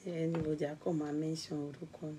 Anybody, I come and mention orúkọ.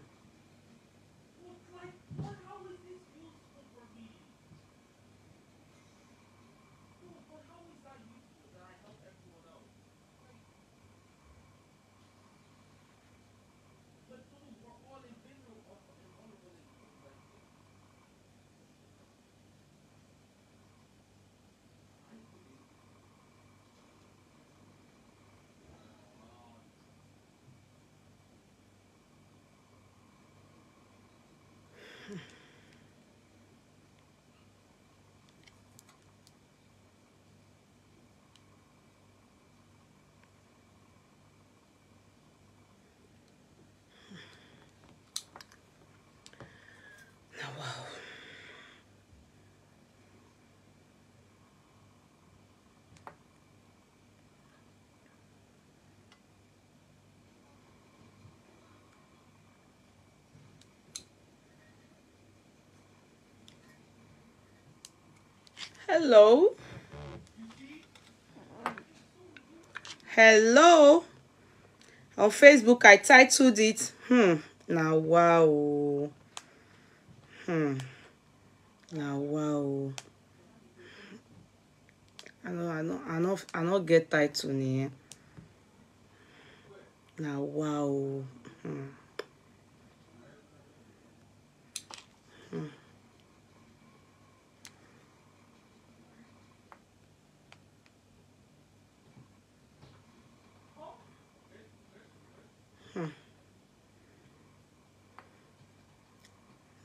Now, wow. Hello. Hello. On Facebook, I titled it, Now wow. Now wow. I know get title here. Now wow.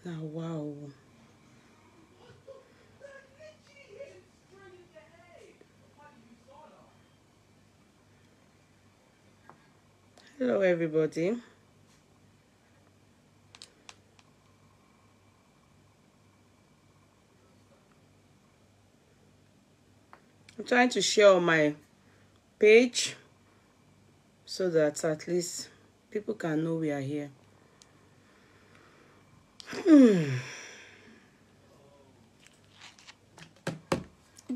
Now wow. Hello, everybody. I'm trying to share on my page so that at least people can know we are here.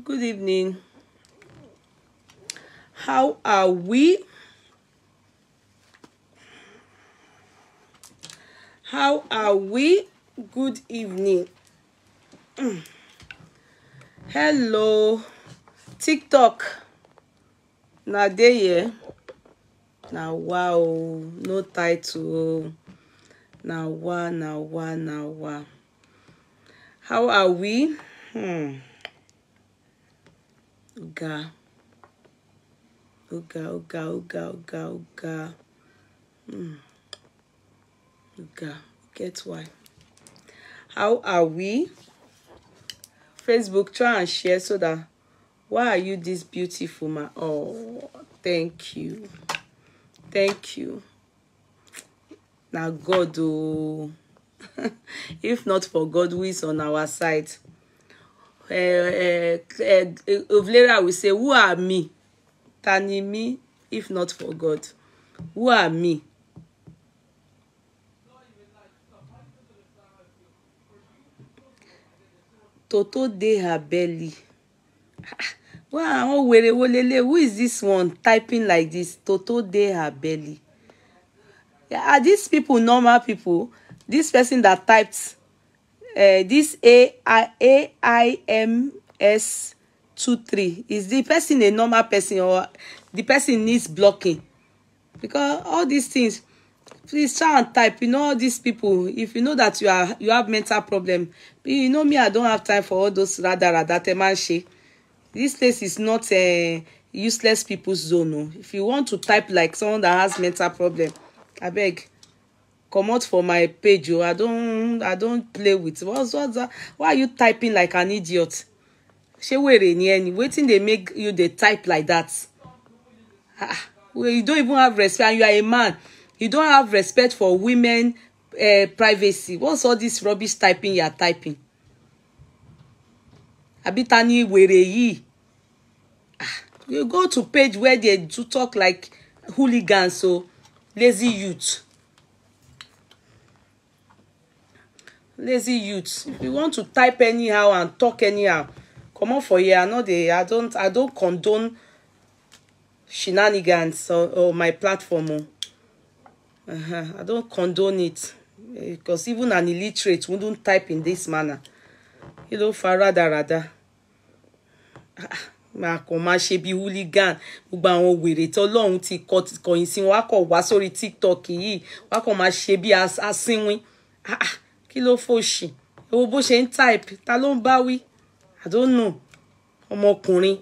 Good evening. How are we? How are we? Good evening. Hello. TikTok. Na dey here. Na wow. No title. Na wa, na wa, na wa. How are we? Oga. Oga, oga, oga, oga, oga. Oga. Get why. How are we? Facebook, try and share so that why are you this beautiful, man? Oh, thank you. Thank you. Now God, oh. If not for God who is on our side. Later we say, who are me? Tani me, if not for God. Who are me? Toto dey her belly. Wow, who is this one typing like this? Toto dey her belly. Yeah, are these people normal people? This person that typed this AIMS23, is the person a normal person or the person needs blocking? Because all these things, please try and type. You know, all these people, if you know that you have mental problem, you know me, I don't have time for all those rada temanche. This place is not a useless people's zone. No. If you want to type like someone that has mental problem, I beg, come out for my page. I don't play with. What's that? Why are you typing like an idiot? Waiting they make you they type like that. You don't even have respect, and you are a man. You don't have respect for women privacy. What's all this rubbish typing you are typing? Abitani were yi. You go to page where they do talk like hooligans, so lazy youth. Lazy youth. If you want to type anyhow and talk anyhow, come on for here. I don't condone shenanigans or my platform. I don't condone it. Because even an illiterate wouldn't type in this manner. You know, farada. Ma kàn máa ṣe bí hooligan gbogbo àwọn wèrè tí Ọlọ́run ti kọ̀yìn sí wọn wá kọ̀ wá sórí TikTok yìí wá kàn máa ṣe bí asínwín kí ló fòṣì èwo bó ṣe ń type ta ló ń bá wí I don't know ọmọkùnrin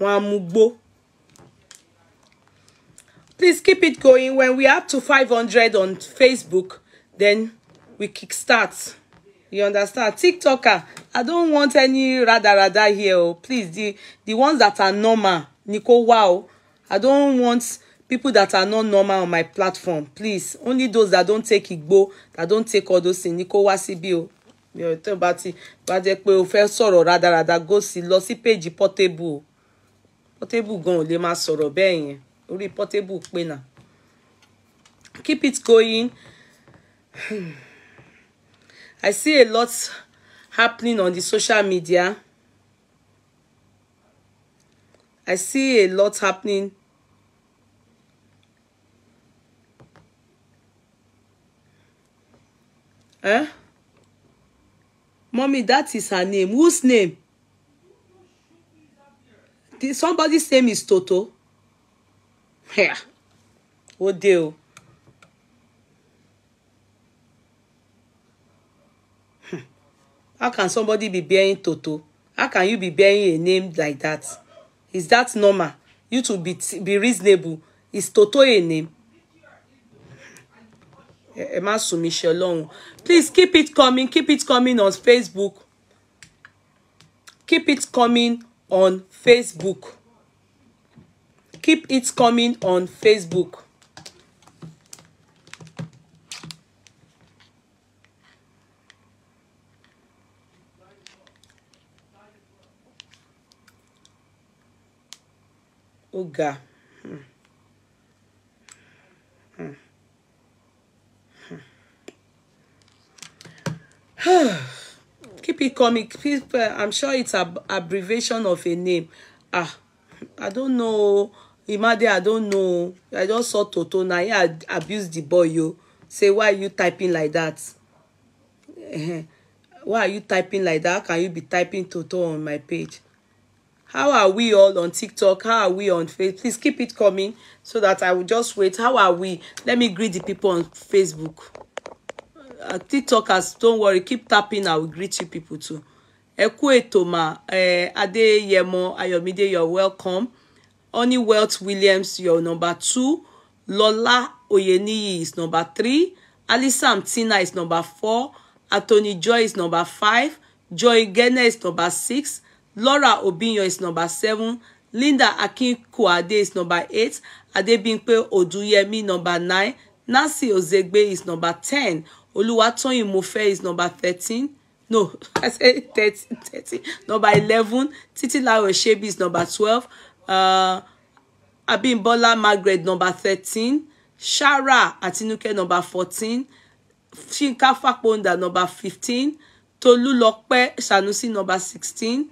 àwọn amúgbó. Please keep it going. When we are to 500 on Facebook, then we kickstart. You understand? TikToker, I don't want any rada here. Oh. Please, the ones that are normal, Nico, wow. I don't want people that are not normal on my platform. Please, only those that don't take Igbo, that don't take all those things. Nico, wasibio. You tell Bati, but they will first sorrow rada go see lossy page portable. Portable gon le ma sorrow ben. Only portable pena. Keep it going. I see a lot happening on the social media. I see a lot happening. Mommy, that is her name. Whose name? Somebody's name is Toto. Yeah. What deal? How can somebody be bearing Toto? How can you be bearing a name like that? Is that normal? You to be reasonable. Is Toto a name? Emma Sumisha long. Please keep it coming. Keep it coming on Facebook. Keep it coming on Facebook. Keep it coming on Facebook. Oh God. Keep it coming. I'm sure it's an abbreviation of a name. I don't know. Imade, I don't know. I just saw Toto. Now he abused the boy. You say, why are you typing like that? Why are you typing like that? How can you be typing Toto on my page? How are we all on TikTok? How are we on Facebook? Please keep it coming so that I will just wait. How are we? Let me greet the people on Facebook. TikTokers, don't worry. Keep tapping. I will greet you people too. Toma, Adeyemo Ayomide, you're welcome. Oni Wealth Williams, you're number 2. Lola Oyeniyi is number 3. Alisam Tina is number 4. Anthony Joy is number 5. Joy Gene is number 6. Laura Obinyo is number 7. Linda Akinkuade is number 8. Adebimpe Oduyemi number 9. Nancy Ozegbe is number 10. Oluwatoyin Mofe is number 13. No, I said 13. Number 11. Titilayo Shebi is number 12. Abimbola Margaret number 13. Shara Atinuke number 14. Shinka Fakponda number 15. Tolulope Sanusi number 16.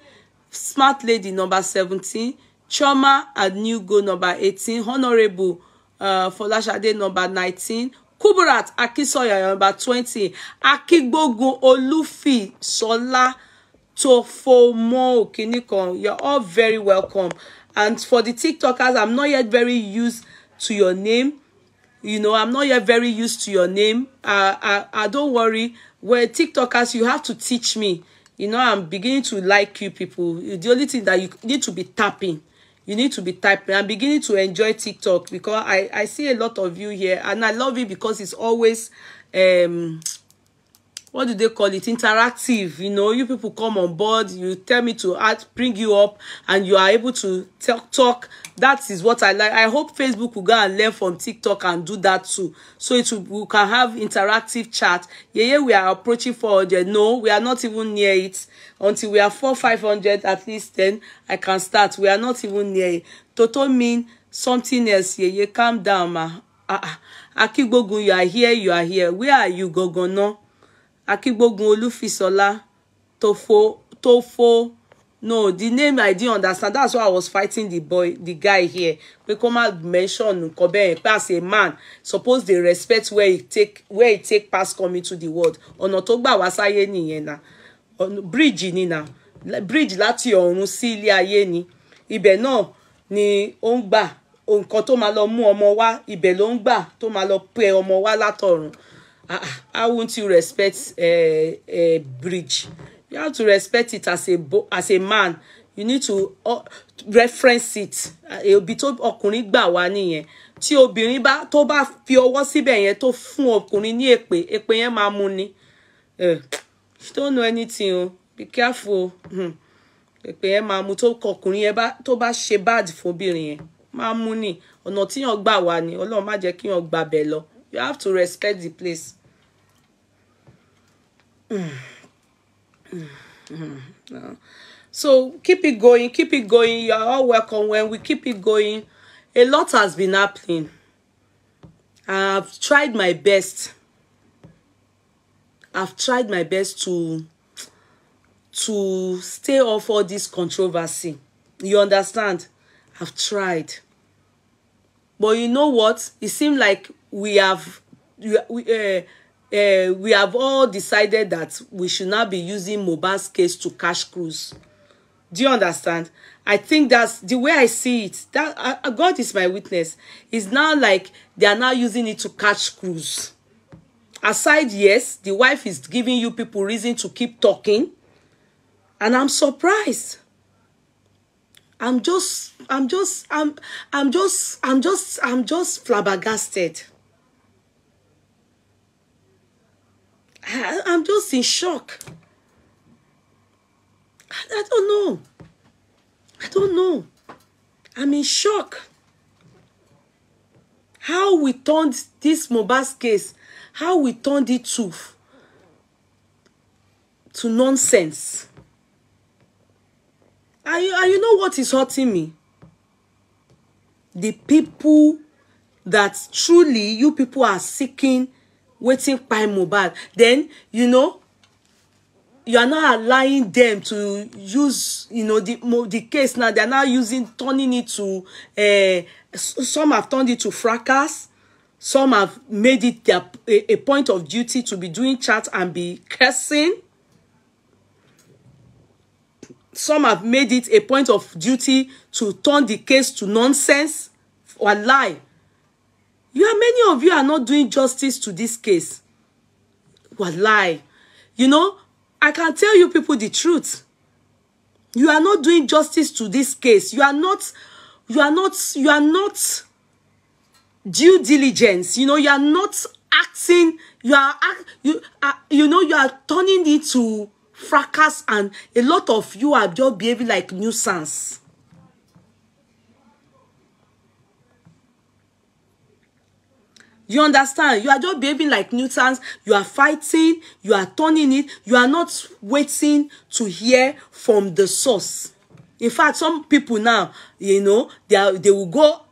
Smart Lady number 17. Choma Anugo number 18. Honorable Folashade number 19. Kuburat Akisoya number 20. Akigbogun Olufi Sola Tofomo Kinikon. You're all very welcome. And for the TikTokers, I'm not yet very used to your name. You know, I'm not yet very used to your name. I don't worry. We're TikTokers, you have to teach me. You know, I'm beginning to like you people. The only thing that you need to be tapping. You need to be typing. I'm beginning to enjoy TikTok because I see a lot of you here. And I love it because it's always, what do they call it? Interactive. You know, you people come on board. You tell me to bring you up. And you are able to talk. That is what I like. I hope Facebook will go and learn from TikTok and do that too. So we can have interactive chat. Yeah, we are approaching 400. No, we are not even near it. Until we are 400-500 at least, then I can start. We are not even near it. Toto mean something else. Yeah, calm down, ma. Akigbogun, you are here. Where are you, Gogono? Akigbogun Olufisola, Tofo. No, the name I didn't understand. That's why I was fighting the guy here. We come out mention Kobe as a man. Suppose they respect where he take past coming to the world. Ọ̀nà tó gbà wá sáyé nìyẹn na. Bridge ni na. Bridge láti ọ̀run sí ilé ayé ni. Ibẹ̀ náà ni ó ń gbà. Nǹkan tó máa lọ mú ọmọ wá, ibẹ̀ ló ń gbà tó máa lọ pè ọmọ wá látọ̀run. How won't you respect bridge? You have to respect it as a man. You need to reference it. Ibi tó ọkùnrin gbà wá nìyẹn. Tí obìnrin tó bá fi ọwọ́ síbẹ̀ yẹn tó fún ọkùnrin ní èpè yẹn máa mú ni. You don't know anything o. Be careful. Èpè yẹn máa mú tó ọkùnrin yẹn tó bá ṣe bad fún obìnrin yẹn. Máa mú ni. Ọ̀nà tí yàn gbà wá ni. Ọlọ́run má jẹ́ kí yàn gbà bẹ̀ lọ. You have to respect the place. So keep it going, keep it going. You are all welcome. When we keep it going, a lot has been happening. I've tried my best. I've tried my best to stay off all this controversy. You understand? I've tried. But you know what? It seemed like we have all decided that we should not be using Mohbad's case to cash cruise. Do you understand? I think that's the way I see it. That God is my witness. It's now like they are now using it to catch cruise. Aside, yes, the wife is giving you people reason to keep talking, and I'm surprised. I'm just flabbergasted. I'm just in shock. I don't know. I don't know. I'm in shock. How we turned this Mohbad's case, how we turned it to nonsense. And you know what is hurting me? The people that truly you people are seeking, waiting by Mohbad. Then, you know, you are not allowing them to use, you know, the case now. They are now turning it to, some have turned it to fracas. Some have made it a point of duty to be doing chat and be cursing. Some have made it a point of duty to turn the case to nonsense or lie. Many of you are not doing justice to this case. Wallahi. You know, I can tell you people the truth. You are not doing justice to this case. You are not due diligence. You know, you are not acting, you are turning it to fracas, and a lot of you are just behaving like nuisance. You understand? You are just behaving like nuisance. You are fighting. You are turning it. You are not waiting to hear from the source. In fact, some people now, you know, they will go,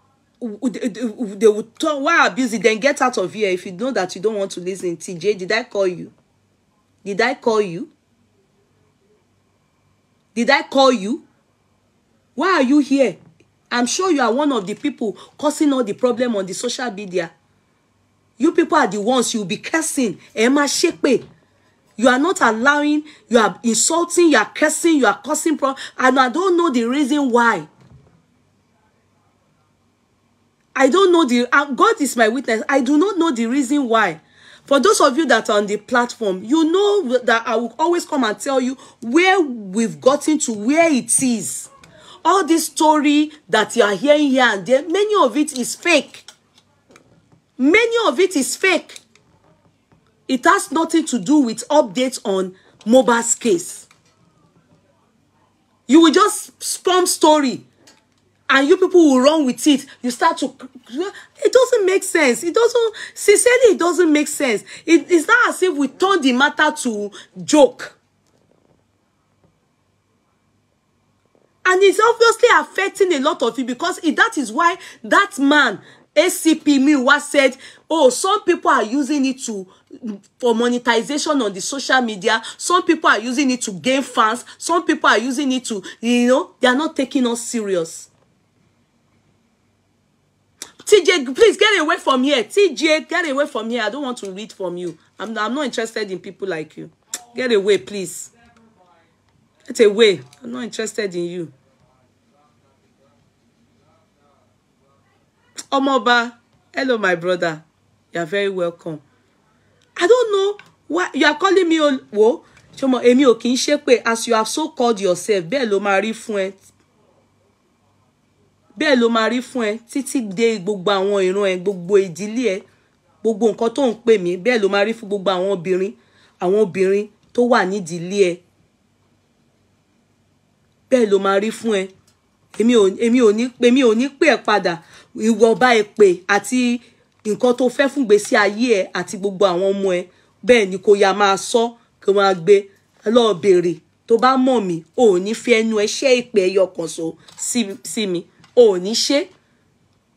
they will talk, why abuse it, then get out of here if you know that you don't want to listen. TJ, did I call you? Did I call you? Did I call you? Why are you here? I'm sure you are one of the people causing all the problem on the social media. You people are the ones you'll be cursing. Emma Shekpe. You are not allowing, you are insulting, you are cursing, you are causing problems. And I don't know the reason why. I don't know God is my witness. I do not know the reason why. For those of you that are on the platform, you know that I will always come and tell you where we've gotten to, where it is. All this story that you are hearing here and there, many of it is fake. Many of it is fake. It has nothing to do with updates on Mohbad's case. You will just spam story, and you people will run with it. You start to... It doesn't make sense. It doesn't... Sincerely, it doesn't make sense. It's not as if we turn the matter to joke. And it's obviously affecting a lot of you, because that is why that man, ACP Miwa said, oh, some people are using it for monetization on the social media. Some people are using it to gain fans. Some people are using it to, you know, they are not taking us serious. TJ, please get away from here. TJ, get away from here. I don't want to read from you. I'm not interested in people like you. Get away, please. Get away. I'm not interested in you. Omoba, hello, my brother. You are very welcome. I don't know why you are calling me. Wo, Chomo, Emi o kin shepe, as you have so called yourself. Bẹ́ẹ̀ ló máa rí fún ẹ. Bẹ́ẹ̀ ló máa rí fún ẹ. Títí dé gbogbo àwọn ìran ẹ, gbogbo ìdílé ẹ, gbogbo nǹkan tó ń pè mí. Bẹ́ẹ̀ ló máa rí fún gbogbo àwọn obìnrin tó wà ní ìdílé ẹ. Bẹ́ẹ̀ ló máa rí fún ẹ. Èmi ò ní pè ẹ́ padà. Ìwọ bá ẹ pè àti nǹkan tó fẹ́ fún gbèsè ayé ẹ àti gbogbo àwọn ọmọ ẹ. Bẹ́ẹ̀ ni kò yá máa sọ, kò máa gbé lọ béèrè. Tó bá mọ̀ mí, ò ní fi ẹnu ẹ ṣe ìpè ẹyọ kan so sí mi. Ò ní ṣe.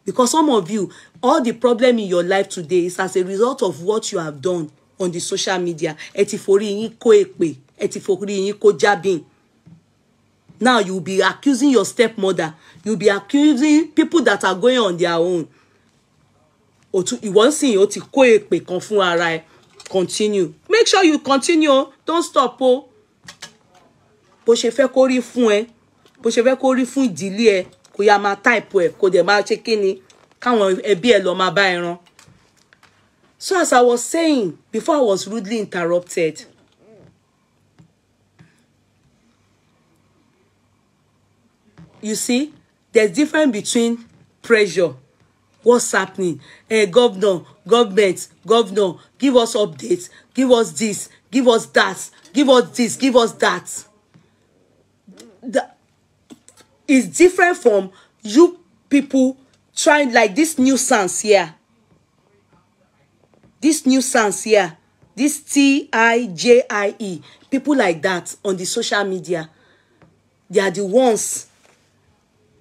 Because some of you, all the problem in your life today is as a result of what you have done on the social media. Ẹ ti forí yín kó èpè, ẹ ti forí yín kó jábìn. Now you'll be accusing your stepmother. You'll be accusing people that are going on their own. Ìwọ nsìn ó ti kó èpè kan fún ara ẹ. Continue. Make sure you continue. Don't stop. Bó ṣe fẹ́ kó rí fún ẹ. Bó ṣe fẹ́ kó rí fún ìdílé ẹ. Kó yá máa type ẹ. Kó dẹ̀ máa ṣe kíni. Káwọn ẹbí ẹ lọ máa bá ẹ rán. So as I was saying, before I was rudely interrupted, you see, there's difference between pressure. What's happening? Governor, give us updates. Give us this. Give us that. Give us this. Give us that. It's different from you people trying like this nuisance here. This nuisance here. This TIJIE. People like that on the social media. They are the ones.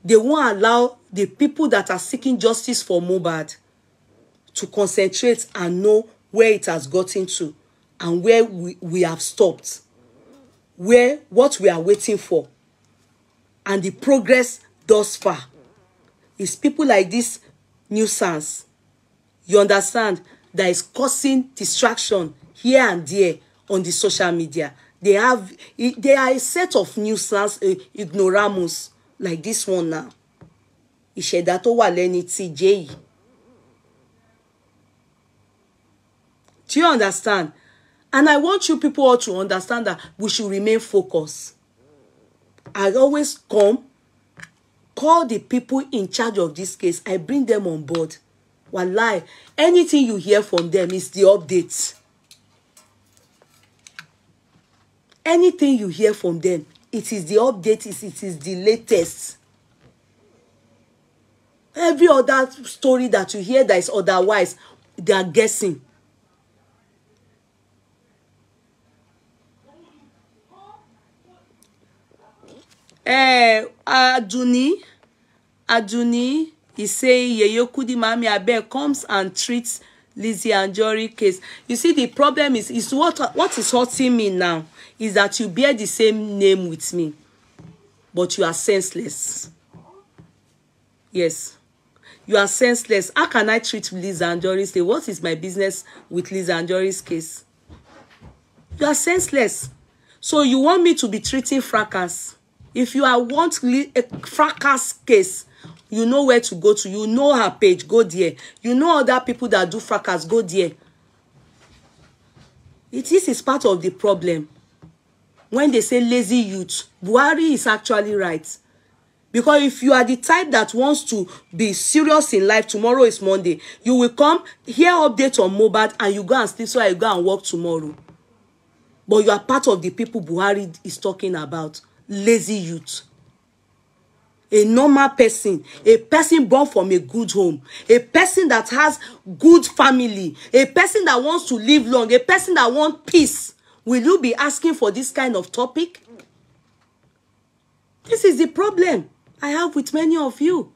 They won't allow the people that are seeking justice for Mohbad to concentrate and know where it has gotten to and where we have stopped, what we are waiting for, and the progress thus far. It's people like this nuisance, you understand, that is causing distraction here and there on the social media. They are a set of nuisance, ignoramus, like this one now. Ìṣẹ̀dá tó wà lẹ́ni TJ yìí. Do you understand? And I want you people all to understand that we should remain focused. I always call the people in charge of this case. I bring them on board. Wallahi, anything you hear from them is the updates. Anything you hear from them, it is the update, it is the latest. Every other story that you hear that is otherwise, they are guessing. Aduni, he say Yeye Kudi Mami Abe comes and treats Lizzie Anjorin case. You see, the problem is what is hurting me now is that you bear the same name with me, but you are senseless. Yes, you are senseless. How can I treat Lizzie Anjorin's case? What is my business with Lizzie Anjorin's case? You are senseless. So you want me to be treating fracas? If you want a fracas case, you know where to go to. You know her page, go there. You know other people that do fracas, go there. This is part of the problem. When they say lazy youth, Buhari is actually right. Because if you are the type that wants to be serious in life, tomorrow is Monday, you will come, hear update on Mohbad, and you go and sleep, so you go and work tomorrow. But you are part of the people Buhari is talking about. Lazy youth. A normal person, a person born from a good home, a person that has good family, a person that wants to live long, a person that wants peace. Will you be asking for this kind of topic? This is the problem I have with many of you.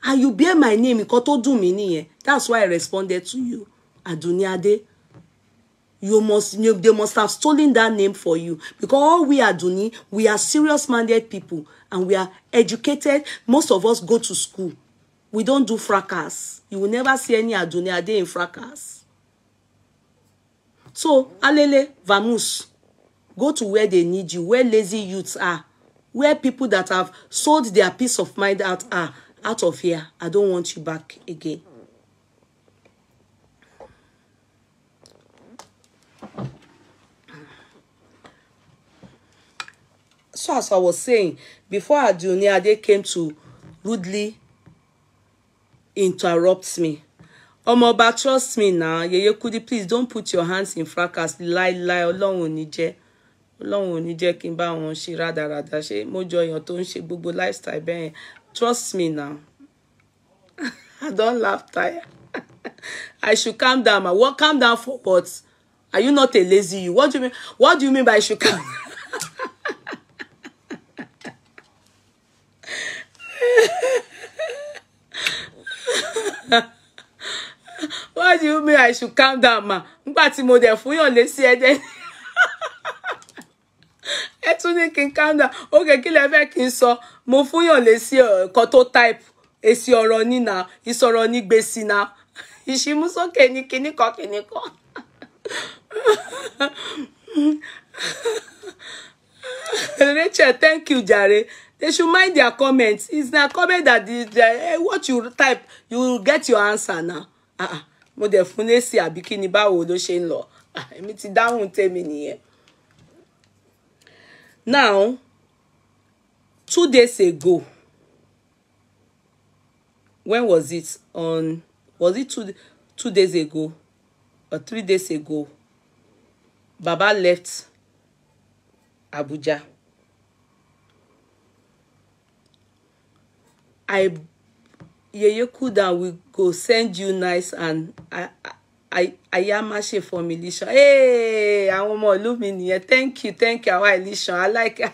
And you bear my name, nǹkan tó dùn mí nìyẹn. That's why I responded to you, Adunni Ade. They must have stolen that name for you. Because all we are Adunni, we are serious-minded people. And we are educated. Most of us go to school. We don't do fracas. You will never see any Adunni Ade in fracas. So, alele, vamos. Go to where they need you, where lazy youths are. Where people that have sold their peace of mind out are. Out of here. I don't want you back again. So as I was saying, before Adunni Ade came to rudely interrupt me, Omoba, trust me now. Yeye Kudi, please don't put your hands in fracas. Lie, Ọlọ́run ò ní jẹ́. Ọlọ́run ò ní jẹ́ kí n bá wọn ṣe rádaràda ṣe mo jọ èèyàn tó ń ṣe gbogbo lifestyle bẹ́ẹ̀. Trust me now. I don't laugh tire. I should calm down. What calm down for what? Are you not a lazy you? What do you mean? What do you mean by I should calm down? What do you mean I should calm down, ma? Nígbà tí mo dẹ̀ fún yàn lésì ẹ̀dẹ̀. Ẹ tún ní kí n calm down. Okay, kí lẹ fẹ́ kí n sọ? Mo fún yàn lésì kan tó type. Èsì ọ̀rọ̀ ní na, ìsọ̀rọ̀ ní gbèsì na. Ìṣímúsókè ní kíní kan. Rachel, thank you, Jare. They should mind their comments. It's their comment that what you type, you will get your answer now. Mo dẹ̀ fún lésì àbí kíni báwo ló ṣe ń lọ. Èmi ti dáhùn tèmi nìyẹn. Now, 2 days ago, when was it? Was it 2 days ago or 3 days ago? Baba left Abuja. Yeye Kuda will go send you nice and I am a for Militia. Hey, I want more illuminate. Thank you, our Elisha. I like it.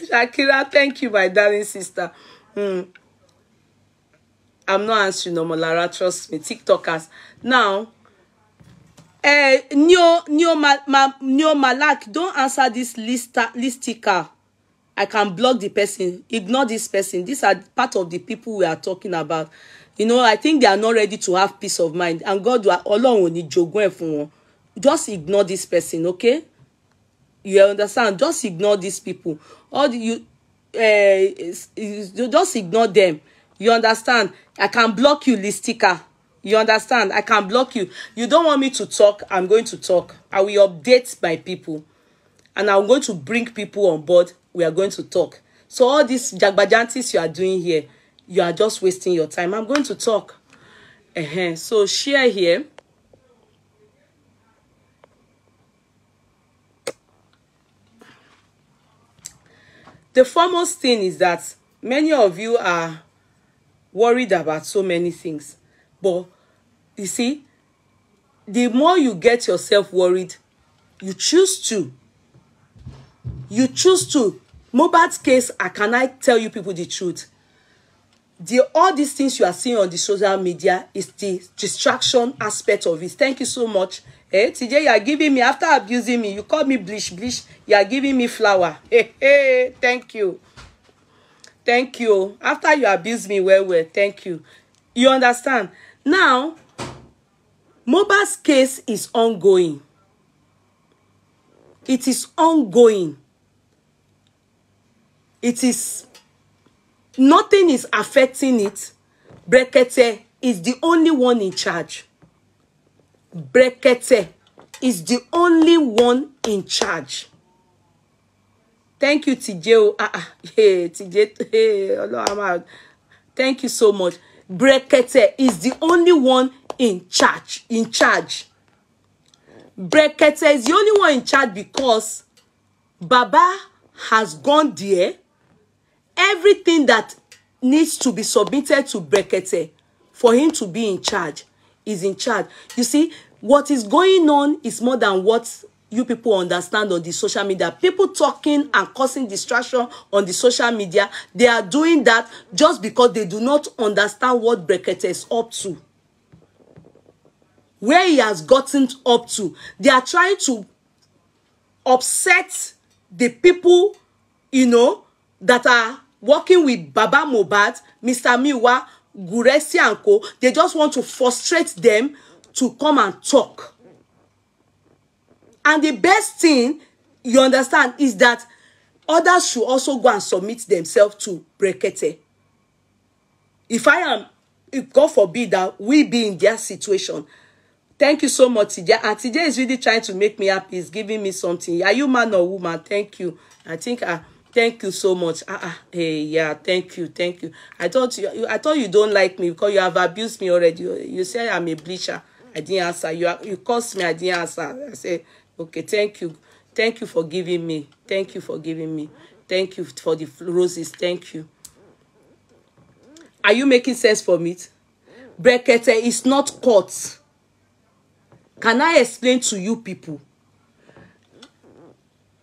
Shakira, thank you, my darling sister. I'm not answering no more, Lara. Trust me, TikTokers. Now, Neo Malak, don't answer this listicker. I can block the person. Ignore this person. These are part of the people we are talking about. You know, I think they are not ready to have peace of mind. And God will alone need jogun fún wọn. Just ignore this person, okay? You understand? Just ignore these people. All you just ignore them. You understand? I can block you, listicker. You understand? I can block you. You don't want me to talk. I'm going to talk. I will update my people. And I'm going to bring people on board. We are going to talk. So all these jagbajantis you are doing here, you are just wasting your time. I'm going to talk. So share here. The foremost thing is that many of you are worried about so many things. But you see, the more you get yourself worried, you choose to. Mohbad's case, can I tell you people the truth? All these things you are seeing on the social media is the distraction aspect of it. Thank you so much. TJ, you are giving me, after abusing me, you call me bleach. You are giving me flower. Thank you. Thank you. After you abuse me well, thank you. You understand? Now, Mohbad's case is ongoing. It is ongoing. Nothing is affecting it. Brekete is the only one in charge. Brekete is the only one in charge. Thank you, TJ. TJ. Thank you so much. Brekete is the only one in charge. Brekete is the only one in charge because Baba has gone there. Everything that needs to be submitted to Brekete for him to be in charge is in charge. You see, what is going on is more than what you people understand on the social media. People talking and causing distraction on the social media, they are doing that just because they do not understand what Brekete is up to. Where he has gotten up to. They are trying to upset the people, you know, that are working with Baba Mohbad, Mr. Miwa, Guresi and Co. They just want to frustrate them to come and talk. And the best thing, you understand, is that others should also go and submit themselves to Brekete. If God forbid that we be in their situation. Thank you so much, TJ. And TJ is really trying to make me happy. He's giving me something. Are you man or woman? Thank you. I think thank you so much. Hey, yeah, thank you. I thought you don't like me because you have abused me already. You said I'm a bleacher. I didn't answer. You cursed me. I didn't answer. I said, okay, thank you. Thank you for giving me. Thank you for giving me. Thank you for the roses. Thank you. Are you making sense for me? Brekete is not caught. Can I explain to you people?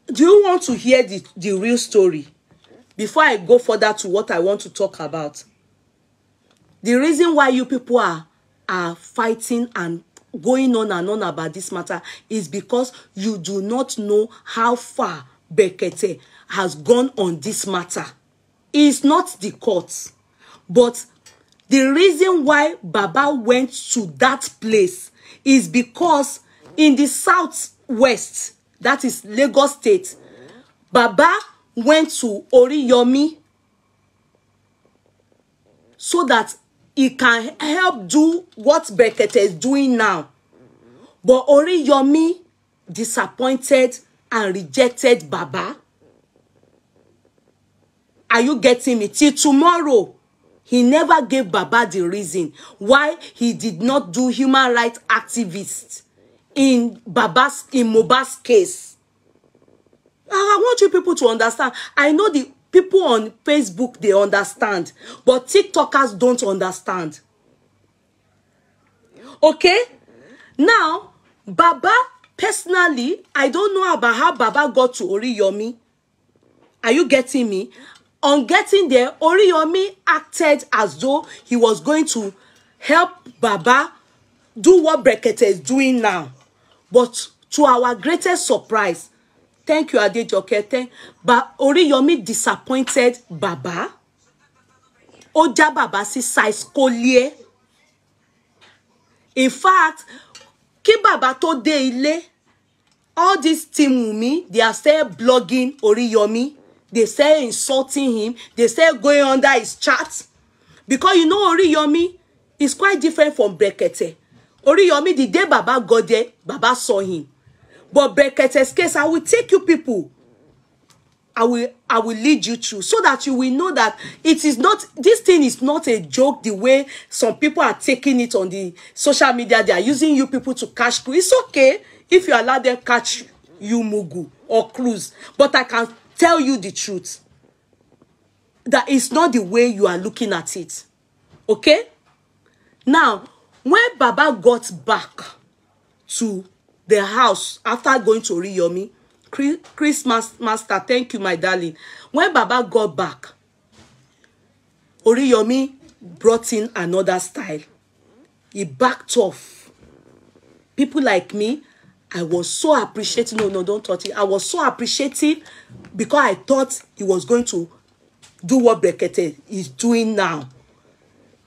Do you want to hear the real story? Before I go further to what I want to talk about. The reason why you people are fighting and going on and on about this matter is because you do not know how far Brekete has gone on this matter. It's not the court. But the reason why Baba went to that place is because in the southwest, that is Lagos State, Baba went to Oriyomi so that he can help do what Brekete is doing now. But Oriyomi disappointed and rejected Baba. Are you getting me? Till tomorrow, he never gave Baba the reason why he did not do human rights activists in Mohbad's case. I want you people to understand. I know the people on Facebook, they understand, but TikTokers don't understand. Okay? Now, Baba, personally, I don't know about how Baba got to Oriyomi. Are you getting me? On getting there, Oriyomi acted as though he was going to help Baba do what Brekete is doing now. But to our greatest surprise, thank you, Adejoke, but Oriyomi disappointed Baba. Oja Baba si size collier. In fact, ki Baba to de ile, all this team Wunmi, they are still blogging Oriyomi. They say insulting him. They say going under his chat. Because you know Oriyomi is quite different from Brekete. Oriyomi, the day Baba got there, Baba saw him. But Brekete's case, I will take you people. I will lead you through so that you will know that it is not, this thing is not a joke the way some people are taking it on the social media. They are using you people to catch crew. It's okay if you allow them catch you Mugu or cruise. But I can tell you the truth. That is not the way you are looking at it. Okay? Now, when Baba got back to the house after going to Oriyomi, Christmas Master, thank you, my darling. When Baba got back, Oriyomi brought in another style. He backed off. People like me, I was so appreciative. No, don't touch it. I was so appreciative because I thought he was going to do what Brekete is doing now.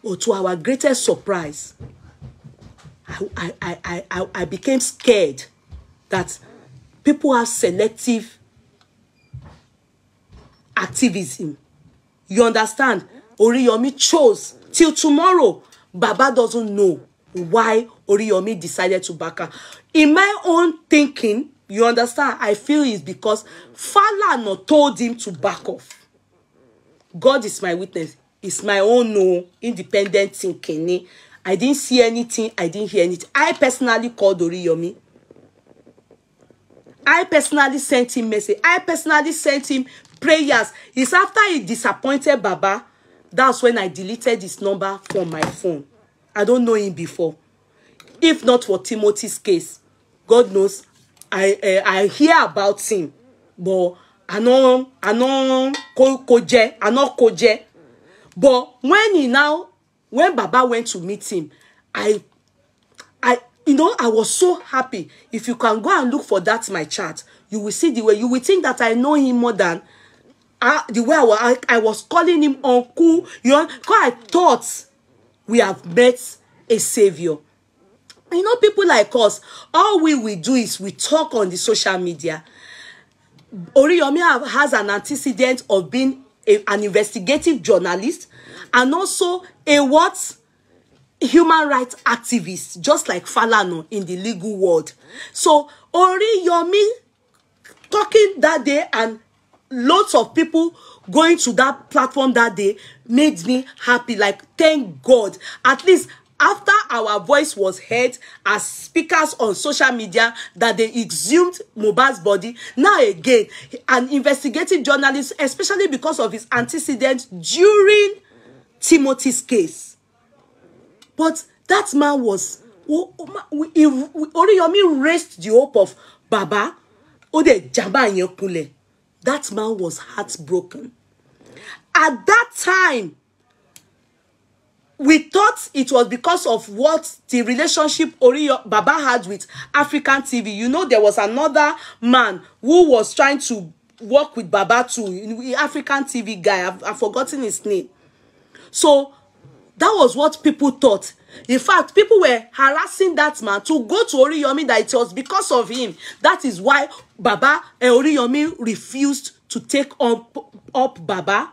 But to our greatest surprise, I became scared that people have selective activism. You understand? Oriyomi chose. Till tomorrow, Baba doesn't know why Oriyomi decided to back her. In my own thinking, you understand, I feel it's because Falana told him to back off. God is my witness. It's my own no independent thinking. I didn't see anything. I didn't hear anything. I personally called Oriyomi. I personally sent him message. I personally sent him prayers. It's after he disappointed Baba. That's when I deleted his number from my phone. I don't know him before. If not for Timothy's case, God knows I hear about him, but I know koje. But when Baba went to meet him, I I was so happy. If you can go and look for that my chat, you will see the way you will think that I know him more than the way I was calling him uncle. Because I thought we have met a savior. People like us, all we do is we talk on the social media. Oriyomi has an antecedent of being an investigative journalist and also a human rights activist, just like Falano in the legal world. So Oriyomi talking that day and lots of people going to that platform that day made me happy. Like, thank God. At least after our voice was heard as speakers on social media, that they exhumed Mohbad's body. Now again, an investigative journalist, especially because of his antecedents during Timothy's case. But that man was, Oriyomi raised the hope of Baba. That man was heartbroken. At that time, we thought it was because of what the relationship Baba had with African TV. There was another man who was trying to work with Baba too, African TV guy. I've forgotten his name. So that was what people thought. In fact, people were harassing that man to go to Oriyomi, that it was because of him. That is why Baba Oriyomi refused to take up Baba.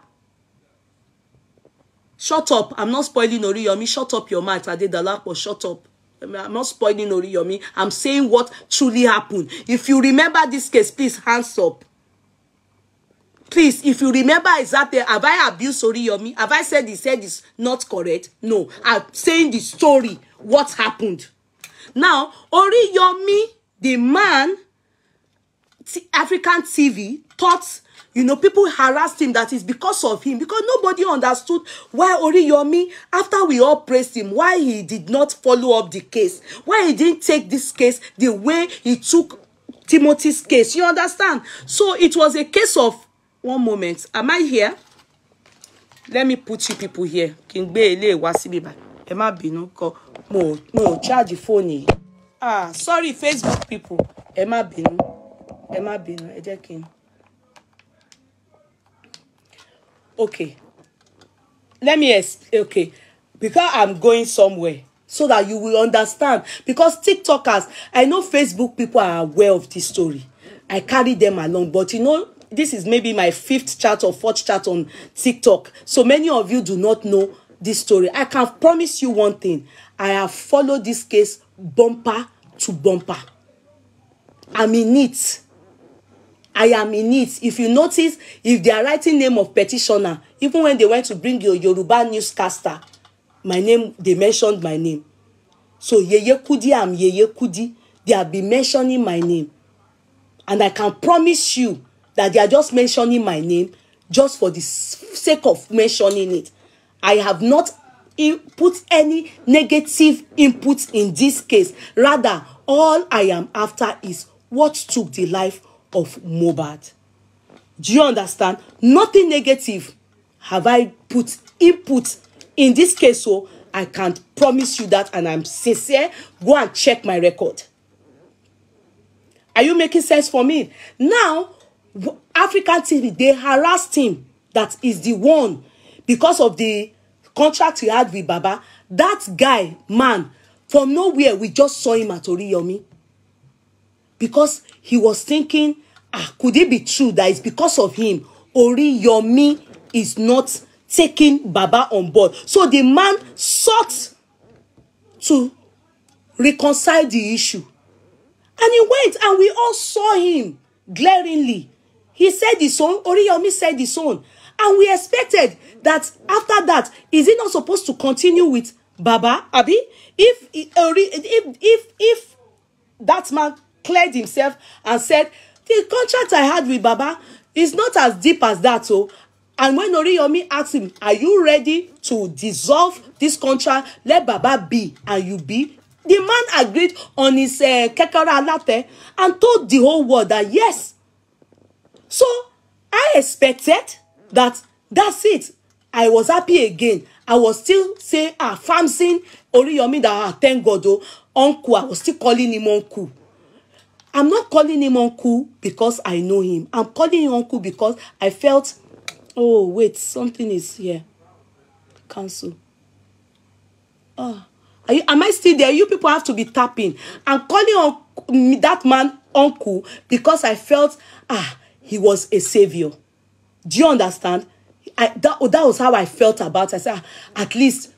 Shut up. I'm not spoiling Oriyomi. Shut up your mouth, Adedalapo. Shut up. I'm not spoiling Oriyomi. I'm saying what truly happened. If you remember this case, please hands up. Please, if you remember exactly, have I abused Oriyomi? Have I said he said it's not correct? No. I'm saying the story, what happened. Now, Oriyomi, the man, African TV, thought, people harassed him that it's because of him. Because nobody understood why Oriyomi, after we all praised him, why he did not follow up the case. Why he didn't take this case the way he took Timothy's case. You understand? So it was a case of, one moment. Am I here? Let me put you people here. King Bele Wasibiba. Emma Bino ko mo charge the phone. Sorry, Facebook people. Emma Bino. Ejekin. Okay. Let me okay. Because I'm going somewhere, so that you will understand. Because TikTokers, I know Facebook people are aware of this story. I carry them along, but this is maybe my 5th chat or 4th chat on TikTok. So many of you do not know this story. I can promise you one thing. I have followed this case bumper to bumper. I'm in it. I am in it. If you notice, if they are writing name of petitioner, even when they went to bring your Yoruba newscaster, my name, they mentioned my name. So Yeye Kudi, I'm Yeye Kudi. They have been mentioning my name. And I can promise you that they are just mentioning my name just for the sake of mentioning it. I have not put any negative input in this case. Rather, all I am after is what took the life of Mohbad. Do you understand? Nothing negative have I put input in this case, so I can't promise you that, and I'm sincere. Go and check my record. Are you making sense for me? Now, African TV, they harassed him. That is the one, because of the contract he had with Baba. That guy, man, from nowhere, we just saw him at Oriyomi. Because he was thinking, could it be true that it's because of him Oriyomi is not taking Baba on board? So the man sought to reconcile the issue. And he went, and we all saw him glaringly. He said his own, Oriyomi said his own. And we expected that after that, is he not supposed to continue with Baba, Abi? If that man cleared himself and said, the contract I had with Baba is not as deep as that. And when Oriyomi asked him, are you ready to dissolve this contract? Let Baba be and you be. The man agreed on his kekara latte and told the whole world that yes. So I expected that that's it. I was happy again. I was still saying, Famsin, Oriyomi, that thank God, oh, uncle. I was still calling him uncle. I'm not calling him uncle because I know him. I'm calling him uncle because I felt, oh, wait, something is here. Cancel. Am I still there? You people have to be tapping. I'm calling that man uncle because I felt, he was a savior. Do you understand? That was how I felt about it. I said, at least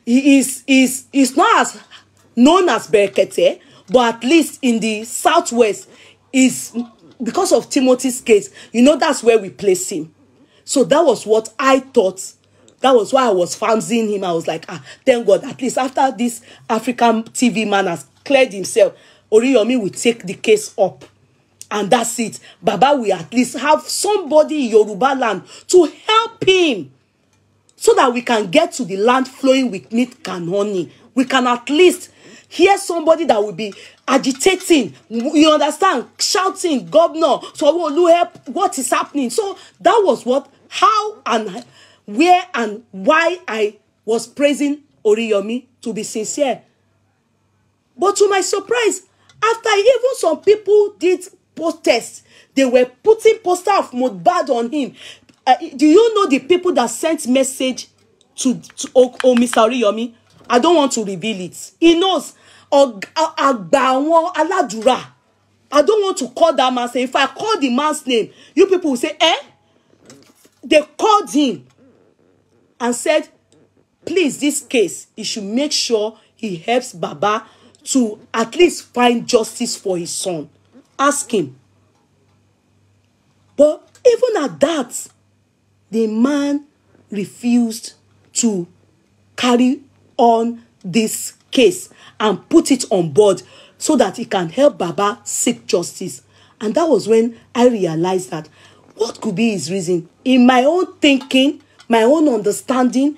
he's not as known as Berekete, but at least in the southwest, is because of Timothy's case. You know, that's where we place him. So that was what I thought. That was why I was fancying him. I was like, thank God, at least after this African TV man has cleared himself, Oriyomi will take the case up. And that's it. Baba will at least have somebody in Yoruba land to help him, so that we can get to the land flowing with milk and honey. We can at least hear somebody that will be agitating, you understand, shouting, governor, so help, what is happening? So that was how and where and why I was praising Oriyomi, to be sincere. But to my surprise, after even some people did protest, they were putting poster of Mohbad on him. Do you know the people that sent message to Mr. Oriyomi? I don't want to reveal it. He knows. I don't want to call that man's name. If I call the man's name, you people will say, They called him and said, please, this case, he should make sure he helps Baba to at least find justice for his son. Ask him. But even at that, the man refused to carry on this case and put it on board so that he can help Baba seek justice. And that was when I realized that what could be his reason? In my own thinking, my own understanding,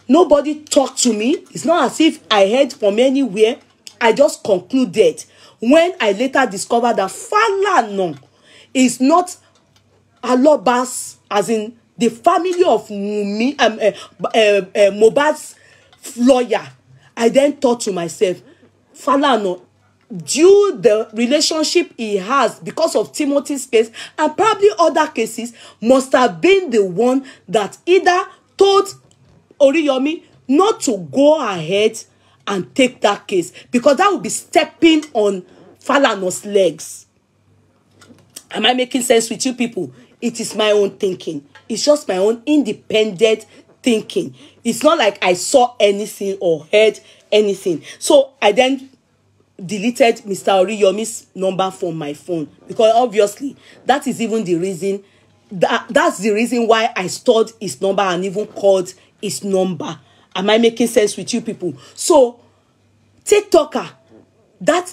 nobody talked to me. It's not as if I heard from anywhere. I just concluded when I later discovered that Falana is not Alobas, as in the family of Mohbad's lawyer. I then thought to myself, Falana, due the relationship he has because of Timothy's case and probably other cases, must have been the one that either told Oriyomi not to go ahead and take that case, because that would be stepping on Falana's legs. Am I making sense with you people? It is my own thinking. It's just my own independent thinking. It's not like I saw anything or heard anything. So I then deleted Mr. Oriyomi's number from my phone, because obviously that is even the reason, that's the reason why I stored his number and even called his number. Am I making sense with you people? So TikToker, that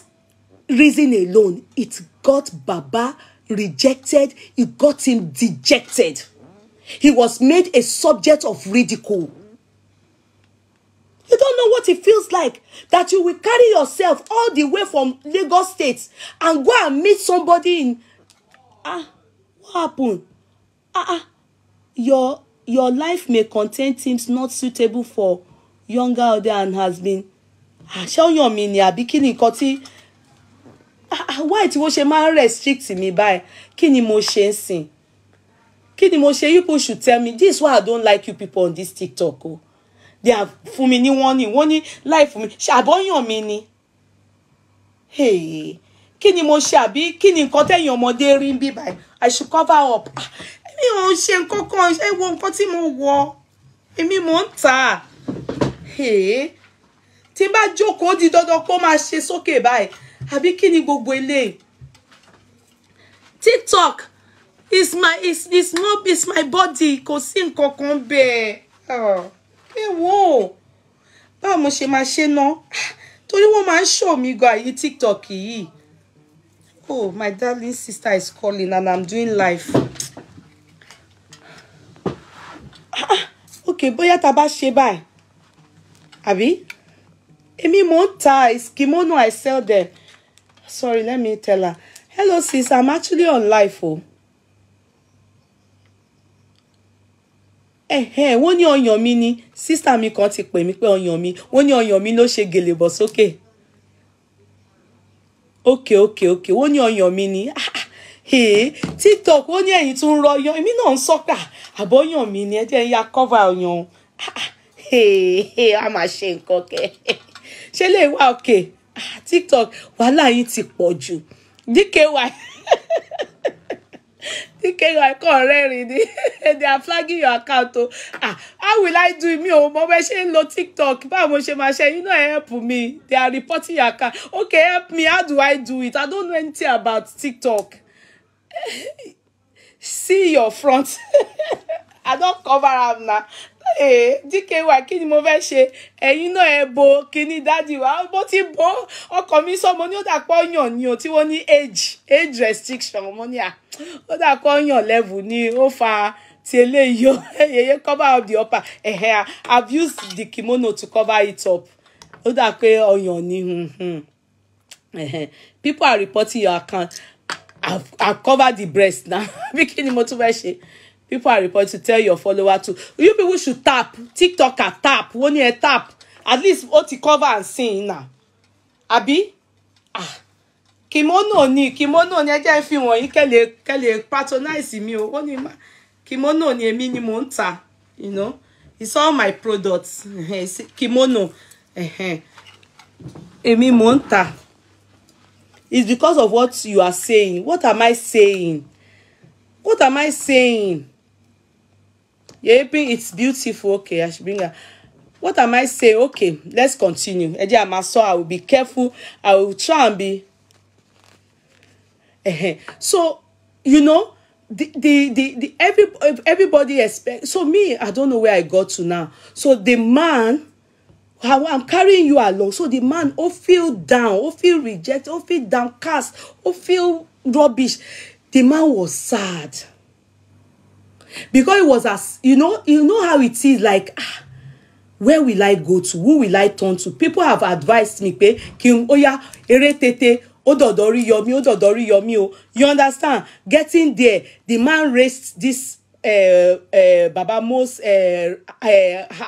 reason alone, it got Baba rejected. It got him dejected. He was made a subject of ridicule. You don't know what it feels like, that you will carry yourself all the way from Lagos State and go and meet somebody in what happened? Your life may contain things not suitable for younger older and has been show your mini bikini koti. Why it was a man restrict me by kini mo shensin? Kini mo she, you people should tell me. This is why I don't like you people on this TikTok. Oh. They have for me ni one life for me. Shabon your mini. Hey, kini mo shabi, kini nkote yon mode rin bi by. I should cover up. Emi on she nkoko, e wo nkan ti mo wo. Emi mo nta. Hey, tí bá jókòó di dandan ko ma ṣe sókè báyìí. Àbí kini gbogbo eléyìí. TikTok is my body. Kò sí nǹkan kan bẹ́ẹ̀. Wo báwo mo ṣe máa ṣe ná, torí wọ́n máa ń show mi go ayi TikTok yìí. Oh, my darling sister is calling and I'm doing live. Okay, bóyá tá bá ṣe báyìí. Àbí Emi Monta is kimono, I sell them. Sorry, let me tell her. Hello, sis, I'm actually on live. Oh. Wọ́n ní ọyàn mi ni sister mi kan ti pè mí pé ọyàn mi. Wọ́n ní ọyàn mi ló ṣe gèlè bọ̀ sókè. Okay. Wọ́n ní ọyàn mi ni. TikTok wọ́n ní ẹ̀yin tún rọ ọyàn. Èmi náà ń sọ́kà. Àbọ̀yàn mi ni ẹ jẹ́ ya cover ọyàn. A máa ṣe nǹkan kẹ́. Ṣé lè wá okay? TikTok wàhálà yín ti pọ̀ jù. DKY. DKY kọ́ rẹ́rìn ni. They are flagging your account. How will I do it? Mi ò mọ̀ bẹ́ẹ̀ ṣe ń lo TikTok. Báwo mo ṣe máa ṣe? You know, help me. They are reporting your account. Okay, help me. How do I do it? I don't know anything about TikTok. See your front. I don't cover am now. DKY kí ni mo fẹ́ ṣe? Ẹ̀yin náà ẹ bo kíní daddy wa. Bó ti bo ọkọ mi sọ mo ní ó dà pọ̀ yàn ni o tí wọ́n ní age restriction mo ní à. Ó dà pọ̀ yàn level ni ó fa ti eléyìí o. Yeye cover up the upper. I've used the kimono to cover it up. Ó dà pé ọyàn ni. People are reporting your account. I've covered the breast now. Kí ni mo tún fẹ́ ṣe? People are reporting to tell your follower to. You people should tap. TikToker tap. When you tap, at least what you cover and sing now. Abi? Kimono ni ẹ jẹ́ fi wọ̀nyí kẹ́lẹ̀ patronize mi o. Wọ́n ní kimono ni èmi ni mò ń tà. You know, it's all my products. Kimono. Èmi mò ń tà. It's because of what you are saying. What am I saying? What am I saying? It's beautiful. Okay, I should bring her. What am I saying? Okay, let's continue. I will be careful. I will try and be. So, you know, everybody expect. So me, I don't know where I got to now. So the man, I'm carrying you along. So the man, feel down, feel rejected, feel downcast, feel rubbish. The man was sad. Because it was as you know how it is like where will I go to? Who will I turn to? People have advised me, King Oya, eretete, ododori yomi o. You understand? Getting there, the man raised this Baba Mo's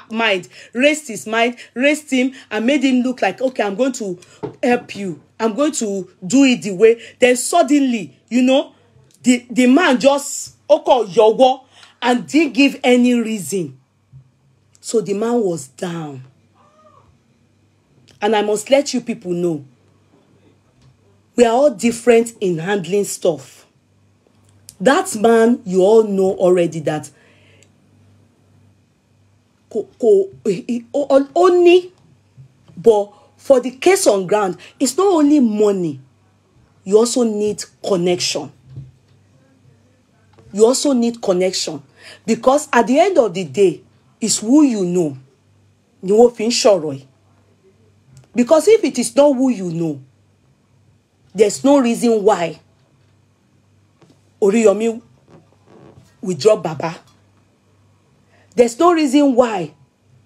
mind, raised his mind, raised him, and made him look like, okay, I'm going to help you. I'm going to do it the way. Then suddenly, you know, the man just yogo and didn't give any reason. So the man was down. And I must let you people know, we are all different in handling stuff. That man, you all know already that only, but for the case on ground, it's not only money. You also need connection. You also need connection. Because at the end of the day, it's who you know. Because if it is not who you know, there's no reason why Oriyomi will drop Baba. There's no reason why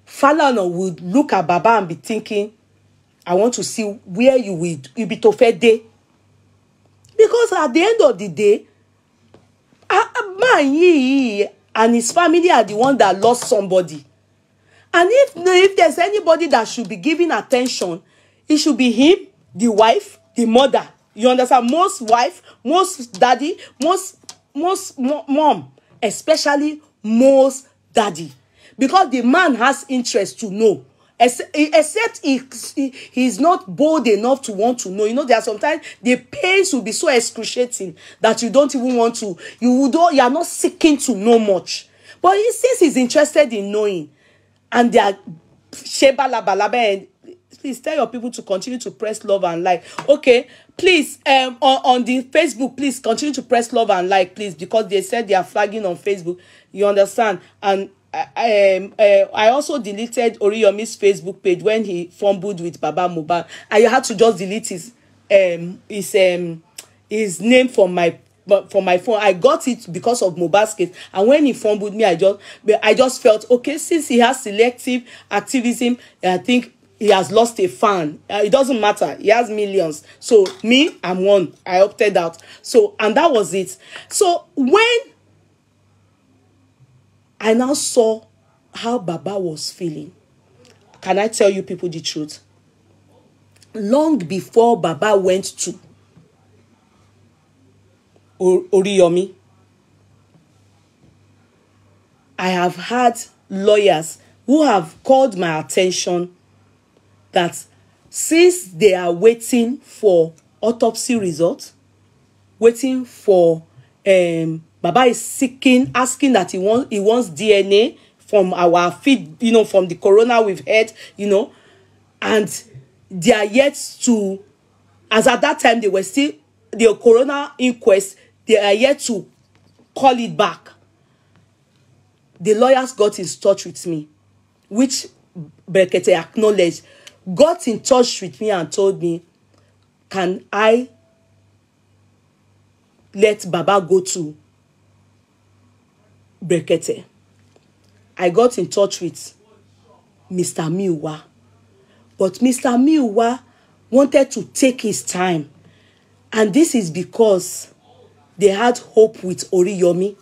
Falana would look at Baba and be thinking, I want to see where you will be to fed day. Because at the end of the day, man and his family are the one that lost somebody. And if there's anybody that should be giving attention, it should be him, the wife, the mother. You understand? Most wife, most daddy, most mom, especially most daddy. Because the man has interest to know. Except he's not bold enough to want to know. You know, there are sometimes the pains will be so excruciating that you don't even want to, you are not seeking to know much. But since he's interested in knowing, and they are sheba laba, and please tell your people to continue to press love and like. Okay, please, on the Facebook, please continue to press love and like, please, because they said they are flagging on Facebook. You understand? And I also deleted Oriyomi's Facebook page when he fumbled with Baba Mohbad. I had to just delete his name from my phone. I got it because of Mohbad's case, and when he fumbled me, I just felt okay. Since he has selective activism, I think he has lost a fan. It doesn't matter. He has millions. So me, I'm one. I opted out. So, and that was it. So when I now saw how Baba was feeling, can I tell you people the truth? Long before Baba went to Oriyomi, I have had lawyers who have called my attention that since they are waiting for autopsy results, waiting for Baba is seeking, asking that he wants DNA from our feed, you know, from the corona we've had, you know, and they are yet to, as at that time they were still the corona inquest, they are yet to call it back. The lawyers got in touch with me, which Brekete acknowledged, got in touch with me and told me, can I let Baba go to Brekete? I got in touch with Mr. Miwa, but Mr. Miwa wanted to take his time, and this is because they had hope with Oriyomi.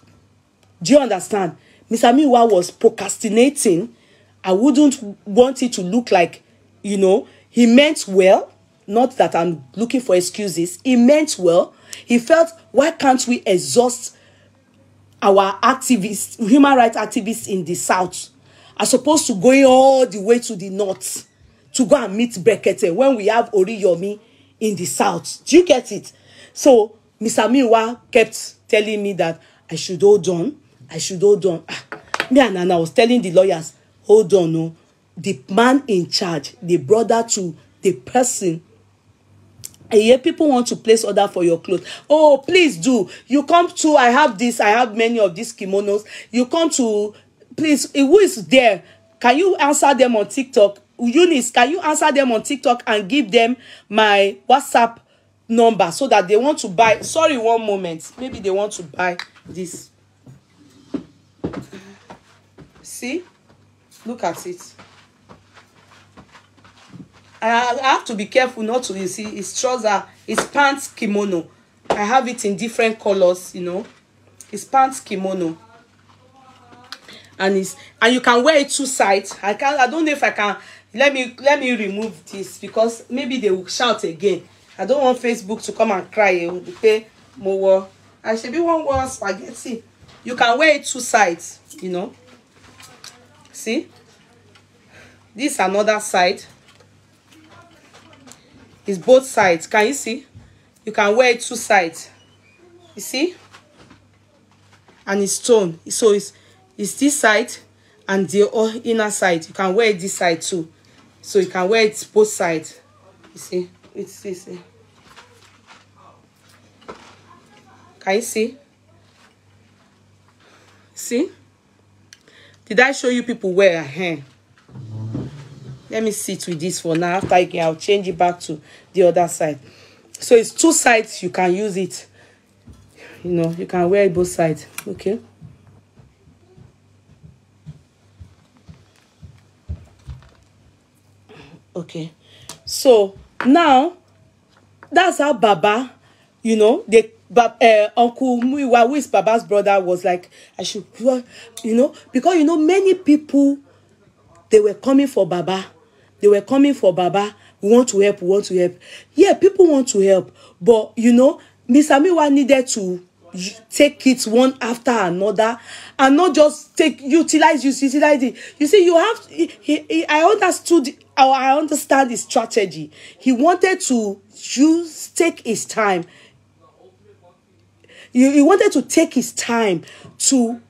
Do you understand? Mr. Miwa was procrastinating. I wouldn't want it to look like, you know, he meant well. Not that I'm looking for excuses. He meant well. He felt, why can't we exhaust our activists, human rights activists in the south, as opposed to going all the way to the north to go and meet Brekete when we have Oriyomi in the south? Do you get it? So Mr. Miwa kept telling me that I should hold on. I should hold on. Me and Nana was telling the lawyers, hold on, no. The man in charge, the brother to the person. And here people want to place order for your clothes. Oh, please do. You come to, I have this, I have many of these kimonos. You come to, please, who is there? Can you answer them on TikTok? Eunice, can you answer them on TikTok and give them my WhatsApp number so that they want to buy? Sorry, one moment. Maybe they want to buy this. See? Look at it. I have to be careful not to, you see, it's trouser, it's pants kimono. I have it in different colors, you know. It's pants kimono. And you can wear it two sides. I don't know if I can. Let me remove this because maybe they will shout again. I don't want Facebook to come and cry. It will pay more. I should be one more spaghetti. You can wear it two sides, you know. See? This is another side. It's both sides. Can you see? You can wear it two sides. You see? And it's torn. So it's this side and the inner side. You can wear it this side too. So you can wear it both sides. You see? It's this. Can you see? See? Did I show you people wear a hair? Let me sit with this for now. After I'll change it back to the other side. So it's two sides. You can use it. You know, you can wear it both sides. Okay. Okay. So now, that's how Baba, you know, Uncle Muiwa, who is Baba's brother, was like, I should, you know, because, you know, many people, they were coming for Baba. They were coming for Baba. We want to help. We want to help. Yeah, people want to help. But, you know, Mr. Miwa needed to take it one after another and not just utilize it. You see, you have, I understand his strategy. He wanted to take his time. He wanted to take his time to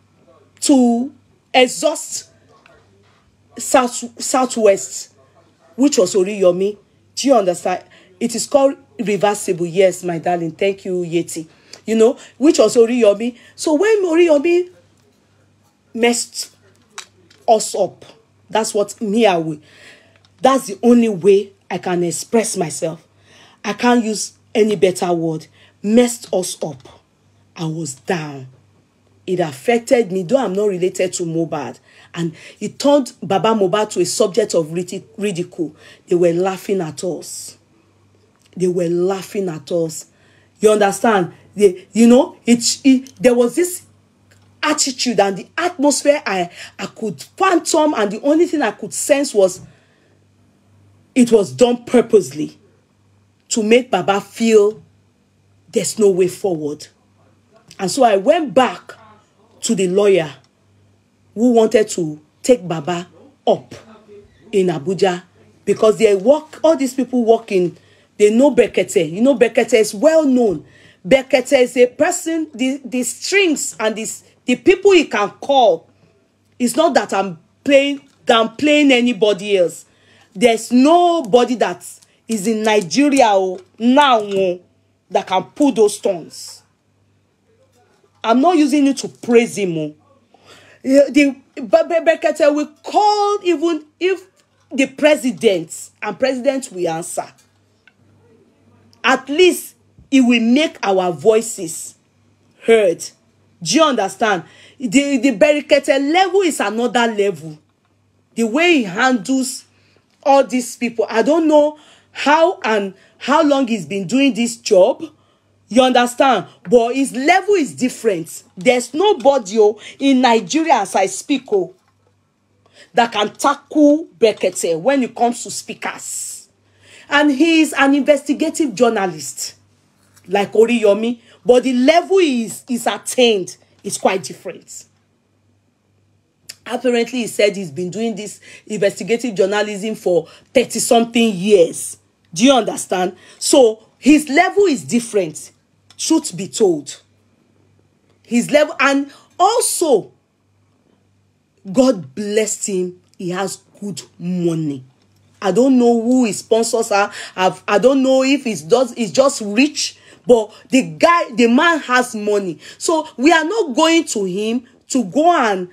exhaust Southwest, which was Oriyomi. Do you understand? It is called reversible. Yes, my darling. Thank you, Yeti. You know, which was Oriyomi. So when Oriyomi messed us up, that's what that's the only way I can express myself. I can't use any better word. Messed us up. I was down. It affected me, though I'm not related to Mohbad. and it turned Baba Mohbad to a subject of ridicule. They were laughing at us. They were laughing at us. You understand? There was this attitude and the atmosphere I could phantom, and the only thing I could sense was it was done purposely to make Baba feel there's no way forward. And so I went back to the lawyer who wanted to take Baba up in Abuja, because all these people work in, they know Bekete. You know, Bekete is well known. Bekete is a person, the strings and the people he can call. It's not that I'm downplaying anybody else. There's nobody that is in Nigeria now that can pull those stones. I'm not using it to praise him. The Bekete will call even if the president, and president will answer. At least it will make our voices heard. Do you understand? The Bekete level is another level. The way he handles all these people, I don't know how long he's been doing this job. You understand? But his level is different. There's nobody in Nigeria, as I speak, that can tackle Bekete when it comes to speakers. And he is an investigative journalist, like Oriyomi. But the level is attained is quite different. Apparently, he said he's been doing this investigative journalism for 30-something years. Do you understand? So his level is different. Truth be told, his level, and also God blessed him. He has good money. I don't know who his sponsors are. I don't know if he's just rich, but the man has money. So we are not going to him to go and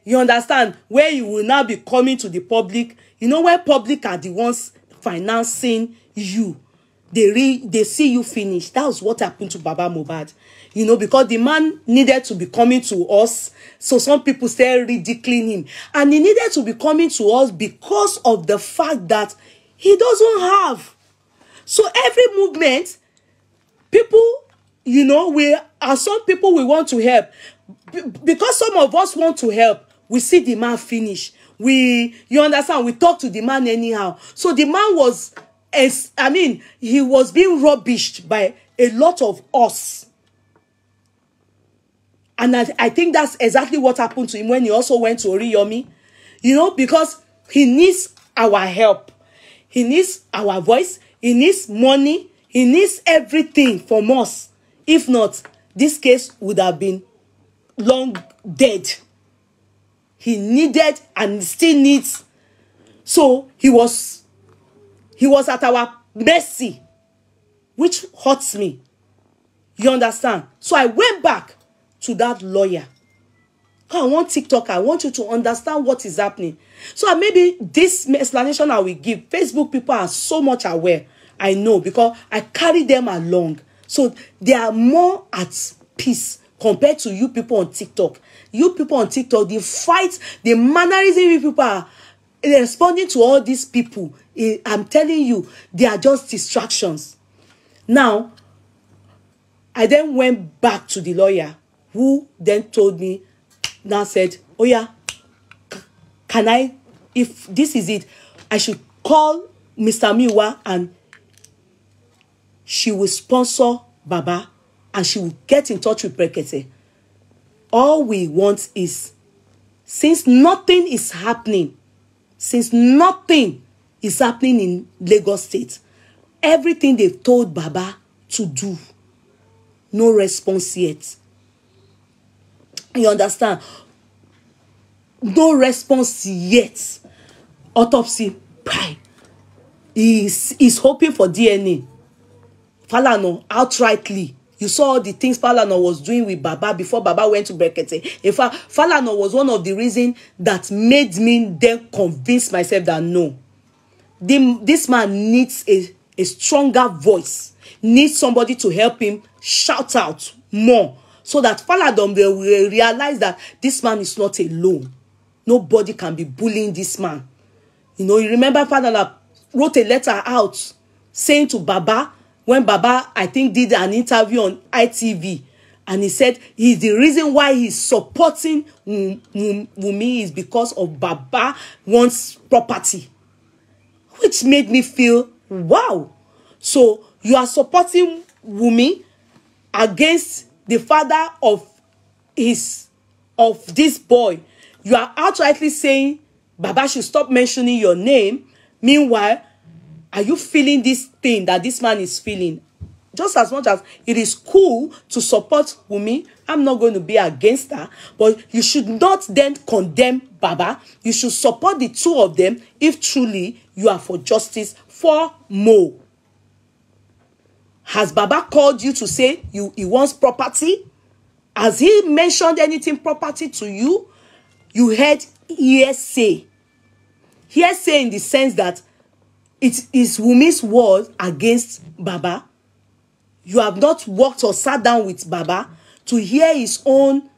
you understand, where you will now be coming to the public. You know, where public are the ones financing you. They see you finish. That was what happened to Baba Mohbad. You know, because the man needed to be coming to us. So some people started ridiculing him. And he needed to be coming to us because of the fact that he doesn't have. So every movement, people, you know, some people we want to help. Because some of us want to help, we see the man finish. You understand? We talk to the man anyhow. So the man was, he was being rubbished by a lot of us. And I think that's exactly what happened to him when he also went to Oriyomi. You know, because he needs our help. He needs our voice. He needs money. He needs everything from us. If not, this case would have been long dead. He needed and still needs. So he was at our mercy, which hurts me. You understand? So I went back to that lawyer. I want TikTok. I want you to understand what is happening. So maybe this explanation I will give, Facebook people are so much aware. I know, because I carry them along. So they are more at peace compared to you people on TikTok. You people on TikTok, the fight, the mannerism you people are responding to all these people. I'm telling you, they are just distractions. Now, I then went back to the lawyer, who then told me, now said, oh yeah, can I, if this is it, I should call Mr. Miwa and she will sponsor Baba and she will get in touch with Bekete. All we want is, since nothing is happening in Lagos State, everything they've told Baba to do, no response yet. You understand? No response yet. Autopsy, pride. He's hoping for DNA. Falana, outrightly. You saw the things Falana was doing with Baba before Baba went to Bekete. In fact, Falana was one of the reasons that made me then convince myself that no. This man needs a stronger voice. Needs somebody to help him shout out more. so that Faladom will realize that this man is not alone. Nobody can be bullying this man. You know, you remember Falana wrote a letter out saying to Baba, when Baba, I think, did an interview on ITV, and he said the reason why he's supporting Wunmi is because of Baba wants property, which made me feel, wow. So you are supporting Wunmi against the father of this boy. You are outrightly saying Baba should stop mentioning your name. Meanwhile, are you feeling this thing that this man is feeling? Just as much as it is cool to support Wunmi, I'm not going to be against her, but you should not then condemn Baba. You should support the two of them if truly you are for justice for Mo. Has Baba called you to say he wants property? Has he mentioned anything property to you? You heard hearsay. Hearsay in the sense that it is Wunmi's word against Baba. You have not walked or sat down with Baba to hear his own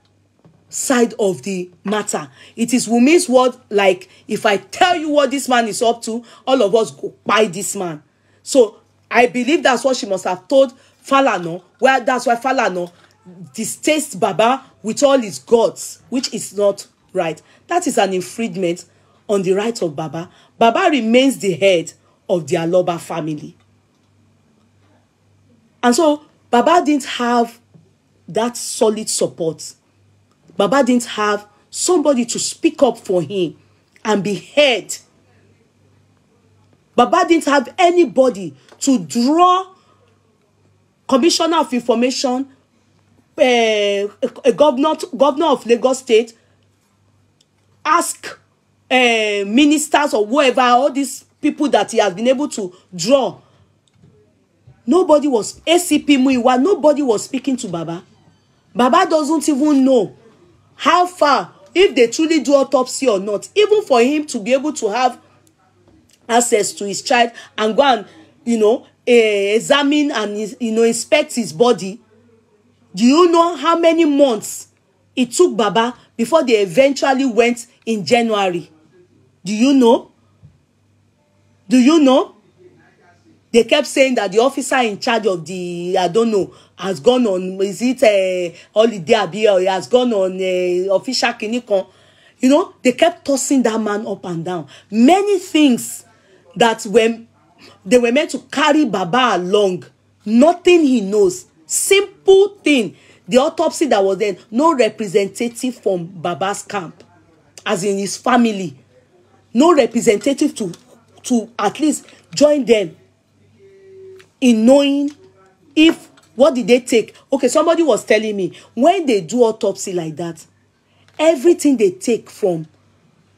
side of the matter. It is Wunmi's word, like, if I tell you what this man is up to, all of us go buy this man. So I believe that's what she must have told Falana. Well, that's why Falana distaste Baba with all his gods, which is not right. That is an infringement on the right of Baba. Baba remains the head of the Aloba family. And so Baba didn't have that solid support. Baba didn't have somebody to speak up for him and be heard. Baba didn't have anybody to draw Commissioner of Information, a governor of Lagos State, ask ministers or whoever, all these people that he has been able to draw. Nobody was, ACP Muiwa, nobody was speaking to Baba. Baba doesn't even know how far, if they truly do autopsy or not, even for him to be able to have access to his child and go and, examine and, inspect his body. Do you know how many months it took Baba before they eventually went in January? Do you know? Do you know? They kept saying that the officer in charge of the, I don't know, has gone on, is it a holiday or he has gone on official clinic. They kept tossing that man up and down. Many things that they were meant to carry Baba along. Nothing he knows. Simple thing. The autopsy that was there, no representative from Baba's camp, as in his family. No representative to at least join them in knowing if, what did they take? Okay, somebody was telling me, when they do autopsy like that, everything they take from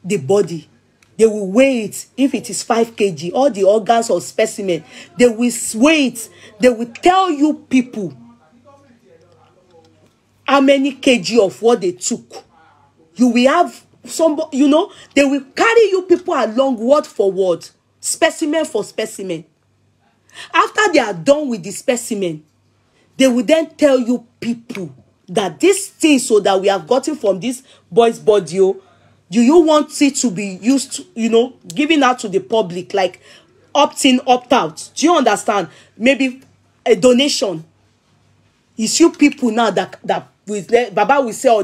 the body, they will weigh it. If it is 5 kg, all the organs or specimen, they will weigh it. They will tell you people how many kg of what they took. You will have somebody, they will carry you people along word for word, specimen for specimen. After they are done with the specimen, they will then tell you people that this thing so that we have gotten from this boy's body, do you want it to be used, given out to the public, like opt-in, opt-out? Do you understand? Maybe a donation. It's you people now that Baba will say, or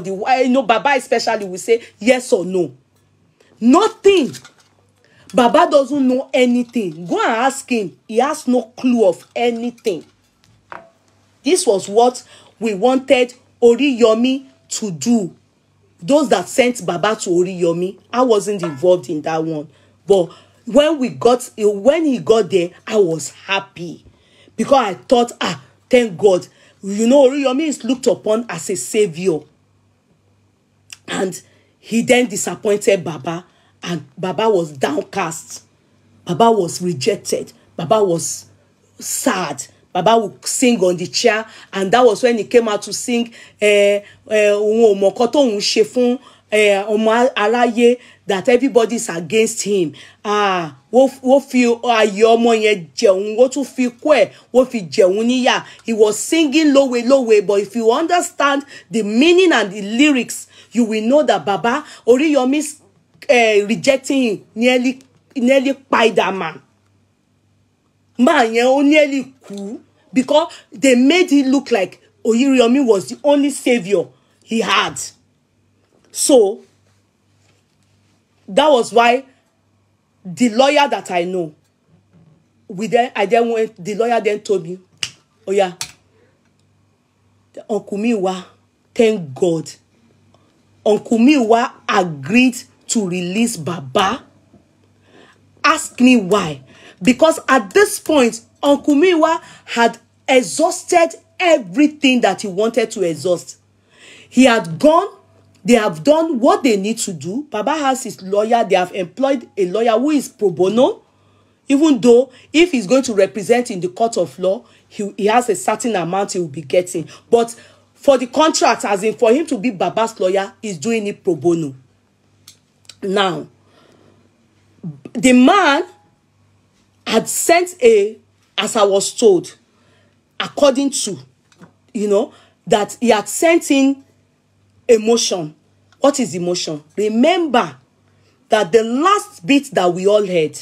Baba especially will say yes or no. Nothing. Baba doesn't know anything. Go and ask him. He has no clue of anything. This was what we wanted Oriyomi to do. Those that sent Baba to Oriyomi, I wasn't involved in that one. But when he got there, I was happy. Because I thought, thank God. Oriyomi is looked upon as a savior. And he then disappointed Baba. And Baba was downcast. Baba was rejected. Baba was sad. Baba would sing on the chair. And that was when he came out to sing Mokoto Unshefun ọmọ aráyé, that everybody's against him. Wo fi ayé ọmọ yẹn jẹun, wo tún fi kú ẹ̀, wo fi jẹun níyà. He was singing low way, but if you understand the meaning and the lyrics, you will know that Baba Oriyomi's rejecting him nearly kpai that man. Man yẹn nearly kú, because they made it look like Oriyomi was the only savior he had. So that was why the lawyer that I know, the lawyer then told me, oh yeah, Uncle Miwa, thank God, Uncle Miwa agreed to release Baba. Ask me why. Because at this point, Uncle Miwa had exhausted everything that he wanted to exhaust. He had gone. They have done what they need to do. Baba has his lawyer. They have employed a lawyer who is pro bono. Even though if he's going to represent in the court of law, he has a certain amount he will be getting. But for the contract, as in for him to be Baba's lawyer, he's doing it pro bono. Now, the man had sent as I was told, according to, that he had sent in emotion. What is emotion? Remember that the last bit that we all heard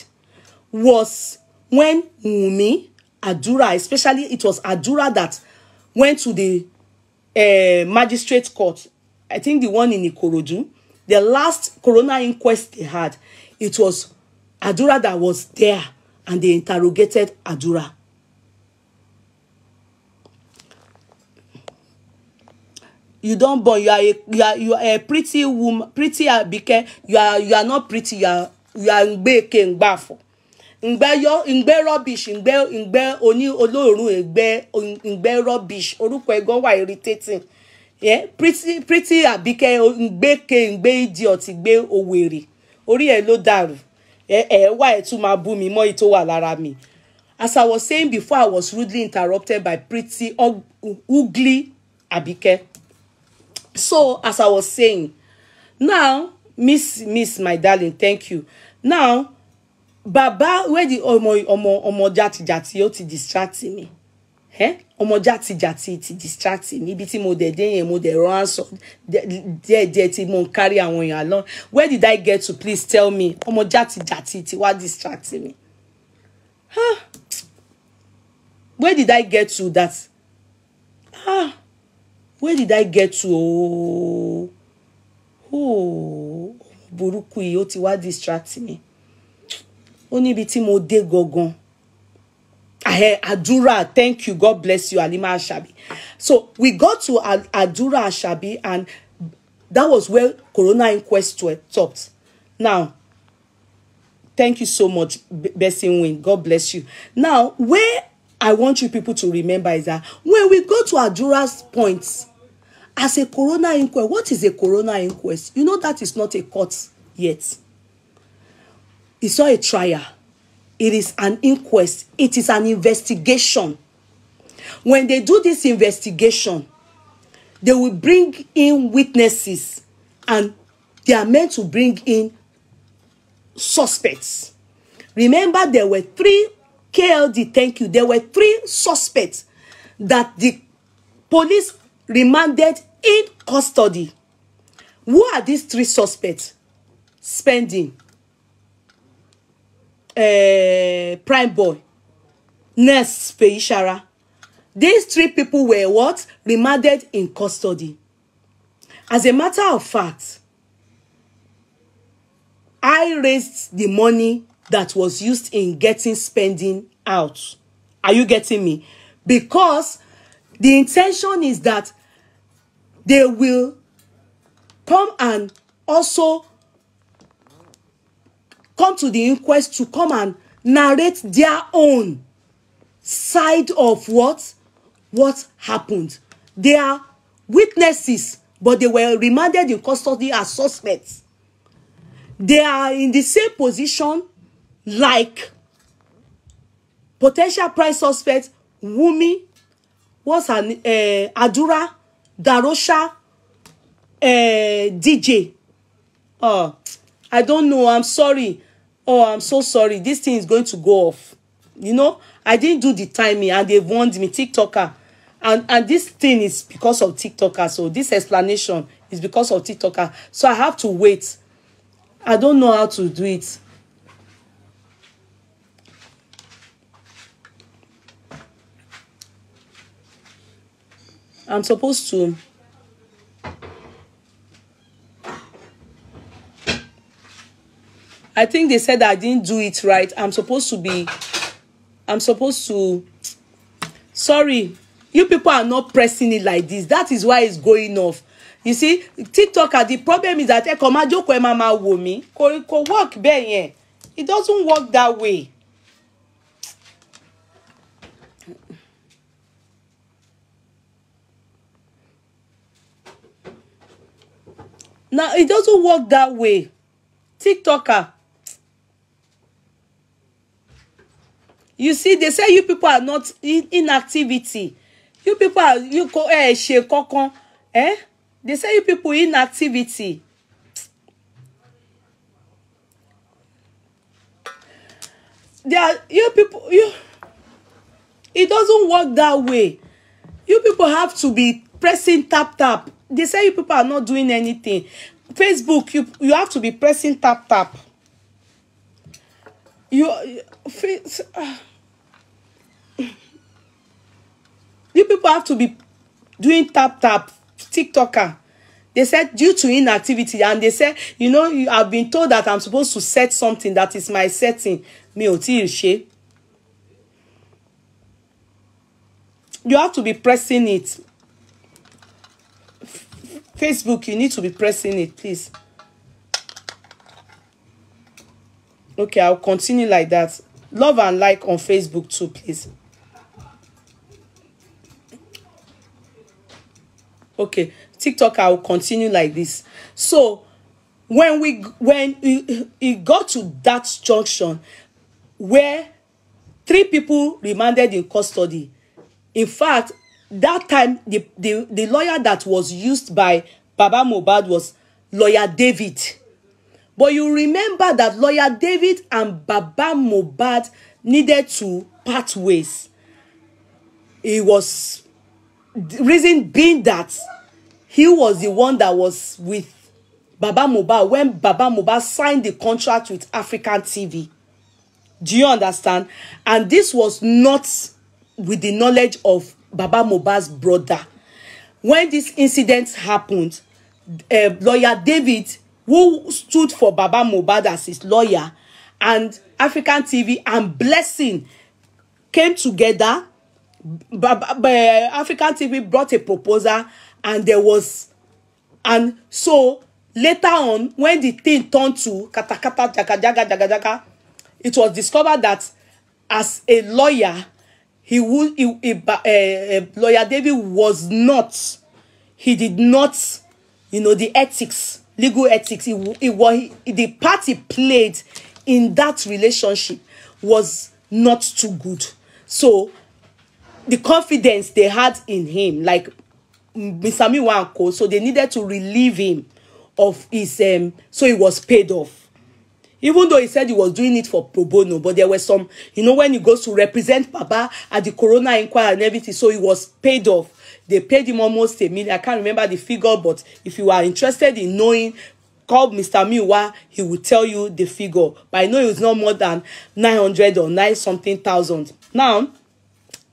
was when Wunmi, Adura, especially it was Adura that went to the magistrate court. I think the one in Ikorodu. The last coroner inquest they had, it was Adura that was there, and they interrogated Adura. You don't born. You are a pretty woman, pretty Abike. You are not pretty. You are ngbe ke ngbafo. Ngbe rubbish. Ngbe oni olorun ngbe rubbish. Orúkọ ẹ̀gàn wà irritating. Yeah, pretty Abike ngbe ke ngbe idiot ngbe owere. Orí ẹ̀ ló dàrú. Why ẹ tún máa bú mi mọ́ ito wà lára mi. As I was saying before, I was rudely interrupted by pretty ugly Abike. So, as I was saying, now, Miss, my darling, thank you. Now, Baba, where the omo jati o ti distracting me. Omo jati ti distracting me. Biti mo de mo de ransom. De ti mo carry àwọn èèyàn along. Where did I get to? Please tell me. Omo jati ti what distracting me? Where did I get to that? Where did I get to? Buruku yìí ó ti wá distract me. Ó níbi tí mo dé gangan. Adura, thank you. God bless you, Alima Ashabi. So we got to Adura Ashabi, and that was where Corona inquest stopped. Now, thank you so much, Bessie Win. God bless you. Now, where I want you people to remember is that when we go to Adura's points, as a Corona inquest, what is a Corona inquest? You know that is not a court yet. It's not a trial. It is an inquest. It is an investigation. When they do this investigation, they will bring in witnesses, and they are meant to bring in suspects. Remember, there were 3 KLD, thank you. There were 3 suspects that the police remanded in custody. Who are these 3 suspects? Spending, Prime Boy, Nurse Feishara. These 3 people were what? Remanded in custody. As a matter of fact, I raised the money that was used in getting Spending out. Are you getting me? Because the intention is that they will come and also come to the inquest to come and narrate their own side of what happened. They are witnesses, but they were remanded in custody as suspects. They are in the same position like potential prime suspects Wunmi, Adura, Darosha, DJ. Oh, I don't know. I'm sorry. Oh, I'm so sorry. This thing is going to go off. You know, I didn't do the timing and they warned me, TikToker. And this thing is because of TikToker. So this explanation is because of TikToker. So I have to wait. I don't know how to do it. I'm supposed to. I think they said I didn't do it right. I'm supposed to. Sorry. You people are not pressing it like this. That is why it's going off. You see, TikToker, the problem is that ko work bẹ́ẹ̀. It doesn't work that way. Now, it doesn't work that way. TikToker. You see, they say you people are not in inactivity. You people are, They say you people inactivity. It doesn't work that way. You people have to be pressing tap. They say you people are not doing anything. Facebook, you have to be pressing tap. You people have to be doing tap. TikToker. They said due to inactivity, and they said, you know, I've been told that I'm supposed to set something that is my setting. Mi ò tí ì ṣe. You have to be pressing it. Facebook, you need to be pressing it, please. Okay, I'll continue like that. Love and like on Facebook too, please. Okay, TikTok, I will continue like this. So when it got to that junction where 3 people remanded in custody, in fact, that time the lawyer that was used by Baba Mohbad was lawyer David. But you remember that lawyer David and Baba Mohbad needed to part ways. It was the reason being that he was the one that was with Baba Mohbad when Baba Mohbad signed the contract with African TV. Do you understand? And this was not with the knowledge of Baba Mohbad's brother. When this incident happened, lawyer David, who stood for Baba Mohbad as his lawyer, and African TV and Blessing came together. African TV brought a proposal, and and so later on, when the thing turned to katakata jaga, it was discovered that as a lawyer, lawyer David he did not, the ethics, legal ethics, the part he played in that relationship was not too good. So the confidence they had in him, like Mr. Miwanko, so they needed to relieve him of his so he was paid off. Even though he said he was doing it for pro bono, but there were some, when he goes to represent Baba at the Corona inquiry and everything, so he was paid off. They paid him almost $1 million. I can't remember the figure, but if you are interested in knowing, call Mr. Miwa, he will tell you the figure. But I know it was not more than 900 or 9-something thousand. Now,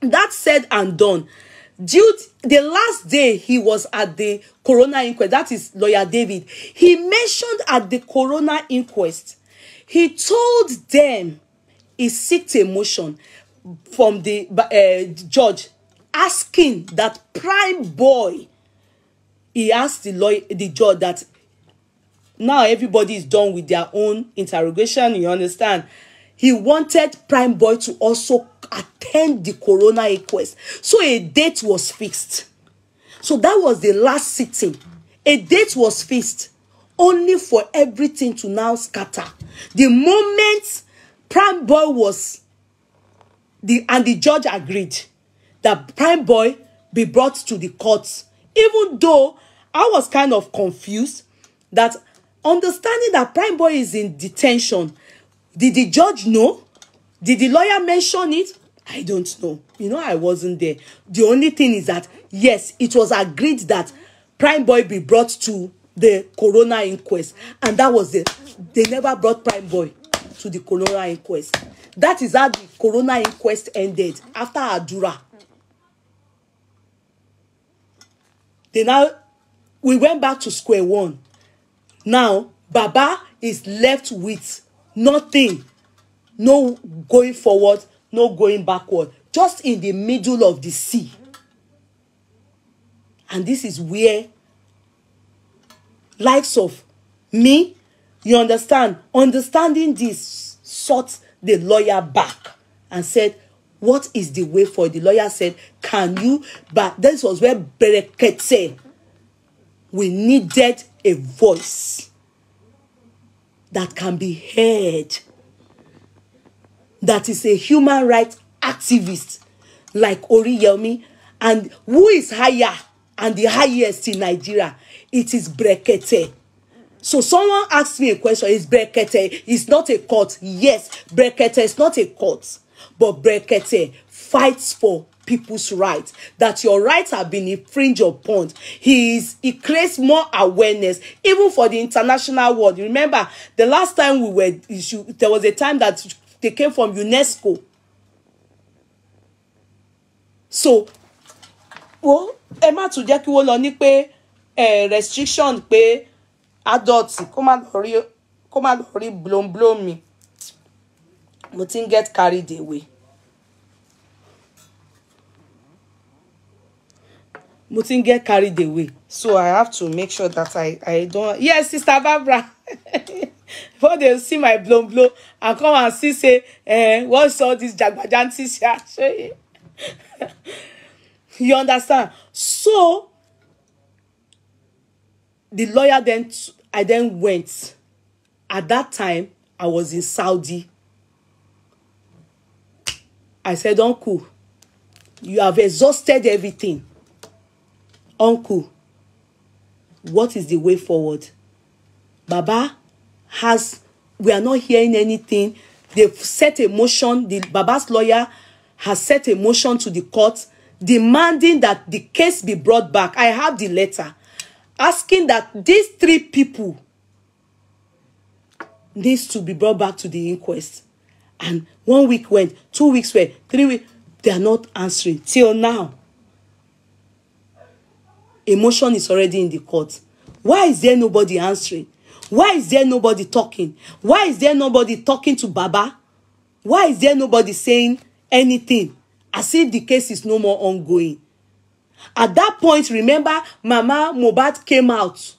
that said and done, the last day he was at the Corona inquest, that is lawyer David, he mentioned at the Corona inquest, he told them he seeked a motion from the judge asking that Prime Boy, he asked the judge that now everybody is done with their own interrogation, you understand? He wanted Prime Boy to also attend the Corona inquest. So a date was fixed. So that was the last sitting. A date was fixed only for everything to now scatter. The moment Prime Boy and the judge agreed that Prime Boy be brought to the courts, even though I was kind of confused that understanding that Prime Boy is in detention. Did the judge know? Did the lawyer mention it? I don't know. You know, I wasn't there. The only thing is that, yes, it was agreed that Prime Boy be brought to the coroner inquest. And that was it. They never brought Prime Boy to the coroner inquest. That is how the coroner inquest ended, after Adura. We went back to square one. Now, Baba is left with nothing. No going forward, no going backward. Just in the middle of the sea. And this is where likes of me, you understand, understanding this, sought the lawyer back and said, what is the way forward? The lawyer said, can you, but this was where Berekete said, we needed a voice that can be heard, that is a human rights activist like Oriyemi, and who is higher and the highest in Nigeria? It is Berekete. So someone asked me a question, is Berekete is not a court? Yes, Berekete is not a court, but Berekete fights for people's rights, that your rights have been infringed upon. He creates more awareness, even for the international world. Remember, the last time we were, there was a time that they came from UNESCO. So, well, Emma to jẹ́ kí wọ́n lọ ní pé restriction pé adults kó má lọ rí blow me. Mo ti ń get carried away. Get carried away. So I have to make sure that I don't. Yes, Sister Barbara. Before they see my blow and come and see, say, what's all this jagbajantis here? You understand? So the lawyer I then went. At that time, I was in Saudi. I said, Uncle, you have exhausted everything. Uncle, what is the way forward? Baba we are not hearing anything. They've set a motion. Baba's lawyer has set a motion to the court demanding that the case be brought back. I have the letter asking that these 3 people needs to be brought back to the inquest. And 1 week went, 2 weeks went, 3 weeks. They are not answering till now. Emotion is already in the court. Why is there nobody answering? Why is there nobody talking? Why is there nobody talking to Baba? Why is there nobody saying anything? As if the case is no more ongoing. At that point, remember, Mama Mohbad came out.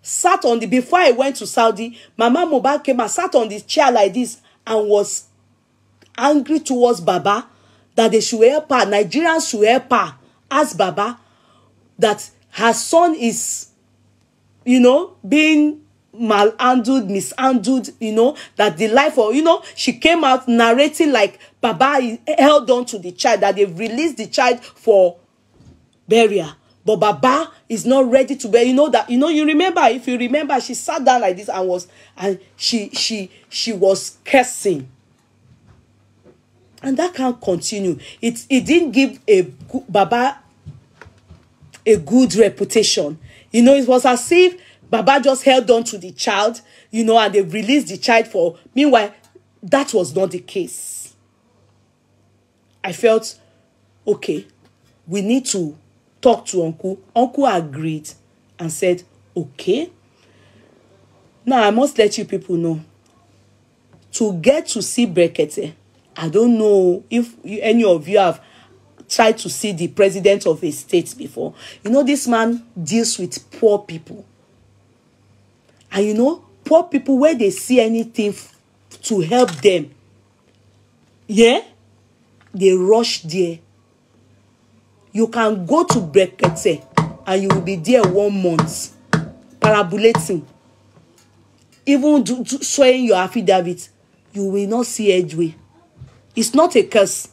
Sat on before I went to Saudi, Mama Mohbad came out, sat on this chair like this and was angry towards Baba that they should help her. Nigerians should help her. Ask Baba that her son is, being malhandled, mishandled, that the life of, she came out narrating like Baba held on to the child, that they've released the child for burial. But Baba is not ready to bury. You remember, if you remember, she sat down like this and she was cursing. And that can't continue. It didn't give Baba a good reputation. It was as if Baba just held on to the child, and they released the child for. Meanwhile, that was not the case. I felt, okay, we need to talk to Uncle. Uncle agreed and said, okay. Now, I must let you people know. To get to see Berekete, I don't know if any of you have tried to see the president of a state before. This man deals with poor people. And poor people, where they see anything to help them, yeah, they rush there. You can go to Berekete and you will be there 1 month, parabolating. Even showing your affidavit, you will not see edgeway. It's not a curse.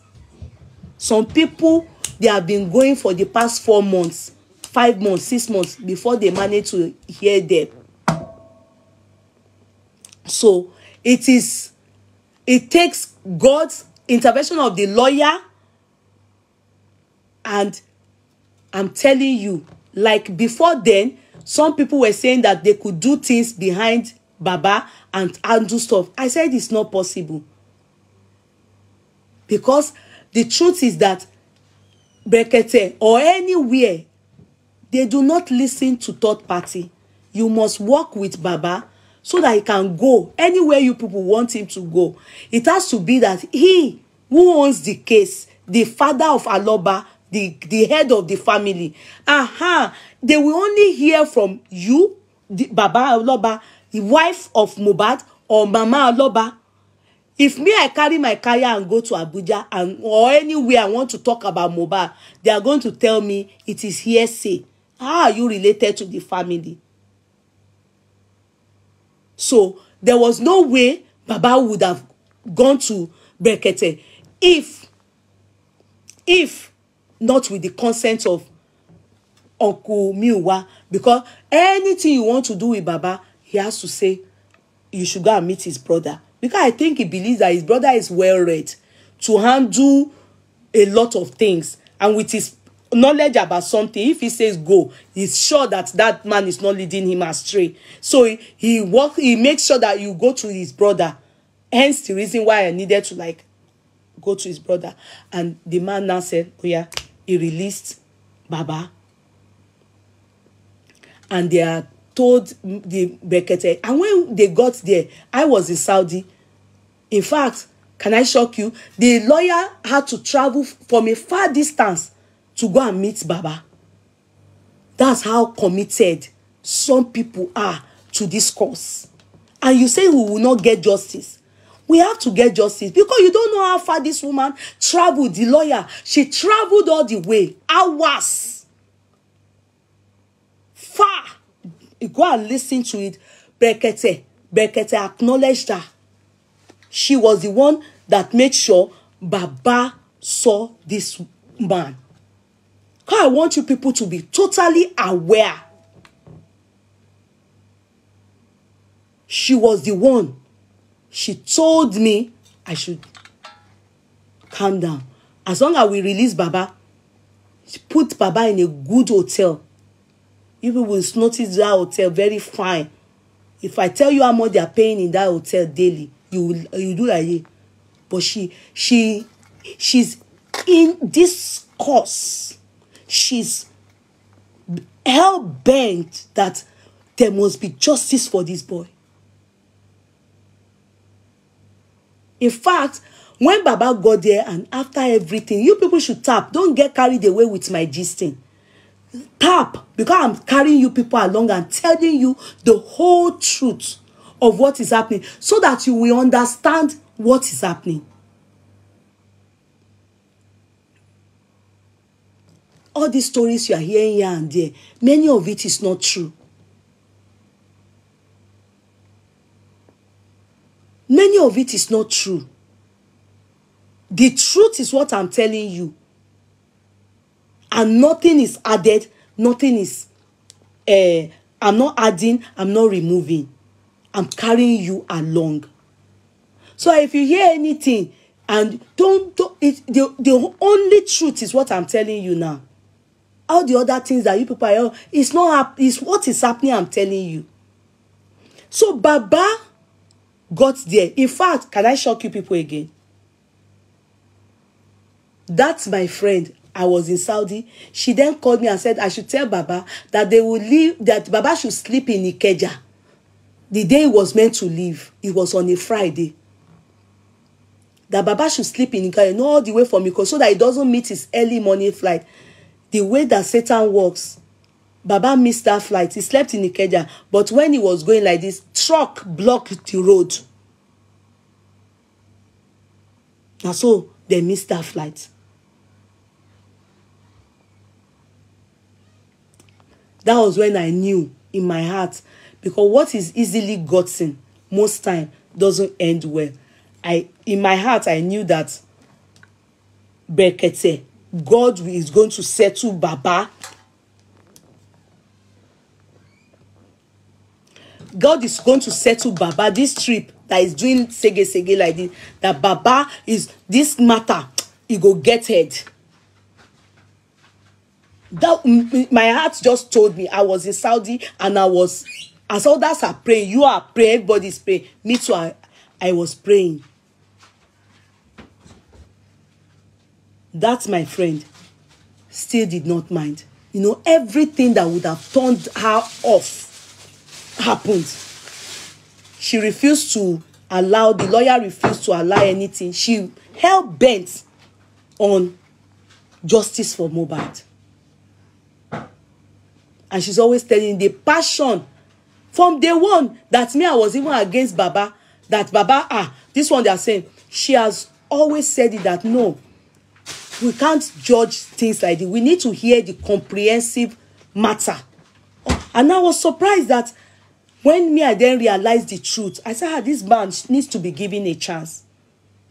Some people, they have been going for the past 4 months, 5 months, 6 months before they manage to hear them. So it takes God's intervention of the lawyer. And I'm telling you, like before then, some people were saying that they could do things behind Baba and do stuff. I said it's not possible. Because the truth is that Brekete or anywhere, they do not listen to third party. You must work with Baba so that he can go anywhere you people want him to go. It has to be that he who owns the case, the father of Aloba, the head of the family, they will only hear from you, the Baba Aloba, the wife of Mohbad, or Mama Aloba. If me, I carry my car and go to Abuja or anywhere I want to talk about Mohbad, they are going to tell me it is hearsay. How are you related to the family? So there was no way Baba would have gone to Brekete if not with the consent of Uncle Miwa, because anything you want to do with Baba, he has to say you should go and meet his brother. Because I think he believes that his brother is well read to handle a lot of things. And with his knowledge about something, if he says go, he's sure that that man is not leading him astray. So he makes sure that you go to his brother. Hence the reason why I needed to go to his brother. And the man now said, oh yeah, he released Baba. And they are told the Brekete. And when they got there, I was in Saudi. In fact, can I shock you? The lawyer had to travel from a far distance to go and meet Baba. That's how committed some people are to this cause. And you say we will not get justice. We have to get justice because you don't know how far this woman traveled, the lawyer. She traveled all the way, hours. Far. You go and listen to it. Brekete acknowledged her. She was the one that made sure Baba saw this man. I want you people to be totally aware. She was the one. She told me I should calm down. As long as we release Baba, put Baba in a good hotel. You will notice that hotel very fine. If I tell you how much they are paying in that hotel daily, you do like it. But she's in this course. She's hell-bent that there must be justice for this boy. In fact, when Baba got there and after everything, you people should tap. Don't get carried away with my gisting. Tap, because I'm carrying you people along and telling you the whole truth of what is happening so that you will understand what is happening. All these stories you are hearing here and there, many of it is not true. Many of it is not true. The truth is what I'm telling you. And nothing is added, nothing is, I'm not adding, I'm not removing. I'm carrying you along. So if you hear anything, and the only truth is what I'm telling you now. All the other things that you people are, it's not, it's what is happening, I'm telling you. So Baba got there. In fact, can I shock you people again? That's my friend. I was in Saudi. She then called me and said I should tell Baba that they will leave, that Baba should sleep in Ikeja. The day he was meant to leave, it was on a Friday. That Baba should sleep in Ikeja, not all the way from Ikeja, so that he doesn't meet his early morning flight. The way that Satan works, Baba missed that flight. He slept in Ikeja, but when he was going like this, truck blocked the road. And so they missed that flight. That was when I knew in my heart, because what is easily gotten most time doesn't end well. In my heart, I knew that Brekete, God is going to settle Baba. God is going to settle Baba this trip that is doing sege like this. That Baba is this matter, he go get head. That my heart just told me. I was in Saudi and as others are praying, you are praying, everybody's praying. Me too, I was praying. That, my friend, still did not mind. You know, everything that would have turned her off happened. She refused to allow, the lawyer refused to allow anything. She held bent on justice for Mohbad. And she's always telling the passion from day one that me, I was even against Baba. That Baba, this one they are saying. She has always said it that no, we can't judge things like this. We need to hear the comprehensive matter. And I was surprised that when I then realized the truth, I said, this man needs to be given a chance.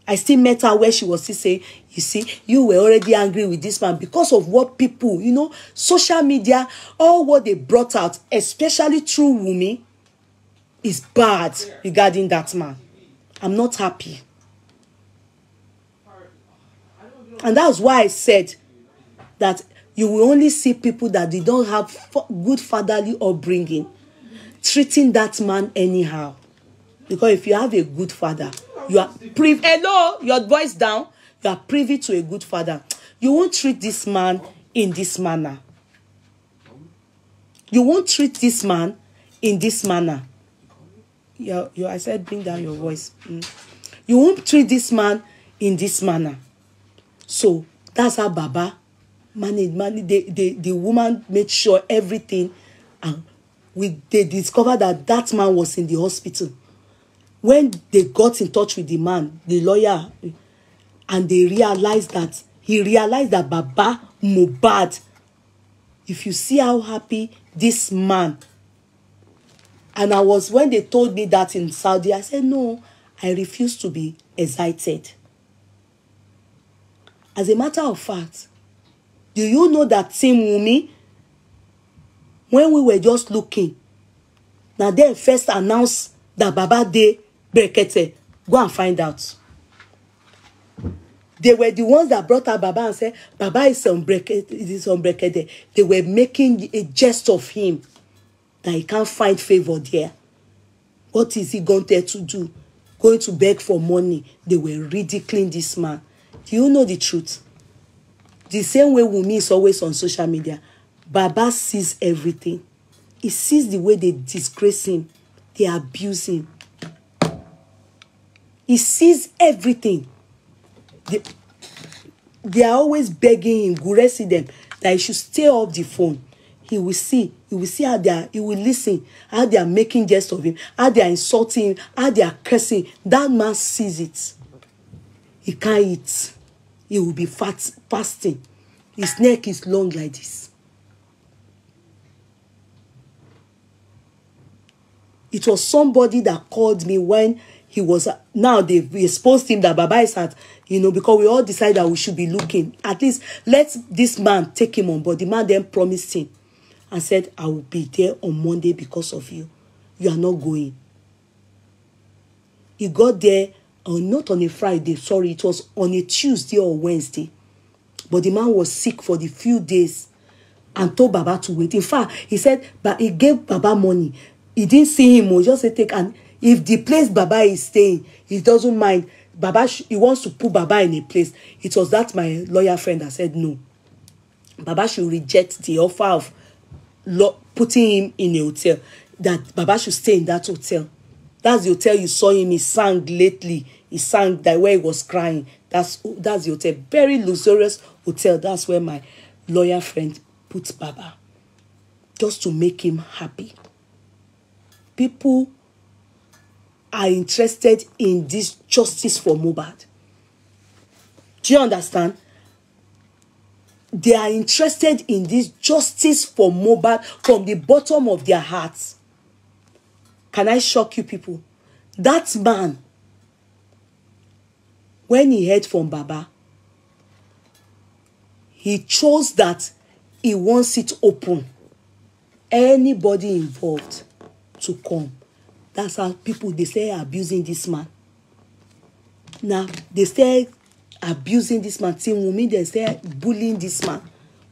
I still met her where she was still saying, you see, you were already angry with this man because of what people, you know, social media, all what they brought out, especially through Wunmi, is bad regarding that man. I'm not happy. And that's why I said that you will only see people that they don't have good fatherly upbringing treating that man anyhow. Because if you have a good father, you are privy. Hello, your voice down. You are privy to a good father. You won't treat this man in this manner. You won't treat this man in this manner. I said bring down your voice. You won't treat this man in this manner. So that's how Baba managed. The woman made sure everything, and they discovered that man was in the hospital. When they got in touch with the man, the lawyer, and he realized that Baba Mohbad, if you see how happy this man, and when they told me that in Saudi, I said, no, I refuse to be excited. As a matter of fact, do you know that Team Wunmi, when we were just looking, now they first announced that Baba dey Brekete. Go and find out. They were the ones that brought out Baba and said, Baba is on Brekete. They were making a jest of him that he can't find favor there. What is he going there to do? Going to beg for money. They were ridiculing this man. Do you know the truth? The same way Wunmi is always on social media, Baba sees everything. He sees the way they disgrace him, they abuse him. He sees everything. They are always begging him, Guresi them, that he should stay off the phone. He will see how he will listen, how they are making jest of him, how they are insulting him, how they are cursing. That man sees it. He can't eat. He will be fasting. His neck is long like this. It was somebody that called me when he was, now they've exposed him that Baba is at, because we all decided that we should be looking. At least let this man take him on board. The man then promised him and said, I will be there on Monday because of you. You are not going. He got there, not on a Friday, sorry, it was on a Tuesday or Wednesday. But the man was sick for the few days and told Baba to wait. In fact, he said, but he gave Baba money. He didn't see him, he just said, take, and if the place Baba is staying, he doesn't mind. Baba, he wants to put Baba in a place. It was that my lawyer friend that said no. Baba should reject the offer of putting him in a hotel. That Baba should stay in that hotel. That's the hotel you saw him. He sang lately. He sang that where he was crying. That's the hotel. Very luxurious hotel. That's where my lawyer friend puts Baba. Just to make him happy. People are interested in this justice for Mohbad. Do you understand? They are interested in this justice for Mohbad from the bottom of their hearts. Can I shock you people? That man, when he heard from Baba, he chose that he wants it open. Anybody involved to come. That's how people, they say, abusing this man. Now, they say abusing this man. Team Wunmi, they say bullying this man.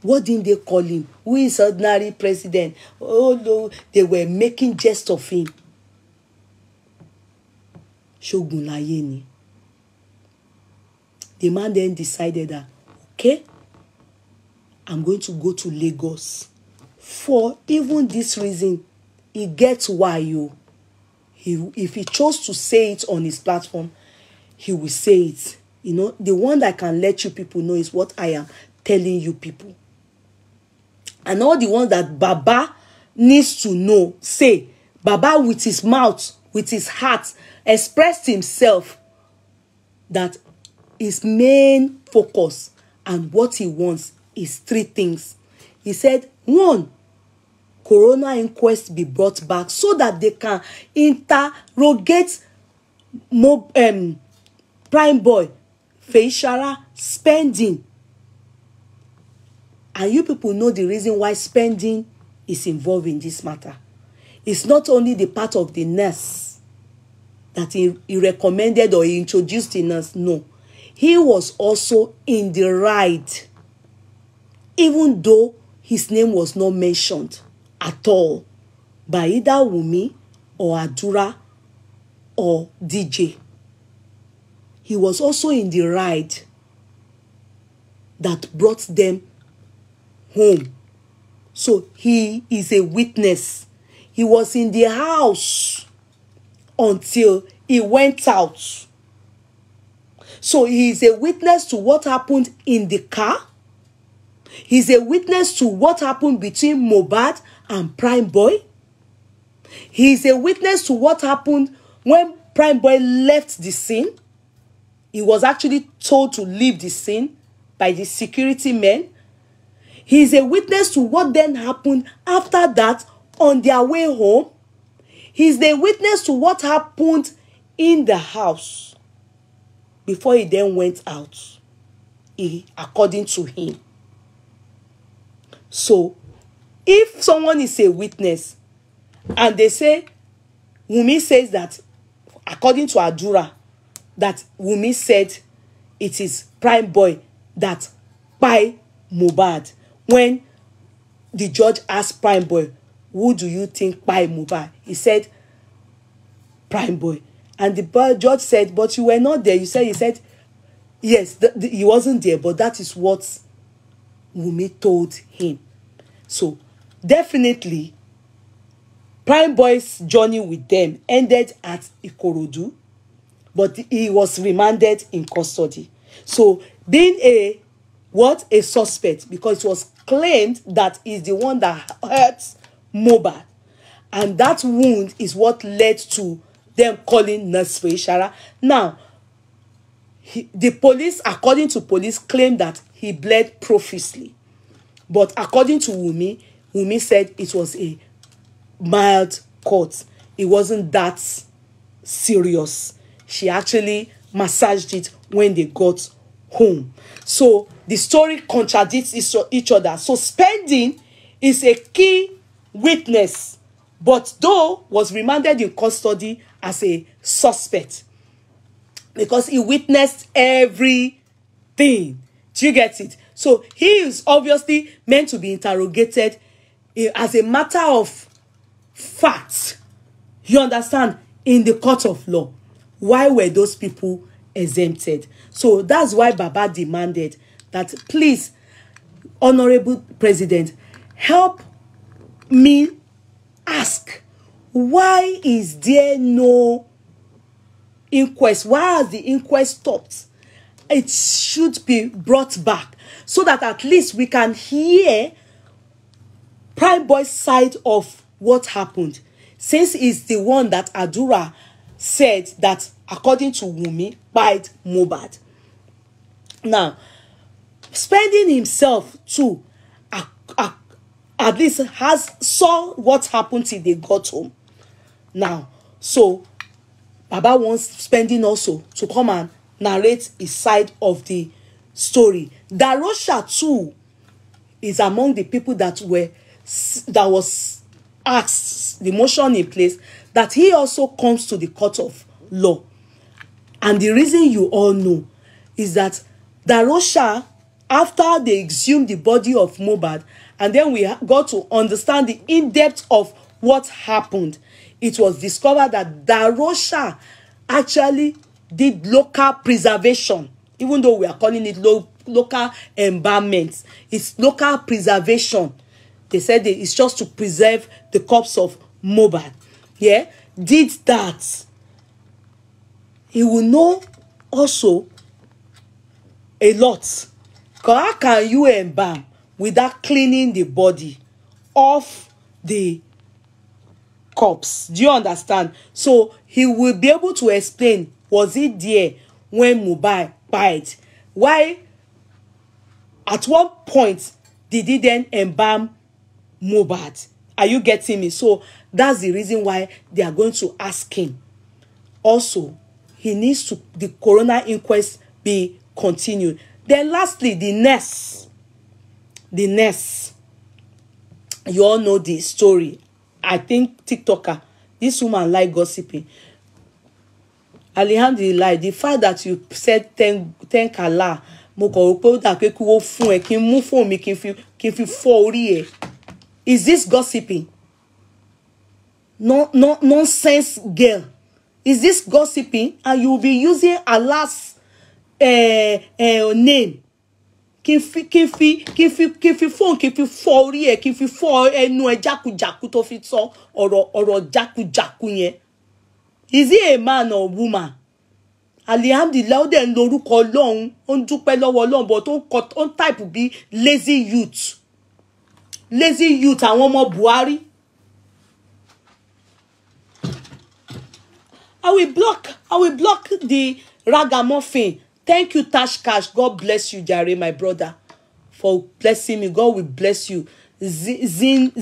What didn't they call him? Who is ordinary president? Oh, no, they were making jest of him. Shogun láyé ni. The man then decided that, okay, I'm going to go to Lagos. For even this reason, he gets why you. If he chose to say it on his platform, he will say it. You know, the one that can let you people know is what I am telling you people. And all the ones that Baba needs to know, say, Baba with his mouth, with his heart, expressed himself that his main focus and what he wants is 3 things. He said, 1, Corona inquest be brought back so that they can interrogate Prime Boy, Feishara spending. And you people know the reason why spending is involved in this matter. It's not only the part of the nurse that he recommended or he introduced in us. No. He was also in the ride, even though his name was not mentioned at all by either Wunmi or Adura or DJ. He was also in the ride that brought them home. So he is a witness. He was in the house until he went out. So he is a witness to what happened in the car. He's a witness to what happened between Mohbad and Prime Boy. He is a witness to what happened when Prime Boy left the scene. He was actually told to leave the scene by the security men. He is a witness to what then happened after that on their way home. He is the witness to what happened in the house before he then went out, according to him. So, if someone is a witness and they say, Wunmi says that, according to Adura, that Wunmi said it is Prime Boy that by Mohbad. When the judge asked Prime Boy, who do you think by Mohbad? He said, Prime Boy. And the judge said, but you were not there. He said, yes, he wasn't there, but that is what Wunmi told him. So, definitely, Prime Boy's journey with them ended at Ikorodu, but he was remanded in custody. So, being a suspect, because it was claimed that he's the one that hurt Mohbad. And that wound is what led to them calling Nurse Feishara. Now, the police, according to police, claimed that he bled profusely. But according to Wunmi, Wunmi said it was a mild cut. It wasn't that serious. She actually massaged it when they got home. So the story contradicts each other. So spending is a key witness, but though was remanded in custody as a suspect because he witnessed everything. Do you get it? So he is obviously meant to be interrogated as a matter of fact. You understand? In the court of law. Why were those people exempted? So that's why Baba demanded that, please, Honorable President, help me ask, why is there no inquest? Why has the inquest stopped? It should be brought back so that at least we can hear Prime Boy's side of what happened, since he's the one that Adura said that, according to Wunmi, bite Mohbad. Now, spending himself too, at least saw what happened till they got home. Now, so Baba wants spending also to come and narrate his side of the story. Darosha too is among the people that was asked, the motion in place, that he also comes to the court of law. And the reason you all know is that Darosha, after they exhumed the body of Mohbad, and then we got to understand the in-depth of what happened, it was discovered that Darosha actually did local preservation, even though we are calling it local embalmment. It's local preservation. They said it's just to preserve the corpse of Mohbad. Yeah, did that. He will know also a lot. Because how can you embalm without cleaning the body of the corpse? Do you understand? So he will be able to explain, was it there when Mohbad died? Why, at what point did he then embalm Mohbad? Are you getting me? So that's the reason why they are going to ask him. Also, he needs to, the coroner inquest be continued. Then lastly, the nurse. The nurse. You all know the story. I think TikToker, this woman like gossiping. Alhamdulillah, the fact that you said thank Allah, is this gossiping? No, nonsense girl. Is this gossiping? And you will be using Allah's name. Kí fi phone fọ́ orí ẹ̀, kí fi fọ́ ẹnu ẹ̀ jákujàku tó fi sọ ọ̀rọ̀ jákujàku yẹn. Is he a man or woman? Alhamdulillah, ó dẹ̀ ń lorúkọ Ọlọ́run, ó ń dúpẹ́ lọ́wọ́ Ọlọ́run, but ó ń type bí lazy youth. Lazy youth àwọn ọmọ Buhari. I will block the ragamuffin. Thank you, Tash Cash. God bless you, Jare, my brother, for blessing me. God will bless you. Zinabel,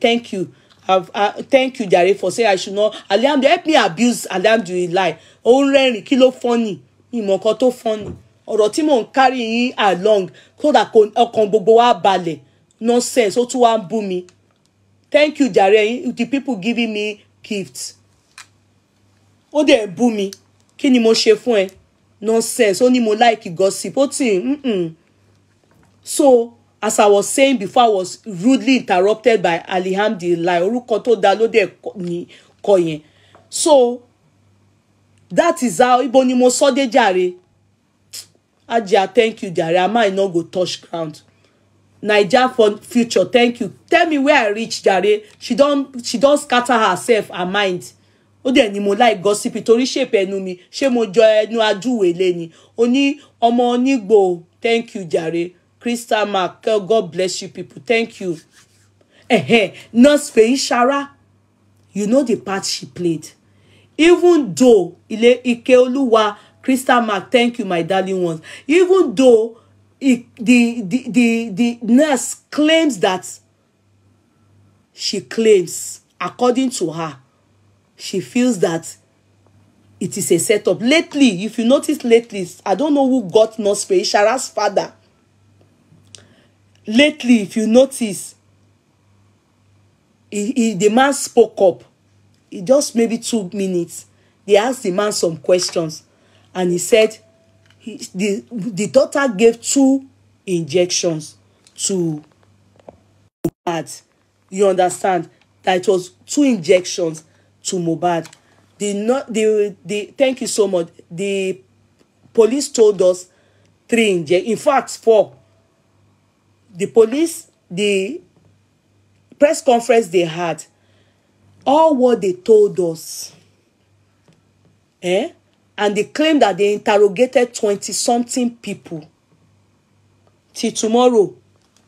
thank you. Thank you, Jare, for saying I should not. Alhamdulillah, help me abuse Alhamdulillah. Already, kilo funny. Imokoto funny. Ọ̀rọ̀ tí mò ń carry yín along. So that ọkàn gbogbo wa balẹ̀. Nonsense. Ó tún wá ń bú mi. Thank you, Jare. The people giving me gifts. Ó dẹ̀ bú mi. Kí ni mo ṣe fún ẹ? Nonsense. Ó ní mo like gossip. Ó ti So, as I was saying before, I was rudely interrupted by Alhamdulillah. Orúkọ tó dá ló dẹ̀ ní kọ yẹn. So, that is how ibo ni mo sọ dé Jare. Ajia, thank you, Jare. I might not go touch ground. Naija for future, thank you. Tell me where I reach, Jare. She don't scatter herself, her mind. Ó dẹ̀ ni mo like gossip torí shape ẹnu mi, ṣé mo jọ ẹnu ajúwèlé ni. Ó ní ọmọ onígbò, thank you, Jare. Crystal Mark, God bless you people, thank you. Nurse Feishara, you know the part she played. Even though Ikeoluwa, Crystal Mark, thank you, my darling ones. Even though the nurse claims that she claims, according to her, she feels that it is a setup. Lately, if you notice lately, I don't know who got Nurse Feishara's father. Lately, if you notice, the man spoke up. It just maybe 2 minutes. They asked the man some questions. And he said the daughter gave 2 injections to Mohbad. You understand? That it was 2 injections to Mohbad. Thank you so much. The police told us 3 injections. In fact, 4. The police, the press conference they had, all what they told us. And they claimed that they interrogated 20-something people. Till tomorrow,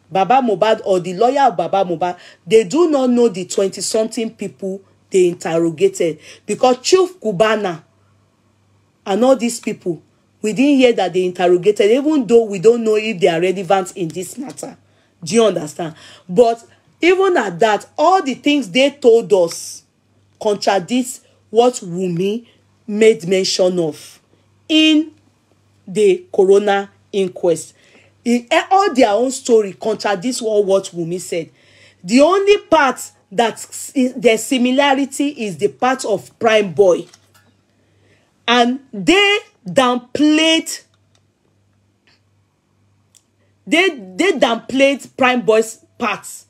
Baba Mohbad or the lawyer of Baba Mohbad, they do not know the 20-something people they interrogated. Because Chief Kubana and all these people, we didn't hear that they interrogated, even though we don't know if they are relevant in this matter. Do you understand? But even at that, all the things they told us contradicts what Wunmi made mention of in the coroner inquest. All their own story contradicts what Wunmi said. The only part that their similarity is the part of Prime Boy. And they downplayed Prime Boy's parts.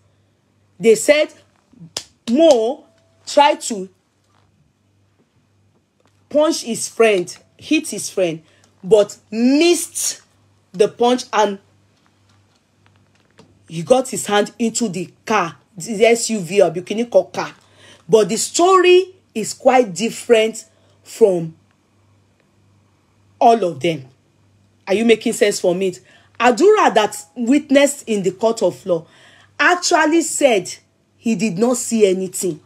They said Mo tried to punch his friend, hit his friend, but missed the punch and he got his hand into the car, the SUV or bikini car. But the story is quite different from all of them. Are you making sense for me? Adura, that witnessed in the court of law, actually said he did not see anything.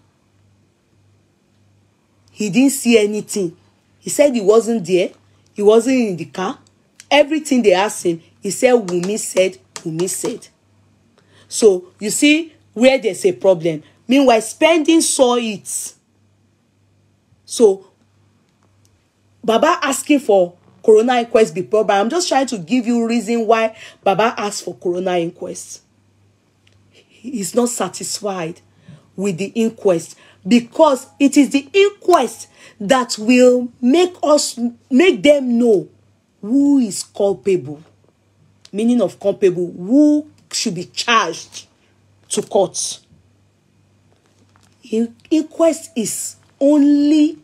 He didn't see anything. He said he wasn't there. He wasn't in the car. Everything they asked him, he said Wunmi said, Wunmi said. So, you see where there's a problem. Meanwhile, Spending saw it. So, Baba asking for coroner inquest be problem. I'm just trying to give you reason why Baba asked for coroner inquest. He's not satisfied with the inquest because it is the inquest that will make them know who is culpable. Meaning of culpable, who should be charged to court. Inquest is only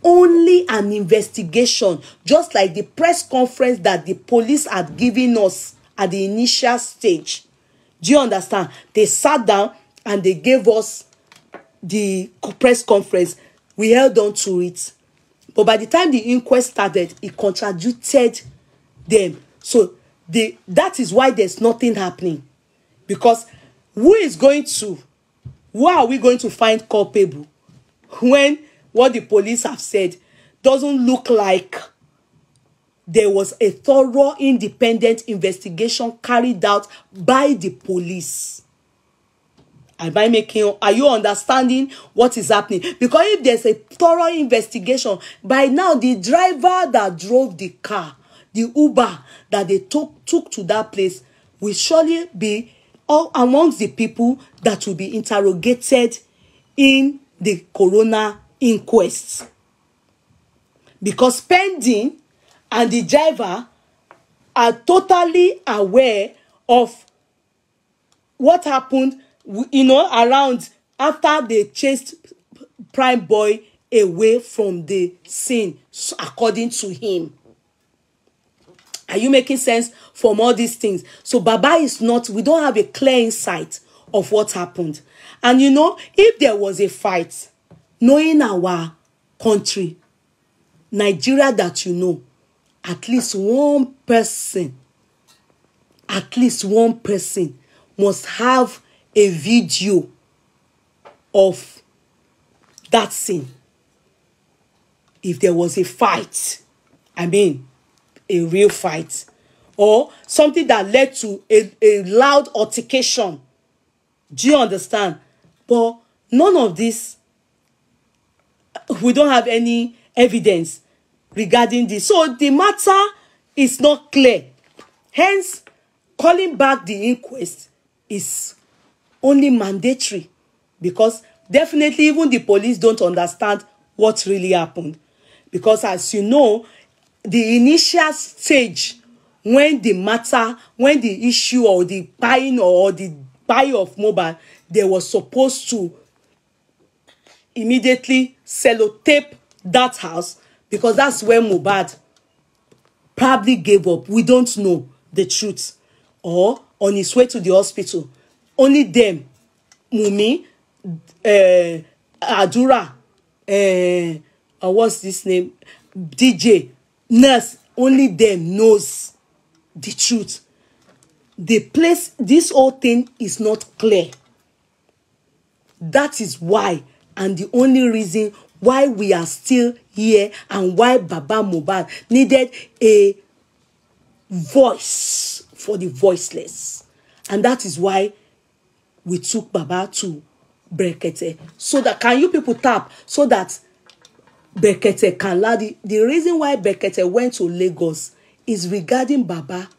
an investigation, just like the press conference that the police had given us at the initial stage. Do you understand? They sat down and they gave us the press conference. We held on to it. But by the time the inquest started, it contradicted them. So that is why there's nothing happening. Because who are we going to find culpable when what the police have said doesn't look like there was a thorough independent investigation carried out by the police? Are you understanding what is happening? Because if there's a thorough investigation, by now the driver that drove the car, the Uber that they took to that place, will surely be all amongst the people that will be interrogated in the coroner inquest. Because Spending and the driver are totally aware of what happened, around after they chased Prime Boy away from the scene, according to him. Are you making sense from all these things? So Baba we don't have a clear insight of what happened. And if there was a fight, knowing our country, Nigeria, that at least one person must have a video of that scene. If there was a fight, a real fight, or something that led to a loud altercation. Do you understand? But none of this, we don't have any evidence regarding this. So the matter is not clear. Hence, calling back the inquest is only mandatory, because definitely even the police don't understand what really happened. Because as you know, the initial stage, when the issue or the buying or the buy of mobile, they were supposed to immediately sellotape that house, because that's where Mohbad probably gave up. We don't know the truth. Or on his way to the hospital, only them, Mumi, Adura, what's this name, DJ, nurse, only them knows the truth. This whole thing is not clear. That is why, and the only reason why we are still here, and why Baba Mohbad needed a voice for the voiceless. And that is why we took Baba to Brekete. So that, can you people tap, so that Brekete can land. The reason why Brekete went to Lagos is regarding Baba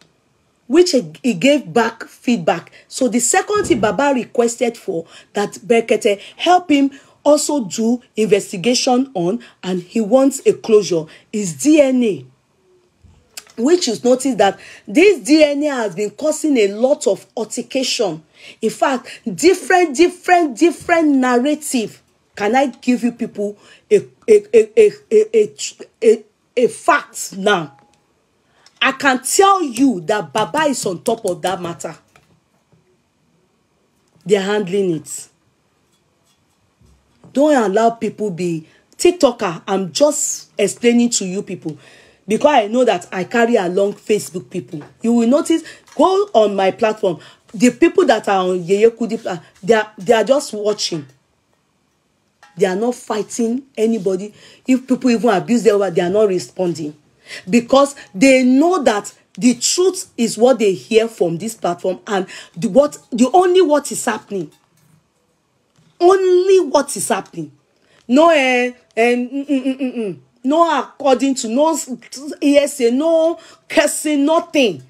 which he gave back feedback. So the second thing Baba requested for, that Bekete help him also do investigation on, and he wants a closure, is DNA. Which is notice that this DNA has been causing a lot of altercation. In fact, different narrative. Can I give you people a fact now? I can tell you that Baba is on top of that matter. They're handling it. Don't allow people be TikToker. I'm just explaining to you people, because I know that I carry along Facebook people. You will notice, go on my platform. The people that are on Yeye Kudi, they are just watching. They are not fighting anybody. If people even abuse them, they are not responding. Because they know that the truth is what they hear from this platform, and the only what is happening. Only what is happening. No, no according to, no hearsay, no cursing, nothing.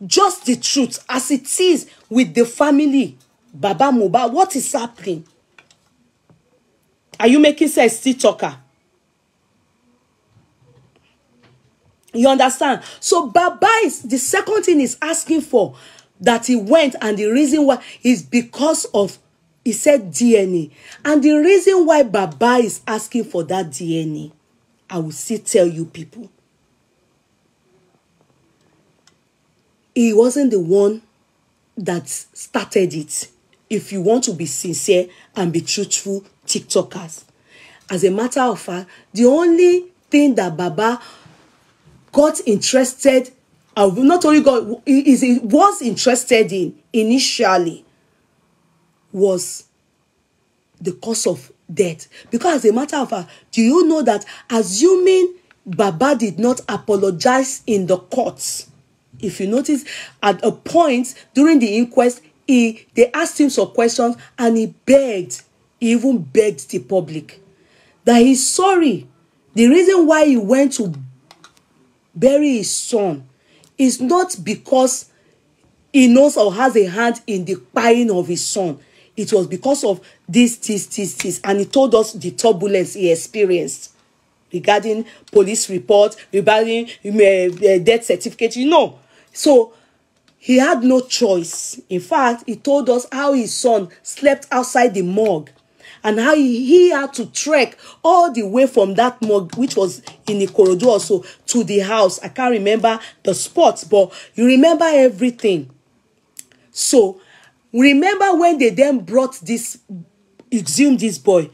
Just the truth as it is with the family. Baba Mohbad, what is happening? Are you making sense, still talker? You understand? So Baba is, the second thing is asking for, that he went, and the reason why is because of, he said DNA. And the reason why Baba is asking for that DNA, I will still tell you people. He wasn't the one that started it. If you want to be sincere and be truthful, TikTokers. As a matter of fact, the only thing that Baba got interested, not only got, he was interested in initially, was the cause of death. Because as a matter of fact, do you know that assuming Baba did not apologize in the courts, if you notice, at a point during the inquest, they asked him some questions, and he even begged the public that he's sorry. The reason why he went to bury his son is not because he knows or has a hand in the dying of his son. It was because of this. And he told us the turbulence he experienced regarding police report, regarding death certificate, you know. So he had no choice. In fact, he told us how his son slept outside the morgue, and how he had to trek all the way from that morgue, which was in Ikorodu also, to the house. I can't remember the spots, but you remember everything. So remember when they then brought this, exhumed this boy,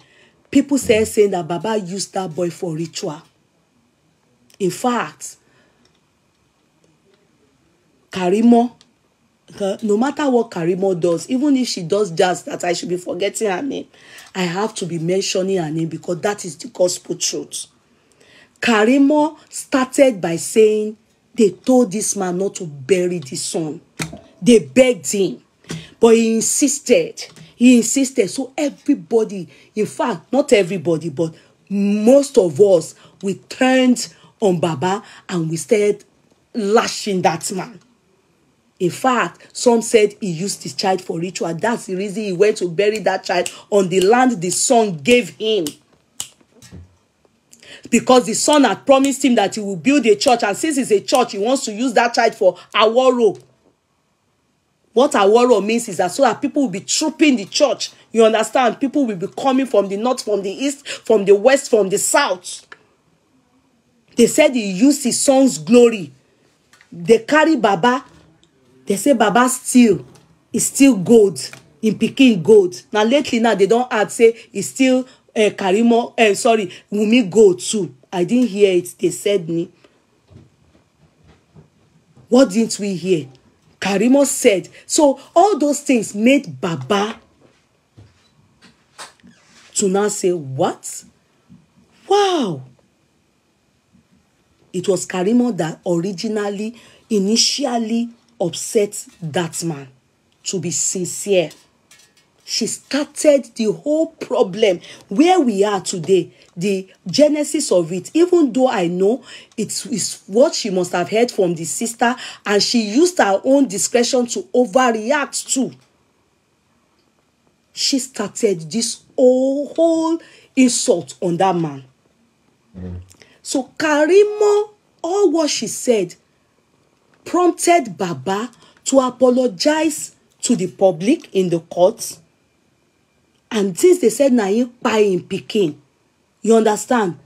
people saying that Baba used that boy for ritual. In fact, Karimo, no matter what Karimo does, even if she does just that, I should be forgetting her name, I have to be mentioning her name, because that is the gospel truth. Karimo started by saying they told this man not to bury the son. They begged him, but he insisted. He insisted. So everybody, in fact, not everybody, but most of us, we turned on Baba and we started lashing that man. In fact, some said he used his child for ritual. That's the reason he went to bury that child on the land the son gave him. Because the son had promised him that he will build a church. And since it's a church, he wants to use that child for Aworo. What Aworo means is that so that people will be trooping the church. You understand? People will be coming from the north, from the east, from the west, from the south. They said he used his son's glory. They carry Baba. They say Baba still is still gold in Peking gold. Now lately now they don't add say it's still Karimo. Sorry, Wumi gold too. I didn't hear it. They said me. What didn't we hear? Karimo said. So all those things made Baba to now say what? Wow. It was Karimo that originally, initially upset that man. To be sincere. She started the whole problem where we are today, the genesis of it. Even though I know it is what she must have heard from the sister, and she used her own discretion to overreact to. She started this whole insult on that man. So Karimo, all what she said prompted Baba to apologize to the public in the court. And since they said na him kpai him pikin, you understand?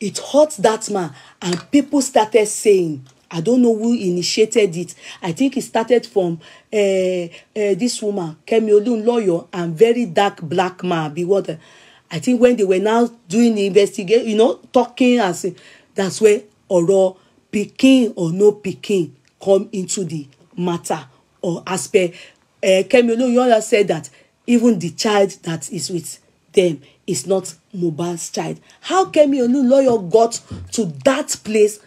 It hurt that man, and people started saying, I don't know who initiated it. I think it started from this woman, Kemi Olunloyo, and very dark black man. Be what? I think when they were now doing the investigation, you know, talking and saying, that's where Oro pikin or no pikin come into the matter or aspect. Kemi Olunloyo said that even the child that is with them is not Mohbad's child. How Kemi Olunloyo got to that place,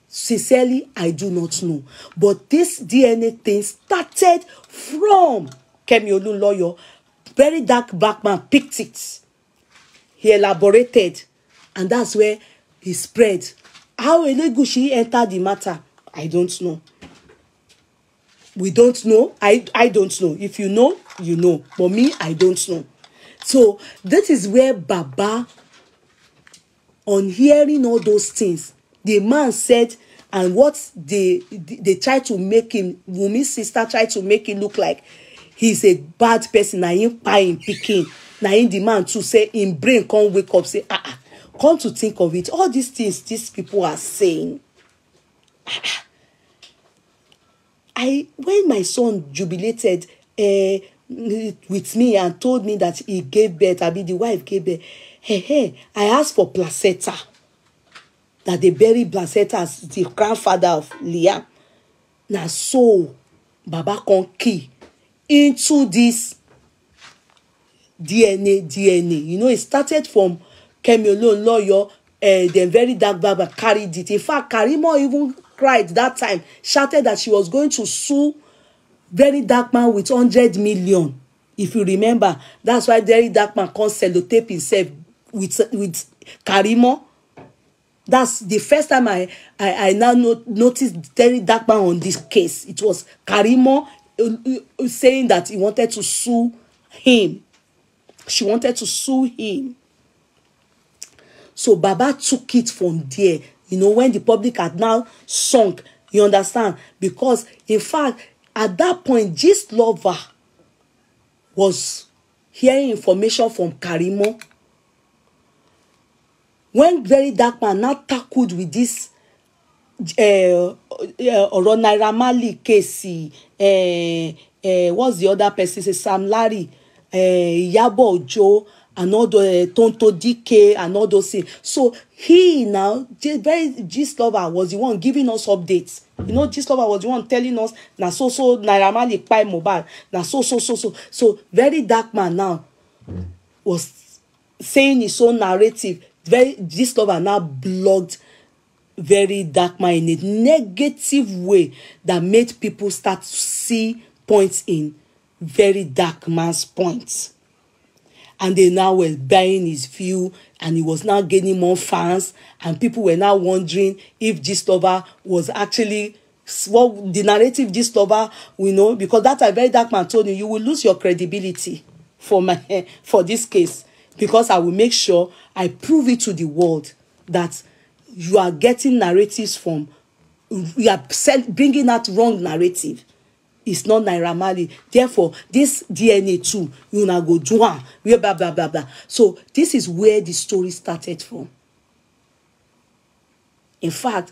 sincerely, I do not know. But this DNA thing started from Kemi Olunloyo. Very dark black man picked it. He elaborated, and that's where he spread. How Elegushi entered the matter, I don't know. We don't know. I don't know. If you know, you know. But me, I don't know. So that is where Baba, on hearing all those things, the man said, and what they tried to make him, Wumi's sister tried to make him look like he's a bad person. Na him kpai him pikin. Na him the man to say him brain can't wake up, say, come to think of it, all these things these people are saying. When my son jubilated with me and told me that he gave birth, I mean the wife gave birth, I asked for placenta, that they bury placenta as the grandfather of Liam. Now so Baba con key into this DNA. You know, it started from Kemi Olunloyo, then very dark Baba carried it. In fact, Karimo even cried that time, shouted that she was going to sue very dark man with 100 million. If you remember, that's why very dark man can't sellotape himself with Karimo. That's the first time I now noticed very dark man on this case. It was Karimo saying that he wanted to sue him. She wanted to sue him. So Baba took it from there. You know, when the public had now sunk, you understand? Because, in fact, at that point, Gist Lover was hearing information from Karimo. When very dark man now tackled with this Naira Marley case, what's the other person? Say Sam Larry, Iyabo Ojo, and all the Tonto DK and all those things. So he now, Gist Lover was the one giving us updates. You know, Gist Lover was the one telling us, na so Naira Marley kpai Mohbad, na so. So very dark man now was saying his own narrative. Gist Lover now blogged very dark man in a negative way that made people start to see points in very dark man's points. And they now were buying his view, and he was now gaining more fans, and people were now wondering if Gist Lover was actually what the narrative Gist Lover, we know, because that a very dark man told you will lose your credibility for this case, because I will make sure I prove it to the world that you are getting narratives from, you are bringing out wrong narrative. It's not Naira Marley. Therefore, this DNA too, you now go do blah, blah, blah, blah. So this is where the story started from. In fact,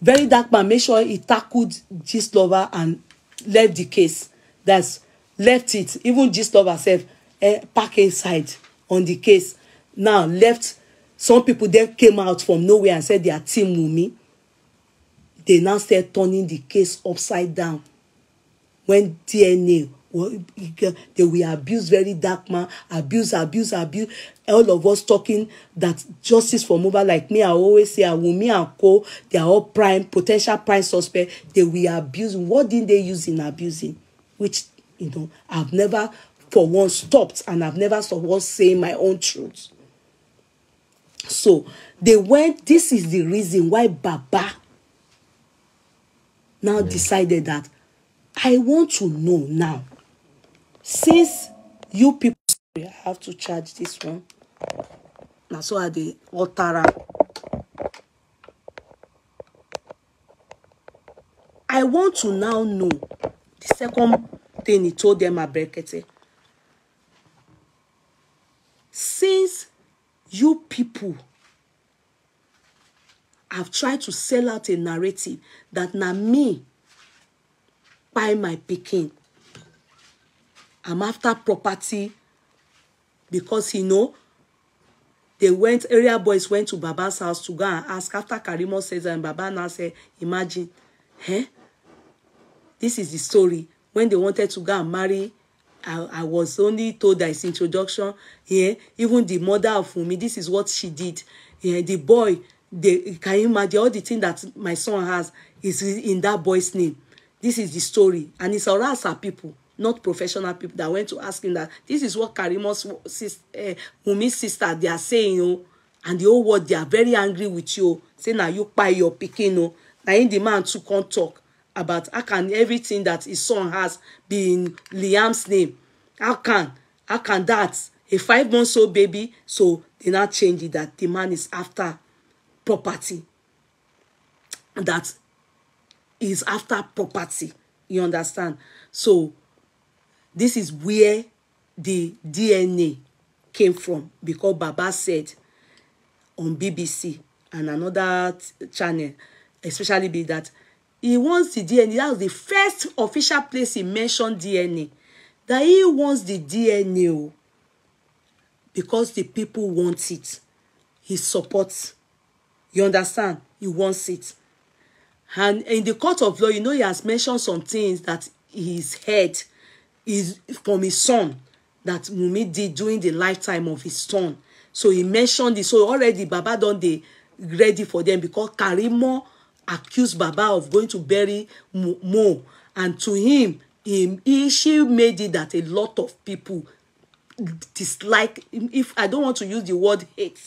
very dark man made sure he tackled Gist Lover and left the case. That's left it. Even Gist Lover herself pack inside on the case. Now left. Some people then came out from nowhere and said they are Team Wunmi. They now started turning the case upside down. When DNA, they will abuse very dark man, abuse. All of us talking that justice for Mohbad, like me, I always say, Wunmi and Co, they are all potential prime suspect. They will abuse. What didn't they use in abusing? Which, you know, I've never for once stopped, and I've never stopped once saying my own truth. So they went, this is the reason why Baba now decided that I want to know now. Since you people, I have to charge this one. Now, so are the Otara. I want to now know the second thing he told them at Brekete. Since you people have tried to sell out a narrative that na me buy my pikin, I'm after property, because they went, area boys went to Baba's house to go and ask. After Karimo says, and Baba now said, imagine, this is the story. When they wanted to go and marry, I was only told that it's introduction. Even the mother of Wunmi, this is what she did. The boy, can you imagine all the thing that my son has is in that boy's name? This is the story. And it's Orasa people, not professional people, that went to ask him that this is what Karimo's Wunmi's sister, they are saying, and the whole world, they are very angry with you, saying now you buy your pikin, now in the man to come talk about how can everything that his son has be in Liam's name. How can that a 5-month-old baby? So they now change it that the man is after property. That is after property. You understand? So this is where the DNA came from, because Baba said on BBC and another channel, especially be that he wants the DNA. That was the first official place he mentioned DNA. That he wants the DNA because the people want it. He supports. You understand? He wants it. And in the court of law, he has mentioned some things that he's heard is from his son that Wunmi did during the lifetime of his son. So he mentioned it. So already Baba done the ready for them, because Karimo accused Baba of going to bury Mo, and to him, she made it that a lot of people dislike. If I don't want to use the word hate.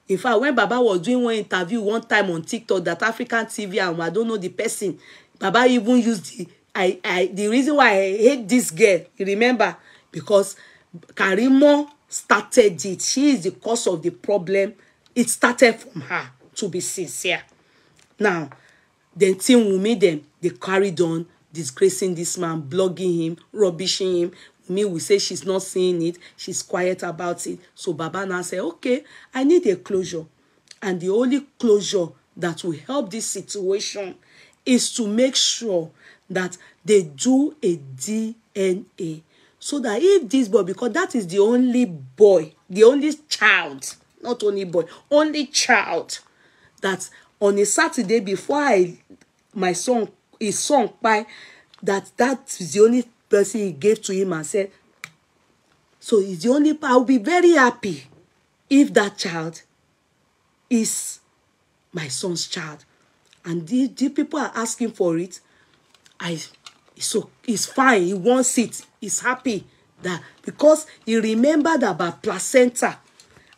In fact, when Baba was doing one interview one time on TikTok, that African TV, and I don't know the person, Baba even used the reason why I hate this girl. You remember? Because Karimo started it. She is the cause of the problem. It started from her, to be sincere. Now, then Team Wunmi, them, they carried on disgracing this man, blogging him, rubbishing him. Wunmi will say she's not seeing it. She's quiet about it. So Baba now said, okay, I need a closure. And the only closure that will help this situation is to make sure that they do a DNA. So that if this boy, because that is the only boy, the only child, not only boy, only child, that on a Saturday before his son by that is the only person he gave to him and said, so it's the only, I'll be very happy if that child is my son's child. And the people are asking for it. So it's fine. He wants it. He's happy that, because he remembered about placenta.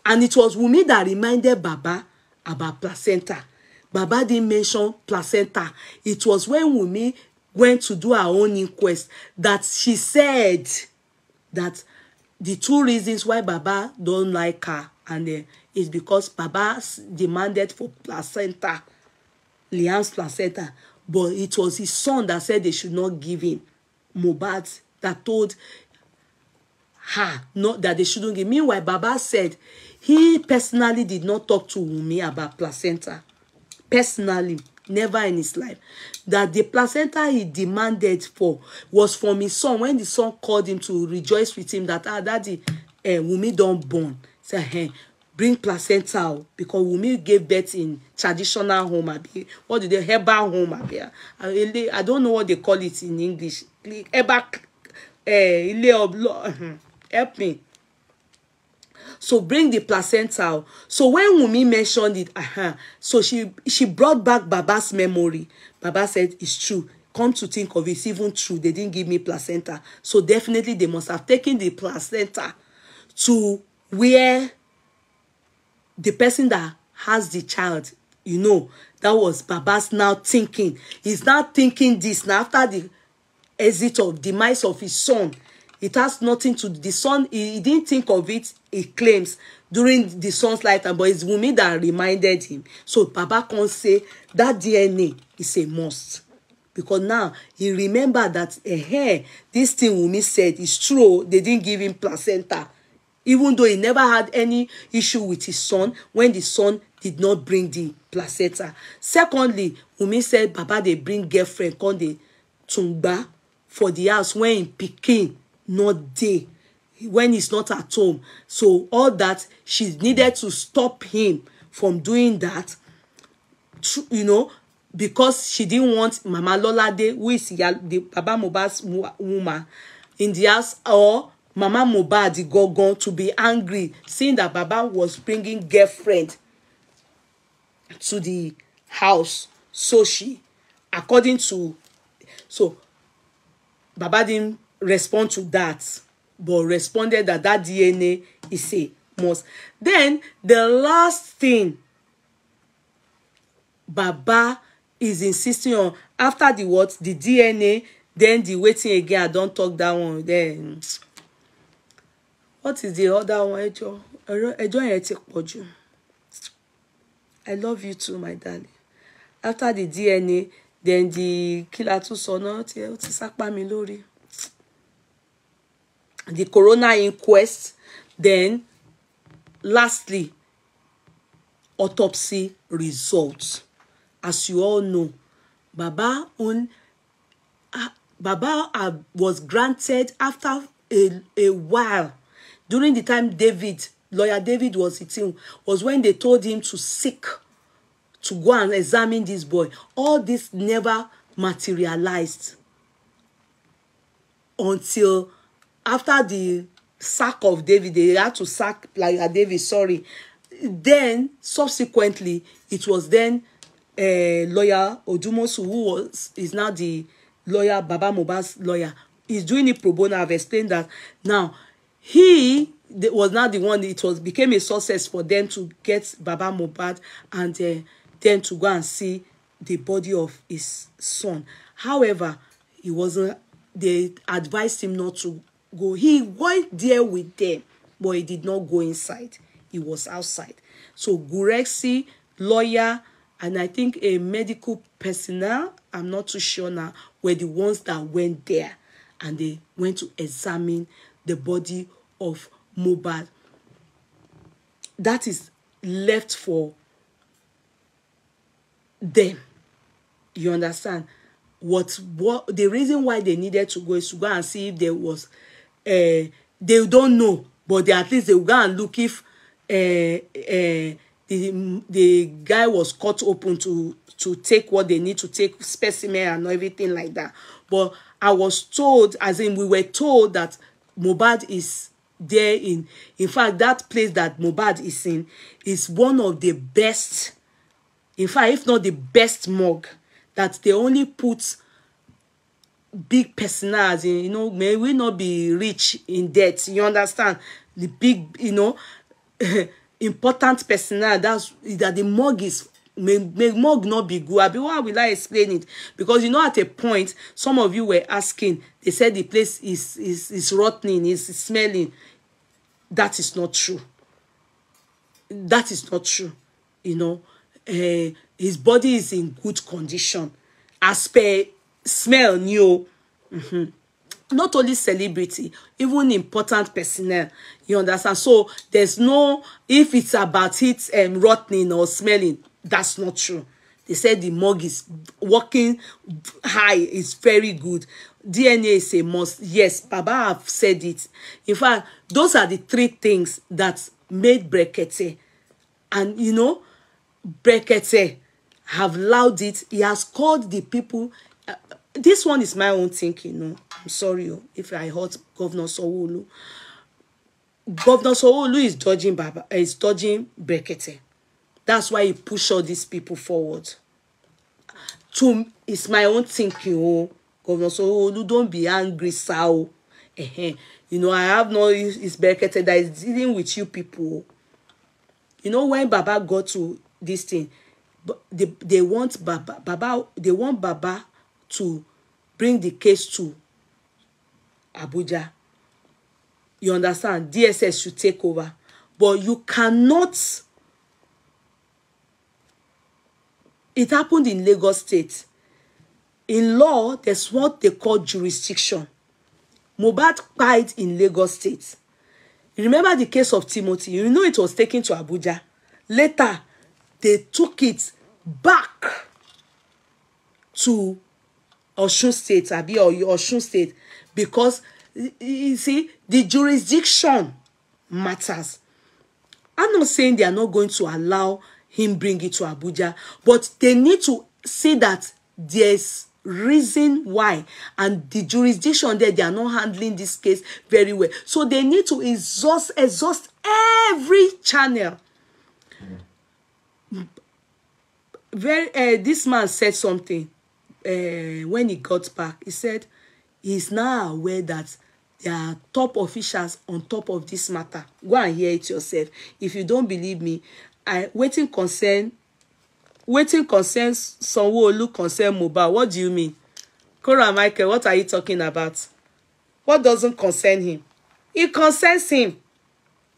And it was Wunmi that reminded Baba about placenta. Baba didn't mention placenta. It was when Wunmi went to do her own inquest that she said that the two reasons why Baba don't like her and is because Baba demanded for placenta, Liam's placenta, but it was his son that said they should not give him. Mohbad that told her not that they shouldn't give. Meanwhile, Baba said he personally did not talk to Wunmi about placenta. Personally, never in his life. That the placenta he demanded for was from his son. When the son called him to rejoice with him that, daddy, Wunmi don't born. Say, hey, bring placenta, because Wunmi gave birth in traditional home. What do they, herbal home? I don't know what they call it in English. Herbal, help me. So bring the placenta. So when Wunmi mentioned it, so she brought back Baba's memory. Baba said, it's true. come to think of it, it's even true. They didn't give me placenta. So definitely they must have taken the placenta to where the person that has the child, you know, that was Baba's now thinking. He's now thinking this now after the exit of demise of his son. It has nothing to the son. He didn't think of it, he claims, during the son's lifetime, but it's Wunmi that reminded him. So Baba can't say that DNA is a must. Because now he remembered that this thing Wunmi said is true. They didn't give him placenta. Even though he never had any issue with his son when the son did not bring the placenta. Secondly, Wunmi said Baba they bring girlfriend come the tumba for the house when in Pikin not there, when he's not at home. So all that, she needed to stop him from doing that, you know, because she didn't want Mama Lolade, who is the Baba Mohbad's woman, in the house, or Mama Mohbad the Gogon, to be angry, seeing that Baba was bringing girlfriend to the house. So she, according to, so Baba didn't respond to that, but responded that that DNA is a must. Then the last thing Baba is insisting on, after the what, the DNA, then the waiting again. I don't talk that one. Then what is the other one? Ẹjọ́ yẹn ti pọ̀ jù. I love you too, my darling. After the DNA, then the killer tún sọ náà ti sápá mi lórí. The coroner inquest, then lastly autopsy results. As you all know, Baba was granted after a while. During the time lawyer David was sitting, was when they told him to seek to go and examine this boy. All this never materialized until after the sack of David. They had to sack lawyer David, sorry. Then subsequently it was then lawyer Odumosu, who is now the lawyer, Baba Mohbad's lawyer. He's doing it pro bono. I've explained that. Now he was not the one. It became a success for them to get Baba Mohbad and then to go and see the body of his son. However, he wasn't. They advised him not to go. He went there with them, but he did not go inside. He was outside. So Gurexi, lawyer, and I think a medical personnel, I'm not too sure now, were the ones that went there, and they went to examine the body of Mohbad. That is left for them. You understand? What the reason why they needed to go is to go and see if there was they don't know, but at least they will go and look if the guy was cut open to take what they need to take, specimen and everything like that. But I was told, as in we were told, that Mohbad is there in fact, that place that Mohbad is in is one of the best, in fact, if not the best morgue, that they only put big personals in, you know, may we not be rich in debt, you understand? The big, you know, important personnel, that the morgue is, may morgue not be good. Why will I explain it? Because, you know, at a point, some of you were asking, they said the place is rotting, is smelling. That is not true. That is not true. You know, his body is in good condition. As per smell, new. Not only celebrity, even important personnel. You understand? So there's no, if it's about it rotting or smelling, that's not true. They said the morgue is working high, it's very good. DNA is a must. Yes, Baba have said it. In fact, those are the three things that made Brekete. And you know, Brekete have allowed it. He has called the people. This one is my own thinking. No, I'm sorry if I hurt Governor Sanwo-Olu. Governor Sanwo-Olu is dodging Baba, is dodging Brekete. That's why he pushed all these people forward. it's my own thinking. Oh, Governor Sanwo-Olu, don't be angry, sir. You know, I have no, it's Berekete that is dealing with you people. You know, when Baba got to this thing, they want Baba to bring the case to Abuja. You understand? DSS should take over. But you cannot. It happened in Lagos State. In law, there's what they call jurisdiction. Mohbad died in Lagos State. You remember the case of Timothy? You know it was taken to Abuja. Later, they took it back to Osun State, or Osun State, because you see, the jurisdiction matters. I'm not saying they are not going to allow him bring it to Abuja, but they need to see that there's reason why, and the jurisdiction there, they are not handling this case very well. So they need to exhaust every channel. This man said something when he got back. He said he's now aware that there are top officials on top of this matter. Go and hear it yourself. If you don't believe me, waiting concerns Sanwo-Olu concern Mohbad. What do you mean? Cora Michael, what are you talking about? What doesn't concern him? It concerns him.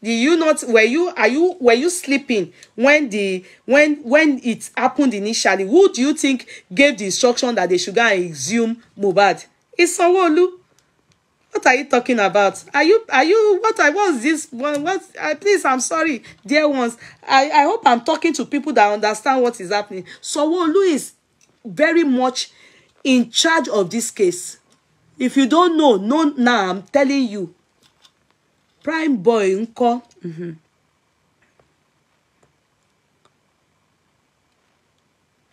Did you not, were you sleeping when it happened initially? Who do you think gave the instruction that they should go and exhume Mohbad? It's Sanwo-Olu. What are you talking about? What's this one? Please, I'm sorry, dear ones. I hope I'm talking to people that understand what is happening. Sanwo-Olu is very much in charge of this case. If you don't know now, I'm telling you. Prime boy, unko.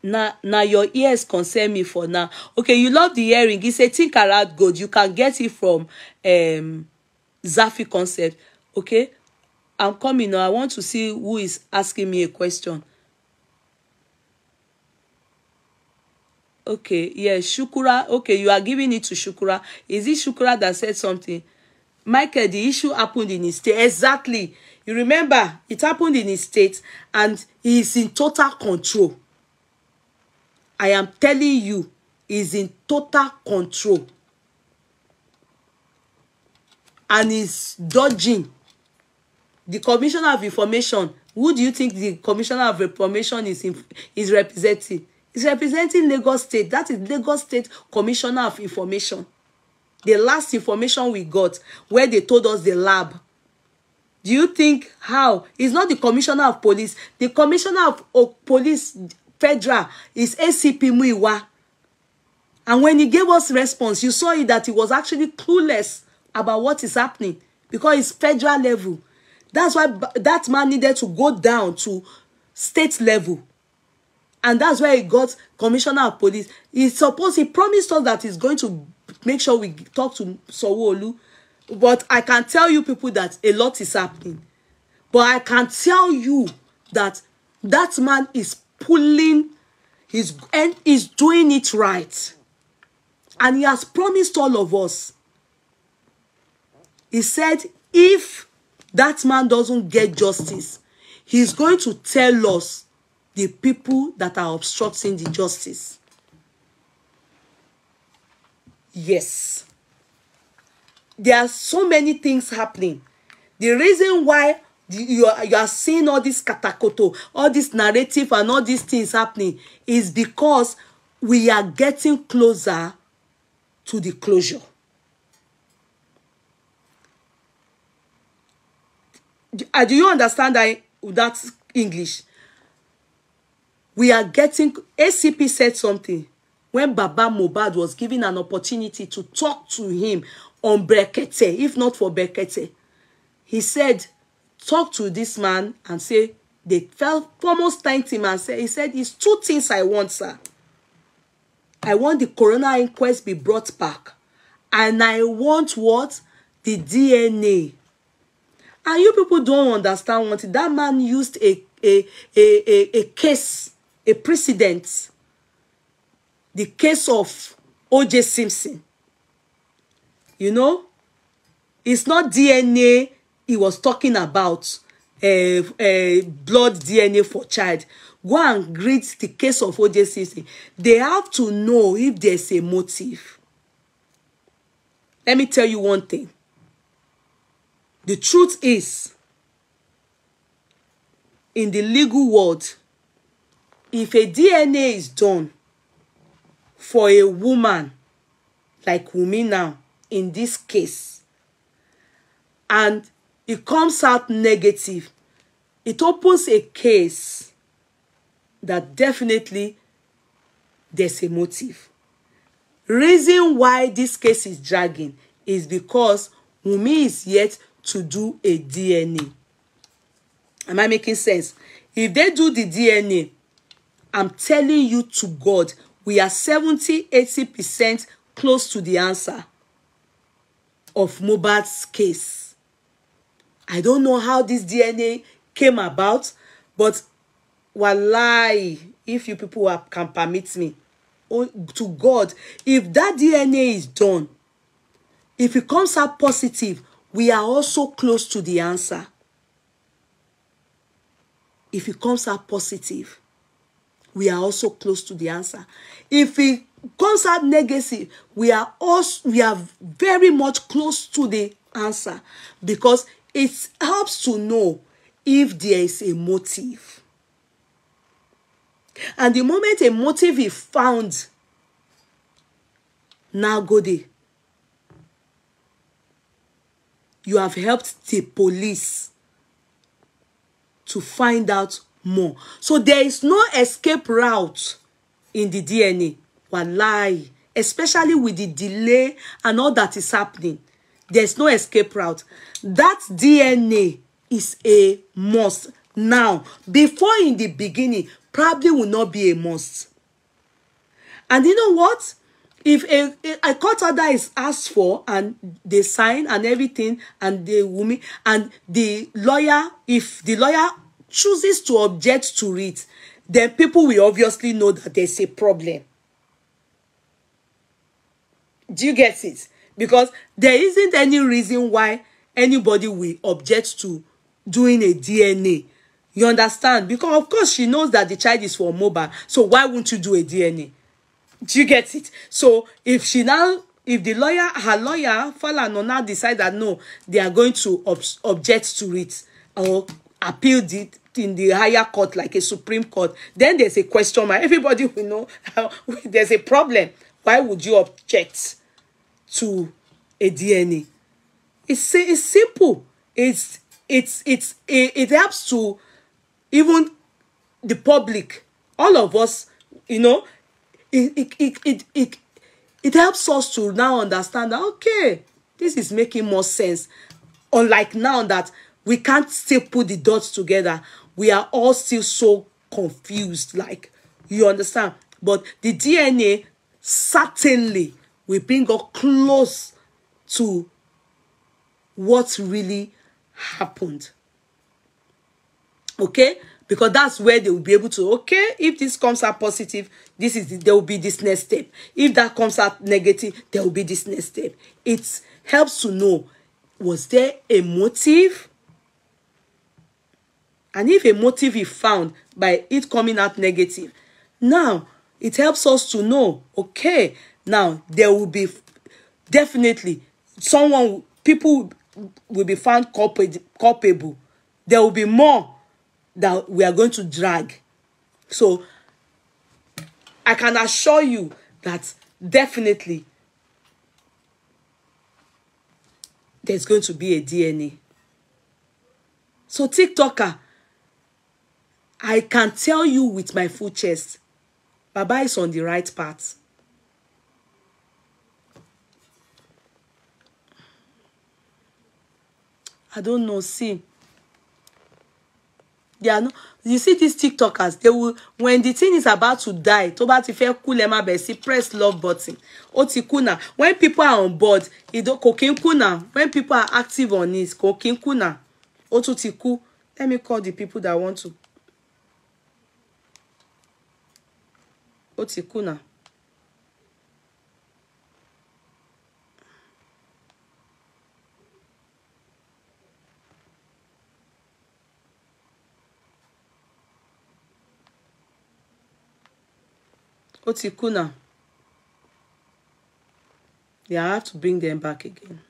Now your ears concern me for now. Okay, you love the earring. It's a 10-carat gold. You can get it from Zafi Concept. Okay, I'm coming now. I want to see who is asking me a question. Okay, yes, Shukura. Okay, you are giving it to Shukura. Is it Shukura that said something? Michael, the issue happened in his state. Exactly. You remember, it happened in his state, and he is in total control. I am telling you, he's in total control. And he's dodging. The Commissioner of Information, who do you think the Commissioner of Information is representing? He's representing Lagos State. That is Lagos State Commissioner of Information. The last information we got, where they told us the lab. Do you think how? It's not the Commissioner of Police. The Commissioner of Police Federal is ACP Muiwa. And when he gave us response, you saw it that he was actually clueless about what is happening, because it's federal level. That's why that man needed to go down to state level. And that's where he got Commissioner of Police. He promised us that he's going to make sure we talk to Sanwo-Olu. But I can tell you people that a lot is happening. But I can tell you that that man is pulling and is doing it right. And he has promised all of us. He said if that man doesn't get justice, he's going to tell us the people that are obstructing the justice. Yes. There are so many things happening. The reason why you are seeing all this katakoto, all this narrative and all these things happening is because we are getting closer to the closure. Do you understand that English? We are getting, ACP said something when Baba Mohbad was given an opportunity to talk to him on Berekete, if not for Berekete. He said, talk to this man and say, they felt almost thanked him and said, he said, it's two things I want, sir. I want the coroner inquest be brought back. And I want what? The DNA. And you people don't understand what that man used a case, a precedent. the case of O.J. Simpson. You know, it's not DNA he was talking about, blood DNA for child. Go and read the case of O.J. Simpson. They have to know if there's a motive. Let me tell you one thing. The truth is, in the legal world, if a DNA is done for a woman like Wunmi now, in this case, and it comes out negative, it opens a case that definitely there's a motive. Reason why this case is dragging is because Wunmi is yet to do a DNA. Am I making sense? If they do the DNA, I'm telling you to God, we are 70-80% close to the answer of Mohbad's case. I don't know how this DNA came about, but wallahi, if you people can permit me, oh, to God, if that DNA is done, if it comes out positive, we are also close to the answer. If it comes out positive, we are also close to the answer. If it comes out negative, we are very much close to the answer, because it helps to know if there is a motive. And the moment a motive is found, now go there. You have helped the police to find out more. So there is no escape route in the DNA. Wallahi, especially with the delay and all that is happening, there's no escape route. That DNA is a must. Now, before in the beginning, probably will not be a must. And you know what? If a court order is asked for and they sign and everything, and the woman and the lawyer, if the lawyer chooses to object to it, then people will obviously know that there's a problem. Do you get it? Because there isn't any reason why anybody will object to doing a DNA. You understand? Because of course she knows that the child is for Mohbad. So why won't you do a DNA? Do you get it? So if the lawyer, her lawyer, Falana, now decide that no, they are going to object to it or appeal it in the higher court, like a Supreme Court, then there's a question mark. Everybody will know there's a problem. Why would you object to a DNA? It's simple. It helps to even the public, all of us, you know. It helps us to now understand that, okay, this is making more sense. Unlike now that we can't still put the dots together, we are all still so confused, like, you understand? But the DNA certainly will bring us close to what really happened. Okay? Because that's where they will be able to, okay, if this comes out positive, there will be this next step. If that comes out negative, there will be this next step. It helps to know, was there a motive? And if a motive is found by it coming out negative, now it helps us to know, okay, now there will be definitely people will be found culpable. There will be more that we are going to drag. So I can assure you that definitely there's going to be a DNA. So TikToker, I can tell you with my full chest, Baba is on the right path. I don't know, see. They are not, you see these TikTokers, they will, when the thing is about to die, to bá ti fẹ́ kú lẹ má bẹ̀ sí press love button. Ó ti kú now. When people are on board, kò kí ń kú now. When people are active on it, kò kí ń kú now. Ó tún ti kú. Let me call the people that want to. Ó ti kú now. Ó ti kú now. Yeah, I have to bring them back again.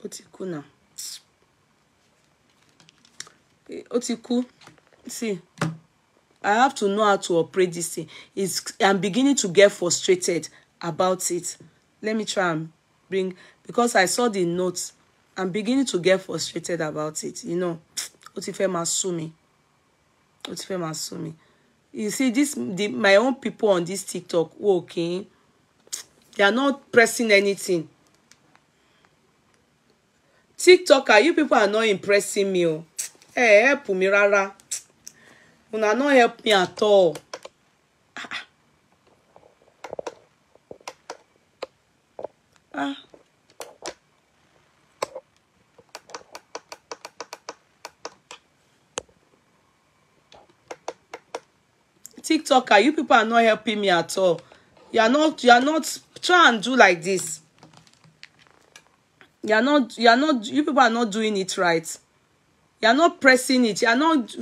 Ó ti kú now. Ó ti kú. See, I have to know how to operate this thing. I'm beginning to get frustrated about it. Let me try and bring, because I saw the notes. I'm beginning to get frustrated about it. You know, ó ti fẹ́ máa sú mi. Ó ti fẹ́ máa sú mi. You see, my own people on this TikTok, okay, they are not pressing anything. TikToker, you people are not impressing me. Oh. Hey, help me, rara. Una not help me at all. TikToker, you people are not helping me at all. You are not try and do like this. You people are not doing it right. You are not pressing it. You are not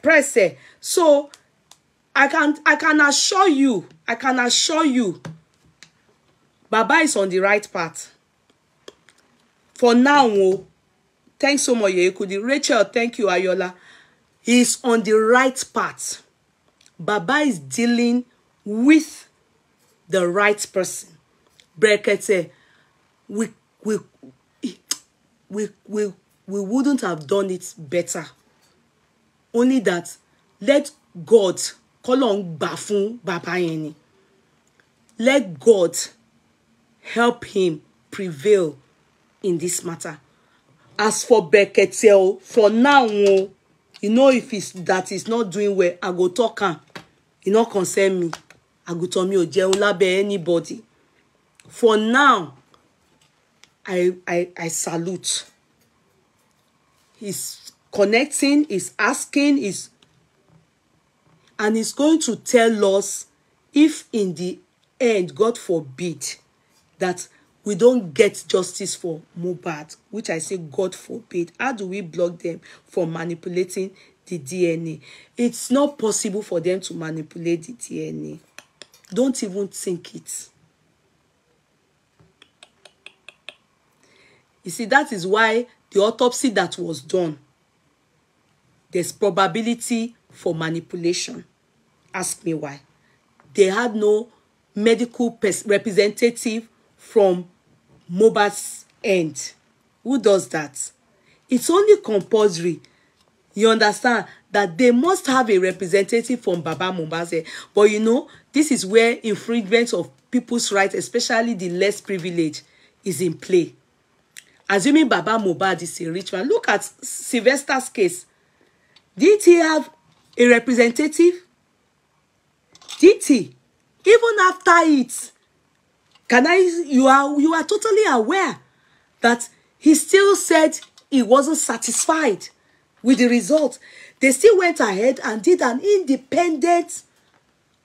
press it. So I can assure you, Baba is on the right path. For now, oh, thanks so much, Yekudi. Rachel, thank you, Ayola. He is on the right path. Baba is dealing with the right person. Brekete, we wouldn't have done it better. Only that, let God call on Bafun Baba Yeni. Let God help him prevail in this matter. As for Brekete, for now, you know, if that is not doing well, I go talk am. It not concern me. I go tell me or anybody. For now, I salute. He's connecting, he's asking, and he's going to tell us if in the end, God forbid, that we don't get justice for Mohbad, which I say God forbid. How do we block them from manipulating the DNA? It's not possible for them to manipulate the DNA. Don't even think it. You see, that is why the autopsy that was done, there's probability for manipulation. Ask me why. They had no medical representative from Mohbad's end. Who does that? It's only compulsory. You understand that they must have a representative from Baba Mohbad's end. But you know, this is where infringement of people's rights, especially the less privileged, is in play. Assuming Baba Mohbad is a rich man. Look at Sylvester's case. Did he have a representative? Did he? Even after it, you are totally aware that he still said he wasn't satisfied with the result. They still went ahead and did an independent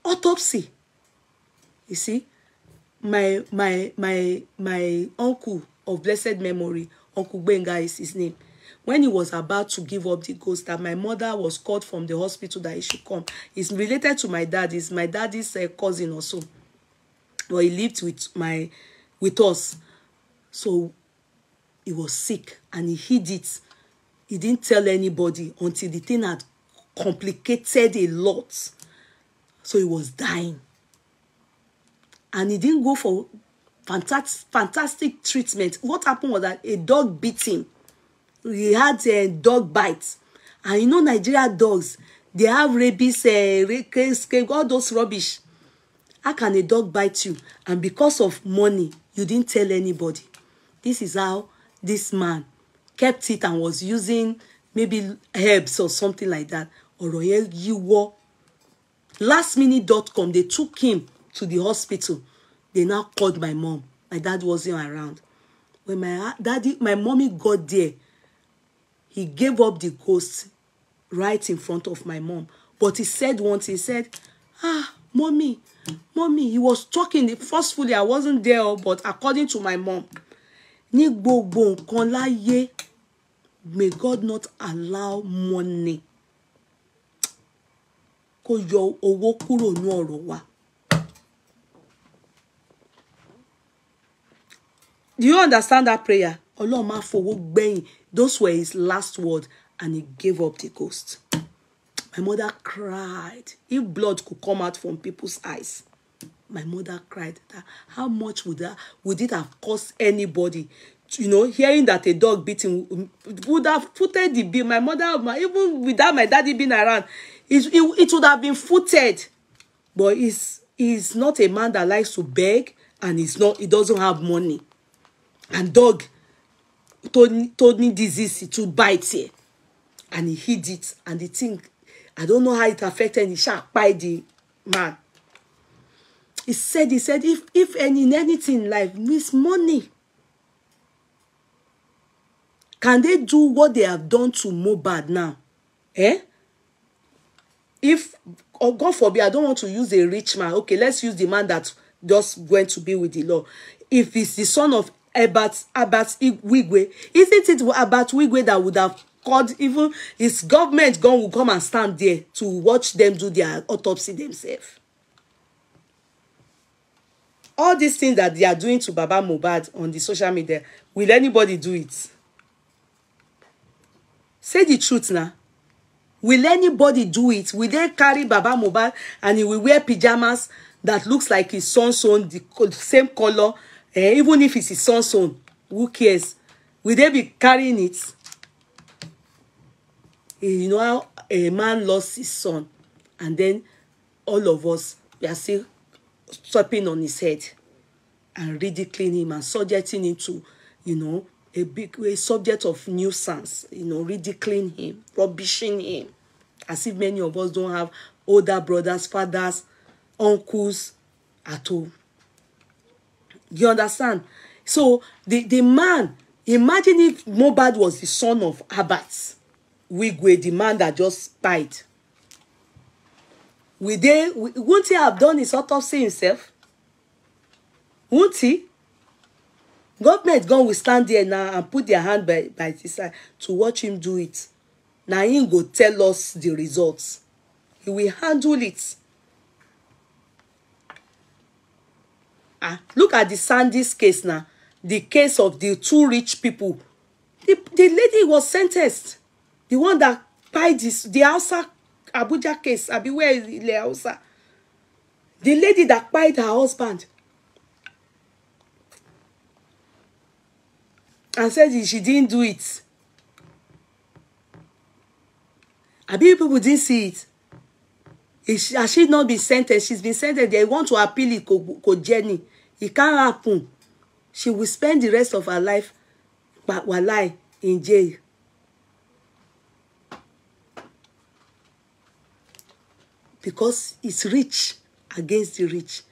autopsy. You see, my uncle of blessed memory, Uncle Benga is his name. When he was about to give up the ghost, that my mother was called from the hospital that he should come. He's related to my dad. He's my daddy's cousin also. But he lived with us. So he was sick and he hid it. He didn't tell anybody until the thing had complicated a lot. So he was dying. And he didn't go for fantastic treatment. What happened was that a dog bit him. He had a dog bite. And you know Nigeria dogs, they have rabies, all those rubbish. How can a dog bite you? And because of money, you didn't tell anybody. This is how this man kept it and was using maybe herbs or something like that. Lastminute.com, they took him to the hospital. They now called my mom. My dad wasn't around. When my mommy got there, he gave up the ghost right in front of my mom. But he said once, he said, mommy, he was talking forcefully. I wasn't there, but according to my mom, ní gbogbo nǹkan láyé, may God not allow money kó yọ owó kúrò ní ọ̀rọ̀ wa. Do you understand that prayer? Ọlọ́run má fowó gbẹ̀yìn. Those were his last words, and he gave up the ghost. My mother cried. If blood could come out from people's eyes, my mother cried. That how much would it have cost anybody? You know, hearing that a dog beating would have footed the bill. My mother, even without my daddy being around, it would have been footed. But he's not a man that likes to beg, and he doesn't have money. And dog told me disease to bite here, and he hid it, and the thing, I don't know how it affected the shark by the man. He said if anything in life needs money, can they do what they have done to Mohbad now? If, oh God forbid, I don't want to use a rich man. Okay, let's use the man that just went to be with the Lord. If it's the son of Abat Wigwe, isn't it Abat Wigwe that would have called, even his government will come and stand there to watch them do their autopsy themselves? All these things that they are doing to Baba Mohbad on the social media, will anybody do it? Say the truth now. Will anybody do it? Will they carry Baba Mohbad and he will wear pajamas that looks like his son's own, the same color, even if it's his son's own? Who cares? Will they be carrying it? You know how a man lost his son, and then all of us, we are still stepping on his head and ridiculing him and subjecting him to, you know, a subject of nuisance, you know, ridiculing him, rubbishing him, as if many of us don't have older brothers, fathers, uncles at all. You understand? So the man, imagine if Mohbad was the son of Abat Wigwe, the man that just died. Wouldn't he have done his autopsy himself? Won't he? Government will stand there now and put their hand by his side to watch him do it. Now he go tell us the results. He will handle it. Look at the Sandy's case now. The case of the two rich people. The lady was sentenced. The one that paid the Hausa Abuja case. Where is the Hausa? The lady that paid her husband. And said she didn't do it. People didn't see it. Has she not been sentenced? She's been sentenced. They want to appeal it to Jenny. It can't happen. She will spend the rest of her life in jail. Because it's rich against the rich.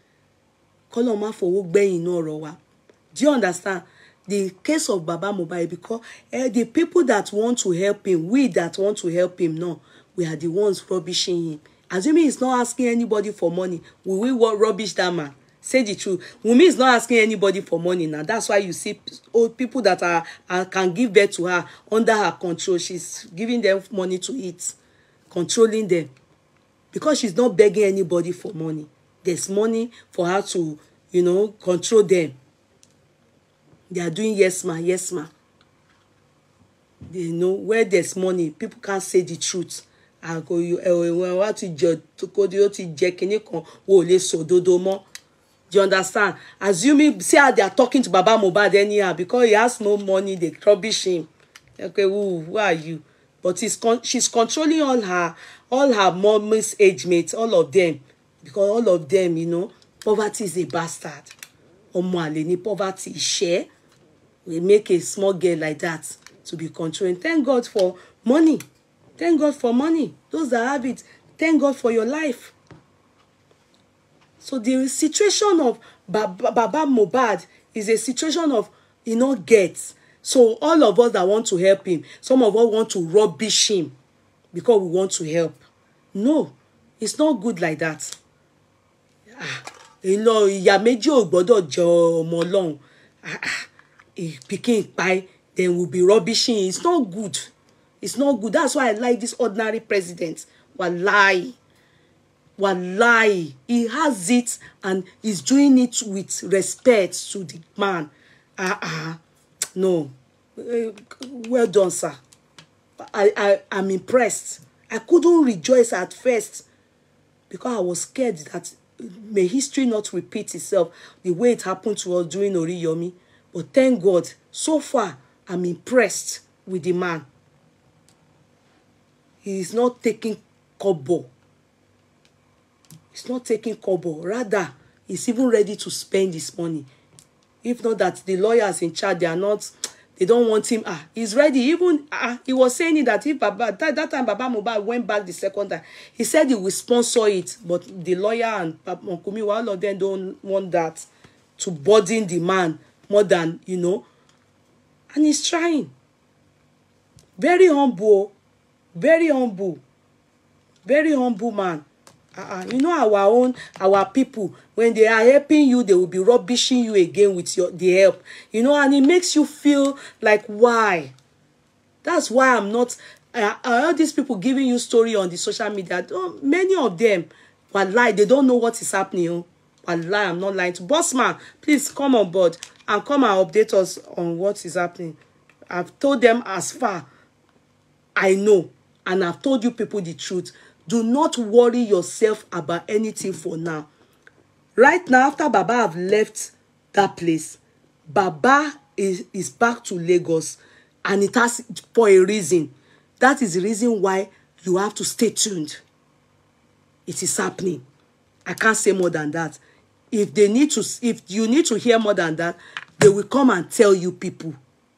Koloma for in no. Do you understand? The case of Baba Mohbad, because the people that want to help him, we that want to help him, no, we are the ones rubbishing him. Assuming he's not asking anybody for money, will we rubbish that man? Say the truth. Wunmi is not asking anybody for money now. That's why you see old people that can give birth to her under her control. She's giving them money to eat, controlling them. Because she's not begging anybody for money. There's money for her to, you know, control them. They are doing yes ma, yes ma. They know where there's money, people can't say the truth. I go what to judge to go to jekini kon wo le sododo mo. Do you understand? Assuming see how they are talking to Baba Mohbad anyhow because he has no money, they rubbish him. Okay, who are you? But she's controlling all her mommy's age mates, all of them, because all of them, you know, poverty is a bastard. Poverty is share. We make a small girl like that to be controlling. Thank God for money. Thank God for money. Those that have it, thank God for your life. So the situation of Baba Mohbad is a situation of, you know, gets. So all of us that want to help him, some of us want to rubbish him because we want to help. No, it's not good like that. You know, ìyá méjì ò gbọ́dọ̀ jẹ ọmọ Ọlọ́run. picking by, then we'll be rubbishing. It's not good. It's not good. That's why I like this ordinary president. Wallahi. Wallahi. He has it and he's doing it with respect to the man. No. Well done, sir. I'm impressed. I couldn't rejoice at first because I was scared that may history not repeat itself the way it happened to us during Oriyomi. But thank God, so far, I'm impressed with the man. He is not taking kobo. He's not taking kobo. Rather, he's even ready to spend his money. If not that the lawyers in charge, they don't want him. He's ready. Even he was saying that if Baba, that time Baba Mohbad went back the second time, he said he will sponsor it. But the lawyer and Nkumi, all of them don't want that to burden the man more than, And he's trying. Very humble. Very humble. Very humble man. Our people, when they are helping you, they will be rubbishing you again with the help. And it makes you feel like, why? That's why I'm not. All these people giving you story on the social media, many of them, wallahi, they don't know what is happening. Wallahi, I'm not lying to. Bossman, please come on board and come and update us on what is happening. I've told them as far I know, and I've told you people the truth. Do not worry yourself about anything for now. Right now, after Baba have left that place, Baba is back to Lagos, and it has for a reason. That is the reason why you have to stay tuned. It is happening. I can't say more than that. If you need to hear more than that, they will come and tell you people.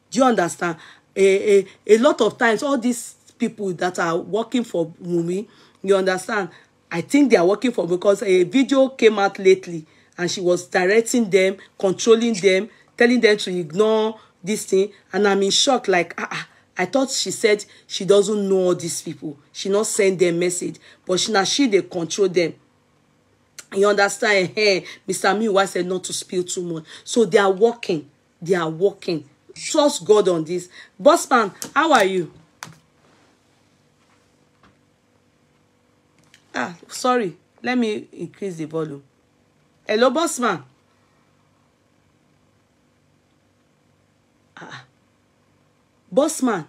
Do you understand? A lot of times, all these people that are working for Wunmi, you understand? I think they are working for, because a video came out lately and she was directing them, controlling them, telling them to ignore this thing. And I'm in shock, like, I thought she said she doesn't know all these people. She not send them message, but she they control them. You understand? Hey, Mr. Miwa said not to spill too much. So they are working. They are working. Trust God on this. Bossman, how are you? Sorry. Let me increase the volume. Hello, Bossman. Bossman.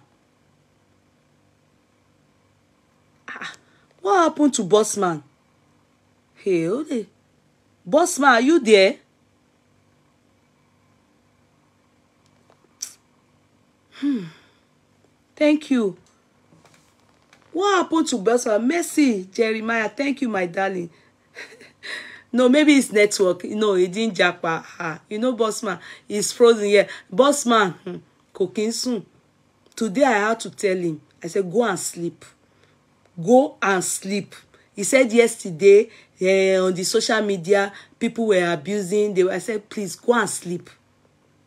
What happened to Bossman? Hey, okay. Bossman, are you there? Thank you. What happened to Bossman? Mercy, Jeremiah. Thank you, my darling. No, maybe it's network. No, it didn't jackpot. Bossman is frozen here. Bossman, cooking soon. Today I had to tell him. I said, go and sleep. Go and sleep. He said yesterday on the social media, people were abusing. I said, please go and sleep.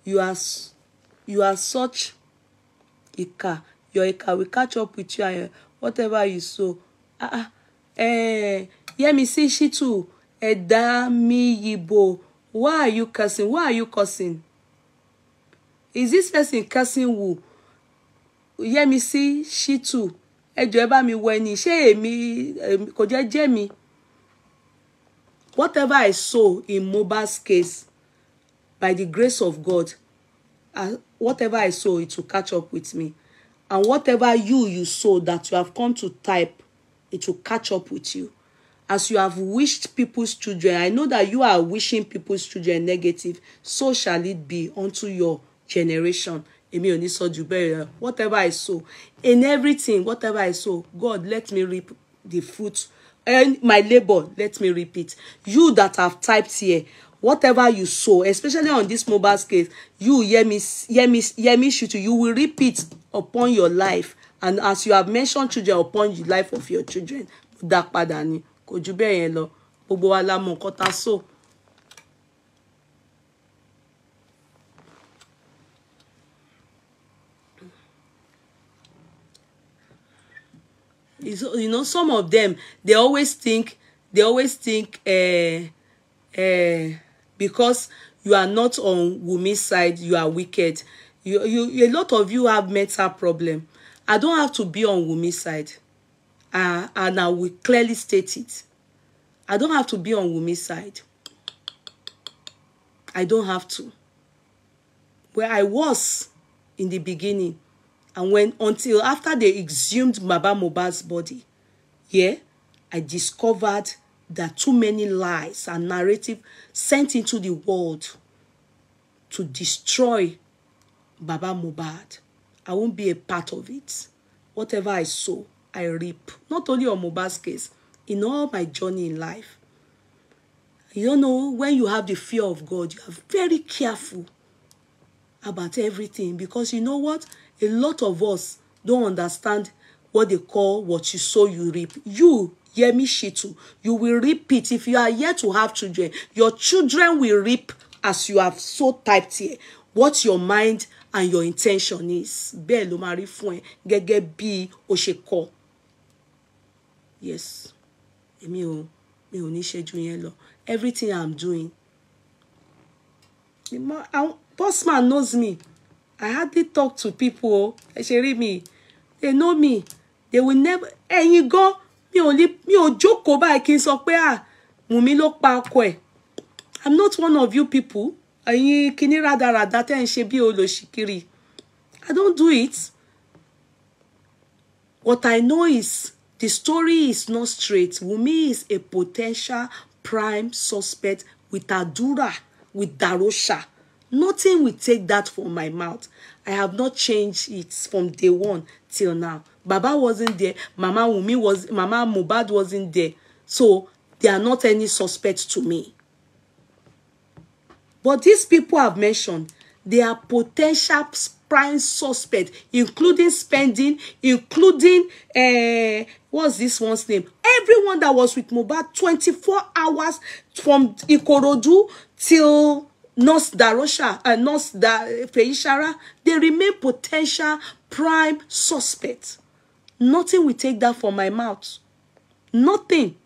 You are such Ika. Your Ika will catch up with you and whatever you sow. Yeah, me see she too. Eda mi yibo. Why are you cursing? Why are you cursing? Is this person cursing who? Yeah, me see she too. Ejo eba mi weni. She mi kò jẹ́ mi. Whatever I sow in Mohbad's case, by the grace of God, whatever I sow, it will catch up with me. And whatever you sow that you have come to type, it will catch up with you. As you have wished people's children, I know that you are wishing people's children negative, so shall it be unto your generation. Whatever I sow, in everything, whatever I sow, God, let me reap the fruit. And my labor, let me reap it. You that have typed here, whatever you sow, especially on this Mohbad's case, you hear me shoot you will reap it upon your life. And as you have mentioned children, upon the life of your children. Some of them, they always think because you are not on Wumi's side, you are wicked. A lot of you have mental problem. I don't have to be on Wumi's side. And I will clearly state it. I don't have to be on Wumi's side. I don't have to. Where I was in the beginning, and until after they exhumed Baba Mohbad's body, yeah, I discovered that too many lies and narrative sent into the world to destroy Baba Mohbad. I won't be a part of it. Whatever I sow, I reap. Not only on Mohbad's case, in all my journey in life. You don't know, when you have the fear of God, you are very careful about everything, because you know what? A lot of us don't understand what they call what you sow, you reap. You, Yemi Shitu, you will reap it. If you are yet to have children, your children will reap as you have so typed here what your mind and your intention is. Bẹ́ẹ̀ ló máa rí fún ẹ gẹ́gẹ́ bí o ṣe kọ. Yes. Mi ò ní ṣe ju yẹn lọ. Everything I'm doing. Bossman knows me. I hardly talk to people. Me. They know me. They will never. Ẹ̀yin gan, mi ò jókòó báyìí kí n sọ pé Wùmí ló pa ọkọ ẹ̀. I'm not one of you people. Ẹ̀yin kíní rádaràda tẹ́ ń ṣe bí olóṣìkiri. I don't do it. What I know is the story is not straight. Wùmí is a potential prime suspect with Adura, with Darosha. Nothing will take that from my mouth. I have not changed it from day one till now. Baba wasn't there. Mama Mohbad wasn't there. So they are not any suspects to me. But these people I've mentioned, they are potential prime suspects, including spending, including what's this one's name? Everyone that was with Mohbad 24 hours from Ikorodu till Nurse Darosha and Nurse Feishara, they remain potential prime suspects. Nothing will take that from my mouth. Nothing.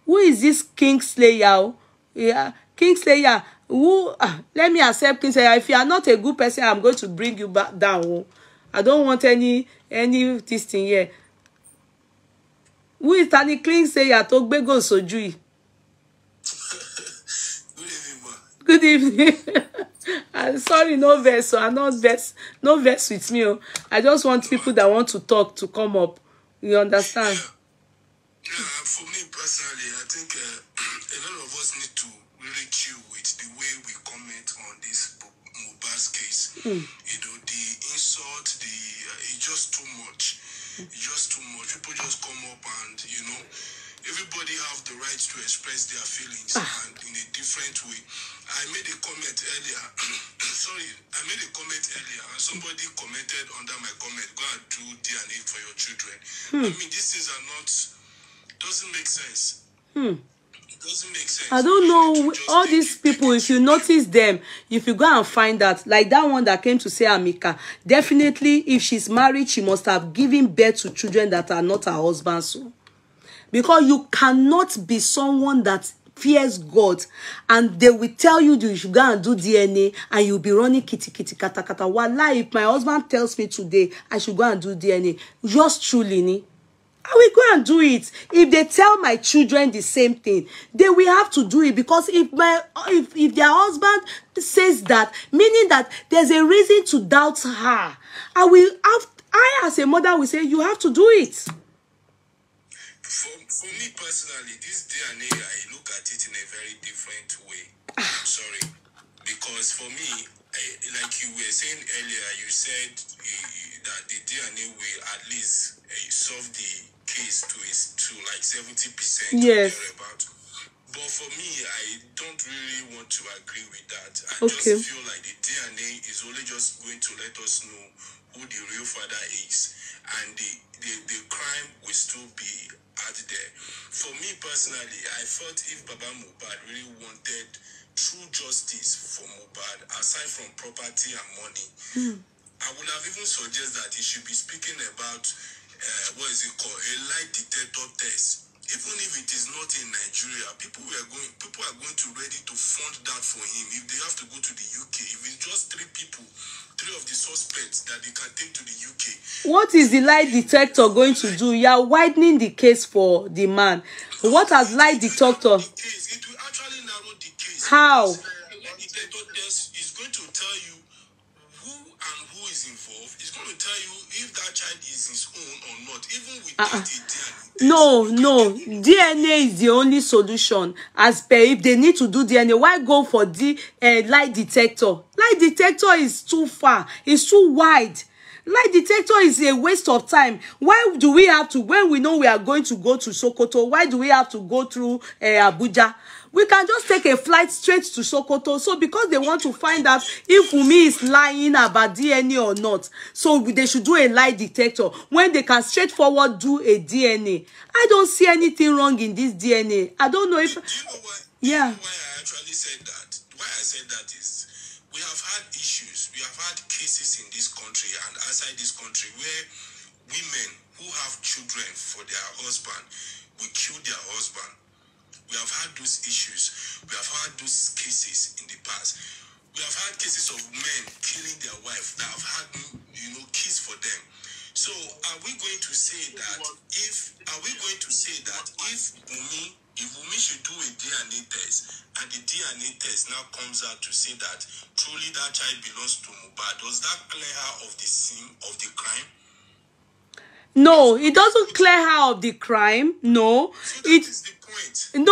Who is this Kingslayer? Yeah, Kingslayer. Who? Let me accept Kingslayer. If you are not a good person, I'm going to bring you back down. I don't want any this thing here. Who is Tani Kingslayer? To gbego soju. Good evening. I'm sorry, no verse. So I'm not verse. No verse with me. I just want people that want to talk to come up. You understand? For me personally, I think a lot of us need to really chill with the way we comment on this Mohbad's case. You know, the insult, it's just too much. It's just too much. People just come up and, you know, everybody have the right to express their feelings and in a different way. I made a comment earlier. Sorry, I made a comment earlier and somebody commented under my comment, go and do DNA for your children. I mean, these things are not, doesn't make sense. It doesn't make sense. I don't know all these people. If you notice them, if you go and find that, like that one that came to say Amika, definitely if she's married, she must have given birth to children that are not her husband's. So. Because you cannot be someone that fears God and they will tell you you should go and do DNA and you'll be running kitty kata kata. Wallah, if my husband tells me today I should go and do DNA, just truly, I will go and do it. If they tell my children the same thing, they will have to do it, because if their husband says that, meaning that there's a reason to doubt her, I as a mother will say you have to do it. For me personally, this DNA, I look at it in a very different way. I'm sorry. Because for me, like you were saying earlier, you said that the DNA will at least solve the case to like 70%. Yes. But for me, I don't really want to agree with that. I just feel like the DNA is only just going to let us know who the real father is. And the crime will still be out there. For me personally, I thought if Baba Mohbad really wanted true justice for Mohbad, aside from property and money, I would have even suggested that he should be speaking about what is it called, a lie detector test. even if it is not in Nigeria, people are going to ready to fund that for him. If they have to go to the UK, if it's just three of the suspects that they can take to the UK. What is the lie detector going to do? You are widening the case for the man. What has lie detector? It will actually narrow the case. How? Lie detector test is going to tell you who is involved. It's going to tell you if that child is his own or not, even without a DNA. No, DNA is the only solution. As per, if they need to do DNA, why go for the lie detector? Lie detector is too far. It's too wide. Lie detector is a waste of time. Why do we have to, when we know we are going to go to Sokoto, why do we have to go through Abuja? We can just take a flight straight to Sokoto. So because they want to find out if Wunmi is lying about DNA or not, so they should do a lie detector when they can straightforward do a DNA. I don't see anything wrong in this DNA. I don't know if... Do you know why? Yeah. Do you know why I actually said that? Why I said that is we have had issues. We have had cases in this country and outside this country where women who have children for their husband will kill their husband. We have had those issues. We have had those cases in the past. We have had cases of men killing their wife that have had, kids for them. So are we going to say that if Wunmi should do a DNA test and the DNA test now comes out to say that truly that child belongs to Mohbad, does that clear her of the sin of the crime? No, it doesn't clear her of the crime. No. So that is the point.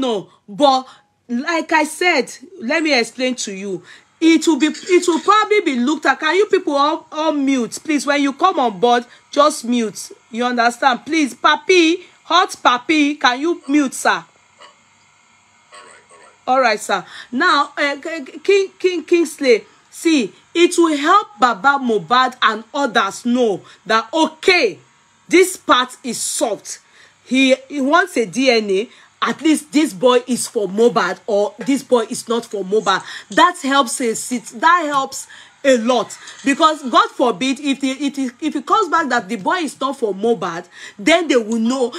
No. But like I said, let me explain to you. It will probably be looked at. Can you people all mute, please? When you come on board, just mute. You understand? Please, Papi, hot Papi, can you mute, sir? All right, sir. Now, Kingsley, see, it will help Baba Mohbad and others know that, okay, this part is soft. He wants a DNA. At least this boy is for Mohbad or this boy is not for Mohbad. That helps that helps a lot, because God forbid if it comes back that the boy is not for Mohbad, then they will know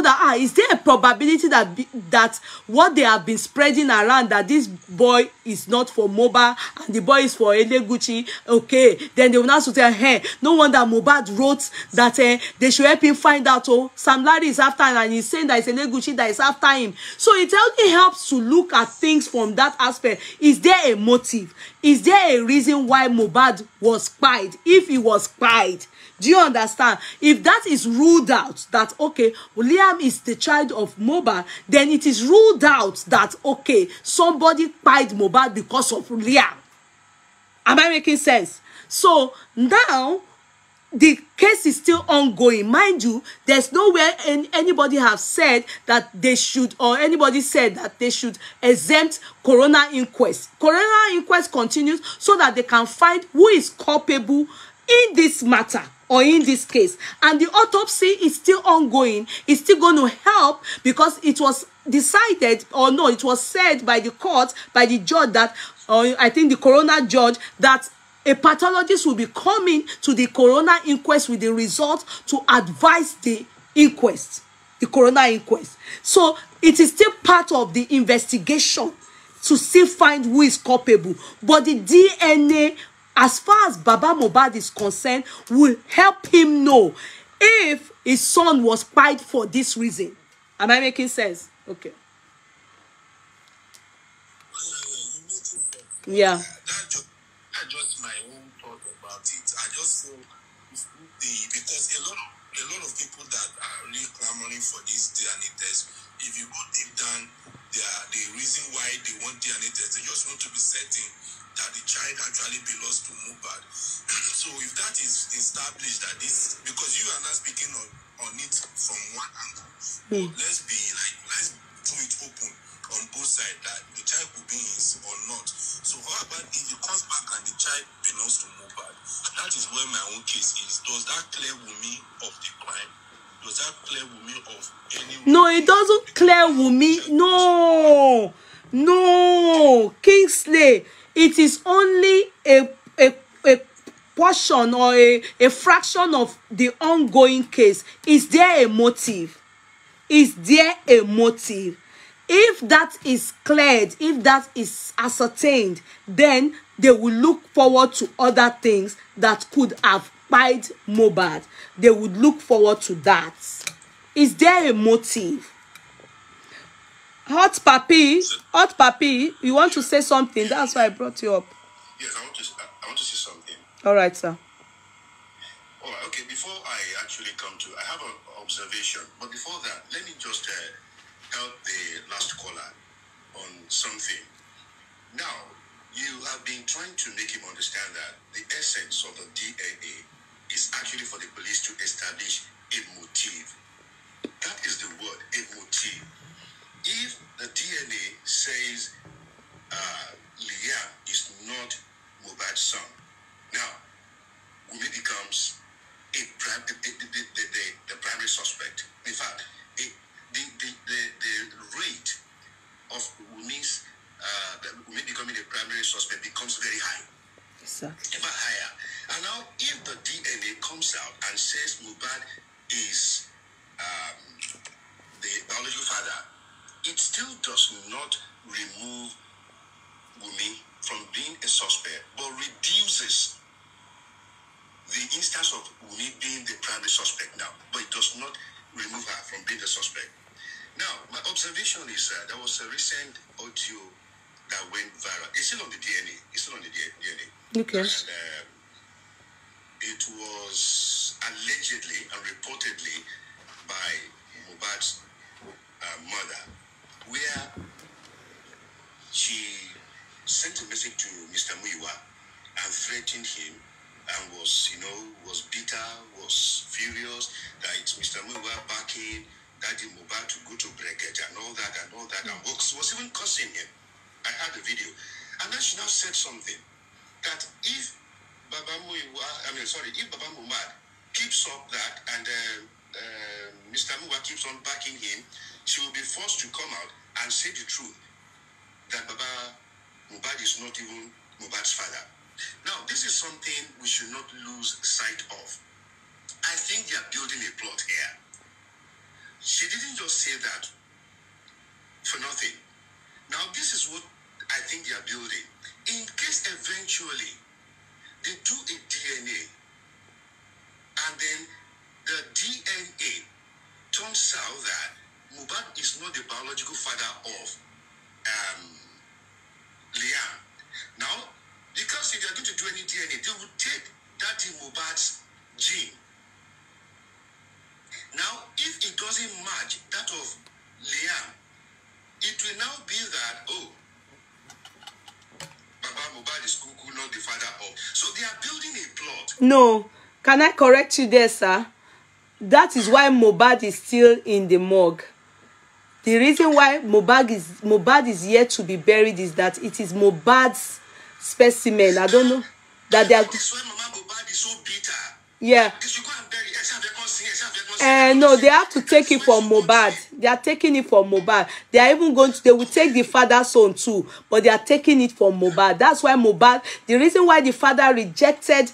that is there a probability that what they have been spreading around, that this boy is not for Mohbad and the boy is for Eleguchi, okay, then they will not say, hey, no wonder Mohbad wrote that they should help him find out, oh, Sam Larry is after him and he's saying that it's Eleguchi that is after him. So it only helps to look at things from that aspect. Is there a motive? Is there a reason why Mohbad was spied? If he was spied, do you understand? If that is ruled out, that okay, Liam is the child of Mohbad, then it is ruled out that okay, somebody spied Mohbad because of Liam. Am I making sense? So now the case is still ongoing. Mind you, there's nowhere anybody have said that they should, or anybody said that they should exempt coroner inquest. Coroner inquest continues so that they can find who is culpable in this matter or in this case. And the autopsy is still ongoing. It's still going to help, because it was decided, or no, it was said by the court, by the judge that, or I think the coroner judge, that a pathologist will be coming to the coroner inquest with the result to advise the inquest, the coroner inquest. So it is still part of the investigation to still find who is culpable. But the DNA, as far as Baba Mohbad is concerned, will help him know if his son was spied for this reason. Am I making sense? Okay. Yeah. That's just my own thought about it. I just feel because a lot of people that are really clamoring for this DNA test, if you go deep down, the reason why they want DNA test, they just want to be certain that the child actually belongs to Mohbad. So if that is established, that this, because you are not speaking on it from one angle, let's do it open on both sides, that the child could be his or not. So how about if it comes back and the child belongs to Mohbad? That is where my own case is. Does that clear Wunmi of the crime? Does that clear Wunmi of any? No, it doesn't clear Wunmi. No, Kingsley. It is only a portion or a fraction of the ongoing case. Is there a motive? is there a motive? If that is cleared, if that is ascertained, then they will look forward to other things that could have pied Mohbad. They would look forward to that. Is there a motive? Hot Papi, you want to say something? That's why I brought you up. Yes, I want to say something. All right, sir. All right, okay. Before I actually come to, I have an observation. But before that, let me just help the last caller on something. Now, you have been trying to make him understand that the essence of the DNA is actually for the police to establish a motive. That is the word, a motive. If the DNA says Liam is not Mohbad's son, now Wunmi becomes the primary suspect. In fact, the rate of Wunmi becoming a primary suspect becomes very high. Exactly. Ever higher. And now, if the DNA comes out and says Mohbad is the biological father, it still does not remove Wunmi from being a suspect, but reduces the instance of Wunmi being the primary suspect now, but it does not remove her from being the suspect. Now, my observation is there was a recent audio that went viral. It's still on the DNA. It's still on the DNA. Okay. And it was allegedly and reportedly by Mohbad's mother, where she sent a message to Mr. Muiwa and threatened him and was bitter, was furious that it's Mr. Muiwa backing Daddy Mohbad to go to Breket and all that, and was even cursing him. I had the video. And then she now said something that if Baba Mohbad keeps up that and Mr. Muiwa keeps on backing him, she will be forced to come out and say the truth that Baba Mohbad is not even Mohbad's father. Now, this is something we should not lose sight of. I think they are building a plot here. She didn't just say that for nothing. Now, this is what I think they are building. In case eventually they do a DNA and then the DNA turns out that Mohbad is not the biological father of Liam. Now, because if they are going to do any DNA, they would take that in Mohbad's gene. Now, if it doesn't match that of Liam, it will now be that, Baba Mohbad is Kuku, not the father of. So they are building a plot. No, can I correct you there, sir? That is why Mohbad is still in the morgue. The reason why Mohbad is yet to be buried is that it is Mohbad's specimen. I don't know that they are. That's why Mama Mohbad is so bitter. Yeah. They should go and bury it. No, they have to take it from Mohbad. They are taking it from Mohbad. They are even going to. They will take the father's son too, but they are taking it from Mohbad. That's why Mohbad. The reason why the father rejected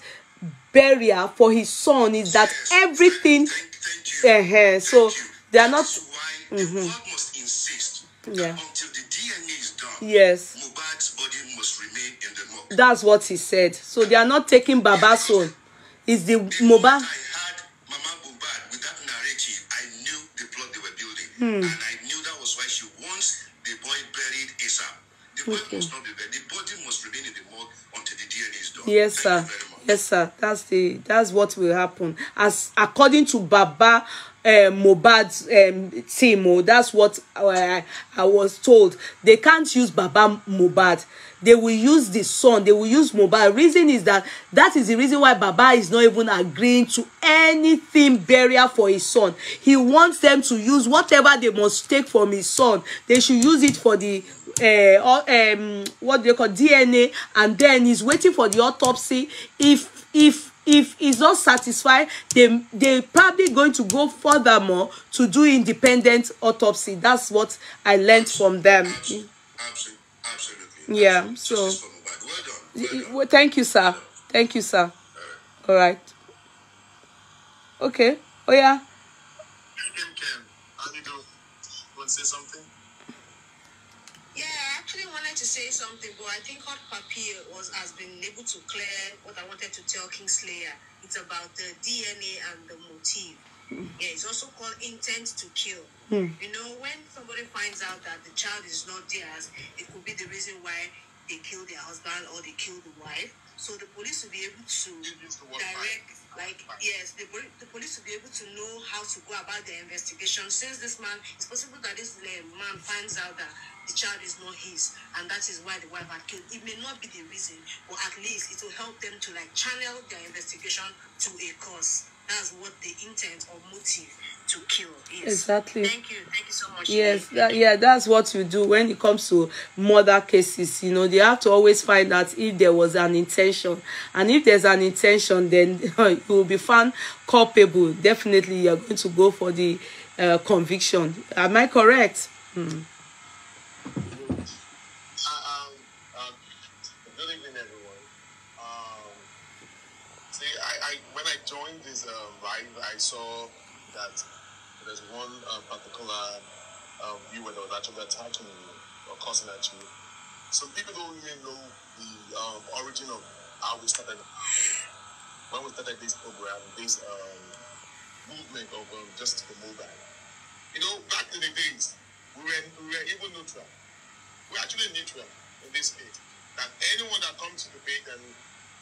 burial for his son is that everything. Thank you. So they are not. That's why the world must insist that until the DNA is done, Yes. Mohbad's body must remain in the morgue. That's what he said. So they are not taking Baba's son. It's the Moment Mohbad. I had Mama Mohbad with that narrative, I knew the plot they were building. And I knew that was why she wants the boy buried ASAP. The boy must not be buried. The body must remain in the morgue until the DNA is done. Yes, sir. Thank you very much. Yes, sir. That's what will happen. As according to Baba Mohbad's team, that's what I was told. They can't use Baba Mohbad. They will use the son. They will use Mohbad. Reason is that is the reason why Baba is not even agreeing to anything burial for his son. He wants them to use whatever they must take from his son. They should use it for the what they call DNA, and then he's waiting for the autopsy. If he's not satisfied, they probably going to go furthermore to do independent autopsy. That's what I learned from them. Absolutely. Yeah. So Well done. well, thank you, sir. Thank you, sir. All right. Okay. Oh yeah. How do you do? to say something? Yeah, I actually wanted to say something, but I think Hot Papi has been able to clear what I wanted to tell Kingslayer. It's about the DNA and the motive. Yeah, it's also called intent to kill. You know, when somebody finds out that the child is not theirs, it could be the reason why they kill their husband or they kill the wife. So the police will be able to direct, like, yes, the police will be able to know how to go about their investigation. Since this man, it's possible that this man finds out that the child is not his, and that is why the wife had killed. It may not be the reason, but at least it will help them to like channel their investigation to a cause. That's what the intent or motive to kill is. Exactly. Thank you so much. Yes, that's what you do when it comes to murder cases. You know, they have to always find out if there was an intention, and if there's an intention, then you will be found culpable. Definitely, you're going to go for the conviction. Am I correct? Good evening, everyone. See, when I joined this live, I saw that there's one particular viewer that was actually attacking me or cursing at you. Some people don't even know the origin of how we started. When we started this program, this movement of justice for mobile. You know, back in the days, we were even neutral. We're actually neutral in this case. That anyone that comes to the debate and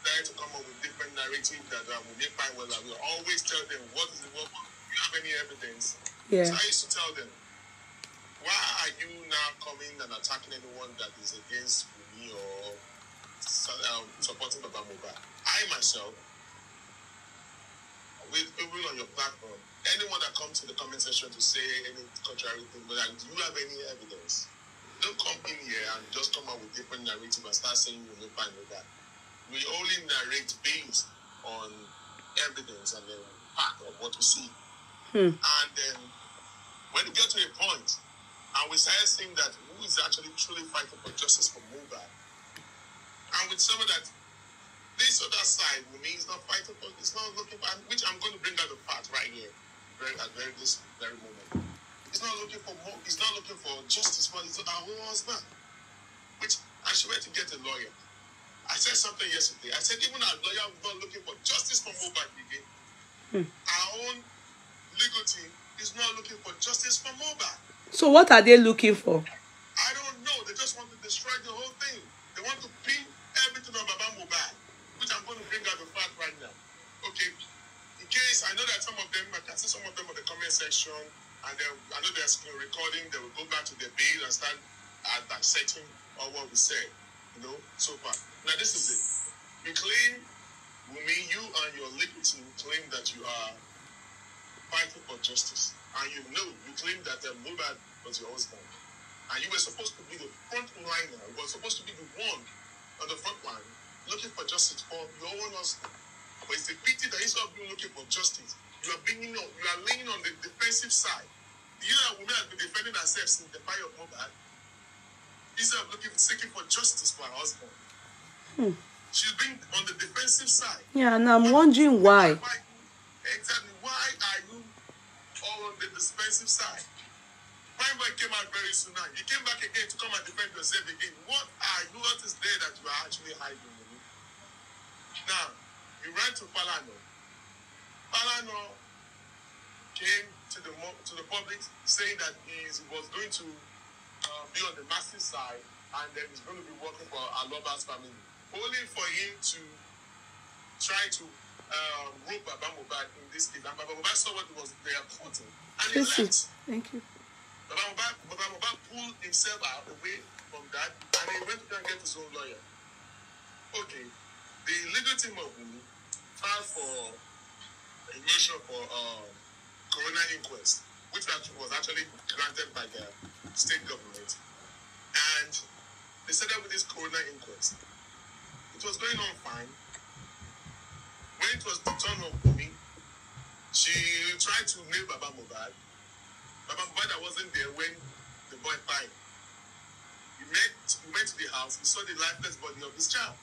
try to come up with different narrative that will make my well, I will always tell them what is the work. Do you have any evidence? Yeah. So I used to tell them, why are you now coming and attacking anyone that is against me or supporting Baba Mohbad? I myself, with people on your platform, anyone that comes to the comment section to say any contrary thing, but like, do you have any evidence? Don't come in here and just come up with different narrative and start saying you will find that. We only narrate based on evidence and then fact of what we see. And then when we get to a point and we start saying that who is actually truly fighting for justice for Mohbad, and with some of that, this other side, with me, is not fighting for, it's not looking for, which I'm going to bring out the fact right here, this very moment. He's not looking for more, he's not looking for justice for his own husband, which I should wait to get a lawyer. I said something yesterday. I said even our lawyer was not looking for justice for Mohbad again. Our own legal team is not looking for justice for Mohbad. So what are they looking for? I don't know. They just want to destroy the whole thing. They want to pin everything on Baba Mohbad, which I'm going to bring out the fact right now. Okay. In case I know that some of them, I can see some of them on the comment section, and then I know they're screen recording. They will go back to their bill and start dissecting all what we said. You know, so far. Now this is it. You claim, Wumi, you and your legal team claim that you are fighting for justice, and you claim that Mohbad was your husband, and you were supposed to be the front liner. You were supposed to be the one on the front line looking for justice for your own husband. But it's a pity that instead of you looking for justice, you are laying on the defensive side. You know that woman has been defending herself since the fire of Mohbad. Instead of seeking for justice for her husband, she's been on the defensive side. Yeah, and I'm wondering why. Exactly. Why are you all on the defensive side? Prime Boy came out very soon now. You came back again to come and defend yourself again. What is there that you are actually hiding? Now, you ran to Falano. Falano came to the public saying that he was going to be on the massive side, and then he's going to be working for Aloba's family, only for him to try to rope Baba Mohbad in this case. And Baba Mohbad saw what they are quoting, and he left. Thank you. Baba Mohbad pulled himself away from that, and he went to go and get his own lawyer. Okay, the legal team of Wumi filed for a motion for coroner inquest, which was actually granted by the state government. And they set up with this coroner inquest. It was going on fine. When it was the turn of Wumi, she tried to nail Baba Mohbad. Baba Mohbad wasn't there when the boy died. He went to the house, he saw the lifeless body of his child.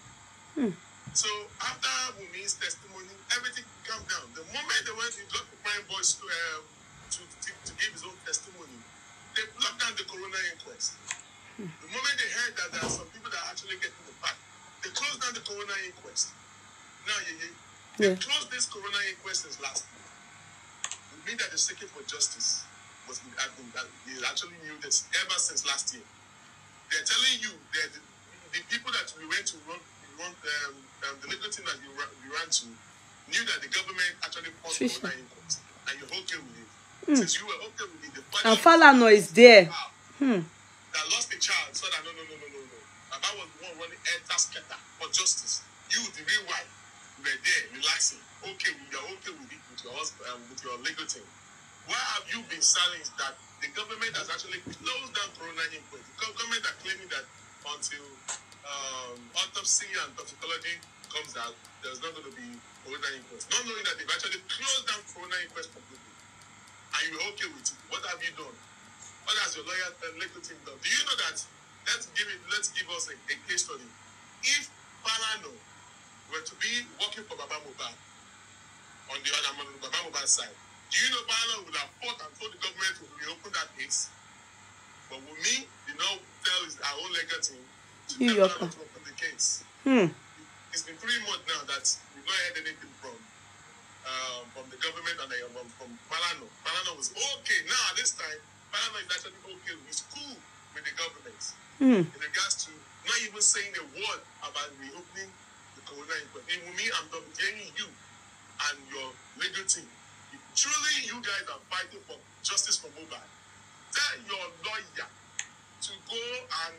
So after Wumi's testimony, everything calmed down. The moment they went to drop the prime boys to give his own testimony, they locked down the corona inquest. The moment they heard that there are some people that are actually getting the pack, they closed down the corona inquest. Now, they closed this corona inquest since last week. It means that the seeking for justice was they actually knew this ever since last year. They're telling you that the people that we went to the legal team that we ran to knew that the government actually paused corona inquest, and you're okay with it. Since you were okay with it, the party And Falano is there. That lost a child, so that no. Baba was the one running Scatter for justice. You, the real wife, were there relaxing. Okay, you're okay with it with your husband, with your legal team. Why have you been silent that the government has actually closed down corona inquest? The government are claiming that until autopsy and toxicology comes out, there's not going to be corona inquest. Not knowing that they've actually closed down corona inquest completely. And you're okay with it. What have you done? What has your lawyer and legal team done? Do you know that? Let's give us a case study. If Falano were to be working for Baba Mohbad on the other Baba Mohbad side, do you know Falano would have fought and told the government to reopen that case? But Wunmi did not tell our own legal team to tell Falano to open the case. It's been 3 months now that we've not heard anything from the government and from Falano. Falano was okay. Now at this time, Falano is actually okay. He's cool with the government in regards to not even saying a word about reopening the corona inquest. In Wunmi, I'm telling you and your legal team, if truly you guys are fighting for justice for Mohbad, tell your lawyer to go and,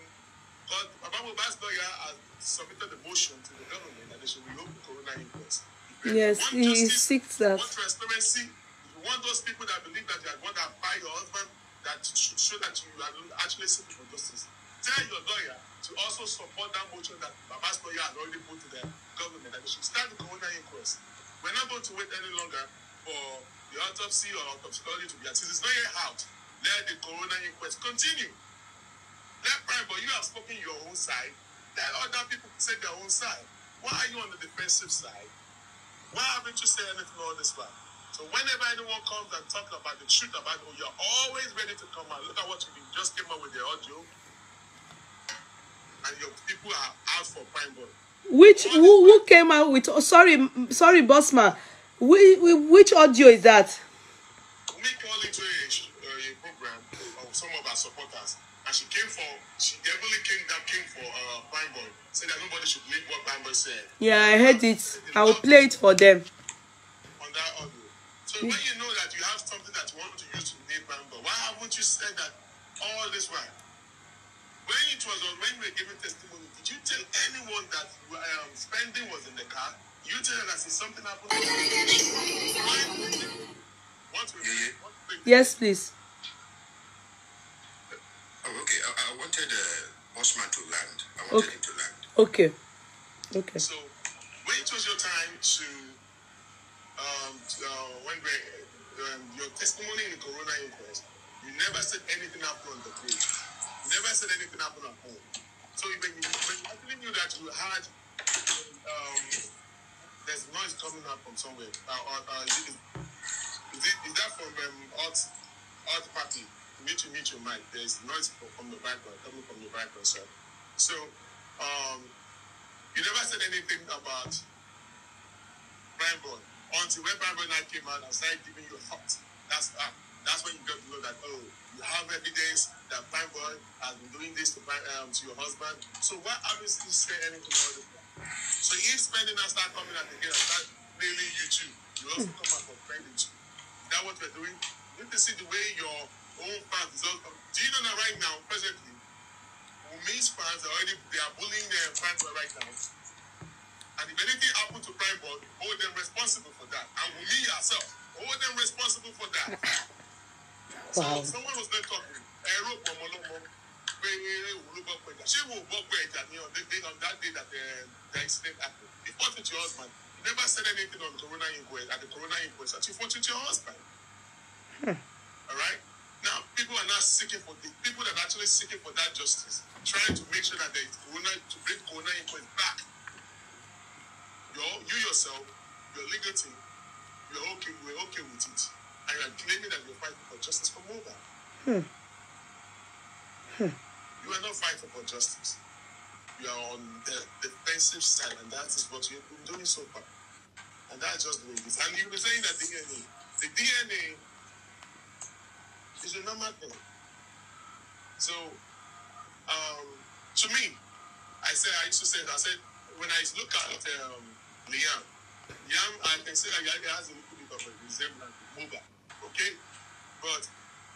because Baba Mohbad's lawyer has submitted a motion to the government that they should reopen the corona inquest. Yes, he seeks that. Want transparency? You want those people that believe that they are going to fight your husband, that show that you are actually seeking for justice. Tell your lawyer to also support that motion that Baba's lawyer has already put to the government, that they should start the corona inquest. We're not going to wait any longer for the autopsy or toxicology to be assessed. It's not yet out. Let the corona inquest continue. Let Prime Boy, you have spoken your own side. Let other people say their own side. Why are you on the defensive side? Why haven't you said anything all this while? So whenever anyone comes and talks about the truth about it, you're always ready to come out. Look at what you did. Just came out with the audio. And your people are out for Prime Boy. Who came out with? Oh, sorry, Bossman. Which audio is that? We call into a program of some of our supporters, and she definitely came for Prime Boy, saying that nobody should believe what Prime Boy said. Yeah, I heard it. I will play it for them. On that audio. So when you know that you have something that you want to use to name Prime Boy, why haven't you said that all this while? When we were giving testimony, did you tell anyone that spending was in the car? You tell them that something happened? Yes, please. Oh, okay. I wanted Bossman to land. I wanted him to land. Okay. So, when it was your time to when your testimony in the corona inquest, you never said anything happened on the page. You never said anything happened at home. So when you actually knew that you had there's noise coming up from somewhere. Is that from Alt Party? You need to mute your mic. There's noise from the background, coming from the background, sir. So, you never said anything about Prime Boy until when Prime Boy now came out and started giving you a hot. That's when you got to know that, oh, you have evidence that Prime Boy has been doing this to your husband. So why haven't you said anything about it? So if spending now start coming out again and start blaming you too, you also come out for spending too. Is that what we're doing? You need to see the way your own fans is also. Do you know that right now, presently, Wunmi's fans they are bullying their Prime Boy right now. And if anything happened to Prime Boy, hold them responsible for that. And Wunmi herself, hold them responsible for that. Wow. So someone was then talking. She will walk where on that day that the accident happened. You fought with your husband. You never said anything on the corona inquest at the corona inquest that you fought with your husband. All right? Now people are not seeking for the people that are actually seeking for that justice, trying to make sure that there is corona to bring corona inquest back. You yourself, your legal team, you're okay with it. And you're claiming that you're fighting for justice for Mohbad. You are not fighting for justice. You are on the defensive side, and that is what you've been doing so far. And that's just the way it is. And you've been saying that the DNA is a normal thing. So, to me, I used to say, when I look at Liam, I can say that he has a little bit of a resemblance to Moba, okay? But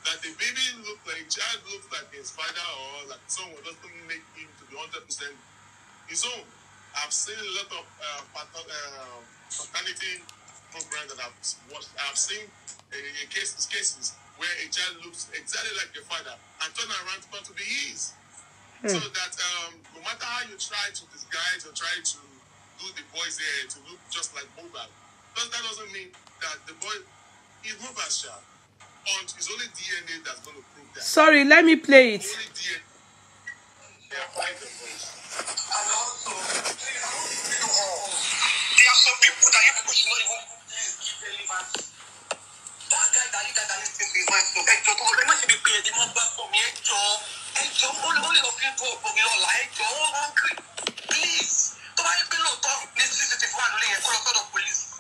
that the baby child looks like his father or like someone doesn't make him to be 100% his own. I've seen a lot of paternity programs that I've watched. I've seen cases where a child looks exactly like the father and turn around to be his. So that no matter how you try to disguise or try to do the boy's hair to look just like Mobile, that doesn't mean that the boy is Mobile's child. It's only DNA that's going to prove that. Sorry, let me play it. Only DNA. And also, there are some people that you people should not even give relevance. That guy that listens to his voice, so please, police.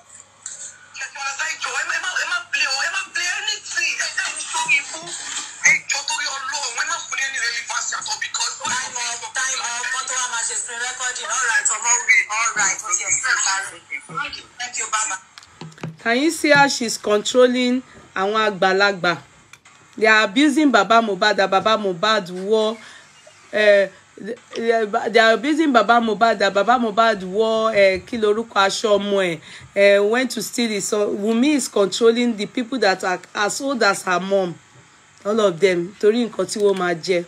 Thank you, Baba. Can you see how she's controlling àwọn àgbàlagbà? They are abusing Baba Mohbad. That Baba Mohbad wore. They are abusing Baba Mohbad. That Baba Mohbad wore kí lorúkọ aṣọ ọmọ ẹ̀. Went to steal it. So Wunmi is controlling the people that are as old as her mom. All of them. Torí nǹkan tí wọ́n máa jẹ.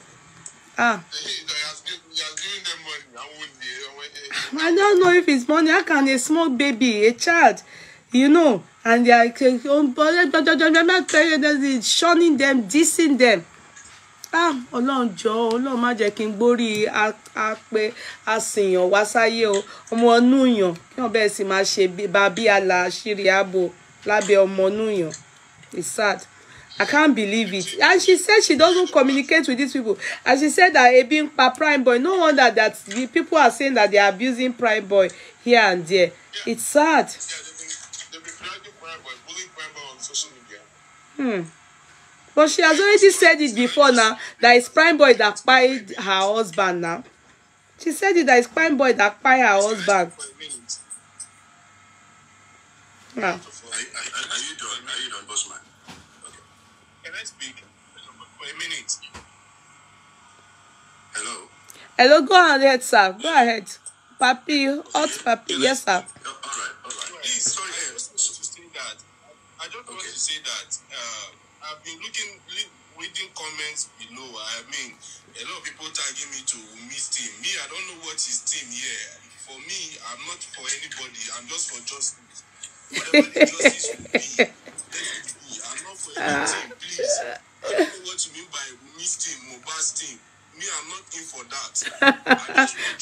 I don't know if it's money. How can a small baby, a child, you know, and they are shunning them, dissing them. Ọlọ́run jọ̀ọ́, Ọlọ́run má jẹ́ kí n gbórí apẹ àsìyàn wá sáyé o. Ọmọ inú yàn kí wọ́n bẹ́ẹ̀ sì máa ṣe bàbí àlà àṣírí ààbò lábẹ́ ọmọ inú yàn. It's sad. I can't believe it. And she said she doesn't communicate with these people. And she said that being Prime Boy, no wonder that the people are saying that they are abusing Prime Boy here and there. It's sad. Yeah, they've been dragging Prime Boy, bullying Prime Boy on social media. But she has already said it before now, that it's Prime Boy that spied her husband now. She said it that it's Prime Boy that spied her husband. Yeah. Are you done, bossman? Can I speak for a minute? Hello? Hello, go ahead, sir. Go ahead. Papi, hot papi. Yes, sir. All right. Please, sorry, I just want to say that. I just want to say that I've been reading comments below. I mean, a lot of people tagging me to Wunmi's team. Me, I don't know what his team here. For me, I'm not for anybody. I'm just for justice. Whatever the justice will be, I'm not for any team, please. I don't know what you mean by Wunmi's team, Mohbad's team. Me, I'm not in for that.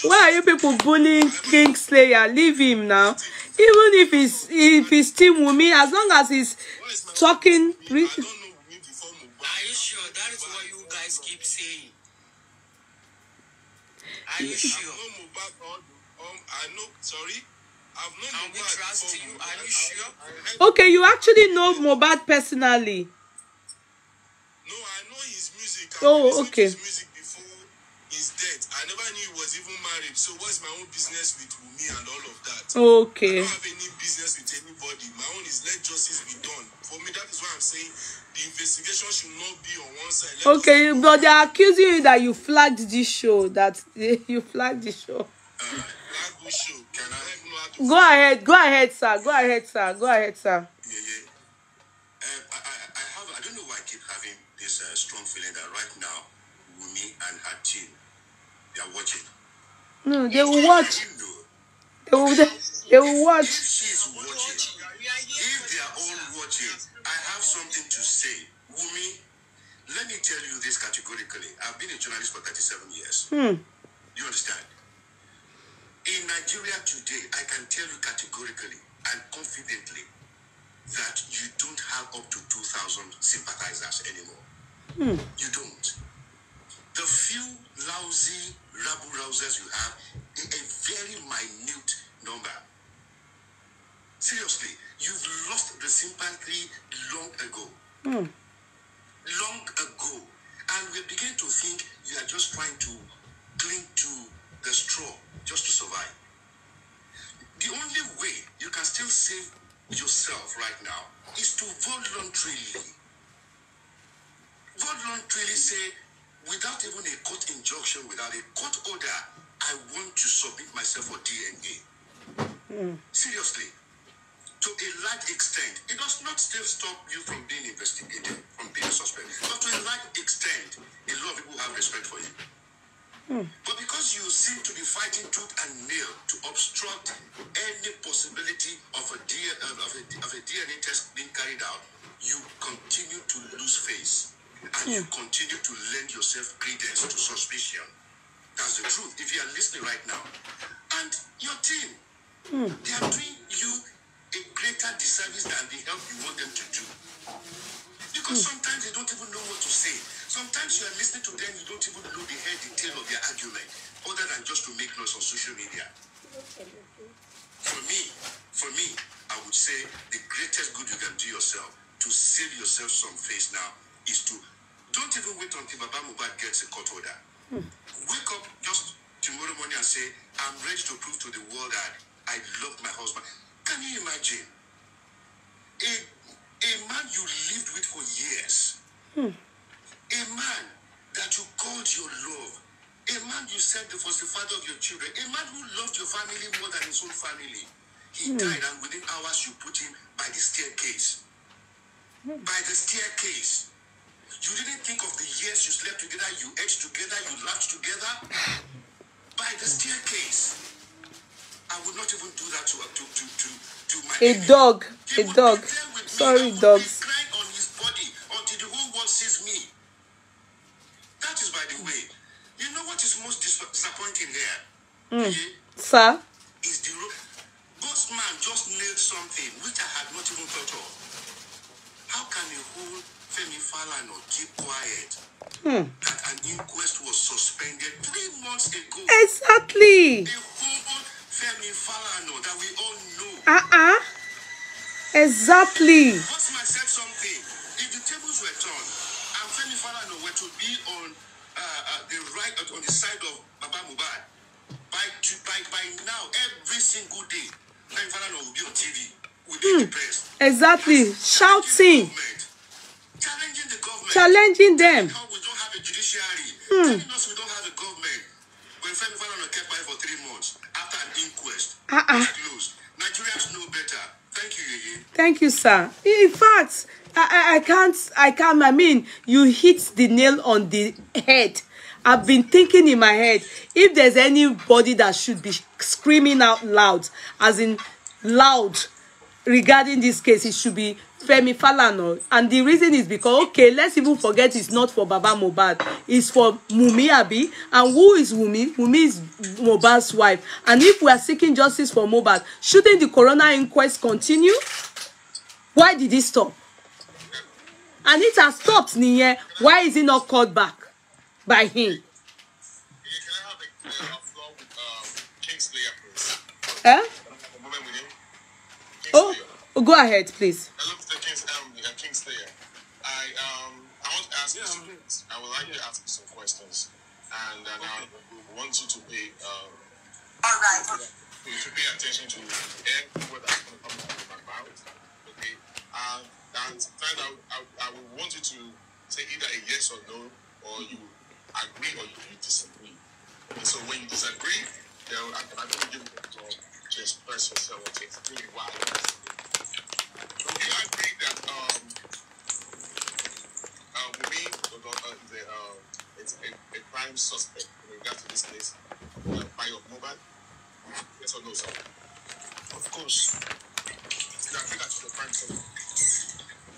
Why are you people bullying Kingslayer? Leave him now. Even if he's team Wunmi, as long as he's talking. I don't know Wunmi before Mohbad. Are you sure? That is what you guys keep saying. Are you sure? I know Mohbad. I know. Sorry. I've known Can we Mohbad trust before you? Mohbad. Are you sure? Okay, you actually know Mohbad personally. No, I know his music. Oh, okay. His music before his death. I never knew he was even married. So what's my own business with Wunmi and all of that? Okay. I don't have any business with anybody. My own is let justice be done. For me, that is why I'm saying the investigation should not be on one side. Okay, but they are accusing you that you flagged this show. That you flagged the show. Show. Can I know how to Go ahead, sir. Go ahead, sir. Yeah. I don't know why I keep having this strong feeling that right now, Wunmi and her team, they are watching. No, they will watch. They will watch. If she's watching, if they are all watching, I have something to say. Wunmi, let me tell you this categorically. I've been a journalist for 37 years. You understand? In Nigeria today, I can tell you categorically and confidently that you don't have up to 2,000 sympathizers anymore. You don't. the few lousy rabble-rousers you have, a very minute number. Seriously, you've lost the sympathy long ago. Long ago. And we're beginning to think you are just trying to cling to the straw just to survive. The only way you can still save yourself right now is to voluntarily say, without even a court injunction, without a court order, I want to submit myself for DNA. Seriously. To a large extent, it does not still stop you from being investigated, from being a suspect. But to a large extent, a lot of people have respect for you. But because you seem to be fighting tooth and nail to obstruct any possibility of a DNA test being carried out, you continue to lose face. And you continue to lend yourself credence to suspicion. That's the truth. If you are listening right now. And your team, they are doing you a greater disservice than the help you want them to do. Because sometimes they don't even know what to say. Sometimes you are listening to them, you don't even know the head detail of their argument, other than just to make noise on social media. For me, I would say the greatest good you can do yourself to save yourself some face now is to don't even wait until Baba Mohbad gets a court order. Wake up just tomorrow morning and say, I'm ready to prove to the world that I love my husband. Can you imagine? A man you lived with for years. A man that you called your love. A man you said was the father of your children. A man who loved your family more than his own family. He died, and within hours you put him by the staircase. By the staircase. You didn't think of the years you slept together, you ate together, you laughed together. By the staircase. I would not even do that to my enemy. dog. He A would dog. be there with me. Sorry, I would dogs. be crying on his body until the whole world sees me. That is, by the way, you know what is most disappointing here? Sir? Is the boss man just nailed something which I had not even thought of. How can a whole Femi Falana keep quiet that an inquest was suspended 3 months ago? Exactly. The whole Femi Falana that we all know. Exactly. Bossman said something. If the tables were turned and Femi Falana were to be on on the side of Baba Mohbad, by now, every single day, Femi Falana will be on TV, will be in the press. Exactly. Shouting. Challenging the government. Challenging them. How we don't have a judiciary. Telling us we don't have a government. When Femi Falana kept quiet for 3 months after an inquest, it's closed. Nigerians know better. Thank you, Yeye. Thank you, sir. In fact, I can't, I mean, you hit the nail on the head. I've been thinking in my head, if there's anybody that should be screaming out loud, as in loud, regarding this case, it should be Femi Falana. And the reason is because, okay, let's even forget it's not for Baba Mohbad. It's for Wunmi Abi. And who is Wunmi? Wunmi is Mohbad's wife. And if we are seeking justice for Mohbad, shouldn't the coroner inquest continue? Why did it stop? And it has stopped, Niye. Why is it not called back by him? Can I have a floor with Kingsley, please? Eh? A moment with him. Oh, go ahead, please. Hello, Mr. Kingsley. I want to ask you some things. I would like to ask you some questions. And I want you to pay to pay attention to what I'm going to come about. Okay? And find out, I will want you to say either a yes or no, or you agree or you disagree. Okay, so when you disagree, then I can give you to express yourself or to explain why you disagree. So you agree that it's a prime suspect in regard to this case, fire of Mohbad? Yes or no, sir? Of course. You agree that it's a prime suspect?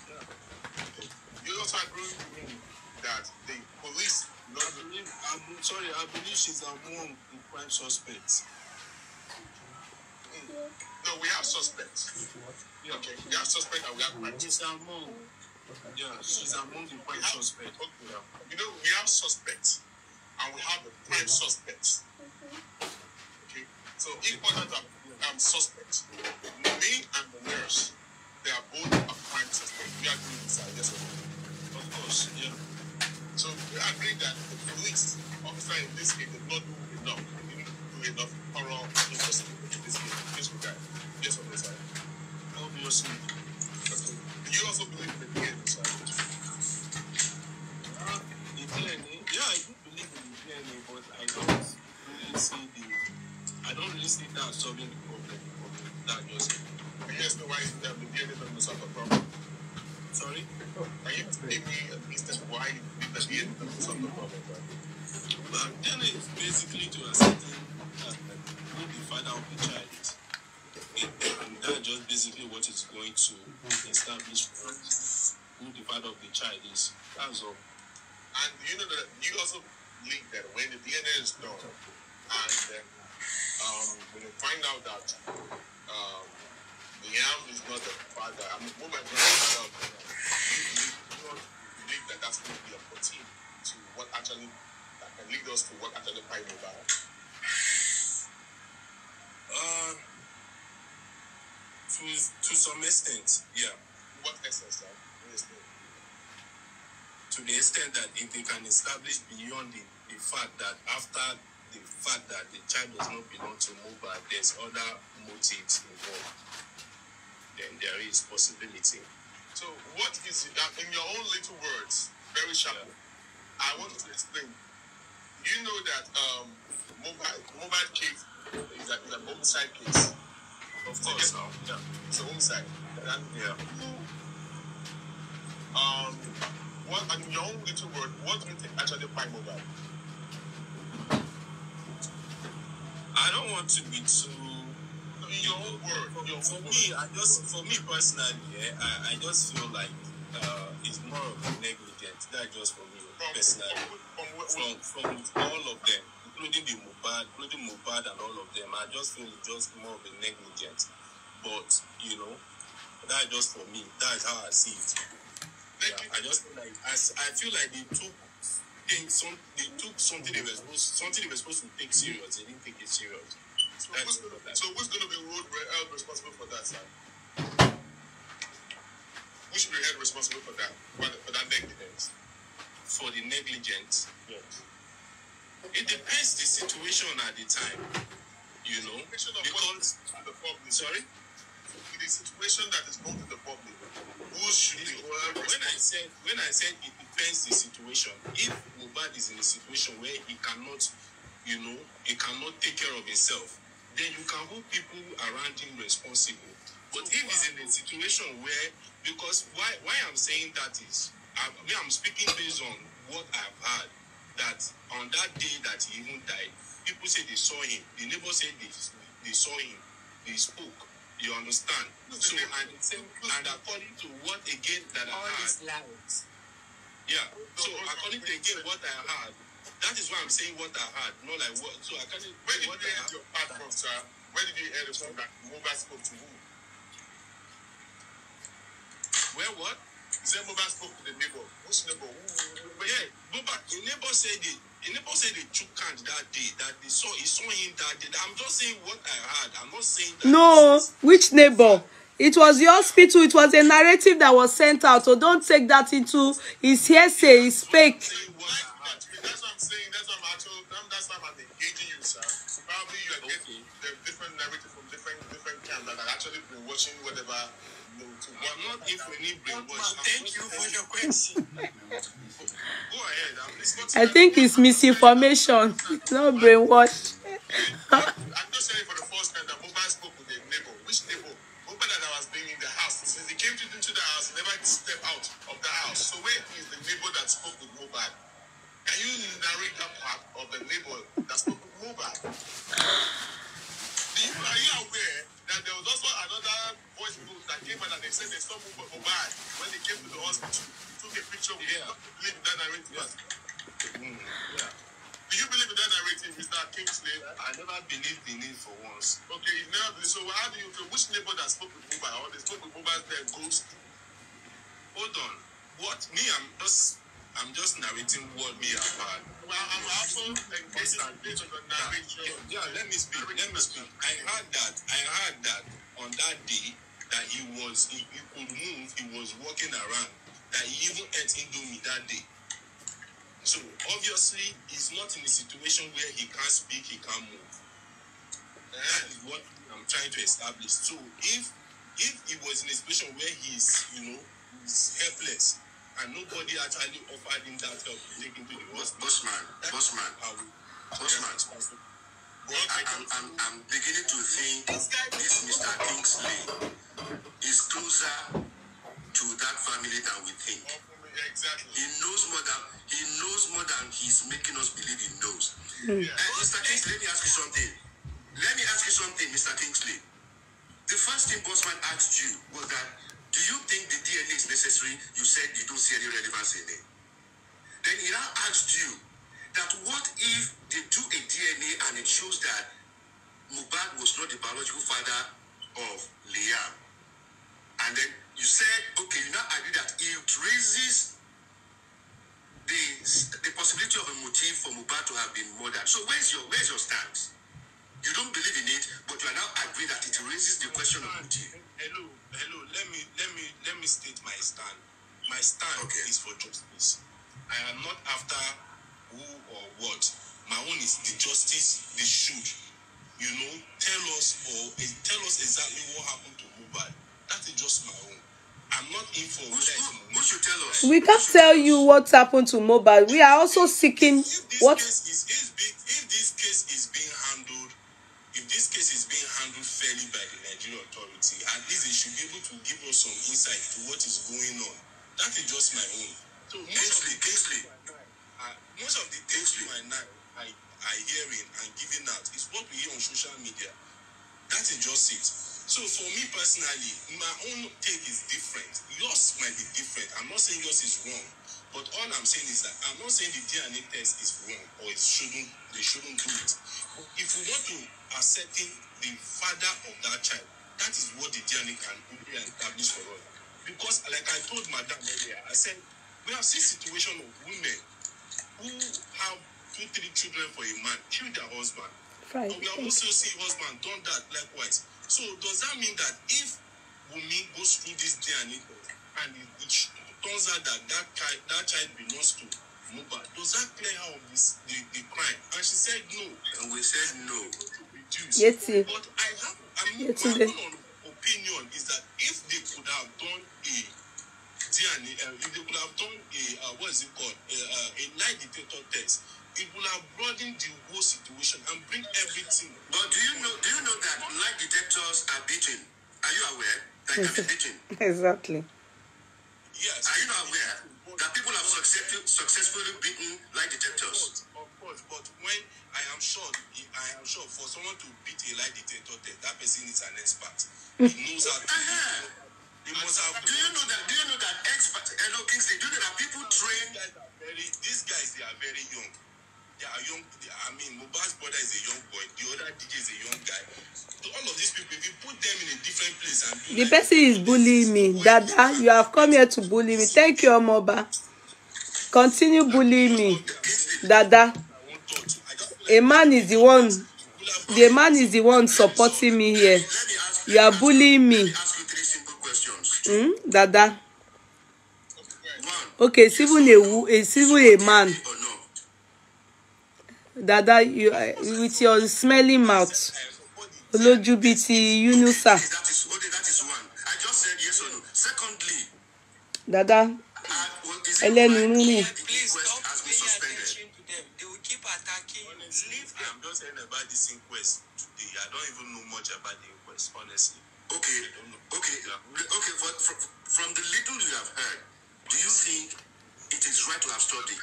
Yeah. Okay. You also agree with me that the police... I believe she's among the prime suspects. No, we have suspects. Yeah, okay. We have suspects and we have prime suspects. Yeah, she's among the prime suspects. Okay. You know, we have suspects and we have the prime suspects. Okay, so if others are suspects, me and the nurse, they are both a prime suspect. We agree with that, yes or no? Of course, yeah. So we agree that the police officer in this case did not do enough. They didn't do enough thorough investigation in this case. This regard, yes or no, sir? Obviously. Okay. Do you also believe in the DNA, sir? The DNA? Yeah, I do believe in the DNA, but I don't really see that solving the problem for me. That just. Yes, no, why is that the DNA doesn't solve the problem? Sorry? Can you give me an instance why you believe that DNA doesn't solve the problem, right? Well, DNA is basically to ascertain who the father of the child is. And that's just basically what is going to establish for us who the father of the child is. That's all. And you know that you also believe that when the DNA is done, and when you find out that the yam is not the father, I mean, woman is not the father of the yam, you believe that that's going to be a protein to what actually that can lead us to what actually find about. To some extent, yeah. What essence, sir? To the extent that if they can establish beyond the fact that after the fact that the child does not belong to Mohbad, there's other motives involved, then there is possibility. So what is it, in your own little words, very sharp, I want to explain. You know that Mohbad case is a homicide case. Of course, now. Yeah. It's a homicide. And, yeah. What, in your own little word, what do you think actually by Mohbad? I don't want to be too. In your own word. For me personally, I just feel like it's more of negligent. That's just for me personally. From all of them, including Mohbad and all of them, I just feel it's just more of a negligence. But that's just for me. That's how I see it. Yeah, I just feel like I feel like they took something they were supposed to take serious. They didn't take it serious. So who's going to be held responsible for that, sir? Who should be held responsible for that negligence? For the negligence? Yes. It depends the situation at the time, because the public. Sorry? The situation that is known to the public, who should be held responsible? When I said it depends the situation, if Mohbad is in a situation where he cannot take care of himself, then you can hold people around him responsible. But if he's in a situation where, because why I'm saying that is, I'm speaking based on what I've heard, that on that day that he even died, people say they saw him. The neighbor said they saw him. They spoke. You understand? So and according to what again that I heard, yeah. So according to again what I heard, that is why I'm saying what I heard, not like what. So I can't. Where did you hear your part from, sir? Where did you hear it from? That Mohbad spoke to who? Where what? You said Mohbad spoke to the neighbor. Which neighbor? Yeah, Mohbad. The neighbor said they took hand that day. That he saw him that day. I'm just saying what I heard. I'm not saying that. No, which neighbor? It was the hospital. It was a narrative that was sent out. So don't take that into his hearsay. It's fake. That's what I'm saying. That's why I'm engaging you, sir. Probably you are getting the different narrative from different camps that are actually been watching whatever. I'm not even brainwashed. Thank you for your question. Go ahead. I think it's misinformation. It's not brainwashed. I'm just saying for the first time that Mohbad spoke with a neighbor. Which neighbor? Mohbad that I was being in the house. Since he came into the house, he never stepped out of the house. So where is the neighbor that spoke with Mohbad? Can you narrate that part of the neighbor that spoke with Mohbad? Are you aware that there was also another voice group that came out and they said they saw Mohbad when they came to the hospital? They took a picture of him. Do you believe in that narrative? Yeah. Do you believe in that narrative, Mr. Kingsley? I never believed in it for once. Okay, you never believed. So how do you feel? Which neighbor that spoke with Mohbad or they spoke with Mohbad's ghost? Hold on. What? Me, I'm just I'm just narrating what me have heard. Well, I'm also based on the narration. Yeah, let me speak. I heard that on that day that he could move, he was walking around, that he even ate Indomie that day. So obviously he's not in a situation where he can't speak, he can't move. That is what I'm trying to establish. So if he was in a situation where he's helpless and nobody actually offered him that help to take him to the hospital. Bossman. I'm beginning to think this Mr. Kingsley is closer to that family than we think. Exactly. He knows more than he's making us believe he knows. Mr. Kingsley, let me ask you something, Mr. Kingsley. The first thing Bossman asked you was that, do you think the DNA is necessary? You said you don't see any relevance in it. Then he now asked you that what if they do a DNA and it shows that Mohbad was not the biological father of Liam? And then you said, okay, you now agree that it raises the possibility of a motive for Mohbad to have been murdered. So where's your stance? You don't believe in it, but you are now agreeing that it raises the question of motive. Hello. Let me state my stand. My stand is for justice. I am not after who or what. My own is the justice. They should, tell us exactly what happened to Mohbad. That is just my own. I'm not in for who should tell us. We can't tell you what happened to Mohbad. We are also seeking what. If this case is being handled fairly by the Nigerian authority, at least they should be able to give us some insight to what is going on. That is just my own. So most of the things you and I are hearing and giving out is what we hear on social media. That is just it. So for me personally, my own take is different. Yours might be different. I'm not saying yours is wrong. But all I'm saying is that I'm not saying the DNA test is wrong or they shouldn't do it. But if we want to ascertain the father of that child, that is what the DNA can really establish for us. Because like I told Madam earlier, I said, we have seen situations of women who have 2-3 children for a man, kill their husband. Right. But we have also seen husband done that likewise. So does that mean that if Wunmi goes through this DNA test and it turns out that child belongs to Mohbad, does that clear her of the crime? And she said no. And we said no. Yes, but my own opinion is that if they could have done a DNA, if they could have done a a lie detector test, it will have broadened the whole situation and bring everything. But do you know that lie detectors are beaten? Are you aware that it can be beaten? Exactly. Yes. Are you not aware that people have successfully beaten lie detectors? Of course, but when I am sure for someone to beat a lie detector test, that person is an expert. He knows how to. He must have. Do you know that expert? Hello, Kingsley. Do you know that people train? These guys, they are very young. They are young. Mohbad's brother is a young boy. The other DJ is a young guy. So all of these people, if you put them in a different place and do the person is bullying me. Dada, you have come here to bully me. Thank you, Omoba. Continue bullying me. Dada. The man is the one supporting me here. You are bullying me. Dada. Okay, it's even a man. Dada, you with your smelly mouth. Olojubiti Yunusa. That is one. I just said yes or no. Secondly, Dada. Elenururu. Please stop paying attention to them. They will keep attacking. Honestly, I'm just saying about this inquest today. I don't even know much about the inquest, honestly. Okay. From the little you have heard, do you think it is right to have stopped it?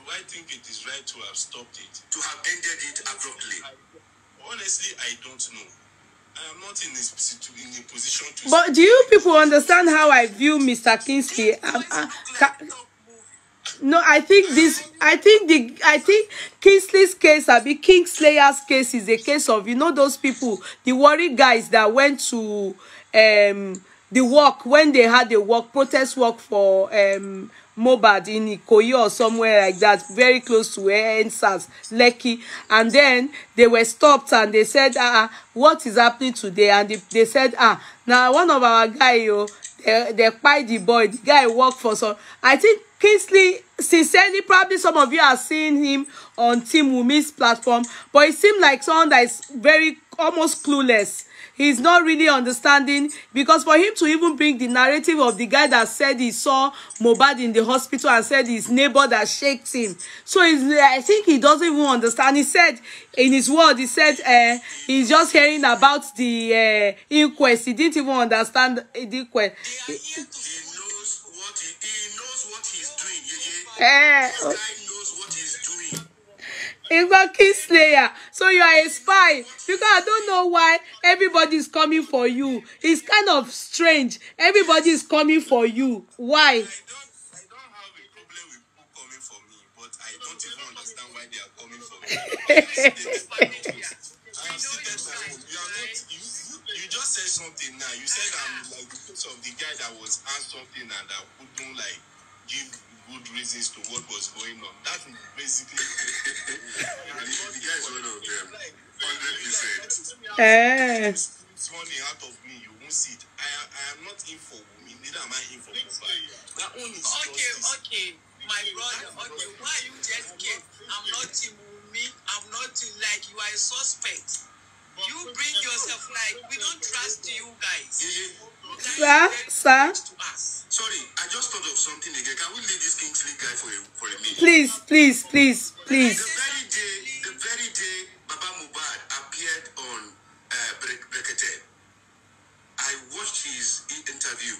I think it is right to have stopped it. To have ended it abruptly. Honestly, I don't know. I am not in a position to. But do you people understand how I view Mr. Kingsley? No, I think Kingsley's case, Kingslayer's case is a case of, those people, the worry guys that went to the walk, when they had the walk, protest walk for Mohbad in Ikoyi or somewhere like that, very close to NSAS, Lekki. And then they were stopped and they said, what is happening today? And they said, now one of our guy, they kpai the boy, the guy worked for some. I think Kingsley, sincerely, probably some of you are seeing him on Team Wumi's platform, but it seemed like someone that is very almost clueless. He's not really understanding, because for him to even bring the narrative of the guy that said he saw Mohbad in the hospital and said his neighbor that shaked him. So I think he doesn't even understand. He said in his word, he said he's just hearing about the inquest. He didn't even understand the inquest. He knows what he's doing. This guy knows what he's doing. It's got Kingslayer. So you are a spy. Because I don't know why everybody is coming for you. It's kind of strange. Everybody is coming for you. Why? I don't have a problem with people coming for me, but I don't even understand why they are coming for me. I have seated my own. You just said something now. You said I'm like because of the guy that was asked something and that couldn't like give good reasons to what was going on. That is basically the guy is one of them. 100%. It's money out of me. You won't see it. I am not in for me. Neither am I in for Mohbad. That one is justice. Okay, my brother. Okay, why you just came? I'm not Team me. I'm not like you are a suspect. You bring yourself like we don't trust you guys. Sir. Sorry, I just thought of something again. Can we leave this Kingsley guy for a minute? Please. The very day Baba Mohbad appeared on Brekete, I watched his interview.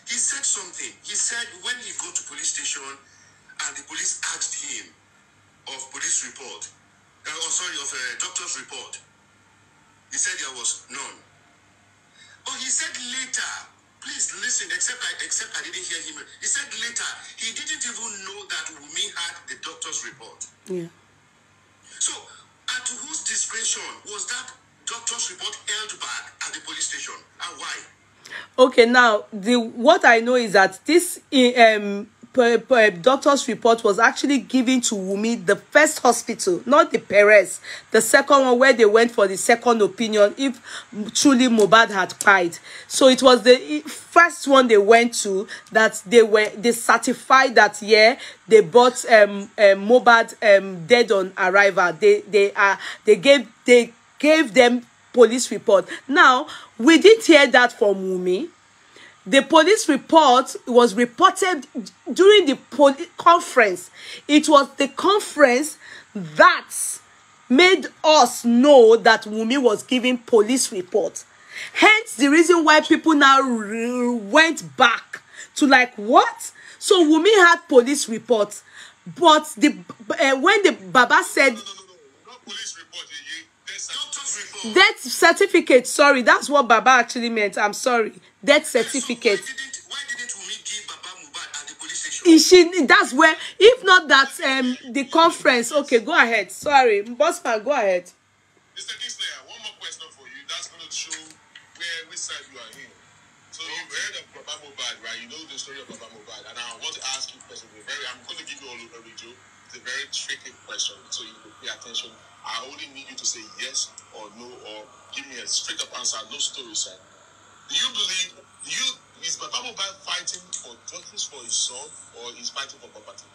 He said something. He said when he got to police station and the police asked him of police report, of a doctor's report, he said there was none. But he said later, please listen, except I didn't hear him. He said later, he didn't even know that Wunmi had the doctor's report. Yeah. So, at whose discretion was that doctor's report held back at the police station? And why? Okay, now what I know is that this doctor's report was actually given to Wunmi, the first hospital, not the Perez, the second one where they went for the second opinion if truly Mohbad had died. So it was the first one they went to that they certified that they brought Mohbad dead on arrival. They gave them police report. Now we didn't hear that from Wunmi. The police report was reported during the conference. It was the conference that made us know that Wunmi was giving police report. Hence the reason why people now went back to like, what? So Wunmi had police report, but when the Baba said Not police report, doctor's report. death certificate, sorry, that's what Baba actually meant. I'm sorry. Death certificate. So why didn't Wunmi give Baba Mohbad at the police station? That's where, if not that the conference. Okay, go ahead. Sorry, Bossman, go ahead. Mr. Kingslayer, one more question for you. That's going to show which side you are in. So you've heard of Baba Mohbad, right? You know the story of Baba Mohbad. And I want to ask you personally, I'm going to give you all a video. It's a very tricky question, so you will pay attention. I only need you to say yes or no, or give me a straight up answer, no story, sir. Do you believe, is Baba Mohbad fighting for justice for his son, or is fighting for property?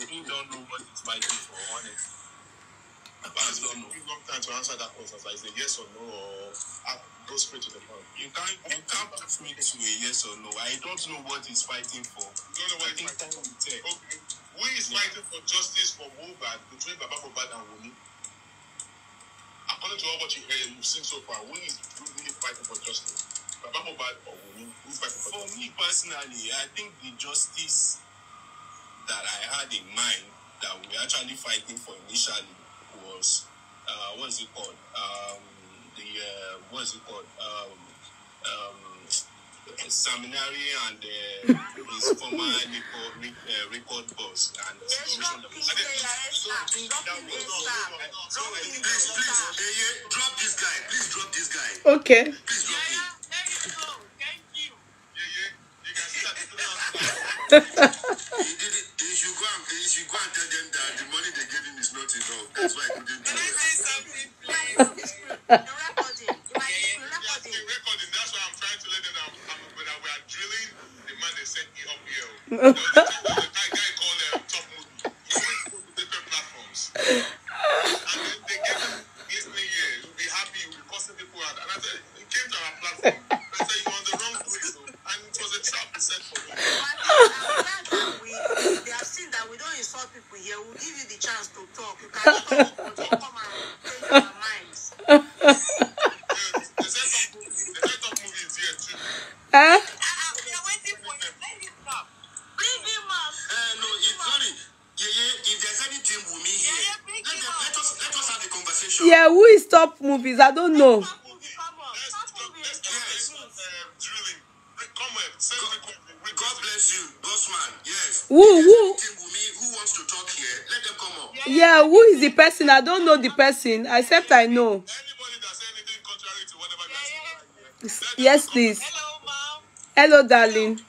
You don't know what it's fighting for, honestly. I don't know. Long time to answer that question. So it's a yes or no, or go straight to the point. You can't put me to a yes or no. I don't know what he's fighting for. You don't know what he's fighting for? Okay. Who is fighting for justice for Mohbad between Baba Mohbad and Wunmi? According to all what you've seen so far, who is really fighting for justice? Baba Mohbad or Wunmi? Who's fighting for justice? For me personally, I think the justice that I had in mind that we were actually fighting for initially was what is it called? Seminary and his former record boss. And Please, drop this guy. Please drop this guy. Okay. Please drop him. There you go. Thank you. You can see that He should go and tell them that the money they gave him is not enough. That's why he couldn't do Can I it. say something, please? recording. That's why I'm trying to let them know that we are drilling the man they sent me up here. The guy called Top Movie. He always go to different platforms. And then they gave him listening here. You'll be happy, you'll be cussing people out. And I said, he came to our platform. I said, you're on the wrong place. And it was a trap he set for me. They have seen that we don't insult people here. We'll give you the chance to talk. You can talk, but don't come and change our minds. The setup movie is here too. We are waiting for you. Let him come. Bring him up. No, it's sorry. If there's anything with me here, let us have a conversation. Yeah, who is Top Movies? I don't know. Let's drilling. Come on, send God bless you, boss man. Yes. Who? Anything with me, who wants to talk here? Let them come up. Yeah, who is the person? I don't know the person, except I know. anybody that says anything contrary to whatever they're saying. Yes, please. Hello, Mom. Hello, darling.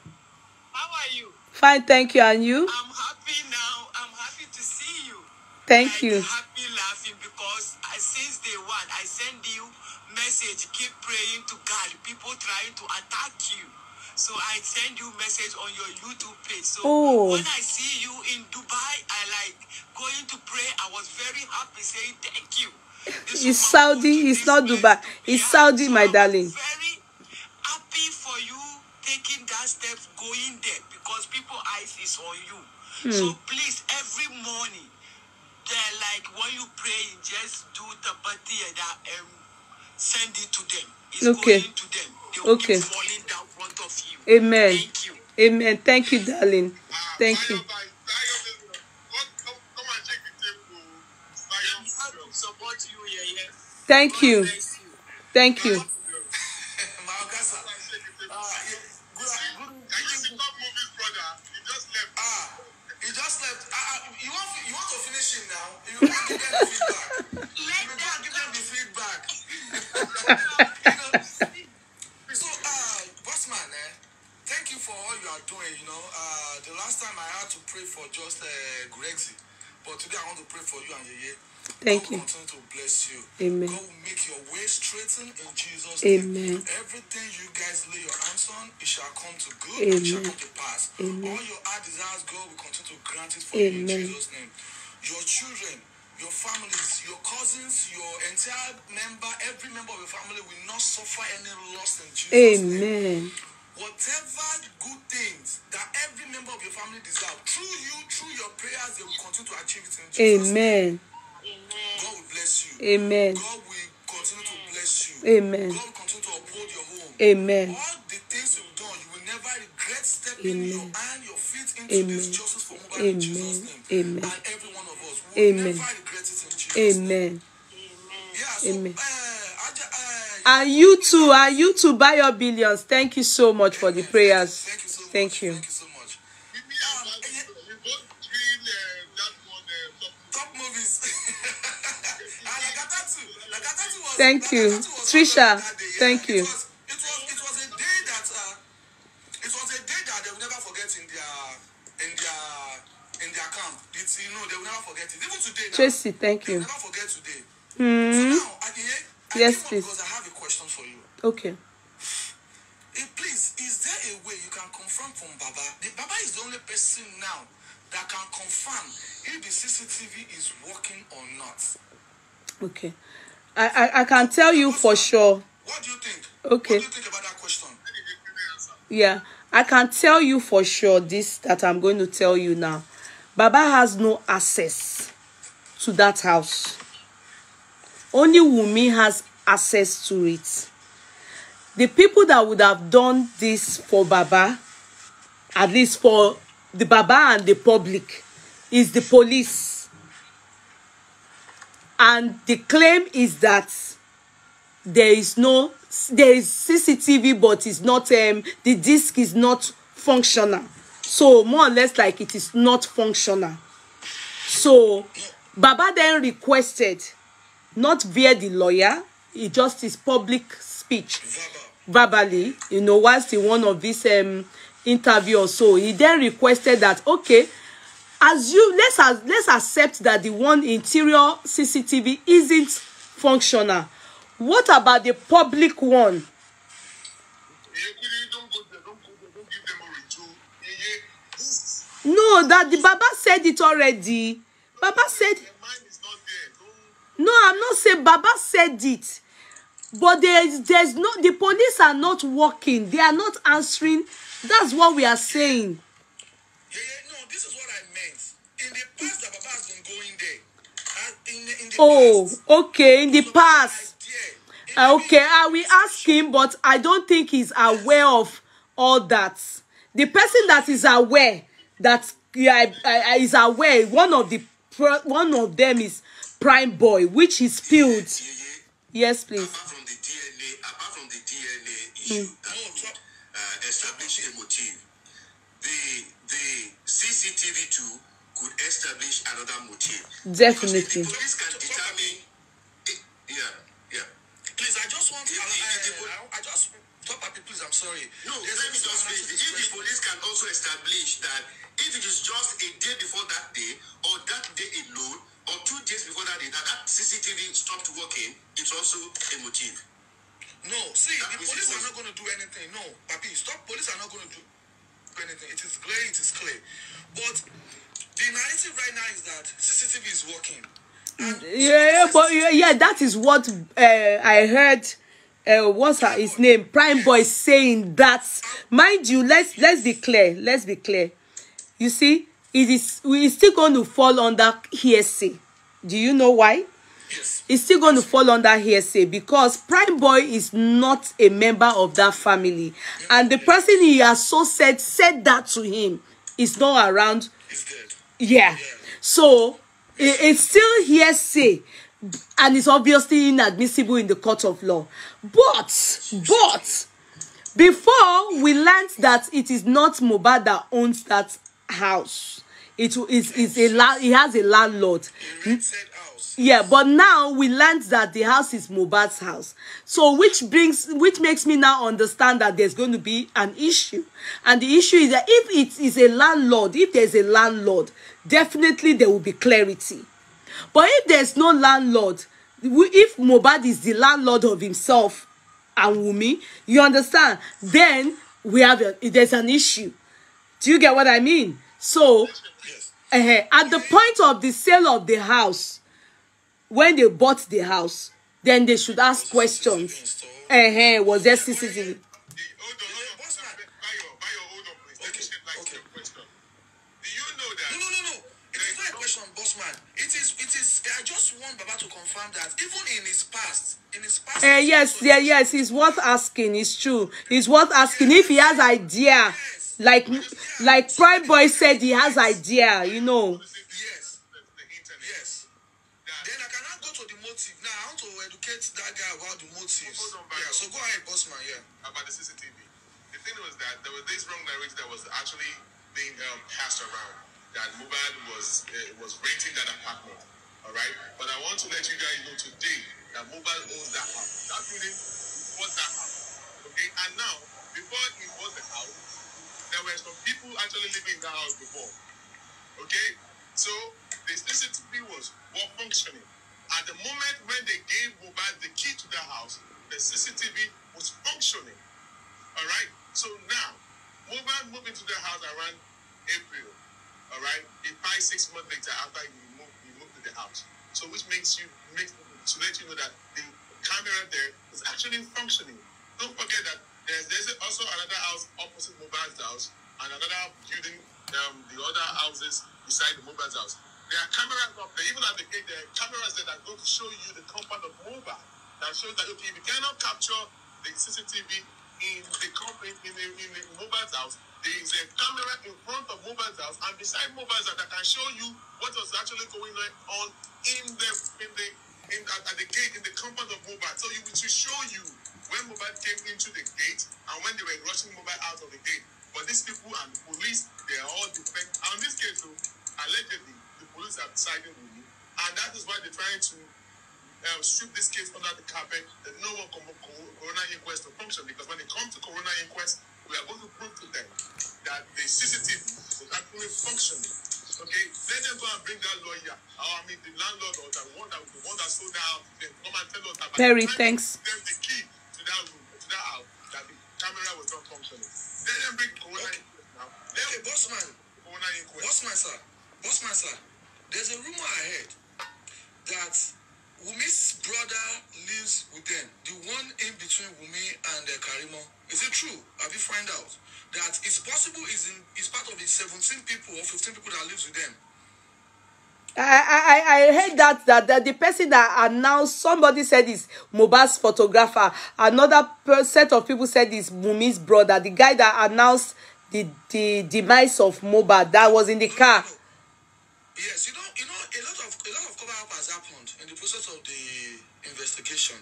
How are you? Fine, thank you. And you? I'm happy now. I'm happy to see you. Thank you. Happy laughing because since day one, I send you message, keep praying to God. People trying to attack you. So I send you message on your YouTube page. So when I see you in Dubai, I like going to pray. I was very happy saying thank you. It's Saudi. It's not Dubai. It's Saudi, my darling. Very happy for you taking that step going there because people eyes is on you. So please, every morning, like when you pray, just do the party that send it to them. It's going to them. They will keep falling down front of you. Amen. Thank you. Amen. Thank you, darling. Thank you. Come and check the table. I'm happy to support you here. Thank you. Bless you. Thank you. Can you see Top Movies, brother? He just left. He just left. You want to finish him now? You want to give them the feedback. Give them the feedback. So, boss man, thank you for all you are doing. The last time I had to pray for just Grexy, but today I want to pray for you and Yeye. Thank you. God will continue to bless you. Amen. God will make your way straighten in Jesus' Amen. name. Everything you guys lay your hands on, it shall come to good. Amen. It shall come to pass. Amen. All your heart desires, God will continue to grant it for you in Amen. Jesus' name. Your children, your families, your cousins, your entire every member of your family will not suffer any loss in Jesus' name. Amen. Whatever good things that every member of your family deserve, through your prayers, they will continue to achieve it in Jesus' name. Amen. God will bless you. Amen. God will continue to bless you. Amen. God will continue to uphold your home. Amen. All the things you've done, you will never regret stepping your hand, your feet into this justice for mobile in Jesus' name. Amen. And every one of us will never regret it in Jesus' name. Amen. Yeah, so, Amen. And you too, buy your billions. Thank you so much for the prayers. Thank you so much. Thank you. Thank you so much. We both dream that one Top Movies. Lagatatu was, Thank you. Lagatatu was Trisha, that day, thank you. It was a day that they will never forget in their camp. They will never forget it. Even today now. Tracy, thank They will you. never forget today. So now, I Yes, came up please. because I have a question for you. Okay. Please, is there a way you can confirm from Baba? Baba is the only person now that can confirm if the CCTV is working or not. Okay. I can tell you for sure. What do you think? Okay. What do you think about that question? Yeah. I can tell you for sure this that I'm going to tell you now. Baba has no access to that house. Only Wunmi has access to it. The people that would have done this for Baba, at least for the Baba and the public, is the police. And the claim is that there is CCTV, but it's not the disc is not functional. So more or less like it is not functional. So Baba then requested, not via the lawyer, it just his public speech, verbally, you know, whilst in one of this interview or so, he then requested that, okay, let's accept that the one interior CCTV isn't functional. What about the public one? No, that the Baba said it already. Baba said, no, I'm not saying Baba said it. But there's no, the police are not working. They are not answering. That's what we are saying. No, this is what I meant. In the past, the Baba has been going there. In the Oh, past, okay, in the past. Okay, I I will ask him, but I don't think he's aware of all that. The person that is aware, that is aware, one of them is Prime Boy, which is spilled. Yes, please. Apart from the DNA issue that would establish a motive, the CCTV too could establish another motive. Definitely. Because the police can determine. Yeah. Please, I just want. I just stop, happy. Please, I'm sorry. No, let me just finish. If the police can also establish that if it is just a day before that day, or that day alone, or 2 days before that day, that CCTV stopped working, it's also a motive. No, see, the police are not going to do anything. No, Papi, stop. Police are not going to do anything. It is clear. It is clear. But the narrative right now is that CCTV is working. Yeah, but yeah, that is what I heard. What's his name? Prime Boy saying that. Mind you, let's be clear. Let's be clear. You see, we're still going to fall under hearsay. Do you know why? Yes. It's still going to fall under hearsay because Prime Boy is not a member of that family, and the person he has so said that to him is not around. He's dead. Yeah. So it's still hearsay, and it's obviously inadmissible in the court of law. But before we learned that it is not Mohbad that owns that house, he has a landlord. Yeah, but now we learned that the house is Mohbad's house. So which makes me now understand that there's going to be an issue. And the issue is that if it is a landlord, if there's a landlord, definitely there will be clarity. But if there's no landlord, if Mohbad is the landlord of himself and Wunmi, you understand, then there's an issue. Do you get what I mean? So at the point of the sale of the house, when they bought the house, then they should ask questions. Was there CCTV? I just want Baba to confirm that even in his past, yes, it's worth asking. It's true. It's worth asking if he has idea. Like Prime Boy said, he has idea. You know. Yes. Then I cannot go to the motive. Now I want to educate that guy about the motives. So go ahead, bossman. Yeah. About the CCTV. The thing was that there was this wrong narrative that was actually being passed around that Mohbad was renting that apartment. All right, but I want to let you guys know today that Mohbad owns that house. That building was that house. Okay, and now before he bought the house, there were some people actually living in that house before. Okay, so the CCTV was functioning. At the moment when they gave Mohbad the key to the house, the CCTV was functioning. All right, so now Mohbad moved into the house around April. All right, 5-6 months later after he moved to the house. So which makes to let you know that the camera there is actually functioning. Don't forget that there's also another house opposite Mohbad's house and another building, the other houses beside the Mohbad's house. There are cameras up there. Even at the gate, there are cameras there that go to show you the compound of Mohbad. That shows that okay, if you cannot capture the CCTV in the Mohbad's house, there is a camera in front of Mohbad's house and beside Mohbad's house that can show you what was actually going on in the at the gate in the compound of Mohbad. So it will show you when Mohbad came into the gate and when they were rushing Mohbad out of the gate. But these people and the police, they are all different. And in this case, so, allegedly, the police are siding with you. And that is why they're trying to sweep this case under the carpet. That no one Corona inquest to function. Because when they come to Corona inquest, we are going to prove to them that the CCTV is actually functioning. Okay, let them go and bring that lawyer. I mean, the landlord or the one that sold the house. Then come and tell us about Perry, thanks. them the key to that room, to that house, that the camera was not functioning. Let them bring Corona inquest now. Okay, bossman. Corona inquest. Bossman, sir. There's a rumor I heard that Wumi's brother lives with them. The one in between Wumi and Karimo. Is it true? Have you found out that it's possible is part of the 17 people or 15 people that lives with them? I heard that the person that announced, somebody said is Mohbad's photographer. Another set of people said is Wumi's brother. The guy that announced the demise of Mohbad that was in the car. Yes, you know, a lot of cover-up has happened in the process of the investigation.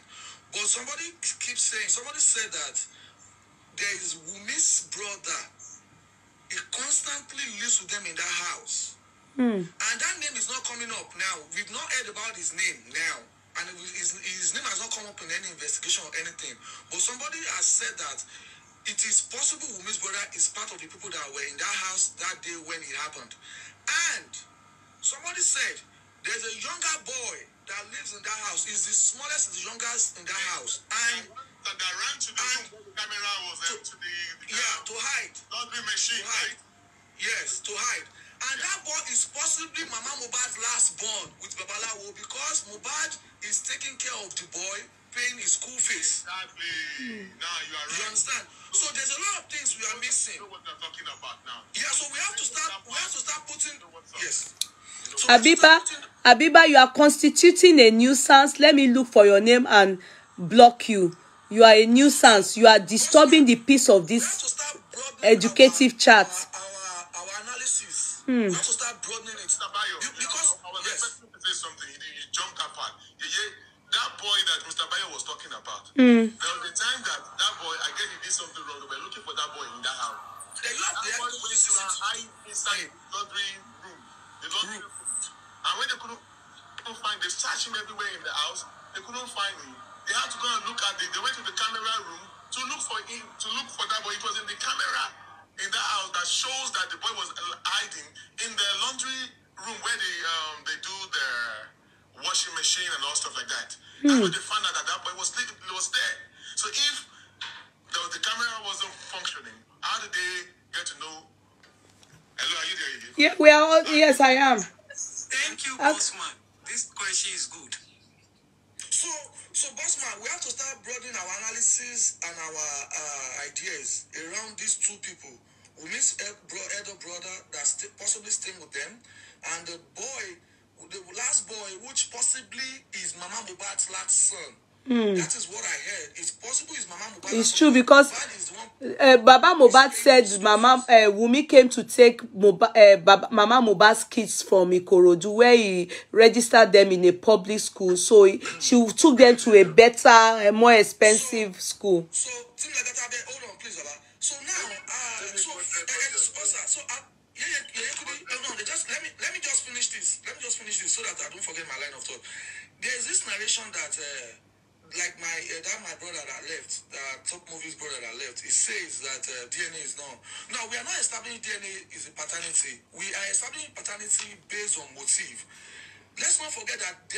But somebody said that there is Wumi's brother. He constantly lives with them in that house. And that name is not coming up now. We've not heard about his name now. And his name has not come up in any investigation or anything. But somebody has said that it is possible Wumi's brother is part of the people that were in that house that day when it happened. And somebody said there's a younger boy that lives in that house. He's the smallest, the youngest in that house. And that ran to the room where the camera was to the to hide. Laundry machine, right? Yes, to hide. And that boy is possibly Mama Mohbad's last born with Babalawo because Mohbad is taking care of the boy, paying his school fees. Exactly. Now you are right. You understand? So there's a lot of things we are missing. You know what they're talking about now. Yeah, so we have to start putting. Yes. So Abiba, you are constituting a nuisance. Let me look for your name and block you. You are a nuisance. You are disturbing the peace of this educative chat. Our analysis. We have to start broadening it. Mr. Bayo, Because I was expecting to say something. You jumped that part. That boy that Mr. Bayo was talking about. There was a time that boy, I guess he did something wrong. They were looking for that boy in that house. That boy went to hide inside the laundry room. The laundry room. And when they couldn't find, they searched him everywhere in the house. They couldn't find him. They had to go and look at it. They went to the camera room to look for him, to look for that boy. It was in the camera in that house that shows that the boy was hiding in the laundry room where they do the washing machine and all stuff like that. And when they found out that boy was there. So if the camera wasn't functioning, how did they get to know? Hello, are you there? Yeah, we are all, yes, I am. Thank you, Bossman. This question is good. So Bossman, we have to start broadening our analysis and our ideas around these two people. Wumi's elder brother that's possibly staying with them, and the last boy, which possibly is Mama Mohbad's last son. That is what I heard. It's possible it's Mama Mohbad. It's true because Baba Mohbad said Wumi came to take Mama Mohbad's kids from Ikorodu where he registered them in a public school. So she took them to a better, more expensive school. So, hold on, please, Baba. So now, let me just finish this. Let me just finish this so that I don't forget my line of thought. There's this narration that. Like my brother that left, Top Movie's brother that left, it says that DNA is not. Now, we are not establishing DNA is a paternity. We are establishing paternity based on motive. Let's not forget that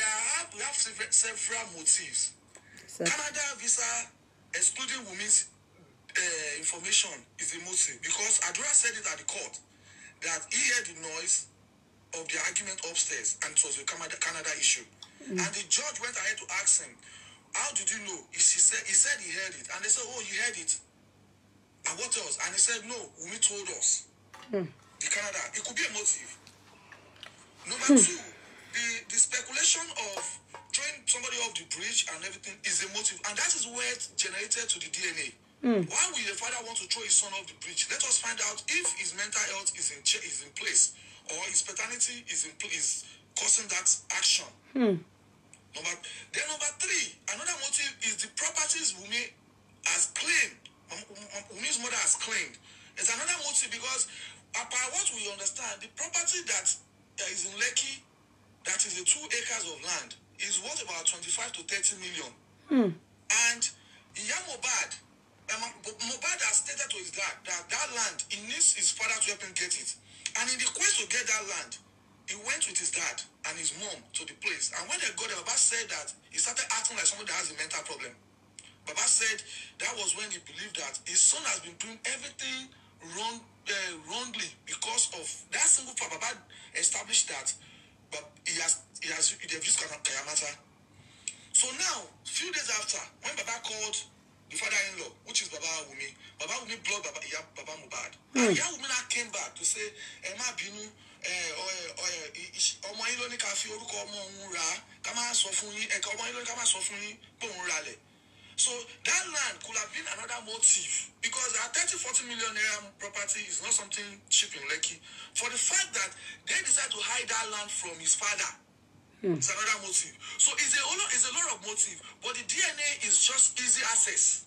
we have several motives. Exactly. Canada visa, excluding Wumi's information, is a motive because Adura said it at the court that he heard the noise of the argument upstairs and it was a Canada issue. And the judge went ahead to ask him, how did you know? He said he heard it. And they said, oh, you heard it. And what else? And he said, no, Wumi told us. The Canada. It could be a motive. Number two, the speculation of throwing somebody off the bridge and everything is a motive. And that is where it generated to the DNA. Why would the father want to throw his son off the bridge? Let us find out if his mental health is in place or his paternity is causing that action. Number three, another motive is the properties Wunmi has claimed. Wunmi's mother has claimed. It's another motive because, apart what we understand, the property that is in Lekki, that is the 2 acres of land, is worth about 25 to 30 million. And Mohbad has stated to his dad that land, he needs his father to help him get it. And in the quest to get that land, he went with his dad and his mom to the place. And when they got there, Baba said that he started acting like somebody that has a mental problem. Baba said that was when he believed that his son has been doing everything wrongly because of that single fact. Baba established that, but they've used Kayamata. So now, a few days after, when Baba called the father-in-law, which is Baba Wunmi blocked Baba Mohbad. And Wunmi now came back to say, Emma Binu, so that land could have been another motive because a 30-40 million naira property is not something cheap in Lekki. For the fact that they decided to hide that land from his father, it's another motive. So it's a lot of motive, but the DNA is just easy access.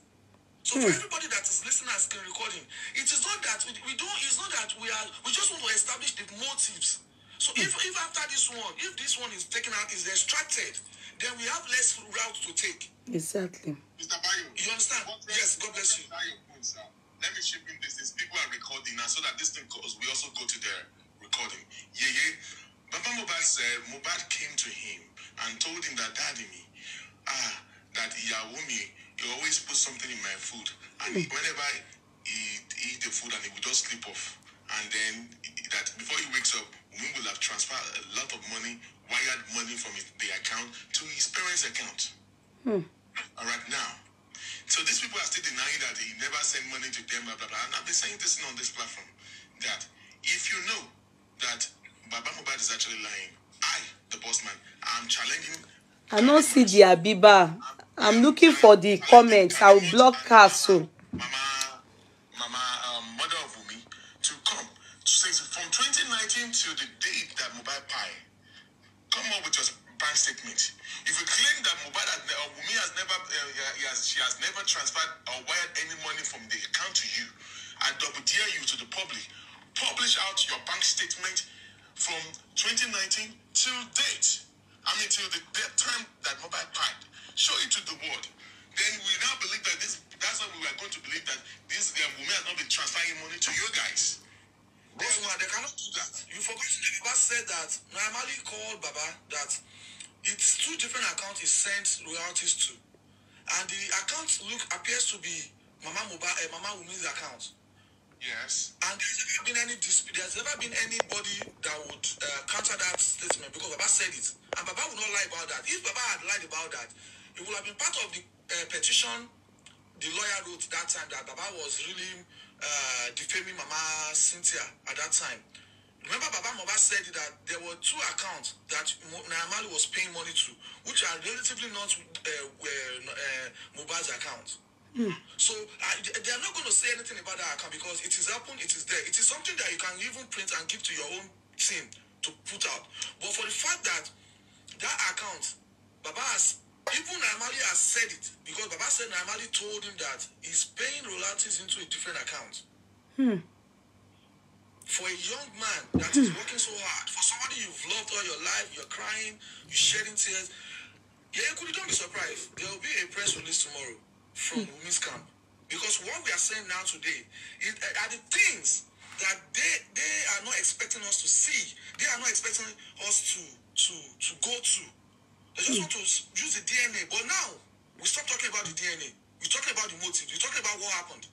So for everybody that is listening and screen recording, it is not that we just want to establish the motives. So if after this one, if this one is taken out, is extracted, then we have less route to take. Exactly. Mr. Bayo, you understand? Yes, God bless you. Let me chip in this. People are recording now so that this thing goes. We also go to the recording. Yeah. Baba Mohbad said Mohbad came to him and told him that daddy that Wunmi, you always put something in my food, and whenever he eat the food and he would just slip off, and then that before he wakes up, Wunmi will have transferred a lot of money, wired money from the account to his parents' account. All right, now, so these people are still denying that he never sent money to them, blah blah blah. And I've been saying this on this platform that if you know that Baba Mohbad is actually lying, the boss man, I'm challenging. I don't see the Abiba. I'm looking for the comments. I'll block her soon. Mother of Wunmi, to come to say from 2019 to the date that Mohbad pie, come up with your bank statement. If you claim that Wunmi has never, she has never transferred or wired any money from the account to you, I double dare you to the public, publish out your bank statement from 2019 till date. I mean, till the time that Mohbad pied. Show it to the world. Then we now believe that that's what we are going to believe, that this Wunmi has not been transferring money to you guys. They cannot do that. You forgot Baba said that normally called Baba that it's 2 different accounts he sent royalties to. And the account appears to be Mama Wunmi's account. Yes. And there's never been any dispute. There's never been anybody that would counter that statement because Baba said it. And Baba would not lie about that. If Baba had lied about that, it would have been part of the petition the lawyer wrote that time that Baba was really defaming Mama Cynthia at that time. Remember, Baba Mohbad said that there were 2 accounts that Naira was paying money to, which are relatively not Mohbad's account. So they are not going to say anything about that account because it is happened, it is there. It is something that you can even print and give to your own team to put out. But for the fact that that account, Baba has, even Naira has said it, because Baba said Naira told him that he's paying royalties into a different account. For a young man that is working so hard, for somebody you've loved all your life, you're crying, you're shedding tears, don't be surprised. There will be a press release tomorrow from Wunmi's camp. Because what we are saying now today are the things that they are not expecting us to see. They are not expecting us to go to. They just want to use the DNA. But now, we stop talking about the DNA. We're talking about the motive. We're talking about what happened.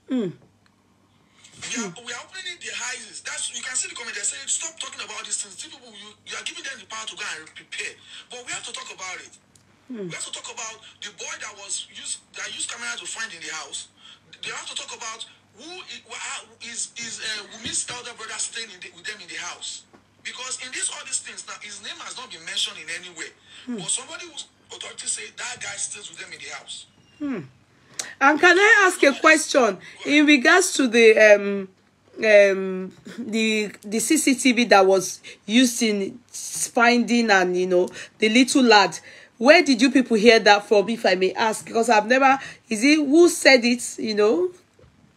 We are opening the eyes. You can see the comment. They say, stop talking about these things. People, you are giving them the power to go and prepare. But we have to talk about it. We have to talk about the boy that used camera to find in the house. They have to talk about who is Wunmi's elder brother staying with them in the house. Because in all these things now, his name has not been mentioned in any way. But somebody whose authority say that guy stays with them in the house. And can I ask a question in regards to the CCTV that was used in finding and the little lad? Where did you people hear that from, if I may ask? Because I've never, is it who said it, you know?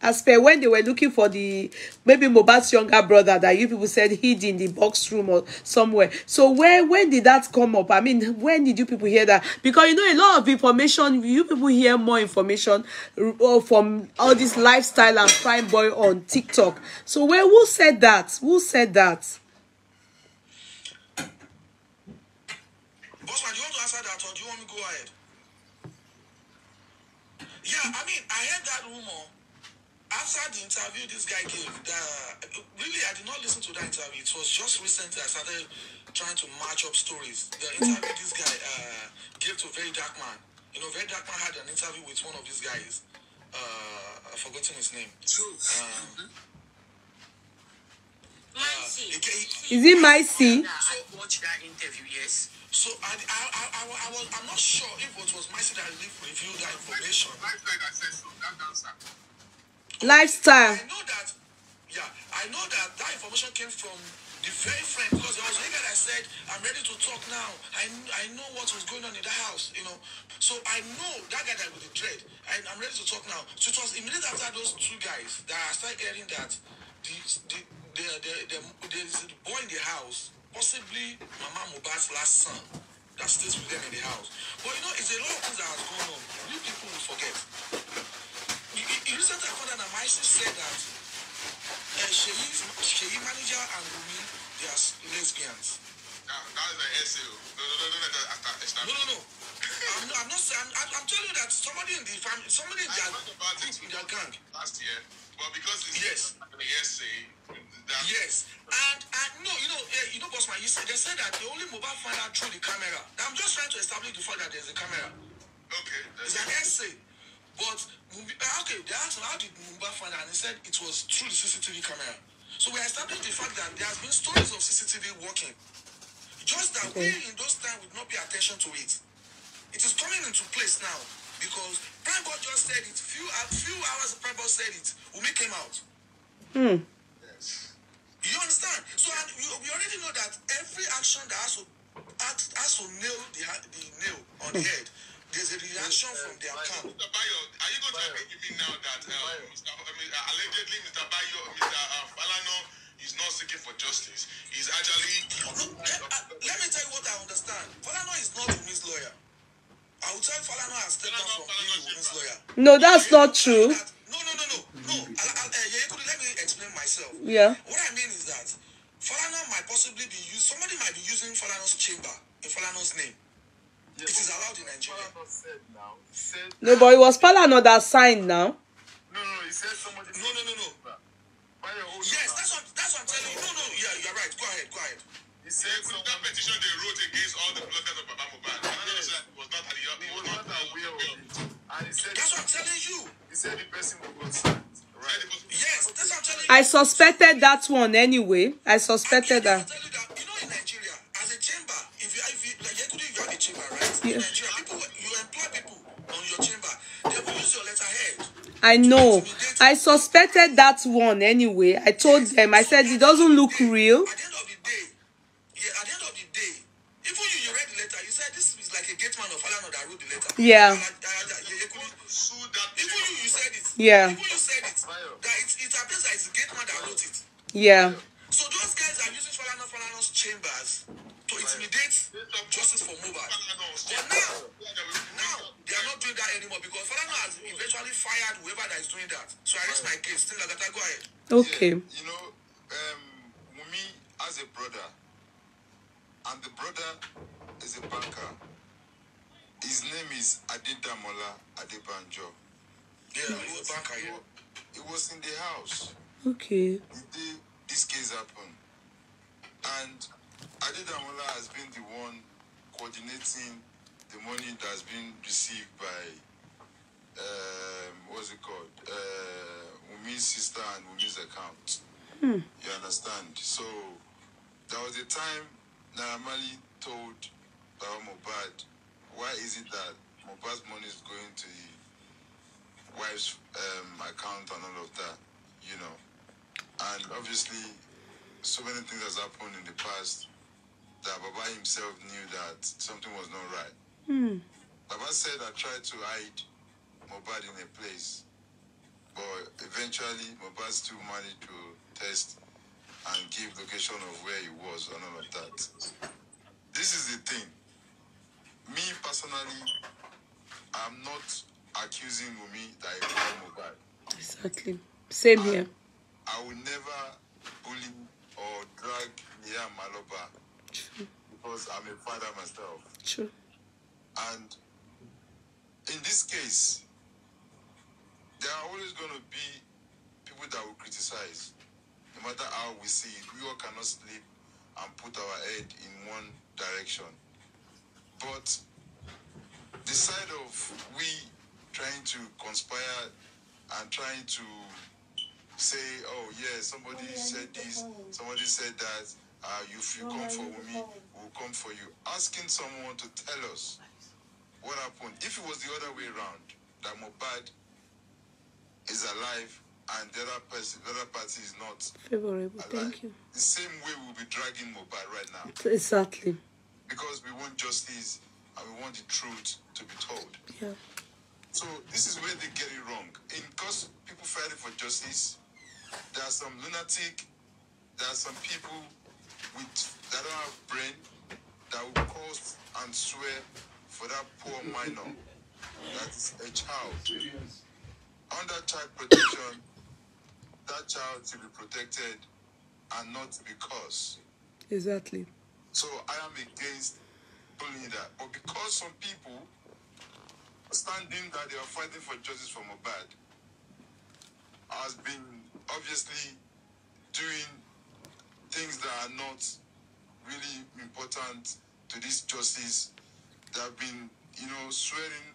As per when they were looking for the, maybe Mohbad's younger brother that you people said hid in the box room or somewhere. So when did that come up? I mean, when did you people hear that? Because you know, a lot of information, you people hear more information from all this lifestyle and prime boy on TikTok. So who said that? Who said that? Bossman, do you want to answer that or do you want me to go ahead? Yeah, I mean, I heard that rumor after the interview this guy gave. Really, I did not listen to that interview. It was just recently I started trying to match up stories. The interview this guy gave to Very Dark Man. You know, Very Dark Man had an interview with one of these guys. I've forgotten his name. Is it Micey? So watch that interview, yes. So I'm not sure if it was Micey that revealed that information. Lifestyle. I know that. Yeah, I know that information came from the very friend, because there was a guy that said, "I'm ready to talk now. I know what was going on in the house, you know." So I know that guy that with the dread. I'm ready to talk now. So it was immediately after those two guys that I started hearing that there's a boy in the house, possibly Mama Mohbad's last son, that stays with them in the house. But you know, it's a lot of things that has gone on. You people will forget. Recently I found out that my sister said that Sheyi manager and Wumi, they are lesbians. That is an essay. No. I'm not saying. I'm telling you that somebody in the family, somebody in their group, in their gang. Last year, but because it's yes, an essay. Yes, and no, you know, Bossman, they said that they only mobile find out through the camera. I'm just trying to establish the fact that there's a camera. Okay. It's an essay. But, okay, they asked him, how did Mumba find out? And he said it was through the CCTV camera. So we established the fact that there has been stories of CCTV working. Just that we in those times would not pay attention to it. It is coming into place now. Because Prime Boy just said it, few hours Prime Boy said it, Umi came out. Yes. You understand? So we already know that every action that has to nail the nail on the head, there's a reaction from their camp. Mr. Bayo, are you going to agree with me now that allegedly Mr. Bayo, Mr. Falano is not seeking for justice? He's actually... Let me tell you what I understand. Falano is not Wumi's lawyer. I will tell Falano has stepped down from being Wumi's lawyer. No, that's not true. No. Let me explain myself. Yeah. What I mean is that Falana might possibly be somebody might be using Falana's chamber in Falana's name. Yeah, it is allowed in Nigeria. No, but it was Falana that signed now. No, he said somebody... No. Yes, that's what I'm telling you. No, yeah, you're right. Go ahead. He said that petition they wrote against all the bloggers of Baba Mohbad. Was not aware of it. And he said... That's what I'm telling you. He said the person was signed. Right. Yes, that's what I'm telling you. I suspected that one anyway. I suspected that. You know, in Nigeria, as a chamber, if you have a chamber, right? Yeah. In Nigeria, you employ people on your chamber. They will use your letterhead. I know. I suspected that one anyway. I told them. I said it doesn't look real. At the end of the day, even you read the letter. You said this is like a gate man of Falana that wrote the letter. Yeah. Even you said it. Yeah. Even you said it. That it appears that it's the gate man that wrote it. Yeah. So those guys are using Falana's chambers to intimidate justice for Mohbad. But now they are not doing that anymore because Falana has eventually fired whoever that is doing that. So I raise my case. Still like that. Go ahead. Okay. Yeah, you know, Wumi has a brother, and the brother is a banker. His name is Adedamola Adebanjo. Yeah, he was a banker. Yeah. He was in the house. Okay. The day this case happened, and Adedamola has been the one coordinating the money that has been received by what's it called? Wumi's sister and Wumi's account. You understand? So there was a time Naramali told Mohbad, why is it that Mohbad's money is going to the wife's account and all of that, you know? And obviously, so many things has happened in the past that Baba himself knew that something was not right. Baba said I tried to hide Mohbad in a place, but eventually Mohbad still managed to test and give location of where he was and all of that. This is the thing. Me personally, I'm not accusing Wunmi that he killed Mohbad. Exactly. Same here. I will never bully or drag Nia Maloba because I'm a father myself. True. And in this case, there are always going to be people that will criticize. No matter how we see it, we all cannot sleep and put our head in one direction. But the side of we trying to conspire and trying to say, oh yeah, somebody said this, somebody said that, if you come for me, we'll come for you. Asking someone to tell us what happened. If it was the other way around, that Mohbad is alive and the other party is not Favorable. alive, Thank you. the same way we'll be dragging Mohbad right now. Exactly. Because we want justice and we want the truth to be told. Yeah. So this is where they get it wrong. Because people fighting for justice, there are some lunatic, there are some people that don't have brain that will curse and swear for that poor minor that is a child. Under child protection, that child should be protected and not be cursed. Exactly. So I am against bullying that. But because some people standing that they are fighting for justice for Mohbad has been obviously doing things that are not really important to this justice. They have been, swearing,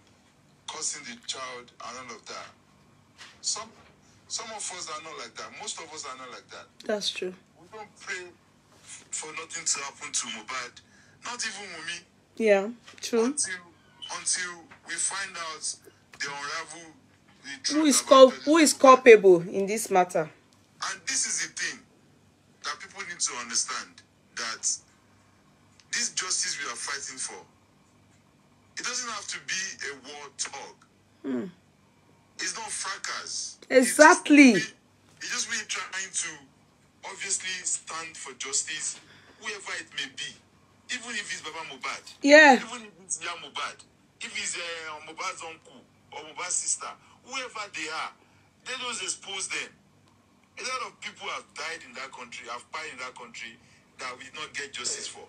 cursing the child and all of that. Some of us are not like that. Most of us are not like that. That's true. We don't pray for nothing to happen to Mohbad. Not even Wunmi. Yeah, true. Until we find out the unravel the truth. Who is culpable in this matter? And this is the thing that people need to understand, that this justice we are fighting for, it doesn't have to be a war talk. It's not fracas. Exactly. It's just really trying to obviously stand for justice, whoever it may be. Even if it's Baba Mohbad. Yeah. Even if it's Yah Mohbad. If it's Mohbad's uncle or Mohbad's sister. Whoever they are, they just expose them. A lot of people have died in that country, have died in that country that we did not get justice for.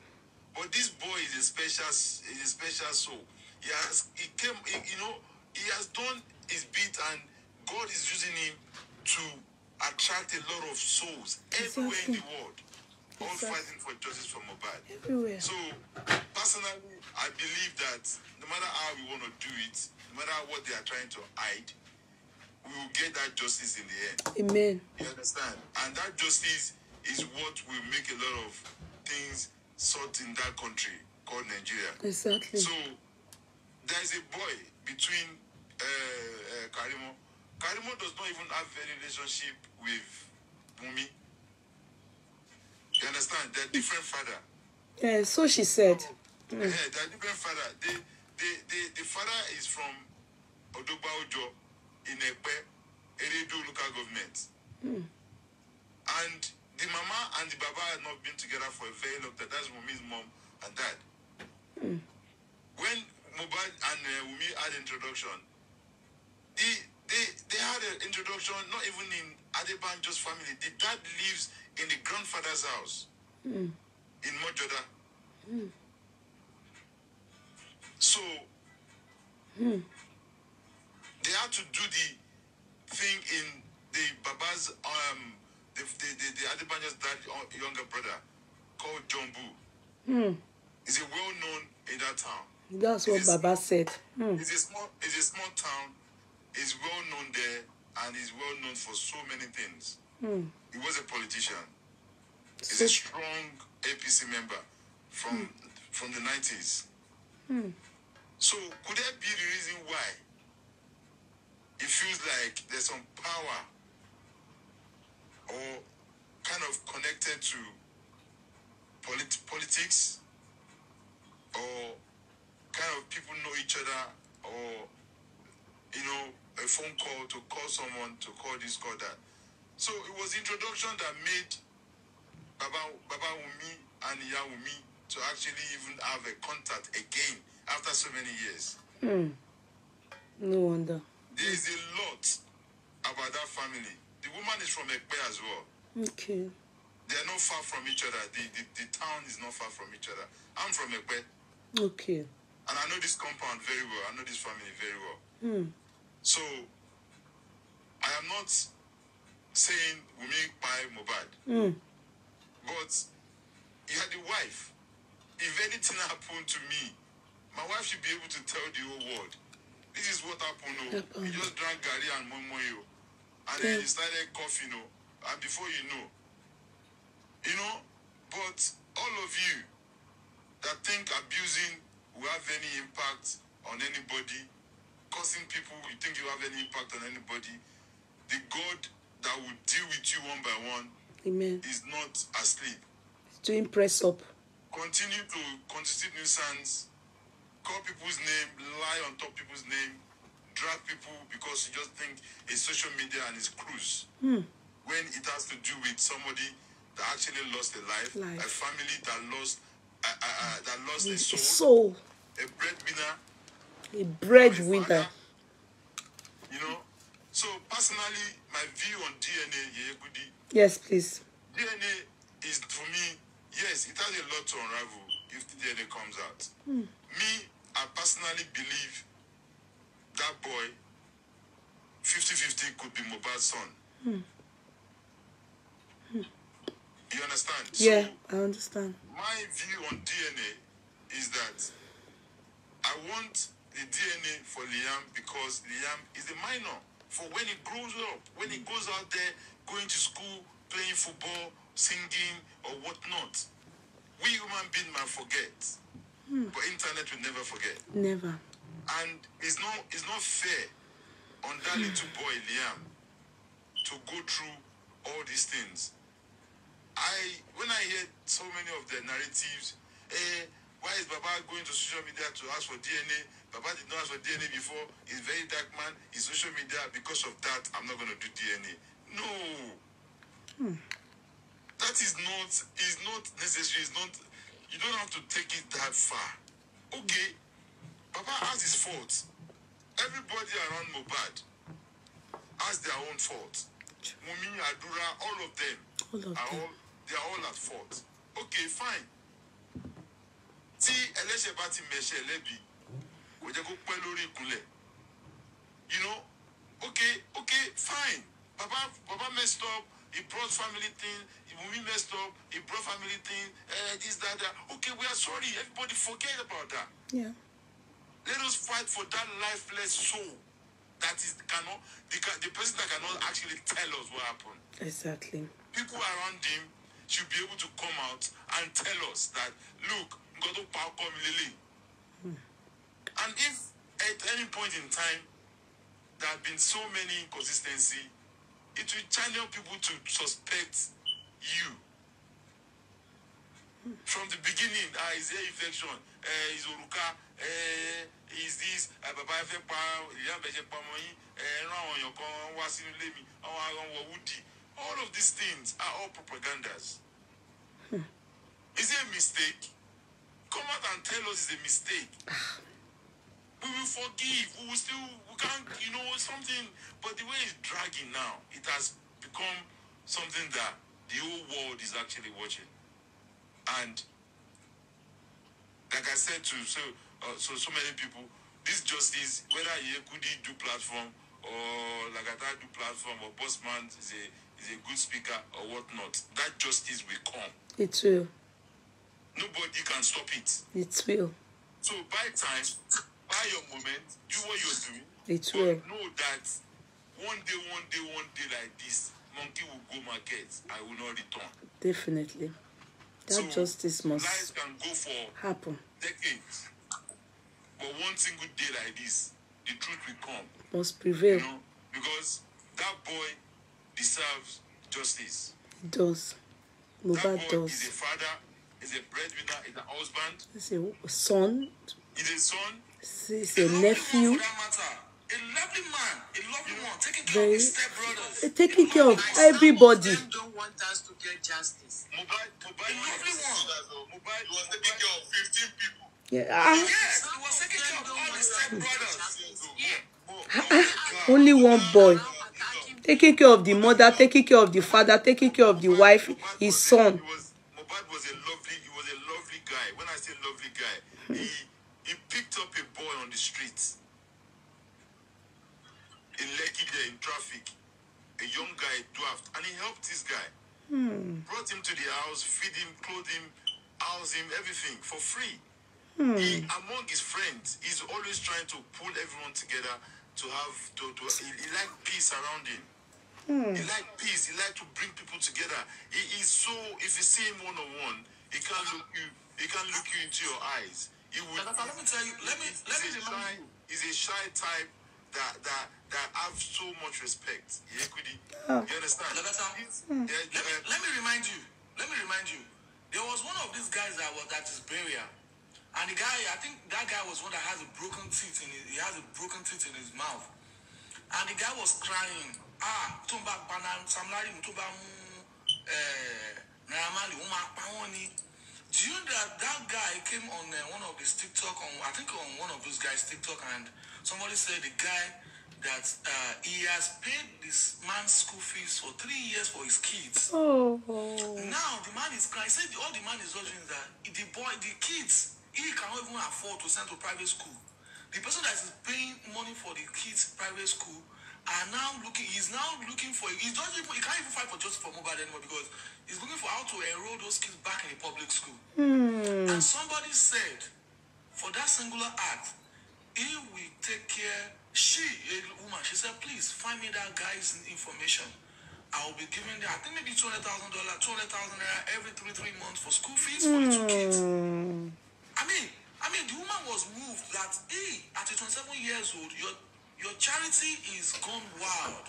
But this boy is a special soul. He has done his bit, and God is using him to attract a lot of souls everywhere in the world, all fighting for justice for Mohbad. Everywhere. So, personally, I believe that no matter how we want to do it, no matter what they are trying to hide, we will get that justice in the end. Amen. You understand? And that justice is what will make a lot of things sort in that country called Nigeria. Exactly. So, there is a boy between Karimo. Karimo does not even have a relationship with Wunmi. You understand? They're different father. Yeah, so she said. They're different father. The father is from Odogba Ojo in Ekpe, Eredo local government. And the mama and the baba had not been together for a very long time. That's Wunmi's mom and dad. When Mohbad and Wunmi had introduction, they had an introduction not even in Adebanjo's family. The dad lives in the grandfather's house in Mojoda. So they had to do the thing in the Baba's the Adebanjo's dad younger brother called Jumbu. He's a well-known in that town. That's what Baba said. It's a small town. He's well known there, and he's well known for so many things. He was a politician. He's a strong APC member from the 90s. So could that be the reason why it feels like there's some power or kind of connected to politics or kind of people know each other, or a phone call to call someone, to call this, call that. So it was introduction that made Baba Wumi and Iya Wumi to actually even have a contact again after so many years. No wonder. There is a lot about that family. The woman is from Ekpe as well. Okay. They are not far from each other. The town is not far from each other. I'm from Ekpe. Okay. And I know this compound very well. I know this family very well. So, I am not saying Wumi by Mohbad. But he had a wife. If anything happened to me, my wife should be able to tell the whole world, this is what happened. He just drank Gary and Momoyo. And then he started coughing. And before you know, but all of you that think abusing will have any impact on anybody, causing people, you think you have any impact on anybody, the God that will deal with you one by one, Amen, is not asleep. It's doing press up. Continue to constitute nuisance, call people's name, lie on top people's name, drag people because you just think it's social media and it's cruise. When it has to do with somebody that actually lost a life. A family that lost a soul, a breadwinner. A breadwinner. So personally, my view on DNA, Yeyekudi. Yes, please. DNA is, for me, yes, it has a lot to unravel if the DNA comes out. Me, I personally believe that boy, 50-50, could be Mohbad's son. You understand? Yeah, so, I understand. My view on DNA is that I want the DNA for Liam because Liam is a minor. For when he grows up, when he goes out there, going to school, playing football, singing, or whatnot. We human beings might forget. But internet will never forget. Never. And it's not fair on that little boy, Liam, to go through all these things. When I hear so many of the narratives, why is Baba going to social media to ask for DNA? Baba did not ask for DNA before. He's very dark man. He's social media. Because of that, I'm not going to do DNA. No. That is not necessary. You don't have to take it that far. Okay. Baba has his faults. Everybody around Mohbad has their own faults. Mumi, Adura, all of them. They are all at fault. Okay, fine. See, Eleshebati Meshe Lebi. Okay, fine. Baba messed up. He brought family thing. Mumi messed up. He brought family thing. This, that. Okay, we are sorry. Everybody forget about that. Yeah. Let us fight for that lifeless soul. That is the person that cannot actually tell us what happened. Exactly. People around him should be able to come out and tell us that, look, and if at any point in time there have been so many inconsistencies, it will channel people to suspect you. From the beginning, is there infection? Is Oruka? Is this? All of these things are all propagandas. Is it a mistake? Come out and tell us it's a mistake. We will forgive. We can't, something. But the way it's dragging now, it has become something that the whole world is actually watching. And like I said to so many people, this justice, whether Yekudi do platform or Lagata do platform or Bossman is a good speaker or whatnot, that justice will come. It will. Nobody can stop it. It will. So by time, by your moment, do what you're doing. It will. Know that one day like this, monkey will go market. I will not return. Definitely. That justice must lies can go for happen. Decades. But one single day like this, the truth will come. Must prevail. Because that boy deserves justice. It does. That boy does. is a father, is a breadwinner, is a husband. Is a son. Is a son. He's a nephew. For that matter. A lovely man, a lovely one, taking care of Very, his stepbrothers. taking care of Some everybody. of them don't want us to get justice. Mobile A lovely one. Mobile was taking care of 15 people. Yeah. Yes, he was taking care of all his stepbrothers. Only one boy. Taking care of the mother, taking care of the father, taking care of the wife, his son. Mobile was a lovely guy. When I say lovely guy, he picked up a boy on the streets in Lekki there in traffic. A young guy, dwarfed, and he helped this guy. Brought him to the house, feed him, clothe him, house him, everything for free. He, among his friends, he's always trying to pull everyone together to have he like peace around him. He like peace. He like to bring people together. He's so, if you see him one-on-one, he can't look you into your eyes. He would. Let me tell you. Let me remind you. He's a shy type that have so much respect. You understand? Let me remind you. There was one of these guys that was at his burial, and the guy, I think that guy was one that has a broken teeth he has a broken teeth in his mouth, and the guy was crying. Tumba banan samlari mutumba naramali uma pawoni. Do you know that guy came on one of his TikTok I think on one of those guys TikTok, and somebody said the guy that he has paid this man's school fees for 3 years for his kids. Oh. Now the man is crying. He said all the man is urging is that the kids, he cannot even afford to send to private school. The person that is paying money for the kids' private school he's now looking for, he can't even fight for justice for mobile anymore, because he's looking for how to enroll those kids back in a public school. And somebody said, for that singular act, he will take care, a woman, she said, please find me that guy's information. I will be giving them, I think maybe $200,000 every three months for school fees for the 2 kids. I mean, the woman was moved that, at 27 years old, your charity is gone wild.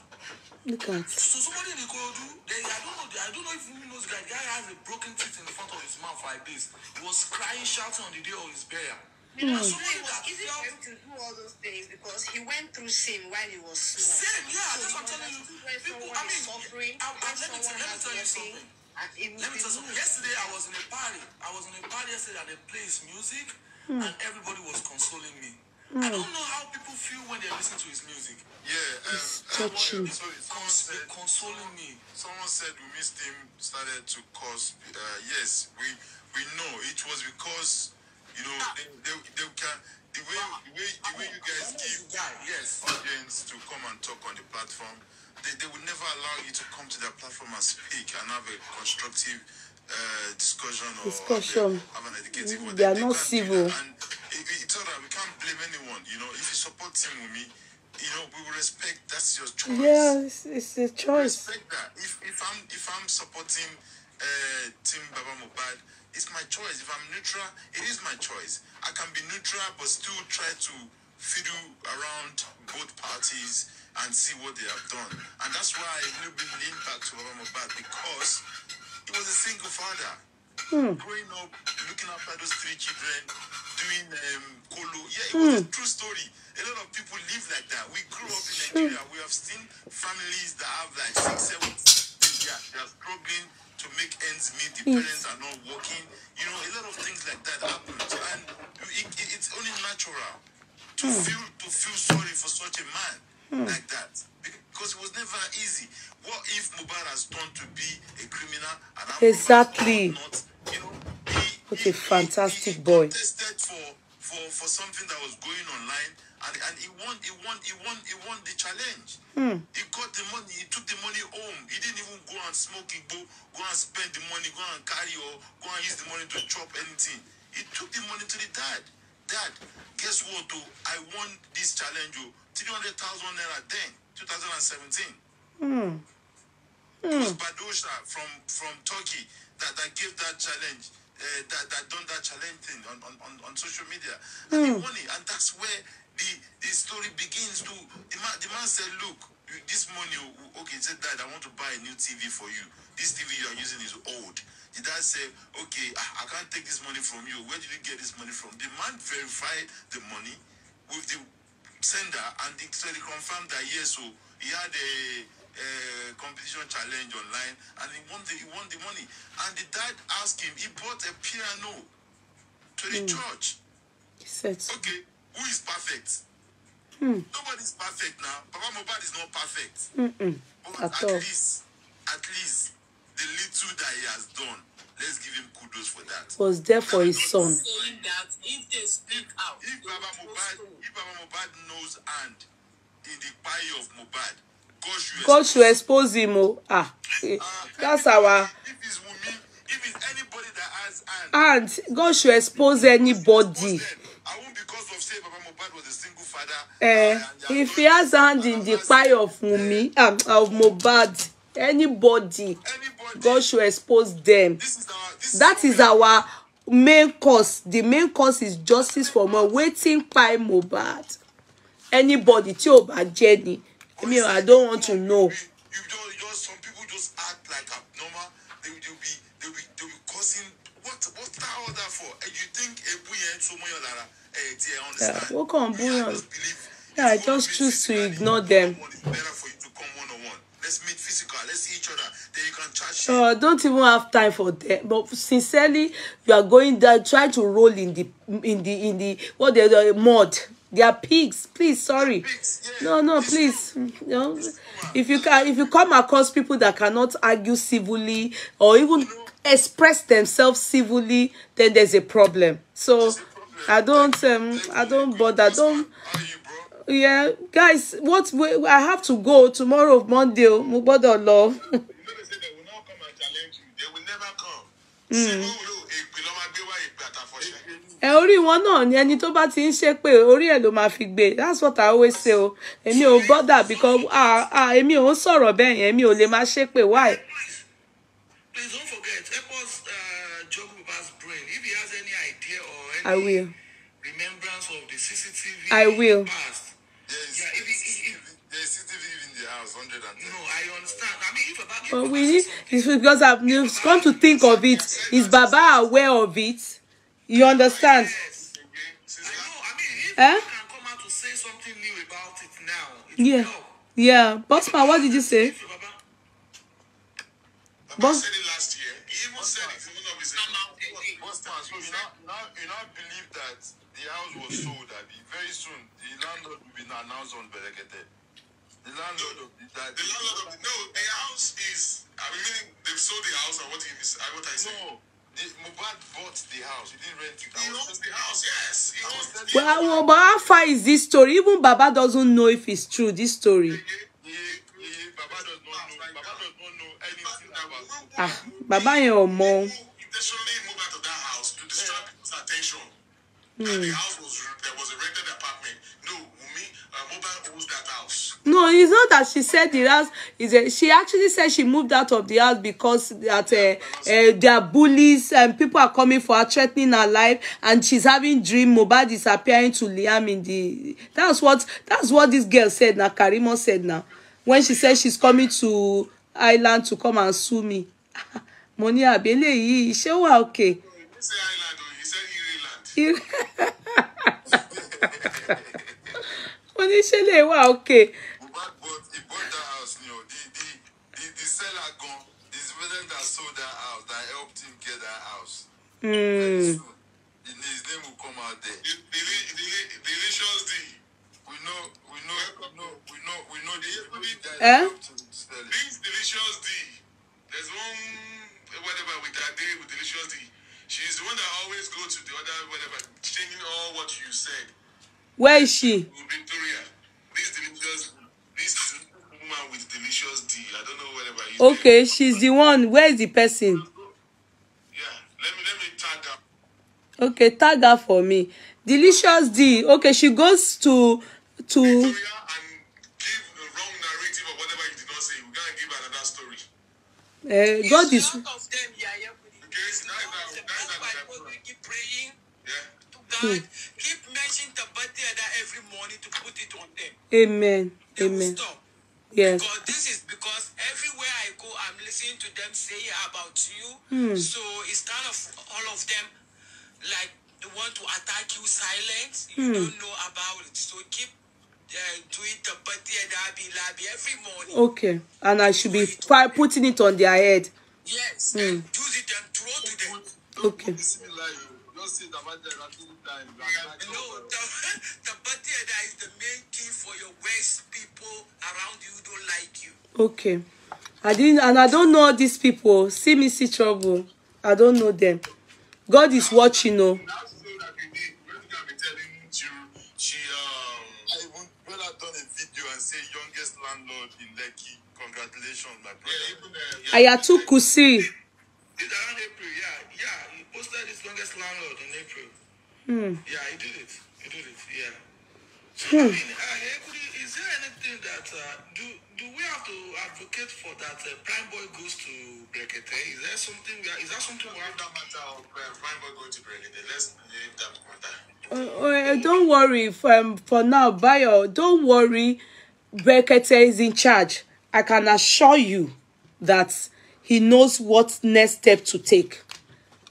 Look at. So somebody in the Ikorodu, I don't know if you know this guy. The guy has a broken teeth in front of his mouth like this. He was crying, shouting on the day of his burial. You know, it was easy for him to do all those things because he went through sin while he was small. Same, yeah, So that's what I'm telling you. People, I mean, suffering, let me tell you something. Yesterday I was in a party. Yesterday at a place, music, and everybody was consoling me. I don't know how people feel when they listen to his music. Yeah, touching. Consoling me. Someone said we missed him, started to cause. Yes, we know it was because they can the way you guys give audience to come and talk on the platform. They would never allow you to come to their platform and speak and have a constructive discussion or have an educative. They are not civil. And it's all right. We can't blame anyone. If you support Team Wumi, we will respect. That's your choice. Yeah, it's a choice. Respect that. If I'm supporting Team Baba Mohbad, it's my choice. If I'm neutral, it is my choice. I can be neutral but still try to fiddle around both parties and see what they have done. And that's why I will be leaned back to Baba Mohbad, because he was a single father. Growing up, looking after those 3 children, doing kolo. Yeah, it was a true story. A lot of people live like that. We grew up in Nigeria. We have seen families that have like 6, 7. They are struggling to make ends meet. The parents are not working. A lot of things like that happen. And it's only natural to feel sorry for such a man like that, because it was never easy. What if Mohbad has turned to be a criminal and exactly not, what a fantastic boy. Tested for something that was going online, and he won the challenge. He got the money, he took the money home. He didn't even go and smoke it, go and spend the money, go and carry or go and use the money to chop anything. He took the money to the dad. Dad, guess what? I won this challenge. 300,000 naira then, 2017. It was Badosha from Turkey that gave that challenge, that done that challenge thing on social media. And he won it. And that's where the story begins to. The man said, look, this money, okay, said Dad, I want to buy a new TV for you. This TV you are using is old. The dad said, okay, I can't take this money from you. Where did you get this money from? The man verified the money with the sender, and so they confirmed that yes, so he had a competition challenge online, and he won the money. And the dad asked him, he bought a piano to the church. He said, okay, who is perfect? Nobody's perfect now. Papa Mohbad is not perfect. But at least the little that he has done, let's give him kudos for that. Was there for his son. Saying that if they speak out, If Baba Mohbad knows and in the pie of Mohbad, God should expose him. Oh. That's our. If it's Wunmi, if it's anybody that has and God should expose anybody. I won't, because of say Baba Mohbad was a single father. If he has hand in the pie of Wunmi, of Mohbad, anybody, God should expose them. That is our main cause. The main cause is justice for more waiting pie Mohbad. Anybody, Jenny. I don't want to know. Some people just act like abnormal. They'll be causing what all that for? And you think what can I just choose to ignore them. It's better for you to come one-on-one. Let's meet physical. Let's see each other. Then you can chat. Don't even have time for that. But sincerely, you are going there, try to roll in the what the mud. They are pigs. Please, sorry. No, please. No. If you come across people that cannot argue civilly or even express themselves civilly, then there's a problem. So I don't bother. Yeah, guys, I have to go tomorrow, Monday. Mubada love. They will not come and challenge you. They will never come. Orí wọn náà ni ẹni tó bá ti ń ṣe pé orí ẹ̀ ló máa fi gbé. That's what I always say. Èmi ò bother because èmi ò ń sọ̀rọ̀ bẹ́ẹ̀ yẹn, èmi ò lè máa ṣe pé why. Please don't forget, help us jog Mohbad's brain. If he has any idea or any I will. remembrance of the CCTV I will. past. There's CCTV in the house, 110. No, I understand. I mean, if But we need, it's because I've come to think of it. Is Baba aware of it? You understand? yes. I know. I mean, if Eh? you can come out to say something new about it now, it Yeah. will help. Yeah. Bossman, what did you say? Baba said it last year. He even said it in one of his so you now believe that the house was sold, Abby. Very soon, the landlord will be announced on Berekete. The landlord of the house is, I mean, they've sold the house, or what I say? No, Mohbad bought the house. He didn't rent it. He owns the house, yes. He owns the house. Well, but how far is this story? Even Baba doesn't know if it's true, this story. Baba does not know anything about it. Baba yẹn ò mọ̀. Intentionally moved out of that house to distract his attention. And the house there was a rented apartment. No, Wunmi, Mohbad owns that house. No, it's not that she said the house she actually said she moved out of the house because that there are bullies and people are coming for her, threatening her life, and she's having dream Mohbad is appearing to Liam in the. That's what this girl said now. Karimo said now when she said she's coming to Island to come and sue me. Money abele yi ṣé wà okay. He said Island, or he said Ireland. Money ṣé lè wà okay. He bought that house, you know. The seller gone. This person that sold that house, that helped him get that house. His name will come out there. Delicious D. We know the helped him sell it. This Delicious D. There's one whatever with that day with Delicious D. She's the one that always go to the other whatever, changing all what you said. Where is she? Victoria. This woman with Delicious D. I don't know whatever you Okay, she's the one. Where is the person? Yeah, let me tag her. Okay, tag her for me. Delicious D. Okay, she goes to Victoria and give the wrong narrative or whatever you did not say. We're gonna give her another story. God is. A lot of them, keep praying to God. Keep mentioning the birthday that every morning to put it on them. Amen. They will Amen. stop. Yes. Because this is because everywhere I go, I'm listening to them say about you. So it's kind of all of them like they want to attack you silent. You don't know about it. So keep doing the birthday labi every morning. Okay. And I should be putting it on their head. Yes. And use it and throw to them. Okay. Just say the matter at any time. No, the birthday is the main key for your worst people around you don't like you. Okay. I don't know these people. See me see trouble. I don't know them. God is watching, no. That's so that we did. When you can be telling you, I even when I done a video and say youngest landlord in Lekki. Congratulations, my brother. Yeah, even Ayatu Kusi. it's around April, he posted his youngest landlord in April. Yeah, he did it. Yeah. So, I mean, is there anything that do we have to advocate for that Prime Boy goes to Brekete? Is that something we have that matter of Prime Boy going to Brekete? Let's leave that matter. Don't worry. For now, Bayo, don't worry. Brekete is in charge. I can assure you that he knows what next step to take.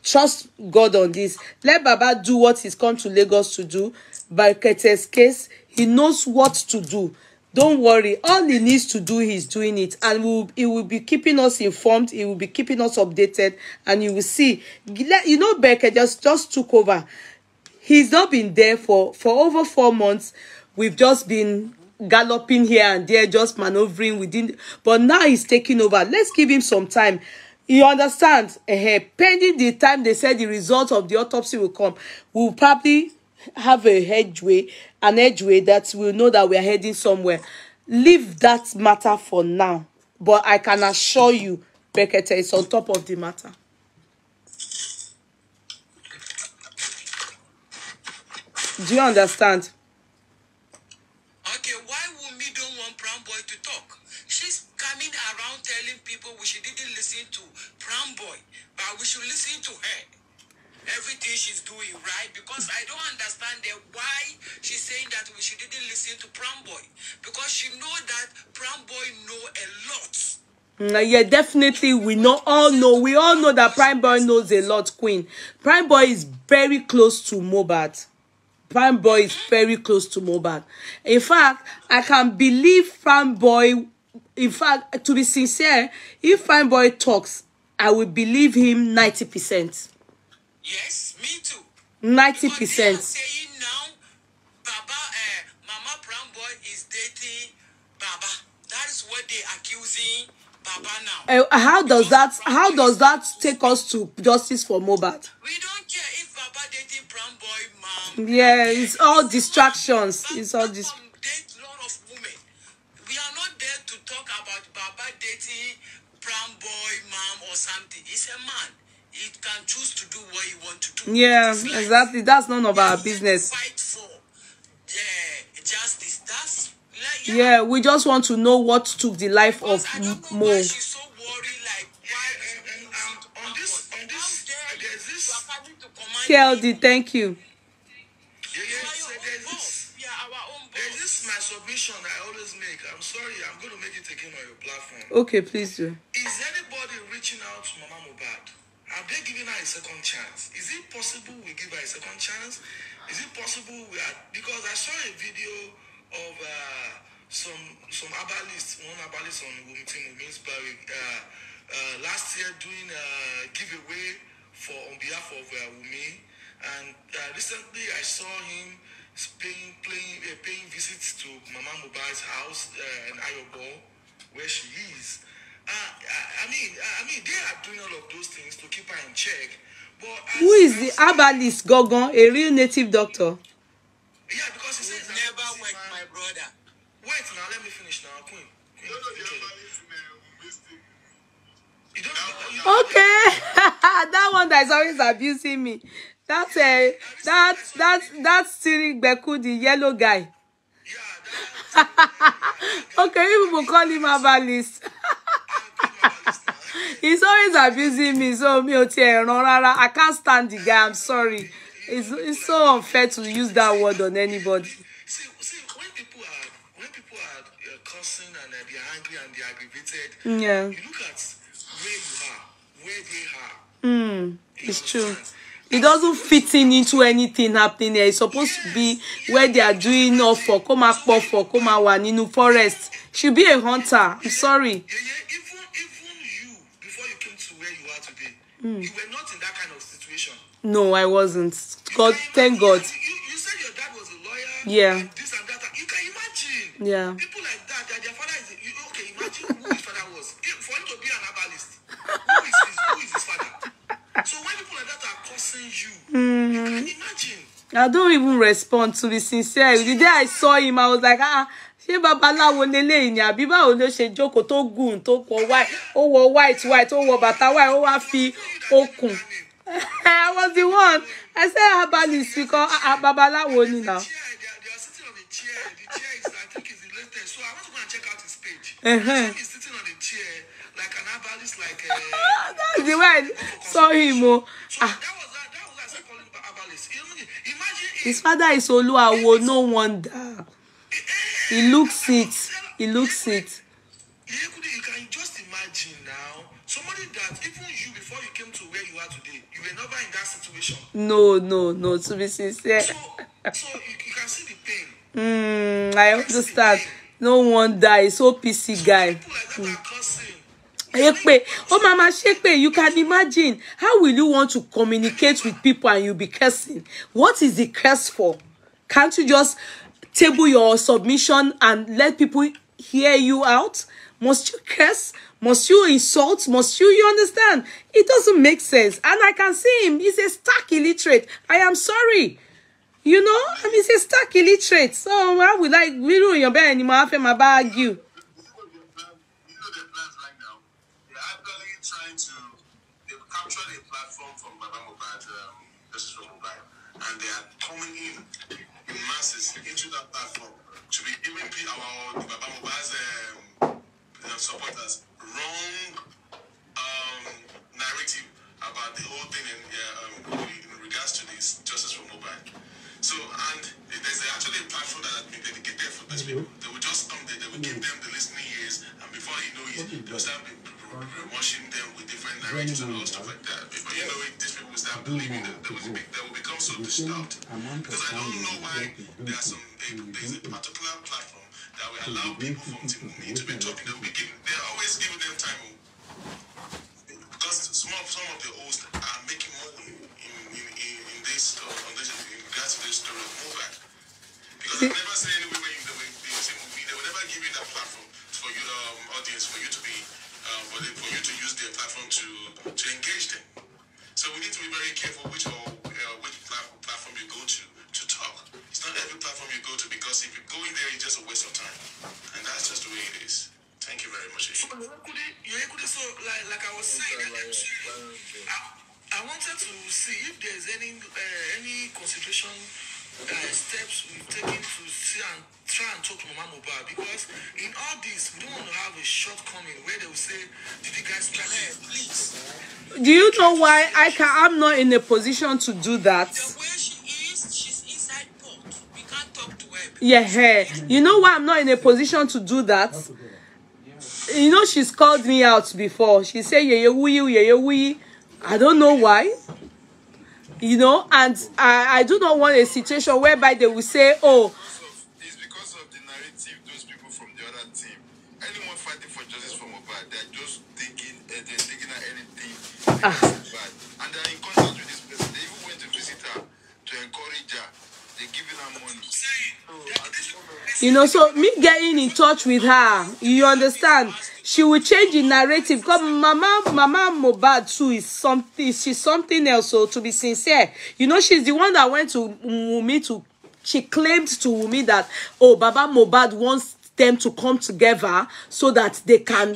Trust God on this. Let Baba do what he's come to Lagos to do. Brekete's case, he knows what to do. Don't worry. All he needs to do, he's doing it. And he will be keeping us informed. He will be keeping us updated. And you will see. You know, Brekete just took over. He's not been there for over 4 months. We've just been galloping here and there, just maneuvering within. But now he's taking over. Let's give him some time. You understand? Pending the time they said the result of the autopsy will come, we'll probably have an edgeway that we'll know that we're heading somewhere. Leave that matter for now. But I can assure you, Brekete is on top of the matter. Do you understand? Okay, why Wunmi don't want Pram Boy to talk? She's coming around telling people we shouldn't listen to Pram Boy, but we should listen to her. Everything she's doing, right? Because I don't understand why she's saying that we shouldn't listen to Pram Boy. Because she know that Pram Boy know a lot. Yeah, definitely. We all know that Prime Boy knows a lot, Queen. Prime Boy is very close to Mohbad. Prime Boy is very close to Mohbad. In fact, I can believe Prime Boy. In fact, to be sincere, if Prime Boy talks, I will believe him 90%. Yes, me too. 90%. Saying now, Mama Pram Boy is dating Baba. That is what they accusing Baba now. How does that take us to justice for Mohbad? We don't care if Baba dating Pram Boy, Mom. Yeah, it's all distractions. It's all this. Date lot of women. We are not there to talk about Baba dating Pram Boy, Mom, or something. He's a man. He can choose to do what he wants to do. Yeah, exactly. That's none of our business. Fight for justice. That's yeah, we just want to know what took the life of Mo. She's so worried, like why on this there's this KLD, thank you. There's this my submission I always make. I'm sorry, I'm going to make it again on your platform. Okay, please do. Is anybody reaching out to Mama Mohbad? Have they given her a second chance? Is it possible we give her a second chance? Is it possible we are, because I saw a video of some herbalists, one herbalist on Women's Barrick, last year doing a giveaway on behalf of Wumi, and recently I saw him paying visits to Mama Mohbad's house in Ayobo, where she is. I mean, they are doing all of those things to keep her in check. But who is the herbalist Gogon, a real native doctor? Yeah, because he says never went, my brother. Wait now, let me finish now, Queen. Okay, that one that is always abusing me. That's Siri Beku, the yellow guy. Okay, people call him herbalist. He's always abusing me, so I can't stand the guy. I'm sorry. It's so unfair to use that word on anybody. See, when people are are cursing and they are angry and they are aggravated. Yeah. You look at where you are, where they are. It's true. It doesn't fit in into anything happening here. It's supposed to be where they are doing off for come up for come out in the forest. Should be a hunter. I'm sorry. Even you, before you came to where you are today, you were not in that kind of situation. No, I wasn't. God, thank God. You said your dad was a lawyer. Yeah. And this and that. You can imagine. Yeah. People like that, their father is. Okay, imagine who his father was. For him to be an herbalist, who is his father? So when people like that are cursing you, you can imagine. I don't even respond, to be sincere. The day I saw him, I was like, ṣé babaláwo leléyìí ni àbí báwo ló ṣe jókòó tó gùn tó wọ white, ó wọ white, ó wọ bàtà white, ó wá fi okùn. I was the one. I said herbalist because babaláwo ni now. They are sitting on the chair. The chair is, I think, is the latest. So I want to go and check out his page. He's sitting on the chair like an herbalist, like. That's the way I saw him. So that was I said calling herbalist. Imagine his father is Oluawo, no wonder. He looks it. He looks it. You can just imagine now somebody that even you before you came to where you are today, you were never in that situation. No. To be sincere. So you can see the pain. I understand. No wonder he's so PC guy. People like that are cursing. Oh, Mama Shekpe, you can imagine. How will you want to communicate with people and you be cursing? What is the curse for? Can't you just table your submission and let people hear you out? Must you curse? Must you insult? Must you understand? It doesn't make sense. And I can see him. He's a stark illiterate. I am sorry. You know? I mean, he's a stark illiterate. So how will I really your bed anymore after my bag you? They've captured a platform from Baba Mohbad, Justice for Mohbad, and they are coming in masses into that platform to be giving our Baba Mohbad's supporters wrong narrative about the whole thing in regards to this Justice for Mohbad. So, and there's actually a platform that has been dedicated for these people. They will just come there, they will give them the listening ears, and before you know it, they'll start washing them with different narratives and all stuff like that. Before you know it, these people will start believing that they will become so disturbed. Because I don't know why there's a particular platform that will allow people from Team Mumi to be talking. They're always giving them time. Because some of the hosts are making money in this in regards to this story of Mohbad. Because I've never seen anywhere where you say movie, they will never give you that platform for you audience for you to be for you to use their platform to engage them. So we need to be very careful which platform you go to talk. It's not every platform you go to, because if you go in there, it's just a waste of time, and that's just the way it is. Thank you very much. So like I was saying, I wanted to see if there's any consideration steps we've taken to see and try and talk to Mama Mohbad, because in all this we don't want to have a shortcoming where they will say, did you guys try to please? Do you know why I'm not in a position to do that? The way she is, she's inside port. We can't talk to her. Yeah, you know why I'm not in a position to do that? You know, she's called me out before. She said, yeah, wee. I don't know why. You know, and I do not want a situation whereby they will say, oh. It's because of the narrative those people from the other team. Anyone fighting for justice for Mohbad, they're just thinking at anything against Mohbad. And they're in contact with this person. They even went to visit her to encourage her. They're giving her money. You know, so me getting in touch with her, you understand, she will change the narrative, because Mama Mohbad too is something, she's something else. So to be sincere, you know, she's the one that went to Wunmi she claimed to Wunmi that, oh, Baba Mohbad wants them to come together so that they can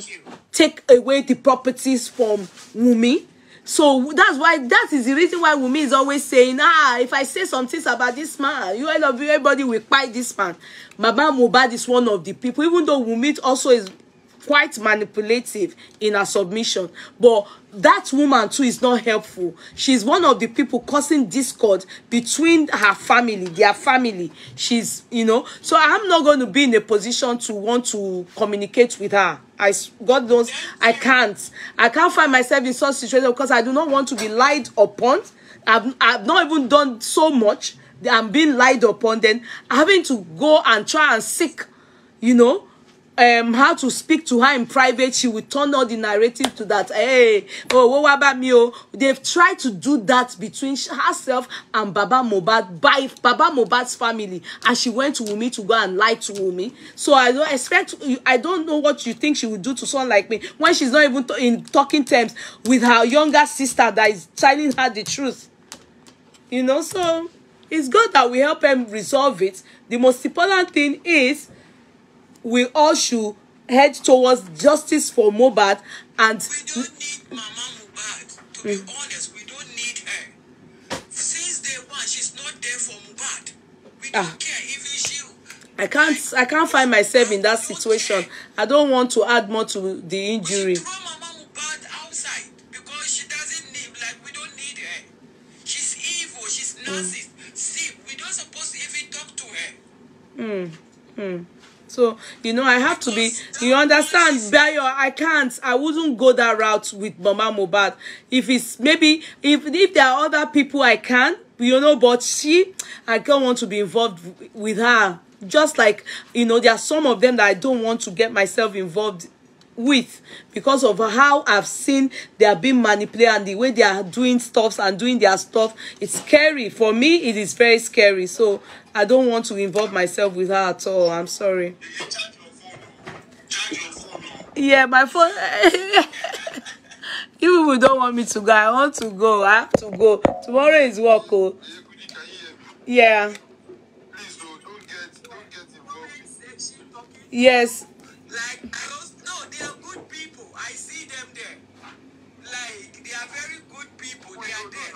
take away the properties from Wunmi. So that is the reason why Wunmi is always saying, if I say some things about this man, everybody will fight this man. Baba Mohbad is one of the people, even though Wunmi also is quite manipulative in her submission. But that woman too is not helpful. She's one of the people causing discord between her family, their family. She's, you know, so I'm not going to be in a position to want to communicate with her. God knows I can't find myself in such situation because I do not want to be lied upon. I've not even done so much. I'm being lied upon, then having to go and try and seek, you know, how to speak to her in private. She will turn all the narrative to that. Hey, oh, what about me? Oh, they've tried to do that between herself and Baba Mohbad by Baba Mohbad's family, and she went to Wunmi to go and lie to Wunmi. So I don't expect. I don't know what you think she would do to someone like me when she's not even in talking terms with her younger sister that is telling her the truth. You know, so it's good that we help them resolve it. The most important thing is we all should head towards justice for Mohbad. And we don't need Mama Mohbad. To be honest, we don't need her. Since day one, she's not there for Mohbad. We don't care. Even she. I can't find myself in that situation. I don't want to add more to the injury. Throw Mama Mohbad outside because she doesn't need. Like, we don't need her. She's evil. She's narcissist. See, we don't supposed to even talk to her. So, you know, I have to be, you understand, Bayo, I wouldn't go that route with Mama Mohbad. If it's, maybe, if there are other people I can, you know, but I don't want to be involved with her. Just like, you know, there are some of them that I don't want to get myself involved with because of how I've seen they are being manipulated and the way they are doing stuff and doing their stuff. It's scary. For me, it is very scary. So I don't want to involve myself with her at all. I'm sorry. Yeah, my phone. You people don't want me to go. I want to go. I have to go. Tomorrow is work. Oh. Yeah. Please don't get involved. Yes. Like, no, they are good people. I see them there. Like, they are very good people. They are there.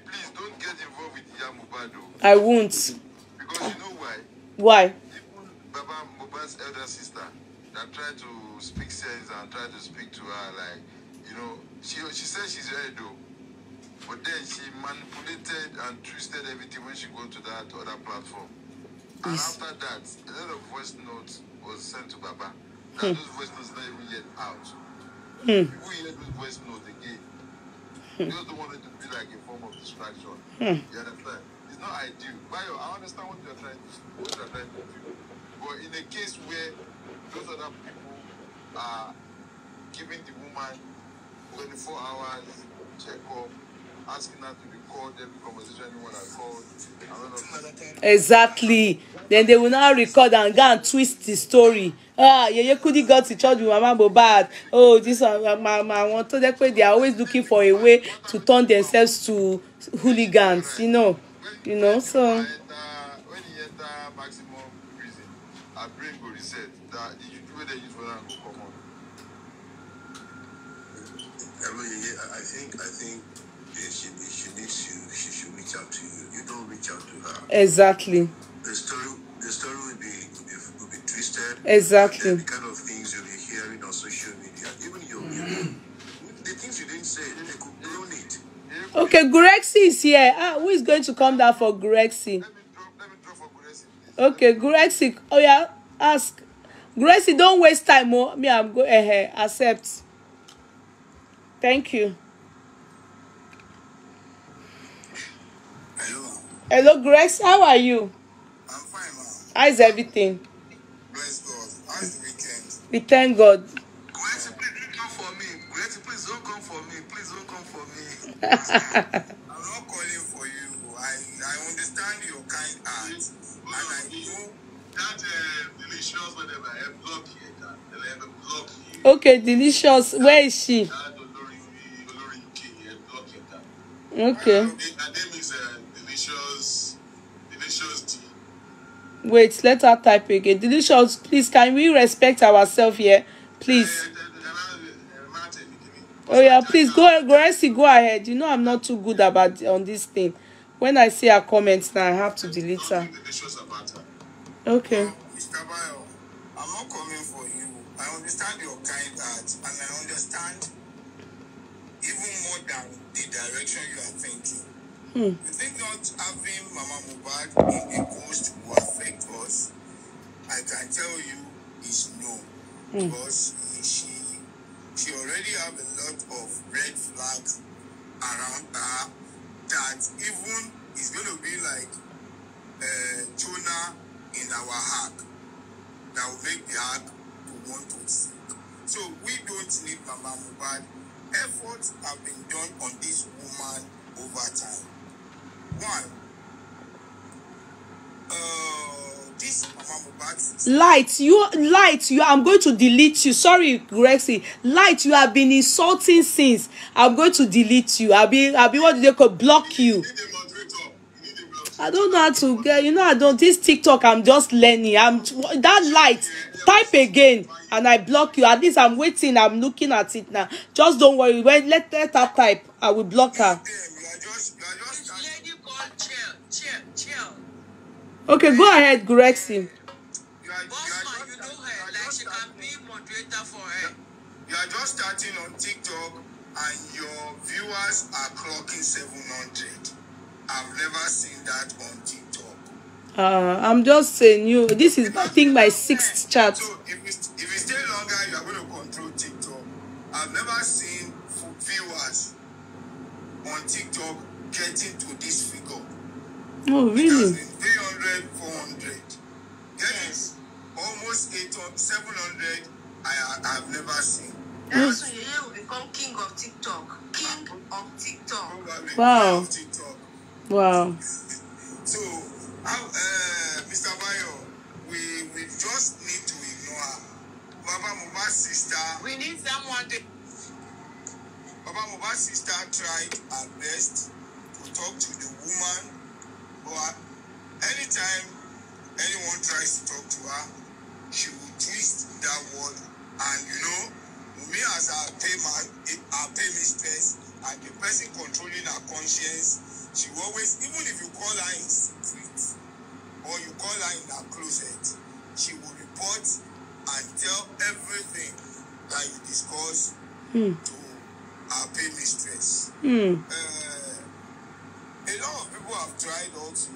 Please don't get involved with Mohbad. I won't. Because you know why? Why? Even Baba Mohbad's elder sister that tried to speak sense and tried to speak to her, like, you know, she said she's ready though. But then she manipulated and twisted everything when she got to that other platform. And after that, a lot of voice notes was sent to Baba. Now those voice notes not even yet out. People hear those voice notes again. They just don't want it to be like a form of distraction. You understand? It's not ideal. Bayo, I understand what you're trying to do. But in a case where those other people are giving the woman 24 hours check-up, asking her to record every conversation anyone has called. Exactly. Then they will now record and go and twist the story. Yeye Kudi got in charge with Mama Mohbad. Oh, this one, I want to that way. They are always looking for a way to turn themselves to hooligans. You know. So. When he enter maximum prison, our brain go reset. That the way they use for that go come on. I think she needs you. She should reach out to you. You don't reach out to her. Exactly. The story will be twisted. Exactly. The kind of things you'll be hearing on social media, even the things you didn't say, they could ruin it. Okay, Gurexi is here. Who is going to come down for Gurexi? Let me draw for Gurexi, please. Okay, Gurexi. Oh yeah, ask. Gurexi, don't waste time. Oh, me, I'm go ahead. Accept. Thank you. Hello, Grace. How are you? I'm fine, ma'am. How's everything? Bless God. How's the weekend? We thank God. Gracie, please don't come for me. Gracie, please don't come for me. Please don't come for me. I'm not calling for you. I understand your kind heart. And I know that delicious whatever, block here. They'll block you. Okay, Delicious. Where is she? That Olori block here. Okay. Her name is Delicious T. Wait, let her type again. Delicious, please, can we respect ourselves here? Please. Oh yeah, please go ahead. You know I'm not too good about on this thing. When I see her comments now, I have to delete her. Okay. Mr. Bayo, I'm I'm not coming for you. I understand your kind heart, and I understand even more than the direction you are thinking. You think not having Mama Mohbad in the post will affect us? I can tell you is no, because she already have a lot of red flags around her that even is going to be like Jonah in our ark, that will make the ark to want to sink. So we don't need Mama Mohbad. Efforts have been done on this woman over time. One, this Mama Mohbad Light, I'm going to delete you. Sorry, Grexy. Light, you have been insulting since. I'm going to delete you. I'll be what do they call, block you. I don't know how to get, I don't, this TikTok, I'm just learning. That Light, type again, and I block you. At least I'm waiting, I'm looking at it now. Just don't worry. Let her type. I will block her. Okay, go ahead, Grexy. Bossman, you know her, like she can be moderator for her. You are just starting on TikTok and your viewers are clocking 700. I've never seen that on TikTok. I'm just saying, this is, I think, my 6th chat. So if you stay longer, you are going to control TikTok. I've never seen viewers on TikTok getting to this figure. Oh, really? 300, 400. Yes. Almost 800, 700. I've never seen. That's when you will become king of TikTok. King of TikTok. Probably. Wow. King of TikTok. Wow. So, Mr. Bayo, we just need to ignore her. Baba Mohbad's sister. We need someone to. Baba Mohbad's sister tried her best to talk to the woman, but anytime anyone tries to talk to her, she will twist that word. And me as her pay mistress and the person controlling her conscience, she will always, even if you call her in secret or you call her in her closet, she will report and tell everything that you discuss to her pay mistress. A lot of people have tried also.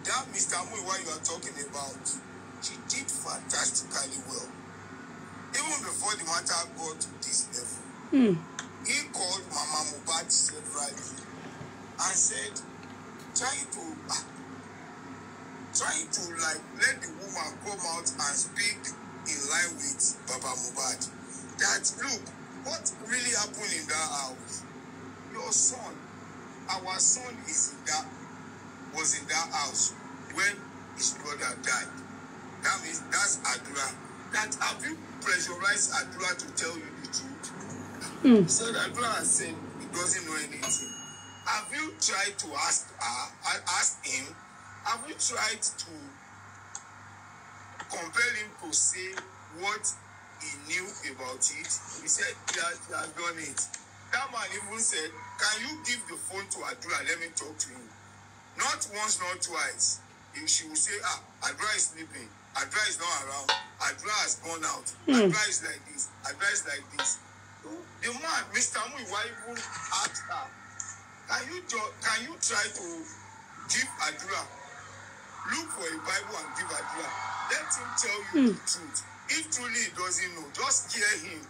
That Mr. Muiwa you are talking about, she did fantastically well. Even before the matter got to this level, he called Mama Mohbad severally and said, trying to let the woman come out and speak in line with Baba Mohbad. That look, what really happened in that house? Your son, our son was in that house when his brother died. That means that's Adura. That have you pressurized Adura to tell you the truth? He said Adura has said he doesn't know anything. Have you tried to ask him? Have you tried to compel him to say what he knew about it? He said he has done it. That man even said, can you give the phone to Adura? Let me talk to him. Not once, not twice. She will say, Adura is sleeping. Adura is not around. Adura has gone out. Adura is like this. Adura is like this. The man, Mr. Muiwa, even asked her, can you try to give Adura, look for a Bible and give Adura. Let him tell you the truth. If truly he doesn't know, just scare him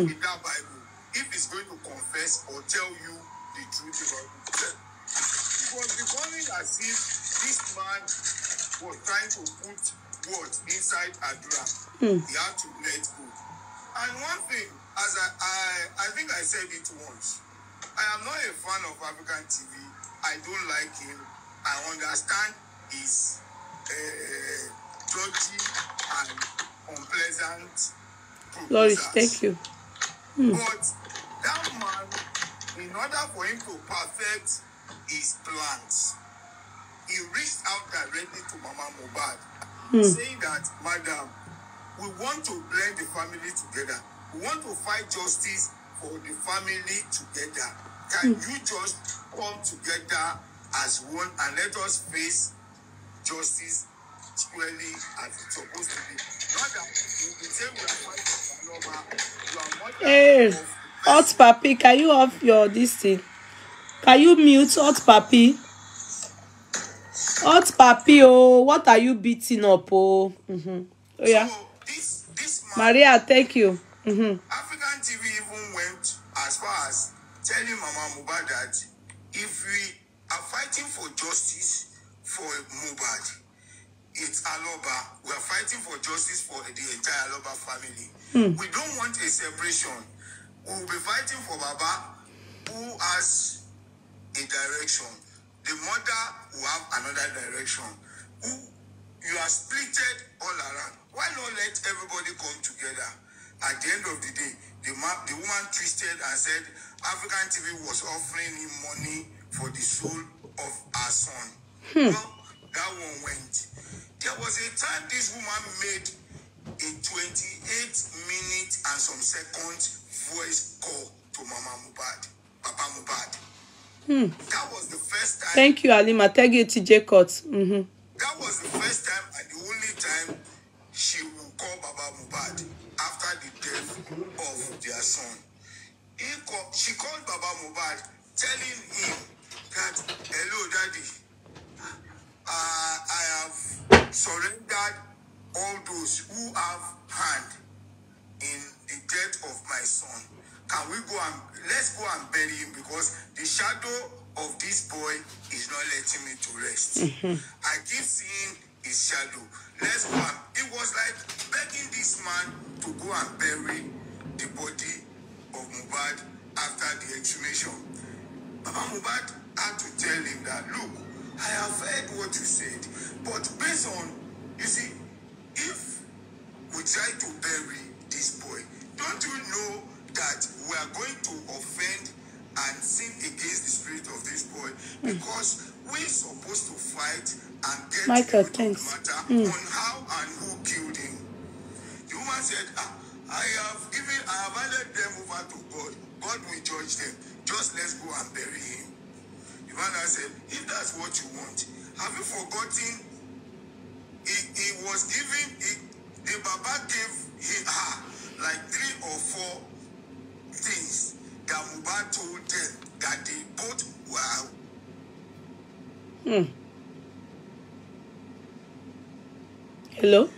with that Bible. If he's going to confess or tell you the truth about it. It was becoming as if this man was trying to put words inside Adura. He had to let go. And one thing, as I think I said it once, I am not a fan of African TV. I don't like him. I understand his dodgy and unpleasant proposals. Lord, thank you. But that man, in order for him to perfect his plans, he reached out directly to Mama Mohbad, saying that, Madam, we want to blend the family together. We want to fight justice for the family together. Can you just come together as one and let us face justice squarely as it's supposed to be. Not that you say we are fighting for Aloba, you are mother Hey, of hot papi, can you off your this thing? Can you mute hot papi? Hot papi, oh, what are you beating up, oh? Oh yeah. So this man, Maria, thank you. African TV even went as far as telling Mama Mohbad that if we are fighting for justice for Mohbad, it's Aloba. We are fighting for justice for the entire Aloba family. We don't want a separation. We will be fighting for Baba, who has a direction. The mother will have another direction. Who you are splitted all around. Why not let everybody come together? At the end of the day, the woman twisted and said African TV was offering him money for the soul of her son. Well, that one went. There was a time this woman made a 28-minute and some seconds voice call to Mama Mohbad, Papa Mohbad. That was the first time. Thank you, Alima. Thank you, TJ Court. That was the first time and the only time she will call Baba Mohbad after the death of their son. She called Baba Mohbad telling him that, hello, Daddy, I have surrendered all those who have hand in the death of my son. Can we go and let's go and bury him because the shadow of this boy is not letting me to rest. I keep seeing his shadow. Let's go and it was like begging this man to go and bury the body of Mohbad after the exhumation. Mama Mohbad had to tell him that, look, I have heard what you said, but based on, you see, if we try to bury this boy, don't you know that we are going to offend and sin against the spirit of this boy? Because we're supposed to fight and get Michael, to the root of thanks. the matter on how and who killed him. The woman said, I have handed them over to God. God will judge them. Just let's go and bury him. The man said, if that's what you want, have you forgotten? He was giving, the Baba gave her like 3 or 4 things that Mohbad told them that they both were. Hello?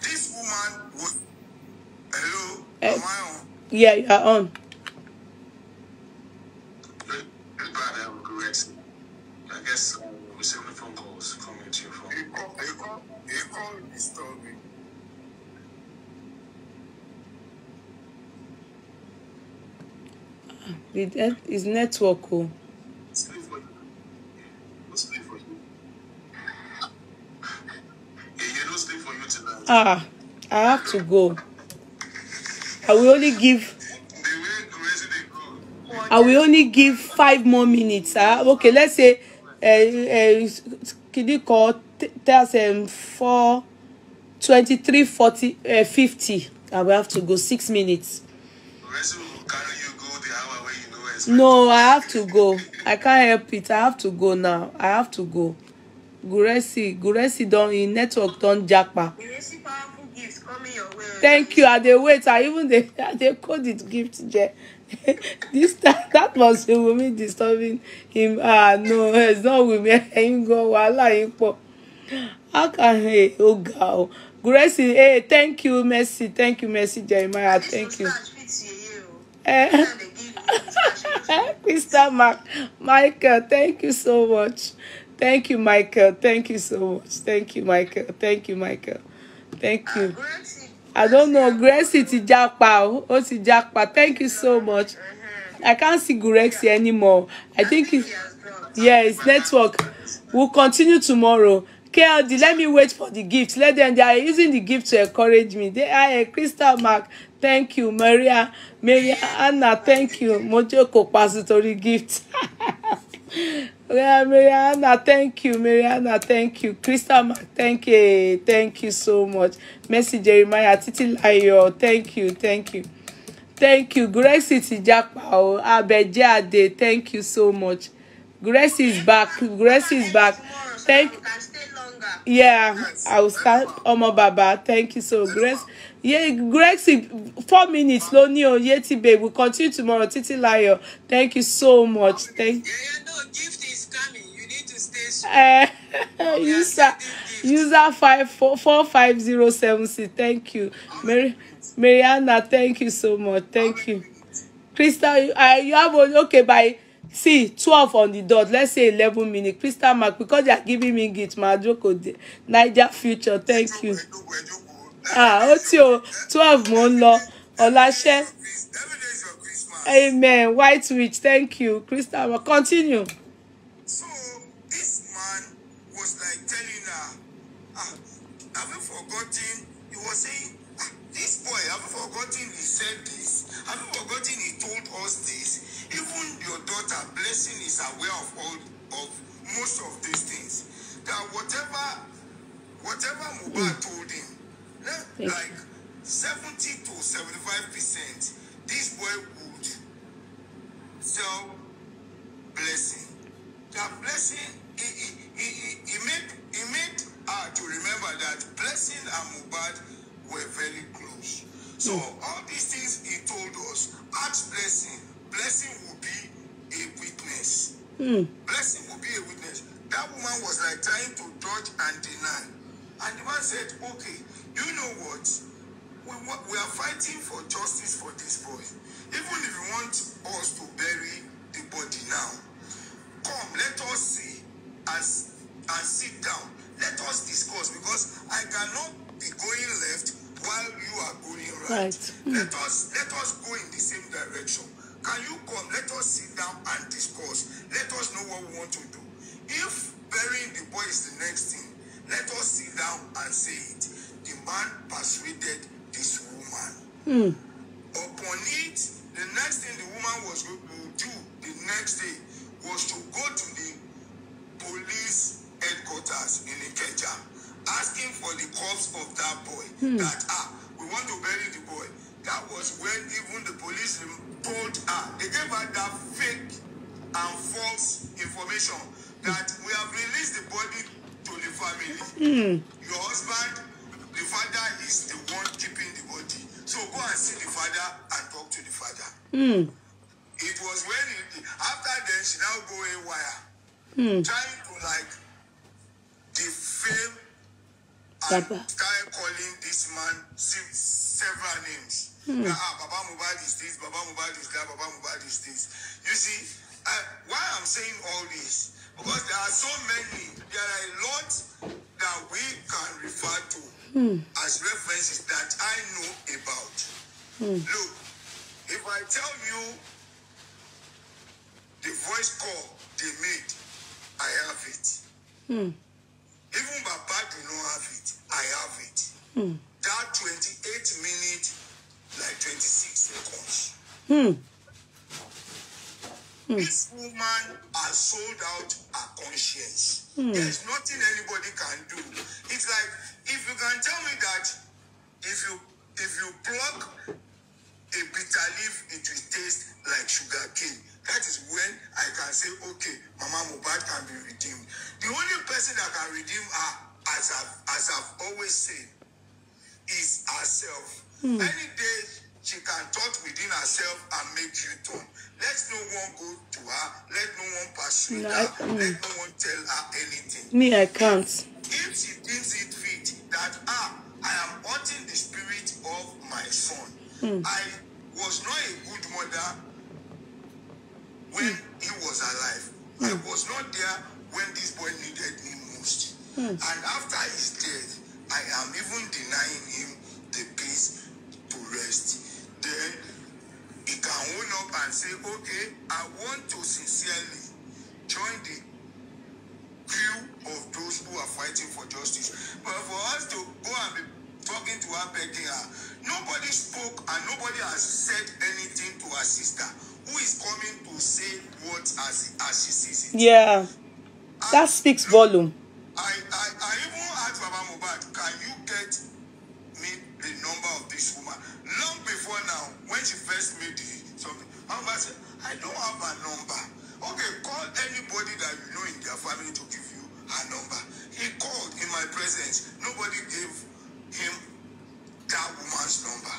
This woman was. Hello? Am I on? Yeah, you are on. I guess receiving phone calls coming to your phone. They call disturbing. His network. Oh. Sleep for you. Sleep for you. You don't sleep for you tonight. I have to go. I will only give. I will only give 5 more minutes. Okay, let's say, can you call? That's 4, 23, 40, 50. I will have to go 6 minutes. No, I have to go. I can't help it. I have to go now. I have to go. Guresi don't in network don't jackpa. Thank you. Are they wait? I even they called it gift. This that was me disturbing him. No, it's not with me. Him go wala him po. How can he? Oh God. Guresi, hey, thank you, Mercy. Thank you, Mercy Jeremiah. Thank you. Mr. Michael, thank you so much. Thank you, Michael. Thank you so much. Thank you, Michael. Thank you, Michael. Thank you. I don't know. Gracie ti jackpa. Oh, ti jackpa. Thank you so much. I can't see Gurexi anymore. I think it's network. We'll continue tomorrow. KLD, let me wait for the gift. Let them. They are using the gift to encourage me. They are Crystal Mark. Thank you, Maria Anna. Thank you, Mojoko Pasitory gift. Maria Anna, thank you. Mariana, thank you. Crystal Mark, thank you so much. Mercy Jeremiah, Titi Layo, thank you. Thank you. Gracie Tijapa, Abejade, thank you so much. Gracie is back. Thank we can stay longer. yeah, Yes, I will start. Omo Baba, thank you so Grace. Yeah, Grace, 4 minutes. Lonely on Yeti babe. We'll continue tomorrow. Titi Layo. Thank you so much. Thank Yeah, no, gift is coming. You need to stay strong. user user 545076. Thank you. Mariana, thank you so much. Thank you. Crystal, you have only okay by see 12 on the dot. Let's say 11 minutes. Crystal Mark, because you are giving me gift, my Joko Niger Future. Thank you. What's your 12 mo ń lọ. Ọláṣẹ́. Every day is your Christmas. Amen. White Witch, thank you. Crystal Mark, continue. So this man was like telling her, have you forgotten? He was saying, this boy, have you forgotten he said this? Have you forgotten he told us this? Even your daughter, Blessing, is aware of most of these things. That whatever Mohbad told him, like 70 to 75%, this boy would tell Blessing. That Blessing, he made her to remember that Blessing and Mohbad were very close. So all these things he told us, ask Blessing. Blessing will be a witness. Blessing will be a witness. That woman was like trying to dodge and deny. And the man said, okay, you know what? We are fighting for justice for this boy. Even if you want us to bury the body now, come, let us see and sit down. Let us discuss, because I cannot be going left while you are going right. Let us go in the same direction. Can you come? Let us sit down and discuss. Let us know what we want to do. If burying the boy is the next thing, let us sit down and say it. The man persuaded this woman. Upon it, the next thing the woman was going to do the next day was to go to the police headquarters in Ikeja, asking for the corpse of that boy. That we want to bury the boy. That was when even the police told her, they gave her that fake and false information that we have released the body to the family. Your husband, the father, is the one keeping the body. So go and see the father and talk to the father. It was when after then she now go haywire, trying to like defame and start calling this man several names. Baba Mohbad is this, Baba Mohbad is that, Baba Mohbad is this. You see, why I'm saying all this? Because there are so many, there are a lot that we can refer to as references that I know about. Look, if I tell you the voice call they made, I have it. Even Baba do not have it, I have it. That 28 minutes, like 26 seconds. This woman has sold out her conscience. There's nothing anybody can do. It's like, if you can tell me that if you pluck a bitter leaf, it will taste like sugar cane. That is when I can say, okay, Mama Mohbad can be redeemed. The only person that can redeem her, as I've always said, is herself. Any day she can thought within herself and make you turn. Let no one go to her. Let no one pursue her. Let no one tell her anything. Me, I can't. If she deems it fit that I am hurting the spirit of my son. I was not a good mother when he was alive. I was not there when this boy needed me most. And after his death, I am even denying him the peace to rest. Then he can own up and say, okay, I want to sincerely join the crew of those who are fighting for justice. But for us to go and be talking to her, begging her, nobody spoke and nobody has said anything to her sister, who is coming to say what as she sees it. Yeah, that speaks volume. I even asked Baba Mohbad, can you get me the number of this woman? Long before now, when she first made something, Mohbad said, I don't have a number. Okay, call anybody that you know in their family to give you her number. He called in my presence. Nobody gave him that woman's number.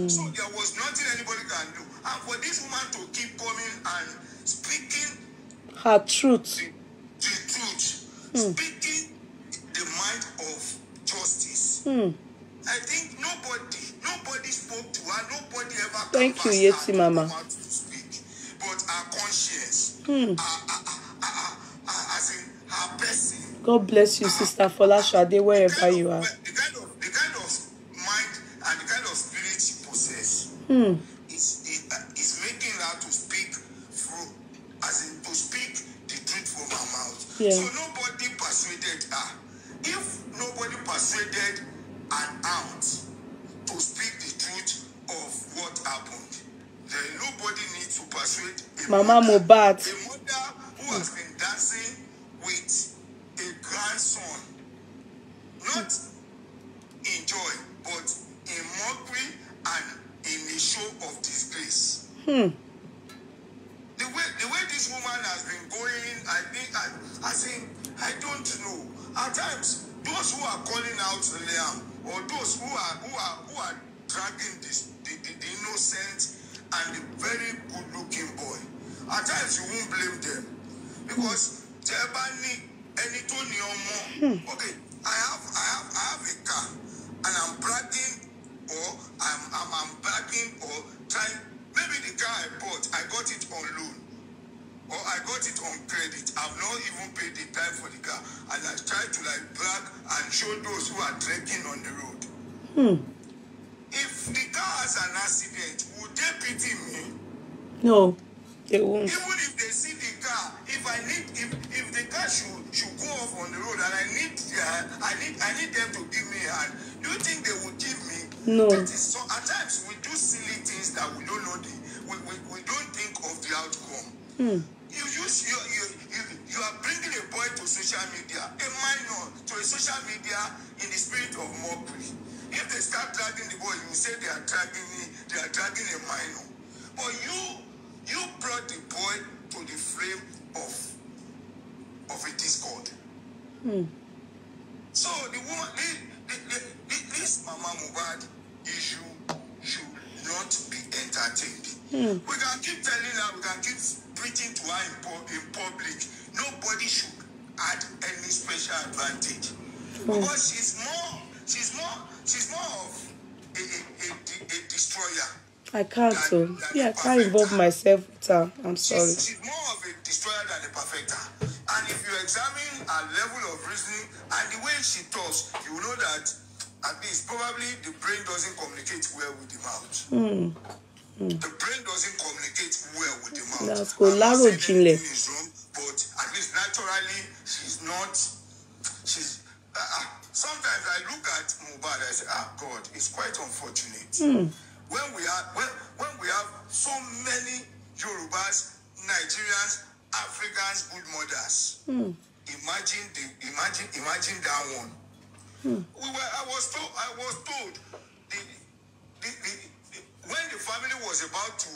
So there was nothing anybody can do. And for this woman to keep coming and speaking her truth. the truth, speaking the mind of justice. I think nobody spoke to her. Nobody ever Thank you, Yeti Mama. to speak. But her conscience, as in her person. God bless you, Sister Folashade, wherever you are. The kind of mind and the kind of spirit she possesses is making her to speak through, as in to speak the truth from her mouth. Yeah. So nobody persuaded her. If nobody persuaded an aunt to speak the truth of what happened, then nobody needs to persuade Mama Mohbad. a mother who has been dancing with a grandson, not in joy, but in mockery and in a show of disgrace. The way this woman has been going, I don't know. At times, those who are calling out Liam, or those who are dragging the innocent and the very good-looking boy, at times you won't blame them, because okay, I have a car and I'm bragging, or I'm bragging or trying. Maybe the car I bought, I got it on loan, or I got it on credit. I've not even paid the time for the car, and I try to brag and show those who are trekking on the road. If the car has an accident, would they pity me? No, they won't. Even if they see the car, if the car should go off on the road and I need them to give me a hand, do you think they would give me? No. That is so. At times we do silly things that we don't know we don't think of the outcome. You are bringing a boy to social media, a minor to a social media in the spirit of mockery. If they start dragging the boy, you say they are dragging a minor. But you brought the boy to the frame of a discord. So the woman, this Mama Mohbad issue should not be entertained. We can keep telling her, we can keep preaching to her in public. Nobody should add any special advantage, because she's more of a destroyer. I can't. I can't involve myself with her. I'm sorry. She's more of a destroyer than a perfecter. And if you examine her level of reasoning and the way she talks, you will know that at least probably the brain doesn't communicate well with the mouth. The brain doesn't communicate well with the mouth. That's good. Laro Jinle. Is wrong, but at least naturally she's not. Sometimes I look at Mohbad, I say, God, it's quite unfortunate. When we have so many Yorubas, Nigerians, Africans, good mothers. Imagine that one. I was told when the family was about to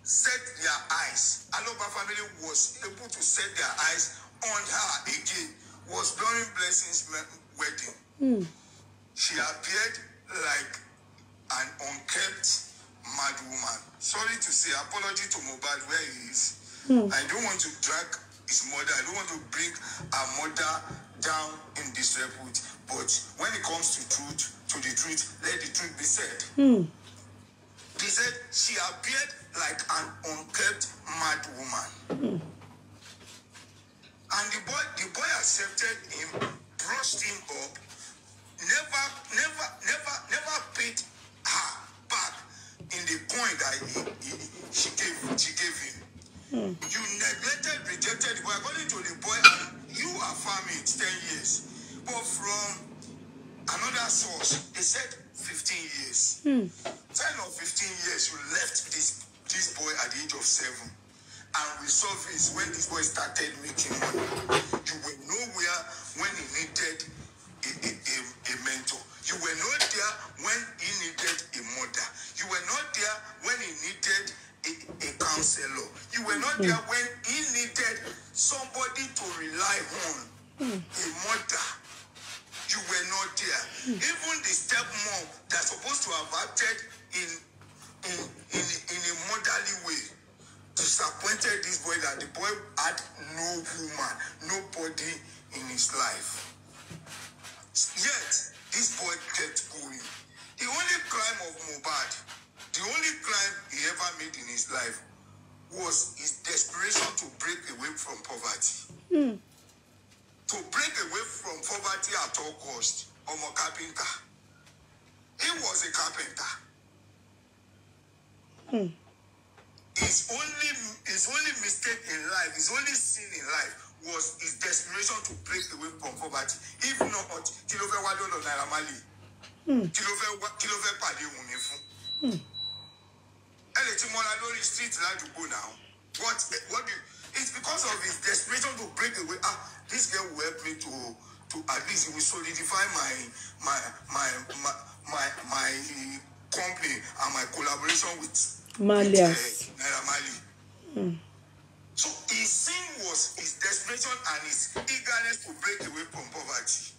set their eyes, Aloba family was able to set their eyes on her again, was during Blessing's wedding. She appeared like an unkept mad woman. Sorry to say, apology to Mohbad where he is. I don't want to drag his mother. I don't want to bring her mother down in disrepute. But when it comes to the truth, let the truth be said. He said she appeared like an unkept mad woman. And the boy accepted him, brushed him up, never paid her back in the coin that she gave him. You neglected, rejected the boy. According to the boy, you are farming 10 years. But from another source, they said 15 years. 10 or 15 years, you left this boy at the age of 7. And resurfaced when this boy started making money. You were nowhere when he needed a mentor. You were not there when he needed a mother. You were not there when he needed a counselor. You were not there when he needed somebody to rely on. Even the stepmom that's supposed to have acted in a motherly way disappointed this boy, that the boy had no woman, nobody in his life. Yet, this boy kept going. The only crime of Mohbad, the only crime he ever made in his life was his desperation to break away from poverty. To break away from poverty at all cost. Omo carpenter. He was a carpenter. His only mistake in life, his only sin in life was his desperation to break away from poverty. If not, kí ló fẹ́ wá lọ́dọ̀ Naira Marley. Kí ló fẹ́ pàdé Wunmi fún. Ẹlẹ́ tí mo ra lórí street ládùúgbò now. What do you, it's because of his desperation to break away. This girl will help me to at least it will solidify my company and my collaboration with Malias. Naira Marley. So his sin was his desperation and his eagerness to break away from poverty.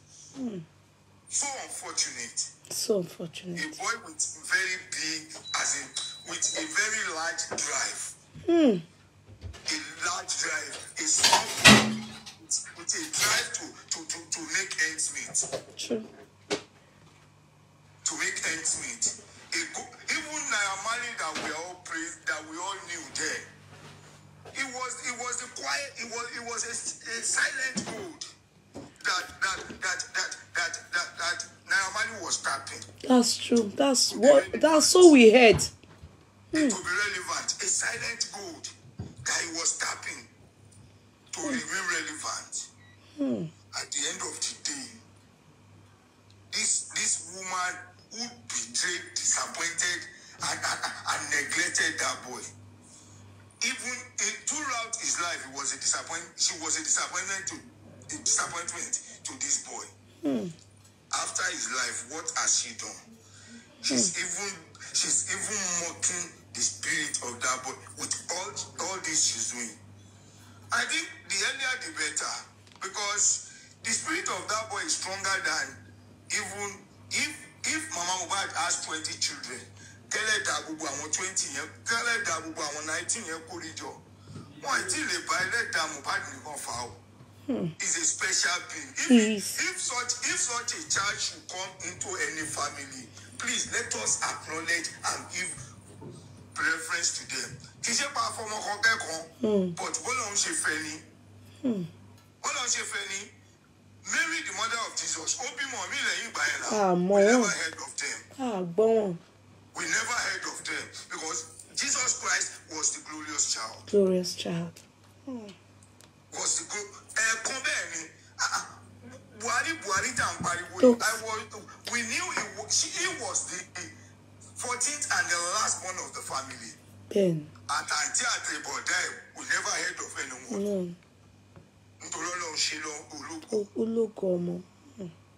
So unfortunate. So unfortunate. A boy with very big, as in with a very large drive. A large drive, a small boy with a drive to make ends meet. True. To make ends meet. Even Naira Marley that we all praised, that we all knew there. It was the quiet. It was a silent code that Naira Marley was tapping. That's true. That's all we heard. It could be relevant. A silent code that he was tapping to remain relevant. At the end of the day, this woman who betrayed, disappointed, and neglected that boy. Even throughout his life, she was a disappointment to this boy. After his life, what has she done? She's even mocking the spirit of that boy with all this she's doing. I think the earlier the better, because the spirit of that boy is stronger than even if Mama Mohbad has 20 children. Kẹ́lẹ́ dà gbogbo àwọn 20 yẹn, kẹ́lẹ́ dà gbogbo àwọn 19 yẹn kórìjọ. Wọ́n ti lè bá ẹlẹ́dàá Mohbad nìkan fà ó. Is a special being. If such a child should come into any family, please let us acknowledge and give preference to them. Kì í ṣe pa fọmọ kan kẹ́kọ̀ọ́, but bọ́lá ń ṣe fẹ́ ni. Bọ́lá ń ṣe fẹ́ ni. Mary, the mother of Jesus, we never heard of them. We never heard of them because Jesus Christ was the glorious child. Glorious child. Was the company. Buhari we knew he was the 14th and the last one of the family. Ben. We never heard of anyone.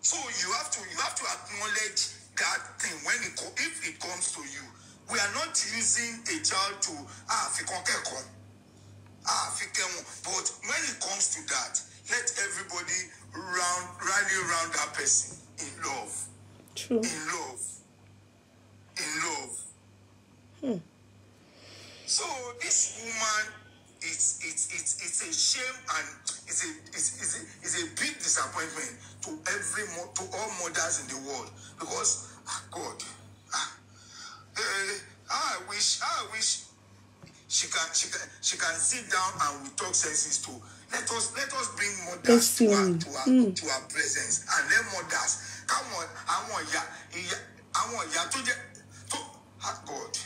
So you have to acknowledge that thing if it comes to you. We are not using a child to but when it comes to that, let everybody rally around that person in love. True. In love. So this woman, it's a shame and it's a big disappointment to all mothers in the world, because God, I wish she can sit down and we talk senses to let us bring mothers to our presence, and let mothers come on. I want ya to God.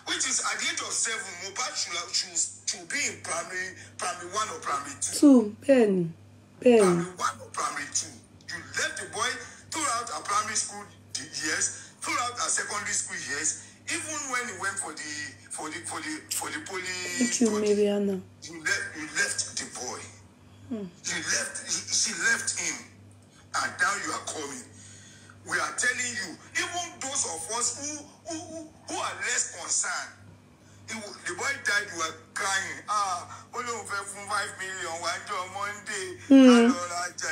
Which is at the age of 7, Mohbad should be in primary 1 or primary 2. Ben. Primary 1 or primary 2. You left the boy throughout our primary school years, throughout our secondary school years, even when he went for the poly. Thank you, Mariana. You left the boy. She left him, and now you are coming. We are telling you, even those of us who are less concerned, the boy died, you are crying. Only 5 million, one job Monday.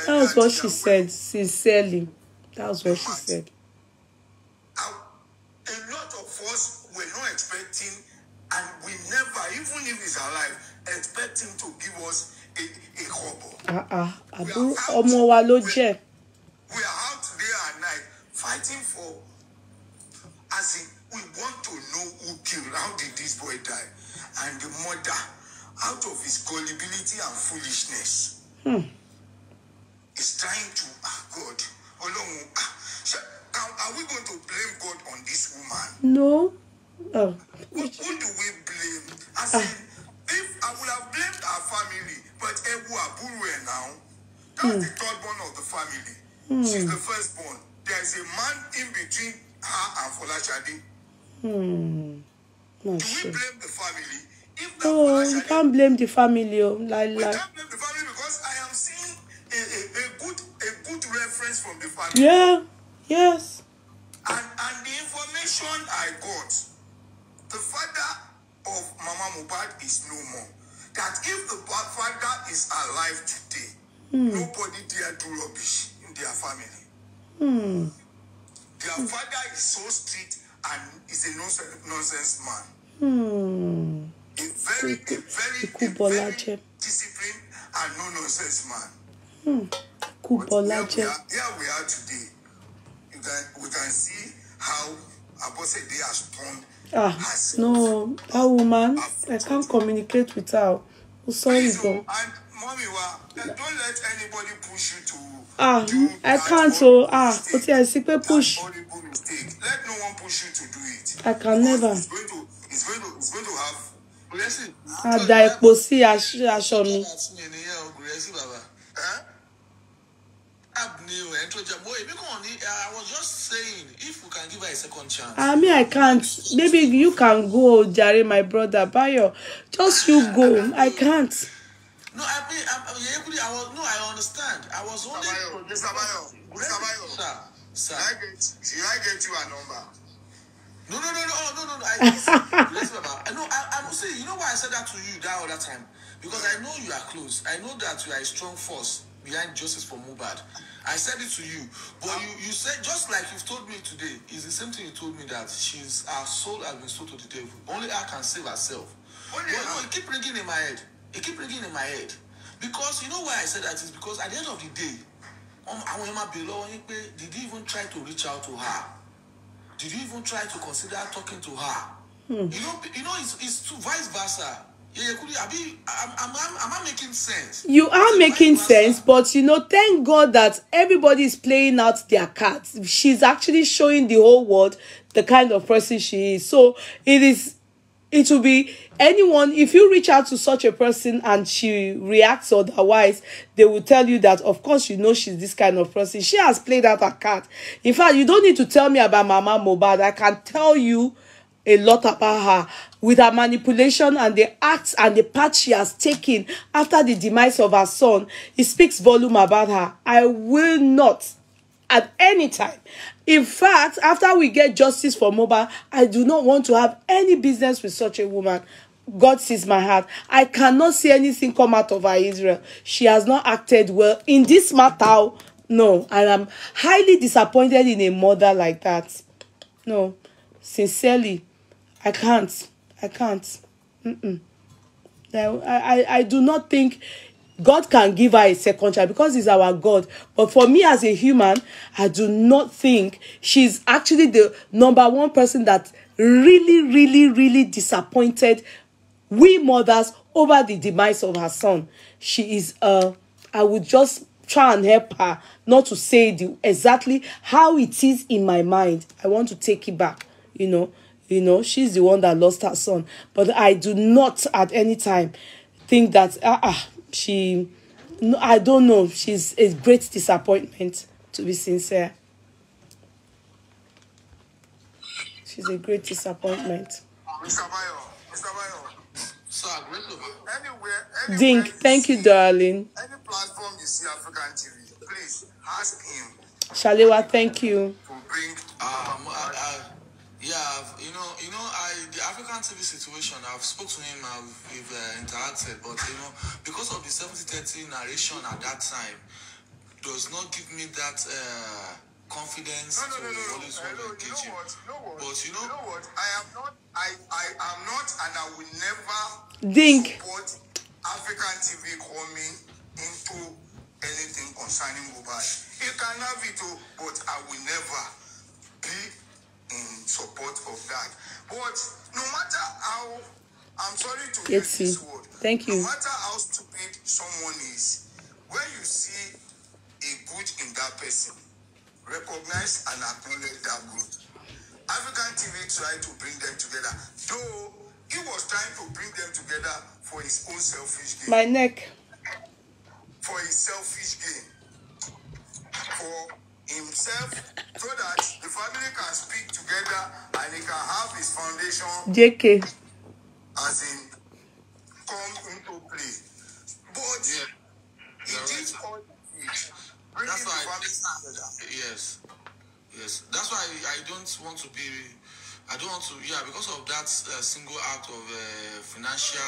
That was what she said, sincerely. That was what she said. A lot of us were not expecting, and we never, even if he's alive, expect him to give us a hobo. Ọmọ wa ló jẹ́. We are out day and night fighting for, as in, we want to know who killed, how did this boy die? And the mother, out of his gullibility and foolishness, is trying to, God, are we going to blame God on this woman? No. Who do we blame? As in, if I would have blamed our family, but Ebu Aburu now, that's the third born of the family. She's the firstborn. There's a man in between her and Folashade. Do we blame the family? If no, you can't blame the family. We can't blame the family because I am seeing a good reference from the family. Yeah. Yes. And the information I got, the father of Mama Mohbad is no more. That if the father is alive today, nobody dare do rubbish in their family. Their father is so strict and is a nonsense man. A very disciplined and no nonsense man. But here we are today. We can see how Abosede has turned. No, that woman, I can't communicate with her. I'm sorry, though. And mommy, don't let anybody push you to I can't. So but I see people push. Let no one push you to do it. I can never. It's going to have. Show me. I was just saying, if we can give her a second chance. I can't. Maybe you can go, Jare, my brother. Bayo, just you go. I can't. No, I understand. I was only. Mr. Bayo. Sir. Should I get you a number? No. I'm saying, you know why I said that to you that other time? Because I know you are close. I know that you are a strong force behind justice for Mohbad. I said it to you, but you said, just like you've told me today, is the same thing you told me, that our soul has been sold to the devil. Only her can save herself. But no, it keep ringing in my head. Because you know why I said that is because at the end of the day, did you even try to reach out to her? Did you even try to consider talking to her? You know, it's vice versa. Am I making sense? You are making sense, but thank God that everybody is playing out their cards. She's actually showing the whole world the kind of person she is. So it will be anyone, if you reach out to such a person and she reacts otherwise, they will tell you that, of course, she's this kind of person. She has played out her card. In fact, you don't need to tell me about Mama Mohbad. I can tell you a lot about her, with her manipulation and the acts and the part she has taken after the demise of her son. It speaks volume about her. I will not at any time. In fact, after we get justice for Mohbad, I do not want to have any business with such a woman. God sees my heart. I cannot see anything come out of her, Israel. She has not acted well in this matter. No, and I'm highly disappointed in a mother like that. No, sincerely, I can't. I do not think God can give her a second child because he's our God. But for me as a human, I do not think she's actually the number one person that really disappointed we mothers over the demise of her son. She is, I would just try and help her not to say exactly how it is in my mind. I want to take it back, she's the one that lost her son. But I do not at any time think that I don't know. She's a great disappointment, to be sincere. She's a great disappointment. Mr. Bayo. Sir, Anywhere Dink, thank you, darling. Any platform you see African TV, please ask him. Shalewa, thank you. To bring the African TV situation, I've spoke to him, we've interacted, but because of the 70-30 narration at that time, does not give me that confidence to always want to engage you. But you know what? I am not, and I will never support African TV coming into anything concerning mobile. You can have it, but I will never be in support of that. But no matter how, I'm sorry to use this word. Thank you. No matter how stupid someone is, when you see a good in that person, recognize and acknowledge that good. African TV tried to bring them together, though he was trying to bring them together for his own selfish gain. My neck. For his selfish gain. For himself, so that the family can speak together and he can have his foundation. JK. As in, come into play. But he did all it. That's why yes. That's why I don't want to be. I don't want to. Yeah, because of that single act of financial.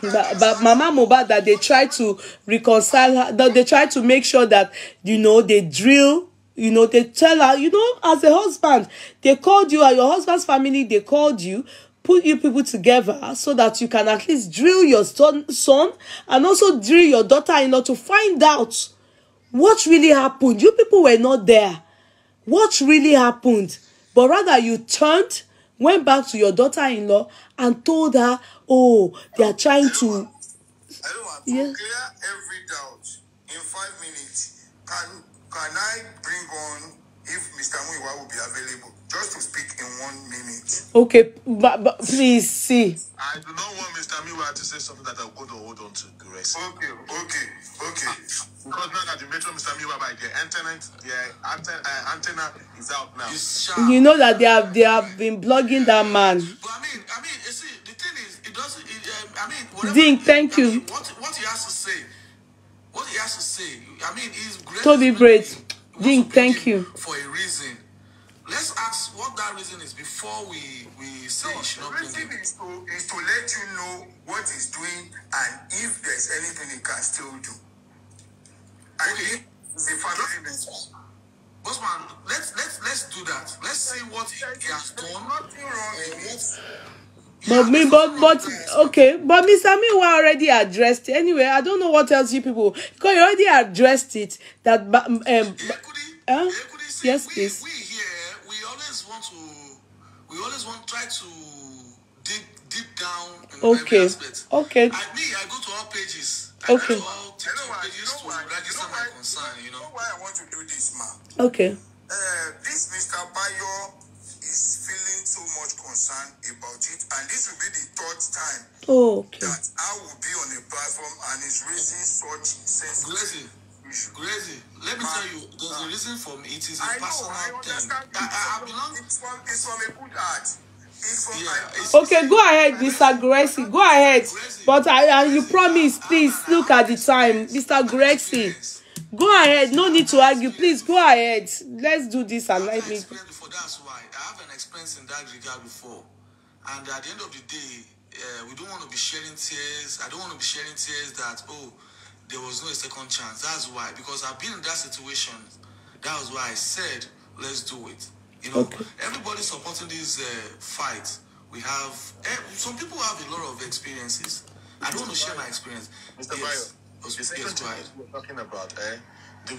But Mama Mohbad, that they try to reconcile her, that they try to make sure that, you know, they drill, you know, they tell her, you know, as a husband, they called you, your husband's family, they called you, put you people together so that you can at least drill your son and also drill your daughter-in-law to find out what really happened. You people were not there. What really happened? But rather you turned, went back to your daughter-in-law and told her, oh, they are trying to... I don't want to clear every doubt in 5 minutes. Can I bring on if Mr. Muiwa will be available? Just to speak in 1 minute. Okay, but please see. I do not want Mr. Muiwa to say something that I'm going to hold on to, Grace. Okay. Because now that you mentioned Mr. Muiwa, by the antenna is out now. You know that they have been blogging that man. But I mean, you see, the thing is, it doesn't. Whatever. Ding, thank you. What he has to say. I mean, he's great. Toby Braid. Ding, thank you. For a reason. Let's ask what that reason is before we say he should not bring him. The reason is to let you know what he's doing and if there's anything he can still do. Okay. It's a family business. Bossman, let's do that. Let's see what he has done. Nothing wrong in it. But okay, but Mr. Miwa already addressed it. Anyway, I don't know what else you people, because you already addressed it. That yes, please. We here, we always want try to dig deep down in every aspect. Okay. I go to all pages. Okay. I go to all pages to register my concern. You know why I want to do this, man. Okay. This Mr. Bayo is feeling so much concern about it, and this will be the 3rd time that I will be on a platform and is raising such sensitive issue. Crazy. Let me tell you, there's a reason for me. It is a personal thing. I belong. It's from a good heart. Okay, go ahead, Mr. Gracie. Go ahead. But you promise, please look at the time, Mr. Gracie. Go ahead. No need to argue. Please go ahead. Let's do this and let me. That's why I have an experience in that regard before, and at the end of the day, we don't want to be shedding tears. I don't want to be shedding tears that there was no second chance. That's why, because I've been in that situation. That was why I said let's do it. You know, everybody's supporting this fight. We have some people have a lot of experiences. I don't want to share my experience. Mr. Bayo, the second thing we're talking about, the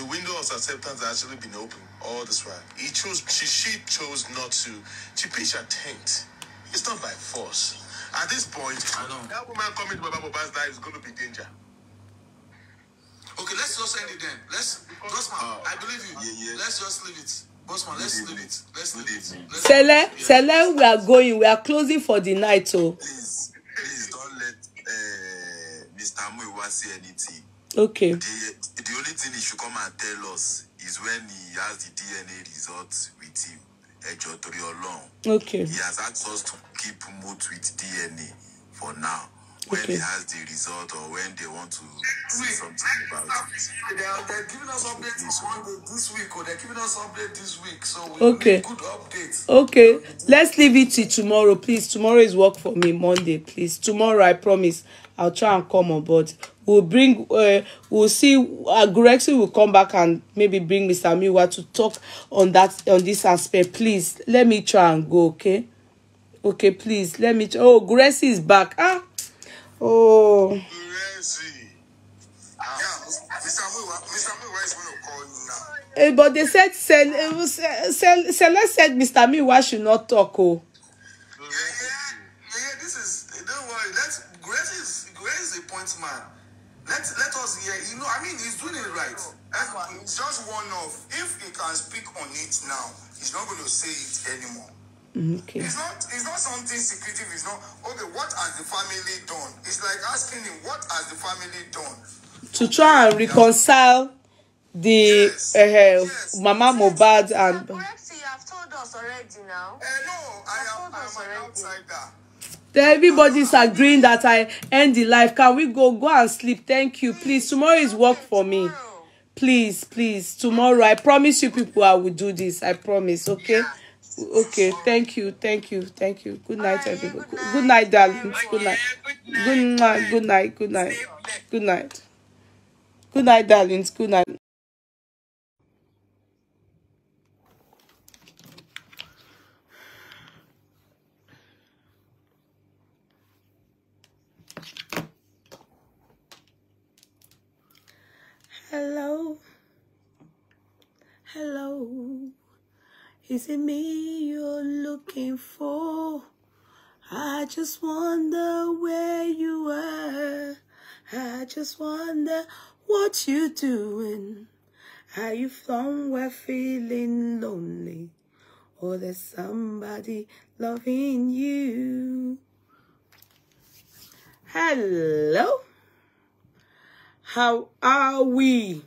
window of acceptance has actually been open all this while. She chose not to. She pitched a tent. It's not by force. At this point, that woman coming to Baba Mohbad's life is going to be danger. Okay, let's just end it then. Bossman, I believe you. Yeah. Let's just leave it. Bossman, let's leave it. Let's leave it. Sele, we are going. We are closing for the night, so. Please don't let Mr. Muiwa say anything. Okay. The only thing he should come and tell us is when he has the DNA results with him. Okay. He has asked us to keep mute with DNA for now. When he has the result or when they want to say something about it. They're giving us updates this week, or they're giving us update this week. So we need good updates. Okay. Let's leave it till tomorrow, please. Tomorrow is work for me. Monday, please. Tomorrow, I promise. I'll try and come on board. we'll bring, we'll see, Grexy will come back and maybe bring Mr. Miwa to talk on this aspect. Please, let me try and go, okay? Okay, please, let me try. Oh, Grexy is back. Ah, oh. Grexy. Yeah, Mr. Miwa is going to call you now. But they said, Celeste said Mr. Miwa should not talk, oh. Yeah, this is, don't worry, Grace is a point man. Let us hear, I mean, he's doing it right. It's just one off. If he can speak on it now, he's not going to say it anymore. Okay. It's not something secretive. It's not, okay, what has the family done? It's like asking him, what has the family done? To try and reconcile the Mama Mohbad and... Correct, you have told us already now. No, I am an outsider. Everybody's agreeing that I end the life. Can we go and sleep? Thank you. Please, tomorrow is work for me. Please, tomorrow. I promise you people I will do this. I promise, okay? Okay, thank you. Good night, everybody. Good night, darlings. Good night. Good night, darlings. Good night. Hello. Is it me you're looking for? I just wonder where you are. I just wonder what you doing. Are you somewhere feeling lonely? Or there's somebody loving you? Hello? How are we?